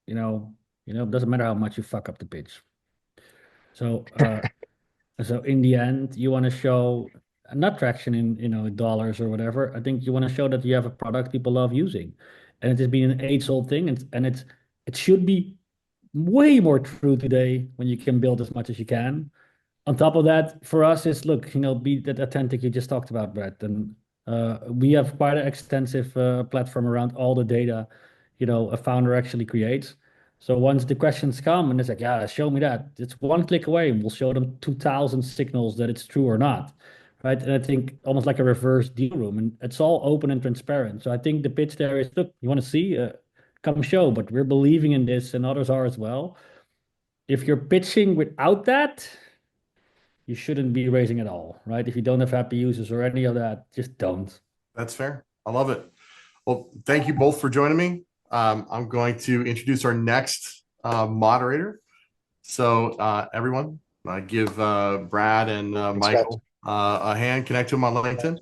it doesn't matter how much you fuck up the pitch. So so in the end, you want to show not traction in dollars or whatever. I think you want to show that you have a product people love using, and it has been an age-old thing, and it should be way more true today when you can build as much as you can. On top of that, for us, is be that authentic you just talked about, Brett. And we have quite an extensive platform around all the data, a founder actually creates. So once the questions come and it's like, yeah, show me that. It's one click away and we'll show them 2,000 signals that it's true or not. Right. And I think almost like a reverse deal room, and it's all open and transparent. So I think the pitch there is, look, you want to see, come show, but we're believing in this and others are as well. If you're pitching without that, you shouldn't be raising at all, right? If you don't have happy users or any of that, just don't. That's fair. I love it. Well, thank you both for joining me. I'm going to introduce our next moderator. So everyone, give Brad and Michael a hand, connect to them on LinkedIn.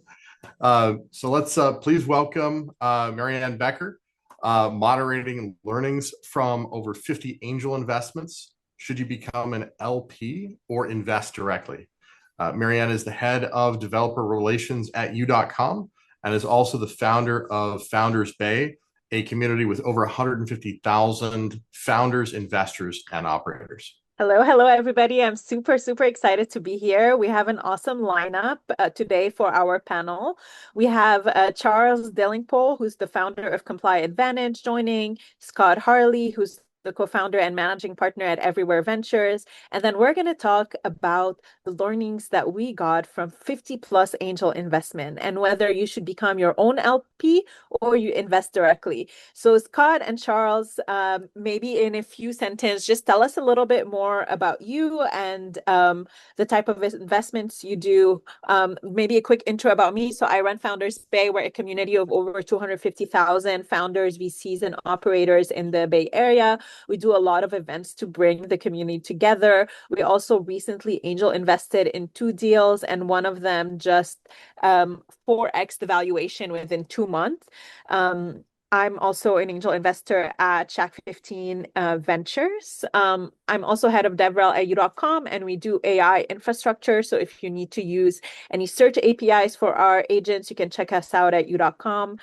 So let's please welcome Marianne Beckord, moderating learnings from over 50 angel investments. should you become an LP or invest directly? Marianne is the head of developer relations at U.com and is also the founder of Founders Bay, a community with over 150,000 founders, investors, and operators. Hello, everybody. I'm super excited to be here. We have an awesome lineup today for our panel. We have Charles Dellingpole, who's the founder of Comply Advantage, joining, Scott Harley, who's the co-founder and managing partner at Everywhere Ventures. And then we're going to talk about the learnings that we got from 50 plus angel investment and whether you should become your own LP or you invest directly. So Scott and Charles, maybe in a few sentences, just tell us a little bit more about you and the type of investments you do. Maybe a quick intro about me. So I run Founders Bay. We're a community of over 250,000 founders, VCs, and operators in the Bay Area. We do a lot of events to bring the community together. We also recently angel invested in 2 deals, and one of them just 4x the valuation within 2 months. I'm also an angel investor at Shack 15 Ventures. I'm also head of DevRel at U.com, and we do AI infrastructure. So if you need to use any search APIs for our agents, you can check us out at U.com.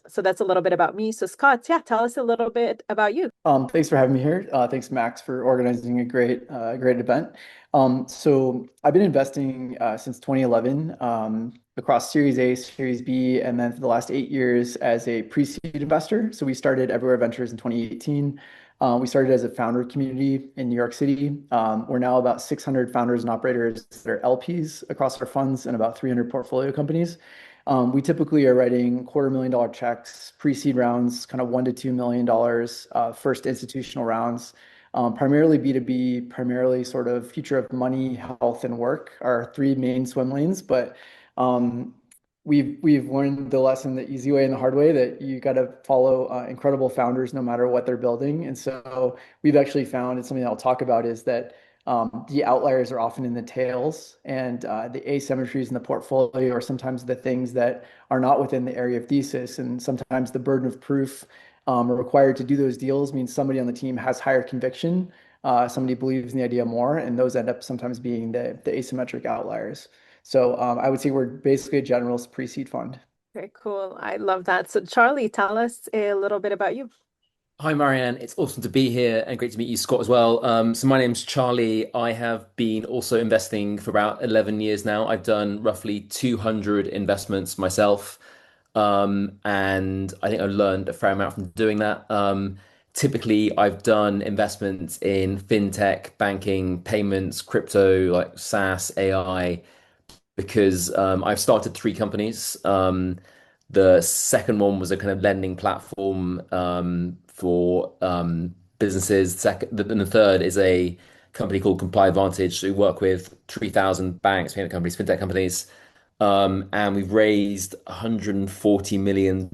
So that's a little bit about me. So Scott, tell us a little bit about you. Thanks for having me here. Thanks, Max, for organizing a great event. So I've been investing since 2011 across Series A, Series B, and then for the last 8 years as a pre-seed investor. So we started Everywhere Ventures in 2018. We started as a founder community in New York City. We're now about 600 founders and operators that are LPs across our funds and about 300 portfolio companies. We typically are writing $250,000 checks, pre-seed rounds, kind of $1 to $2 million, first institutional rounds, primarily B2B, primarily sort of future of money, health, and work are 3 main swim lanes. But we've learned the lesson the easy way and the hard way that you got to follow incredible founders no matter what they're building. And so we've actually found, it's something that I'll talk about, is that the outliers are often in the tails, and the asymmetries in the portfolio are sometimes the things that are not within the area of thesis. And sometimes the burden of proof required to do those deals means somebody on the team has higher conviction, somebody believes in the idea more, and those end up sometimes being the asymmetric outliers. So I would say we're basically a generalist pre-seed fund. Very cool. I love that. So Charlie, tell us a little bit about you. Hi, Marianne. It's awesome to be here and great to meet you, Scott, as well. So my name's Charlie. I have been also investing for about 11 years now. I've done roughly 200 investments myself. And I think I've learned a fair amount from doing that. Typically, I've done investments in fintech, banking, payments, crypto, like SaaS, AI, because I've started 3 companies. The second one was a kind of lending platform for businesses. And the third is a company called Comply Advantage. So we work with 3,000 banks, payment companies, fintech companies. And we've raised $140 million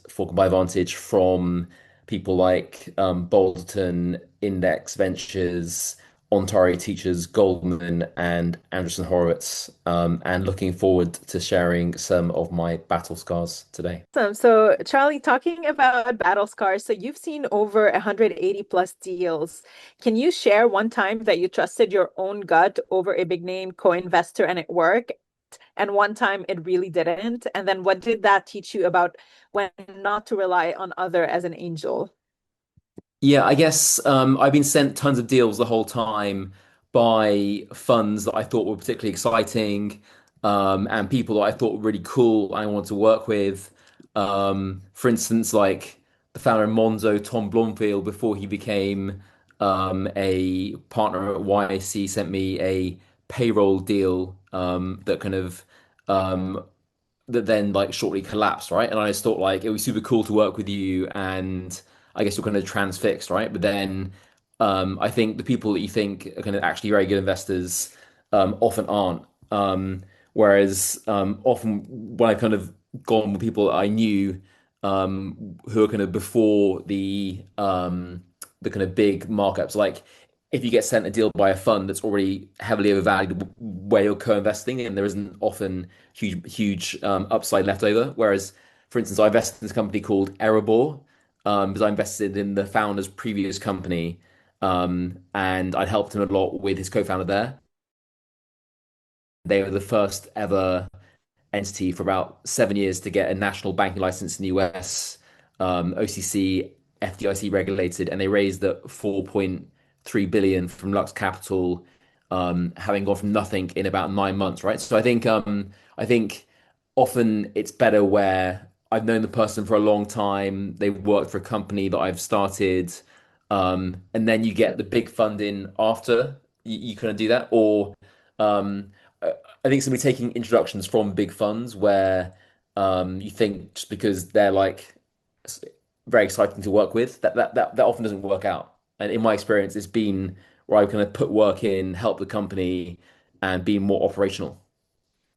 for Comply Advantage from people like Bolton, Index Ventures, Ontari Teachers, Goldman, and Andreessen Horowitz, and looking forward to sharing some of my battle scars today. Awesome. So Charlie, talking about battle scars, so you've seen over 180 plus deals. Can you share one time that you trusted your own gut over a big name co-investor and it worked, and one time it really didn't? And then what did that teach you about when not to rely on other as an angel? Yeah, I guess I've been sent tons of deals the whole time by funds that I thought were particularly exciting, and people that I thought were really cool and I wanted to work with. For instance, like the founder of Monzo, Tom Blomfield, before he became a partner at YC, sent me a payroll deal that kind of that then like shortly collapsed, right? And I just thought like it was super cool to work with you, and I guess you're kind of transfixed, right? But then I think the people that you think are kind of actually very good investors often aren't. Whereas often when I kind of gone with people that I knew who are kind of before the kind of big markups, like if you get sent a deal by a fund that's already heavily overvalued where you're co-investing, and there isn't often huge upside left over. Whereas, for instance, I invested in this company called Erebor because I invested in the founder's previous company, And I'd helped him a lot with his co-founder there. They were the first ever entity for about 7 years to get a national banking license in the US, OCC, FDIC regulated, and they raised at 4.3 billion from Lux Capital, having gone from nothing in about 9 months, right? So I think often it's better where I've known the person for a long time, they've worked for a company that I've started, and then you get the big fund in after you kind of do that, or I think somebody taking introductions from big funds where you think just because they're like very exciting to work with, that often doesn't work out. And in my experience, it's been where I kind of put work in, help the company, and be more operational.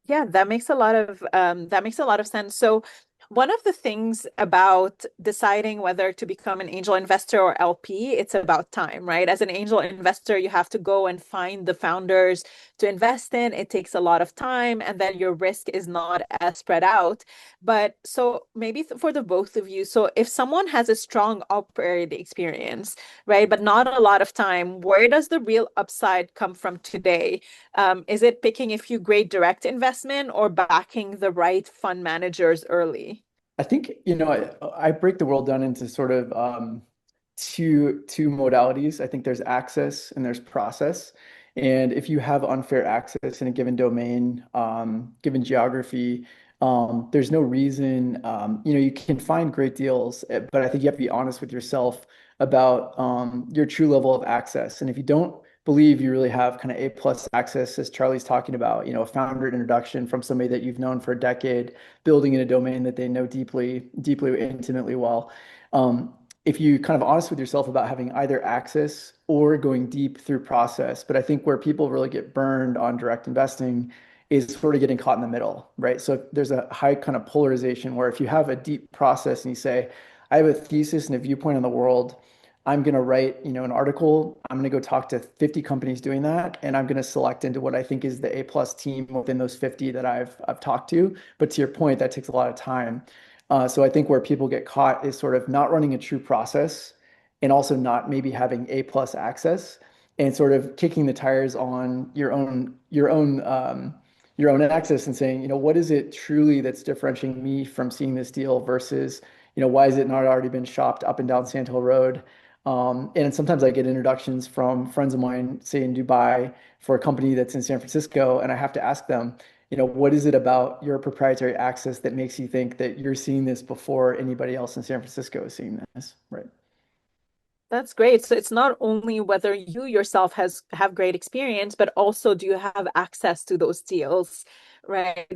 Yeah, that makes a lot of sense. So one of the things about deciding whether to become an angel investor or LP, it's about time, right? As an angel investor, you have to go and find the founders to invest in. It takes a lot of time, and then your risk is not as spread out. But so maybe for the both of you, so if someone has a strong operating experience, right, but not a lot of time, where does the real upside come from today? Is it picking a few great direct investment or backing the right fund managers early? I think, I break the world down into sort of two modalities. I think there's access and there's process. And if you have unfair access in a given domain, given geography, there's no reason, you can find great deals, but I think you have to be honest with yourself about your true level of access. And if you don't believe you really have kind of A+ access, as Charlie's talking about, a founder introduction from somebody that you've known for a decade, building in a domain that they know deeply, intimately well. If you kind of honest with yourself about having either access or going deep through process, but I think where people really get burned on direct investing is sort of getting caught in the middle, right? So there's a high kind of polarization where if you have a deep process and you say, I have a thesis and a viewpoint on the world, I'm going to write, an article. I'm going to go talk to 50 companies doing that, and I'm going to select into what I think is the A+ team within those 50 that I've talked to. But to your point, that takes a lot of time. So I think where people get caught is sort of not running a true process, and also not maybe having A+ access, and sort of kicking the tires on your own access and saying, what is it truly that's differentiating me from seeing this deal versus, why has it not already been shopped up and down Sand Hill Road? And sometimes I get introductions from friends of mine, say in Dubai, for a company that's in San Francisco, and I have to ask them, what is it about your proprietary access that makes you think that you're seeing this before anybody else in San Francisco is seeing this, right? That's great. So it's not only whether you yourself have great experience, but also do you have access to those deals, right?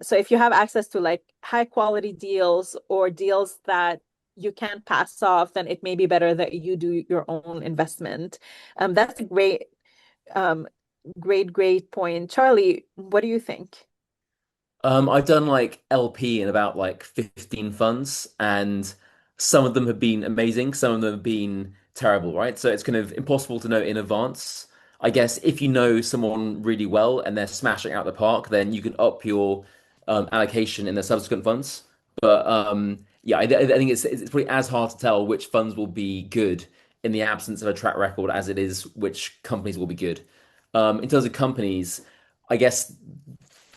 So if you have access to like high quality deals or deals that you can't pass off, then it may be better that you do your own investment. That's a great point. Charlie, what do you think? I've done like LP in about like 15 funds, and some of them have been amazing, some of them have been terrible, right? So it's kind of impossible to know in advance. I guess if you know someone really well and they're smashing out the park, then you can up your allocation in the subsequent funds. But yeah, I think it's probably as hard to tell which funds will be good in the absence of a track record as it is which companies will be good. In terms of companies, I guess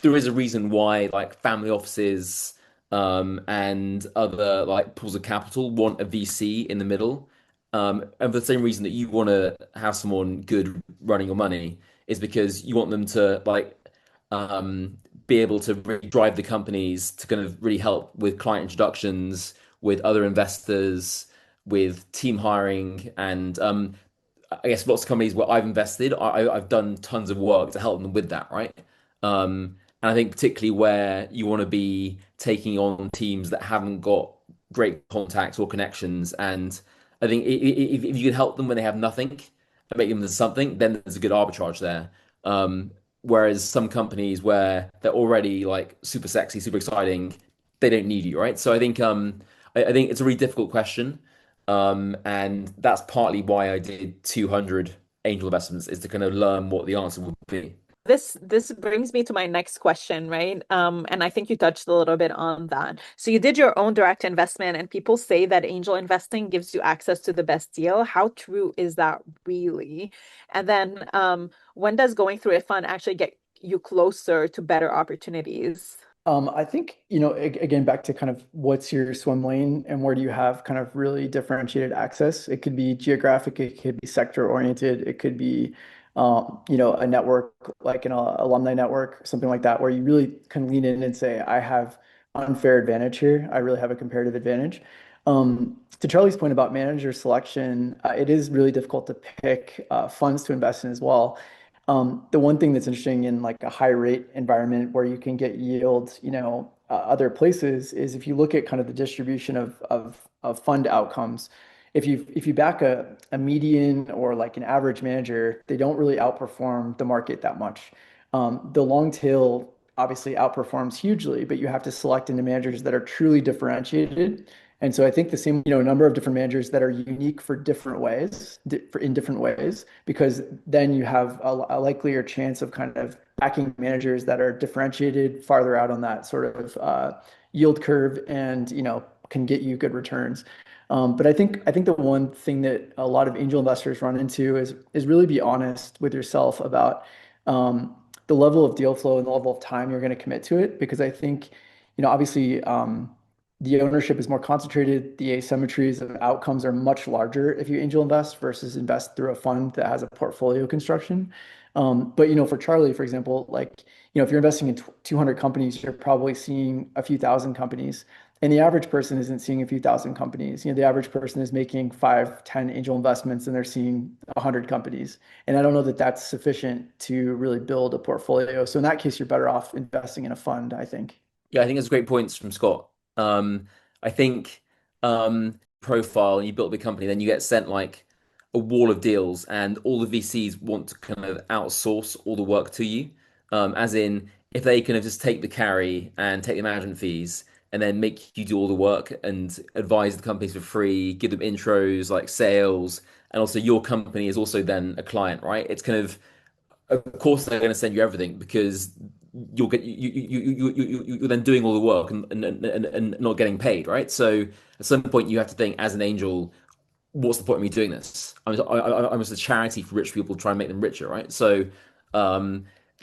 there is a reason why like family offices and other like pools of capital want a VC in the middle. And for the same reason that you want to have someone good running your money is because you want them to like be able to really drive the companies to kind of really help with client introductions, with other investors, with team hiring, and I guess lots of companies where I've invested, I've done tons of work to help them with that, right? And I think particularly where you want to be taking on teams that haven't got great contacts or connections, and I think if you can help them when they have nothing and make them into something, then there's a good arbitrage there. Whereas some companies where they're already like super sexy, super exciting, they don't need you, right? So I think it's a really difficult question. And that's partly why I did 200 angel investments, is to kind of learn what the answer would be. this brings me to my next question, right? And I think you touched a little bit on that. So you did your own direct investment, and people say that angel investing gives you access to the best deal. How true is that really? And then when does going through a fund actually get you closer to better opportunities? I think, again, back to kind of what's your swim lane and where do you have kind of really differentiated access? It could be geographic, it could be sector oriented, it could be, a network like an alumni network, something like that, where you really can lean in and say, I have unfair advantage here. I really have a comparative advantage. To Charlie's point about manager selection, it is really difficult to pick funds to invest in as well. The one thing that's interesting in like a high rate environment where you can get yield, other places is if you look at kind of the distribution of fund outcomes, if you back a median or like an average manager, they don't really outperform the market that much. The long tail obviously outperforms hugely, but you have to select into managers that are truly differentiated. And so I think the same, number of different managers that are unique for different ways, in different ways, because then you have a likelier chance of kind of backing managers that are differentiated farther out on that sort of yield curve and, can get you good returns. But I think the one thing that a lot of angel investors run into is really be honest with yourself about the level of deal flow and the level of time you're going to commit to it, because I think, obviously, the ownership is more concentrated. The asymmetries of outcomes are much larger if you angel invest versus invest through a fund that has a portfolio construction. But, for Charlie, for example, like, if you're investing in 200 companies, you're probably seeing a few thousand companies. And the average person isn't seeing a few thousand companies. The average person is making 5, 10 angel investments and they're seeing 100 companies. And I don't know that that's sufficient to really build a portfolio. So in that case, you're better off investing in a fund, I think. Yeah, I think that's great points from Scott. I think profile and you build a big company, then you get sent like a wall of deals, and all the VCs want to kind of outsource all the work to you. As in, if they kind of just take the carry and take the management fees and then make you do all the work and advise the companies for free, give them intros like sales, and also your company is also then a client, right? It's kind of course they're going to send you everything because you're then doing all the work and not getting paid, right? So at some point you have to think as an angel, what's the point of me doing this? I'm just a charity for rich people to try and make them richer, right? So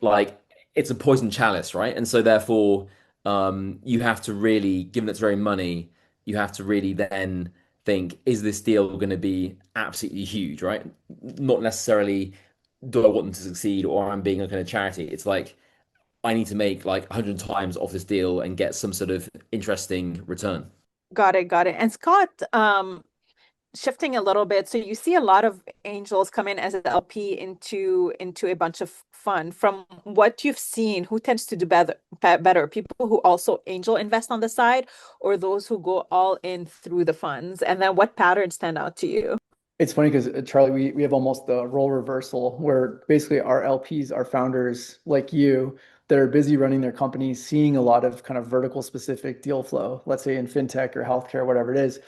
like it's a poison chalice, right? And so therefore you have to really, given it's very money, you have to really then think, is this deal going to be absolutely huge, right? Not necessarily do I want them to succeed or I'm being a kind of charity. It's like I need to make like 100 times off this deal and get some sort of interesting return. Got it. And Scott, shifting a little bit, so you see a lot of angels come in as an LP into a bunch of fund. From what you've seen, who tends to do better? People who also angel invest on the side, or those who go all in through the funds? And then what patterns stand out to you? It's funny because Charlie, we have almost the role reversal where basically our LPs are founders like you that are busy running their companies, seeing a lot of kind of vertical specific deal flow, let's say in fintech or healthcare, whatever it is.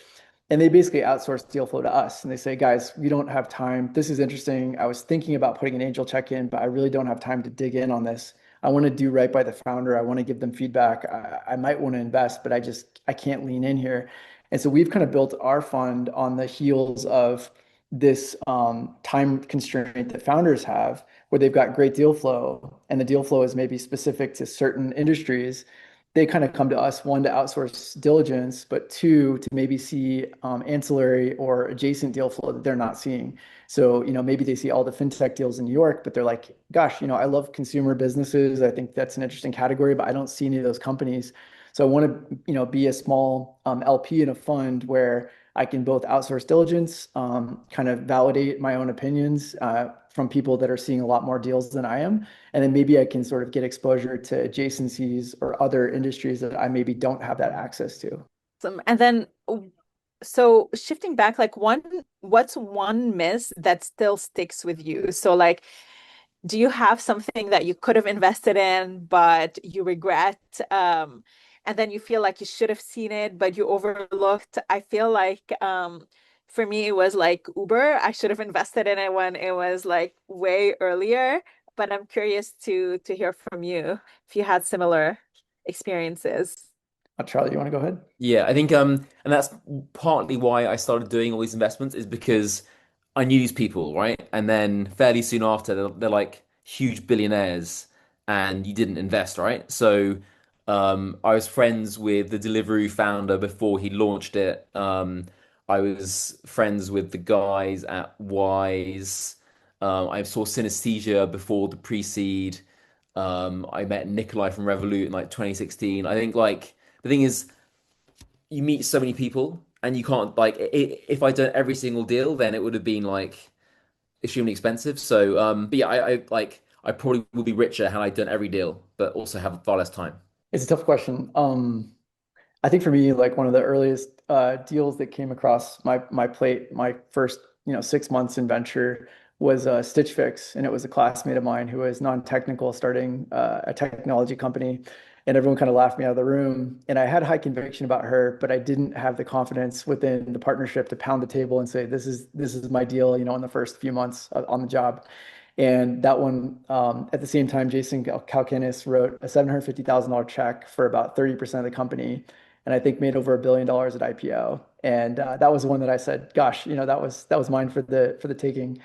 And they basically outsource deal flow to us. And they say, guys, we don't have time. This is interesting. I was thinking about putting an angel check in, but I really don't have time to dig in on this. I want to do right by the founder. I want to give them feedback. I might want to invest, but I can't lean in here. And so we've kind of built our fund on the heels of this time constraint that founders have, where they've got great deal flow and the deal flow is maybe specific to certain industries. They kind of come to us, one, to outsource diligence, but two, to maybe see ancillary or adjacent deal flow that they're not seeing. So, maybe they see all the fintech deals in New York, but they're like, gosh, I love consumer businesses. I think that's an interesting category, but I don't see any of those companies. So I want to, be a small LP in a fund where I can both outsource diligence, kind of validate my own opinions from people that are seeing a lot more deals than I am. And then maybe I can sort of get exposure to adjacencies or other industries that I maybe don't have that access to. And then, so shifting back, like what's one miss that still sticks with you? So like, do you have something that you could have invested in, but you regret? And then you feel like you should have seen it, but you overlooked. I feel like for me, it was like Uber. I should have invested in it when it was like way earlier. but I'm curious to hear from you if you had similar experiences. Charlie, you want to go ahead? Yeah, I think and that's partly why I started doing all these investments is because I knew these people, right? And then fairly soon after, they're like huge billionaires, and you didn't invest, right? So I was friends with the Deliveroo founder before he launched it. I was friends with the guys at Wise. I saw Synesthesia before the pre-seed. I met Nikolai from Revolut in like 2016. I think like the thing is, you meet so many people, and you can't like if I'd done every single deal, then it would have been like extremely expensive. So, but yeah, I probably would be richer had I done every deal, but also have far less time. It's a tough question. I think for me, like one of the earliest deals that came across my plate, my first 6 months in venture was Stitch Fix, and it was a classmate of mine who was non-technical, starting a technology company, and everyone kind of laughed me out of the room. And I had high conviction about her, but I didn't have the confidence within the partnership to pound the table and say, this is my deal, in the first few months on the job. And that one, at the same time, Jason Calcanis wrote a $750,000 check for about 30% of the company, and I think made over $1 billion at IPO. And that was the one that I said, gosh, that was mine for the taking.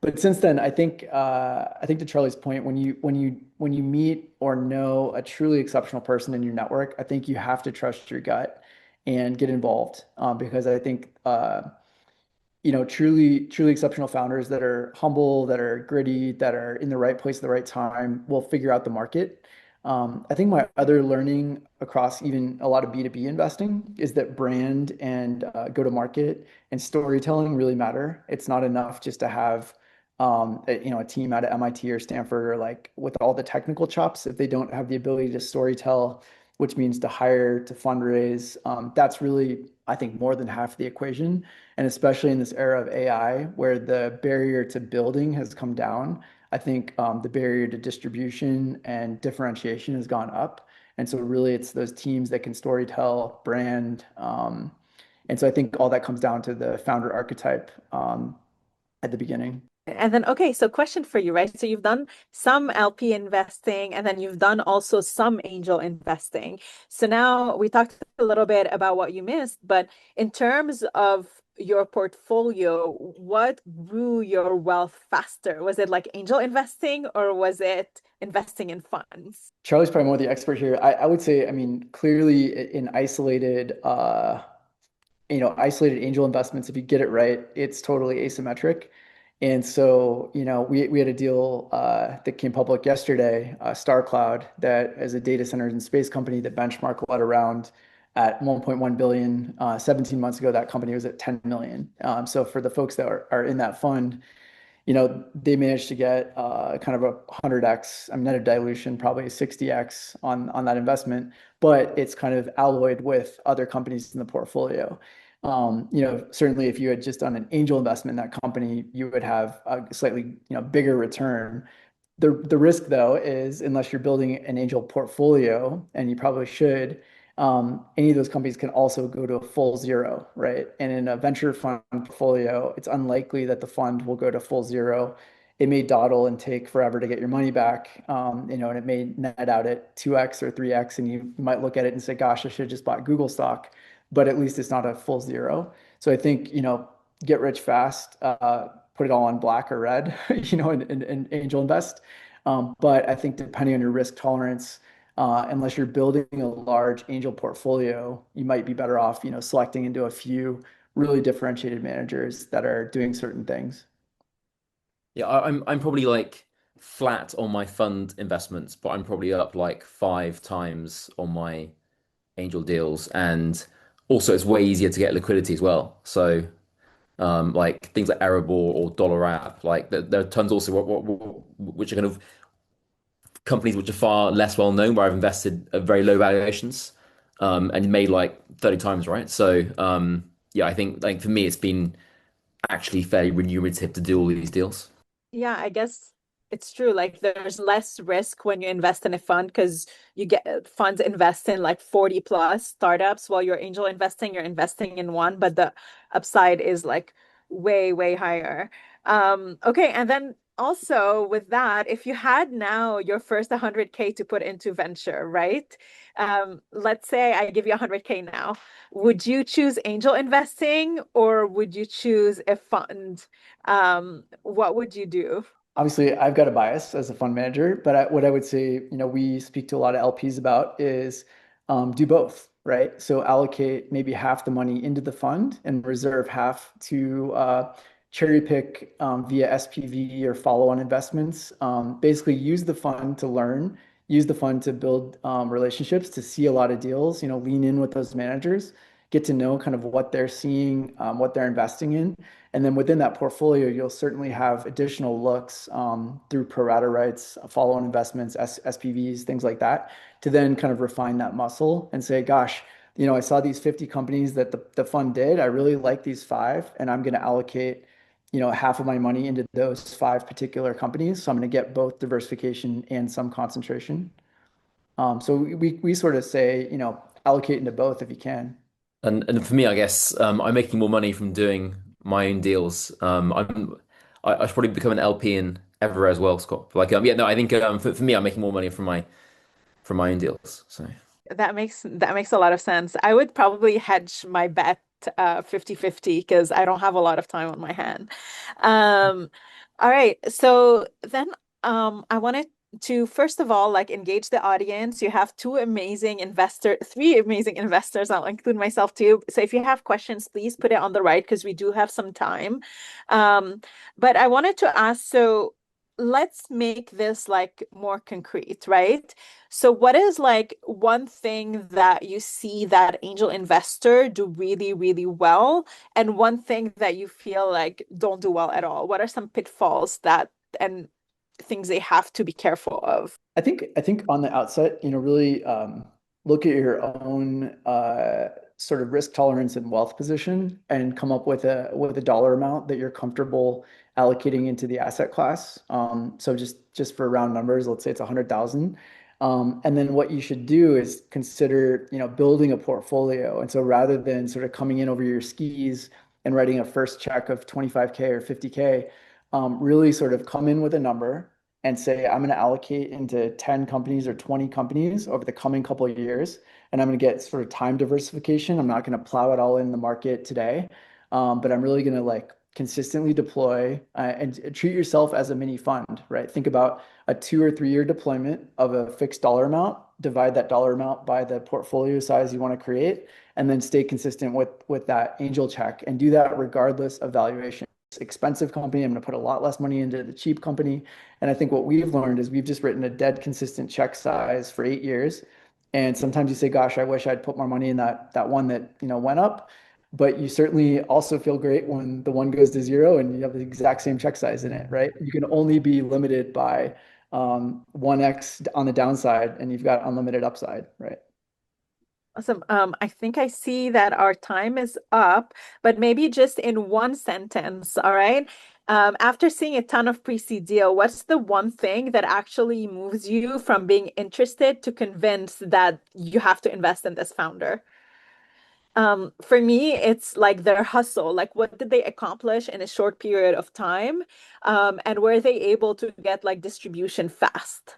But since then, I think to Charlie's point, when you meet or know a truly exceptional person in your network, I think you have to trust your gut and get involved, because I think truly exceptional founders that are humble, that are gritty, that are in the right place at the right time will figure out the market. I think my other learning across even a lot of B2B investing is that brand and go-to-market and storytelling really matter. It's not enough just to have a team out of MIT or Stanford or like with all the technical chops if they don't have the ability to storytell, which means to hire, to fundraise. That's really, I think, more than half the equation. And especially in this era of AI, where the barrier to building has come down, I think the barrier to distribution and differentiation has gone up. And so really it's those teams that can storytell, brand. And so I think all that comes down to the founder archetype at the beginning. And then, okay, so question for you, right? So you've done some LP investing, and then you've done also some angel investing. So now we talked a little bit about what you missed, but in terms of your portfolio, what grew your wealth faster? Was it like angel investing, or was it investing in funds? Charlie's probably more the expert here. I would say, I mean, clearly in isolated angel investments, if you get it right, it's totally asymmetric. And so, we had a deal that came public yesterday, StarCloud, that is a data centers and space company that benchmark led around at 1.1 billion. 17 months ago, that company was at 10 million. So for the folks that are in that fund, they managed to get kind of a 100x, net of dilution, probably a 60x on that investment, but it's kind of alloyed with other companies in the portfolio. Certainly if you had just done an angel investment in that company, you would have a slightly, bigger return. The risk though is, unless you're building an angel portfolio, and you probably should, any of those companies can also go to a full zero, right? And in a venture fund portfolio, it's unlikely that the fund will go to full zero. It may dawdle and take forever to get your money back, and it may net out at 2x or 3x, and you might look at it and say, gosh, I should have just bought Google stock, but at least it's not a full zero. So I think, get rich fast, put it all on black or red, and angel invest. But I think depending on your risk tolerance, unless you're building a large angel portfolio, you might be better off, selecting into a few really differentiated managers that are doing certain things. Yeah, I'm probably like flat on my fund investments, but I'm probably up like 5 times on my angel deals, and also it's way easier to get liquidity as well. So like things like Erebor or Dollar App, like there are tons also which are kind of companies which are far less well known, where I've invested at very low valuations, and made like 30 times, right? So yeah, I think like for me it's been actually fairly remunerative to do all these deals. Yeah, I guess it's true. Like there's less risk when you invest in a fund, because you get funds invest in like 40 plus startups, while you're angel investing, you're investing in one, but the upside is like way, way higher. Okay. And then also with that, if you had now your first 100K to put into venture, right? Let's say I give you 100K now. Would you choose angel investing or would you choose a fund? What would you do? Obviously, I've got a bias as a fund manager, but what I would say, we speak to a lot of LPs about is do both, right? So allocate maybe half the money into the fund and reserve half to cherry pick via SPV or follow-on investments. Basically, use the fund to learn, use the fund to build relationships, to see a lot of deals. Lean in with those managers, get to know kind of what they're seeing, what they're investing in. And then within that portfolio, you'll certainly have additional looks through pro rata rights, follow-on investments, SPVs, things like that, to then kind of refine that muscle and say, gosh, I saw these 50 companies that the fund did. I really like these 5, and I'm going to allocate, half of my money into those 5 particular companies. So I'm going to get both diversification and some concentration. So we sort of say, allocate into both if you can. And for me, I guess I'm making more money from doing my own deals. I should probably become an LP in everywhere as well, Scott. Like yeah, no, I think for me, I'm making more money from my own deals. So that makes a lot of sense. I would probably hedge my bet 50-50 because I don't have a lot of time on my hand. All right. So then I wanted to first of all engage the audience. You have three amazing investors. I'll include myself too. So if you have questions, please put it on the right because we do have some time. But I wanted to ask, so let's make this more concrete, right? So what is one thing that you see that angel investor do really, really well, and one thing that you feel don't do well at all? What are some pitfalls and things they have to be careful of? I think on the outset, really look at your own sort of risk tolerance and wealth position and come up with a dollar amount that you're comfortable allocating into the asset class. So just for round numbers, let's say it's 100,000. And then what you should do is consider, building a portfolio. And so rather than sort of coming in over your skis and writing a first check of 25K or 50K, really sort of come in with a number and say, I'm going to allocate into 10 companies or 20 companies over the coming couple of years. And I'm going to get sort of time diversification. I'm not going to plow it all in the market today, but I'm really going to consistently deploy and treat yourself as a mini fund, right? Think about a 2 or 3 year deployment of a fixed dollar amount, divide that dollar amount by the portfolio size you want to create, and then stay consistent with that angel check and do that regardless of valuation. Expensive company, I'm going to put a lot less money into the cheap company. And I think what we've learned is we've just written a dead consistent check size for 8 years. And sometimes you say, gosh, I wish I'd put more money in that one that went up. But you certainly also feel great when the one goes to 0 and you have the exact same check size in it, right? You can only be limited by 1x on the downside, and you've got unlimited upside, right? Awesome. I think I see that our time is up, but maybe just in one sentence, all right? After seeing a ton of pre-seed deal, what's the one thing that actually moves you from being interested to convinced that you have to invest in this founder? For me, it's their hustle. What did they accomplish in a short period of time? And were they able to get distribution fast?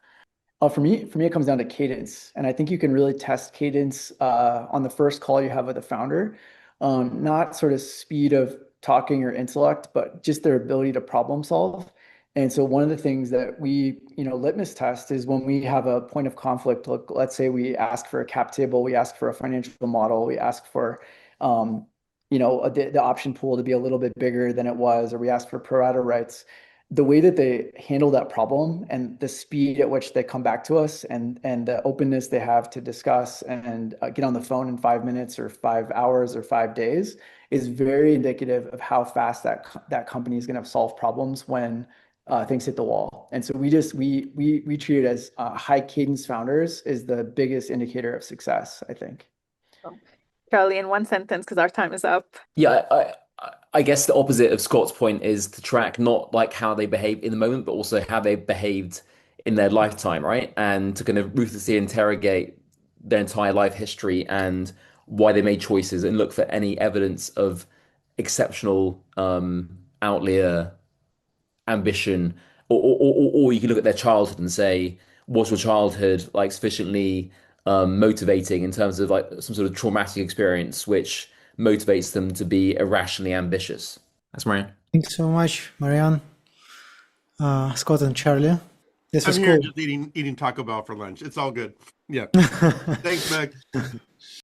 For me, it comes down to cadence. And I think you can really test cadence on the first call you have with the founder, not sort of speed of talking or intellect, but just their ability to problem solve. And so one of the things that we, litmus test is when we have a point of conflict. Let's say we ask for a cap table, we ask for a financial model, we ask for, the option pool to be a little bit bigger than it was, or we ask for pro rata rights. The way that they handle that problem and the speed at which they come back to us and the openness they have to discuss and get on the phone in 5 minutes or 5 hours or 5 days is very indicative of how fast that company is going to solve problems when things hit the wall. And so we treat it as high cadence founders is the biggest indicator of success, I think. Charlie, in one sentence, because our time is up. Yeah, I guess the opposite of Scott's point is to track not how they behave in the moment, but also how they behaved in their lifetime, right? And to kind of ruthlessly interrogate their entire life history and why they made choices and look for any evidence of exceptional outlier ambition or you can look at their childhood and say, was your childhood like sufficiently motivating in terms of like some sort of traumatic experience which motivates them to be irrationally ambitious? That's Moran. Thanks so much, Marianne, Scott, and Charlie. This was I'm here cool. just eating Taco Bell for lunch. It's all good. Yeah. Thanks, Meg.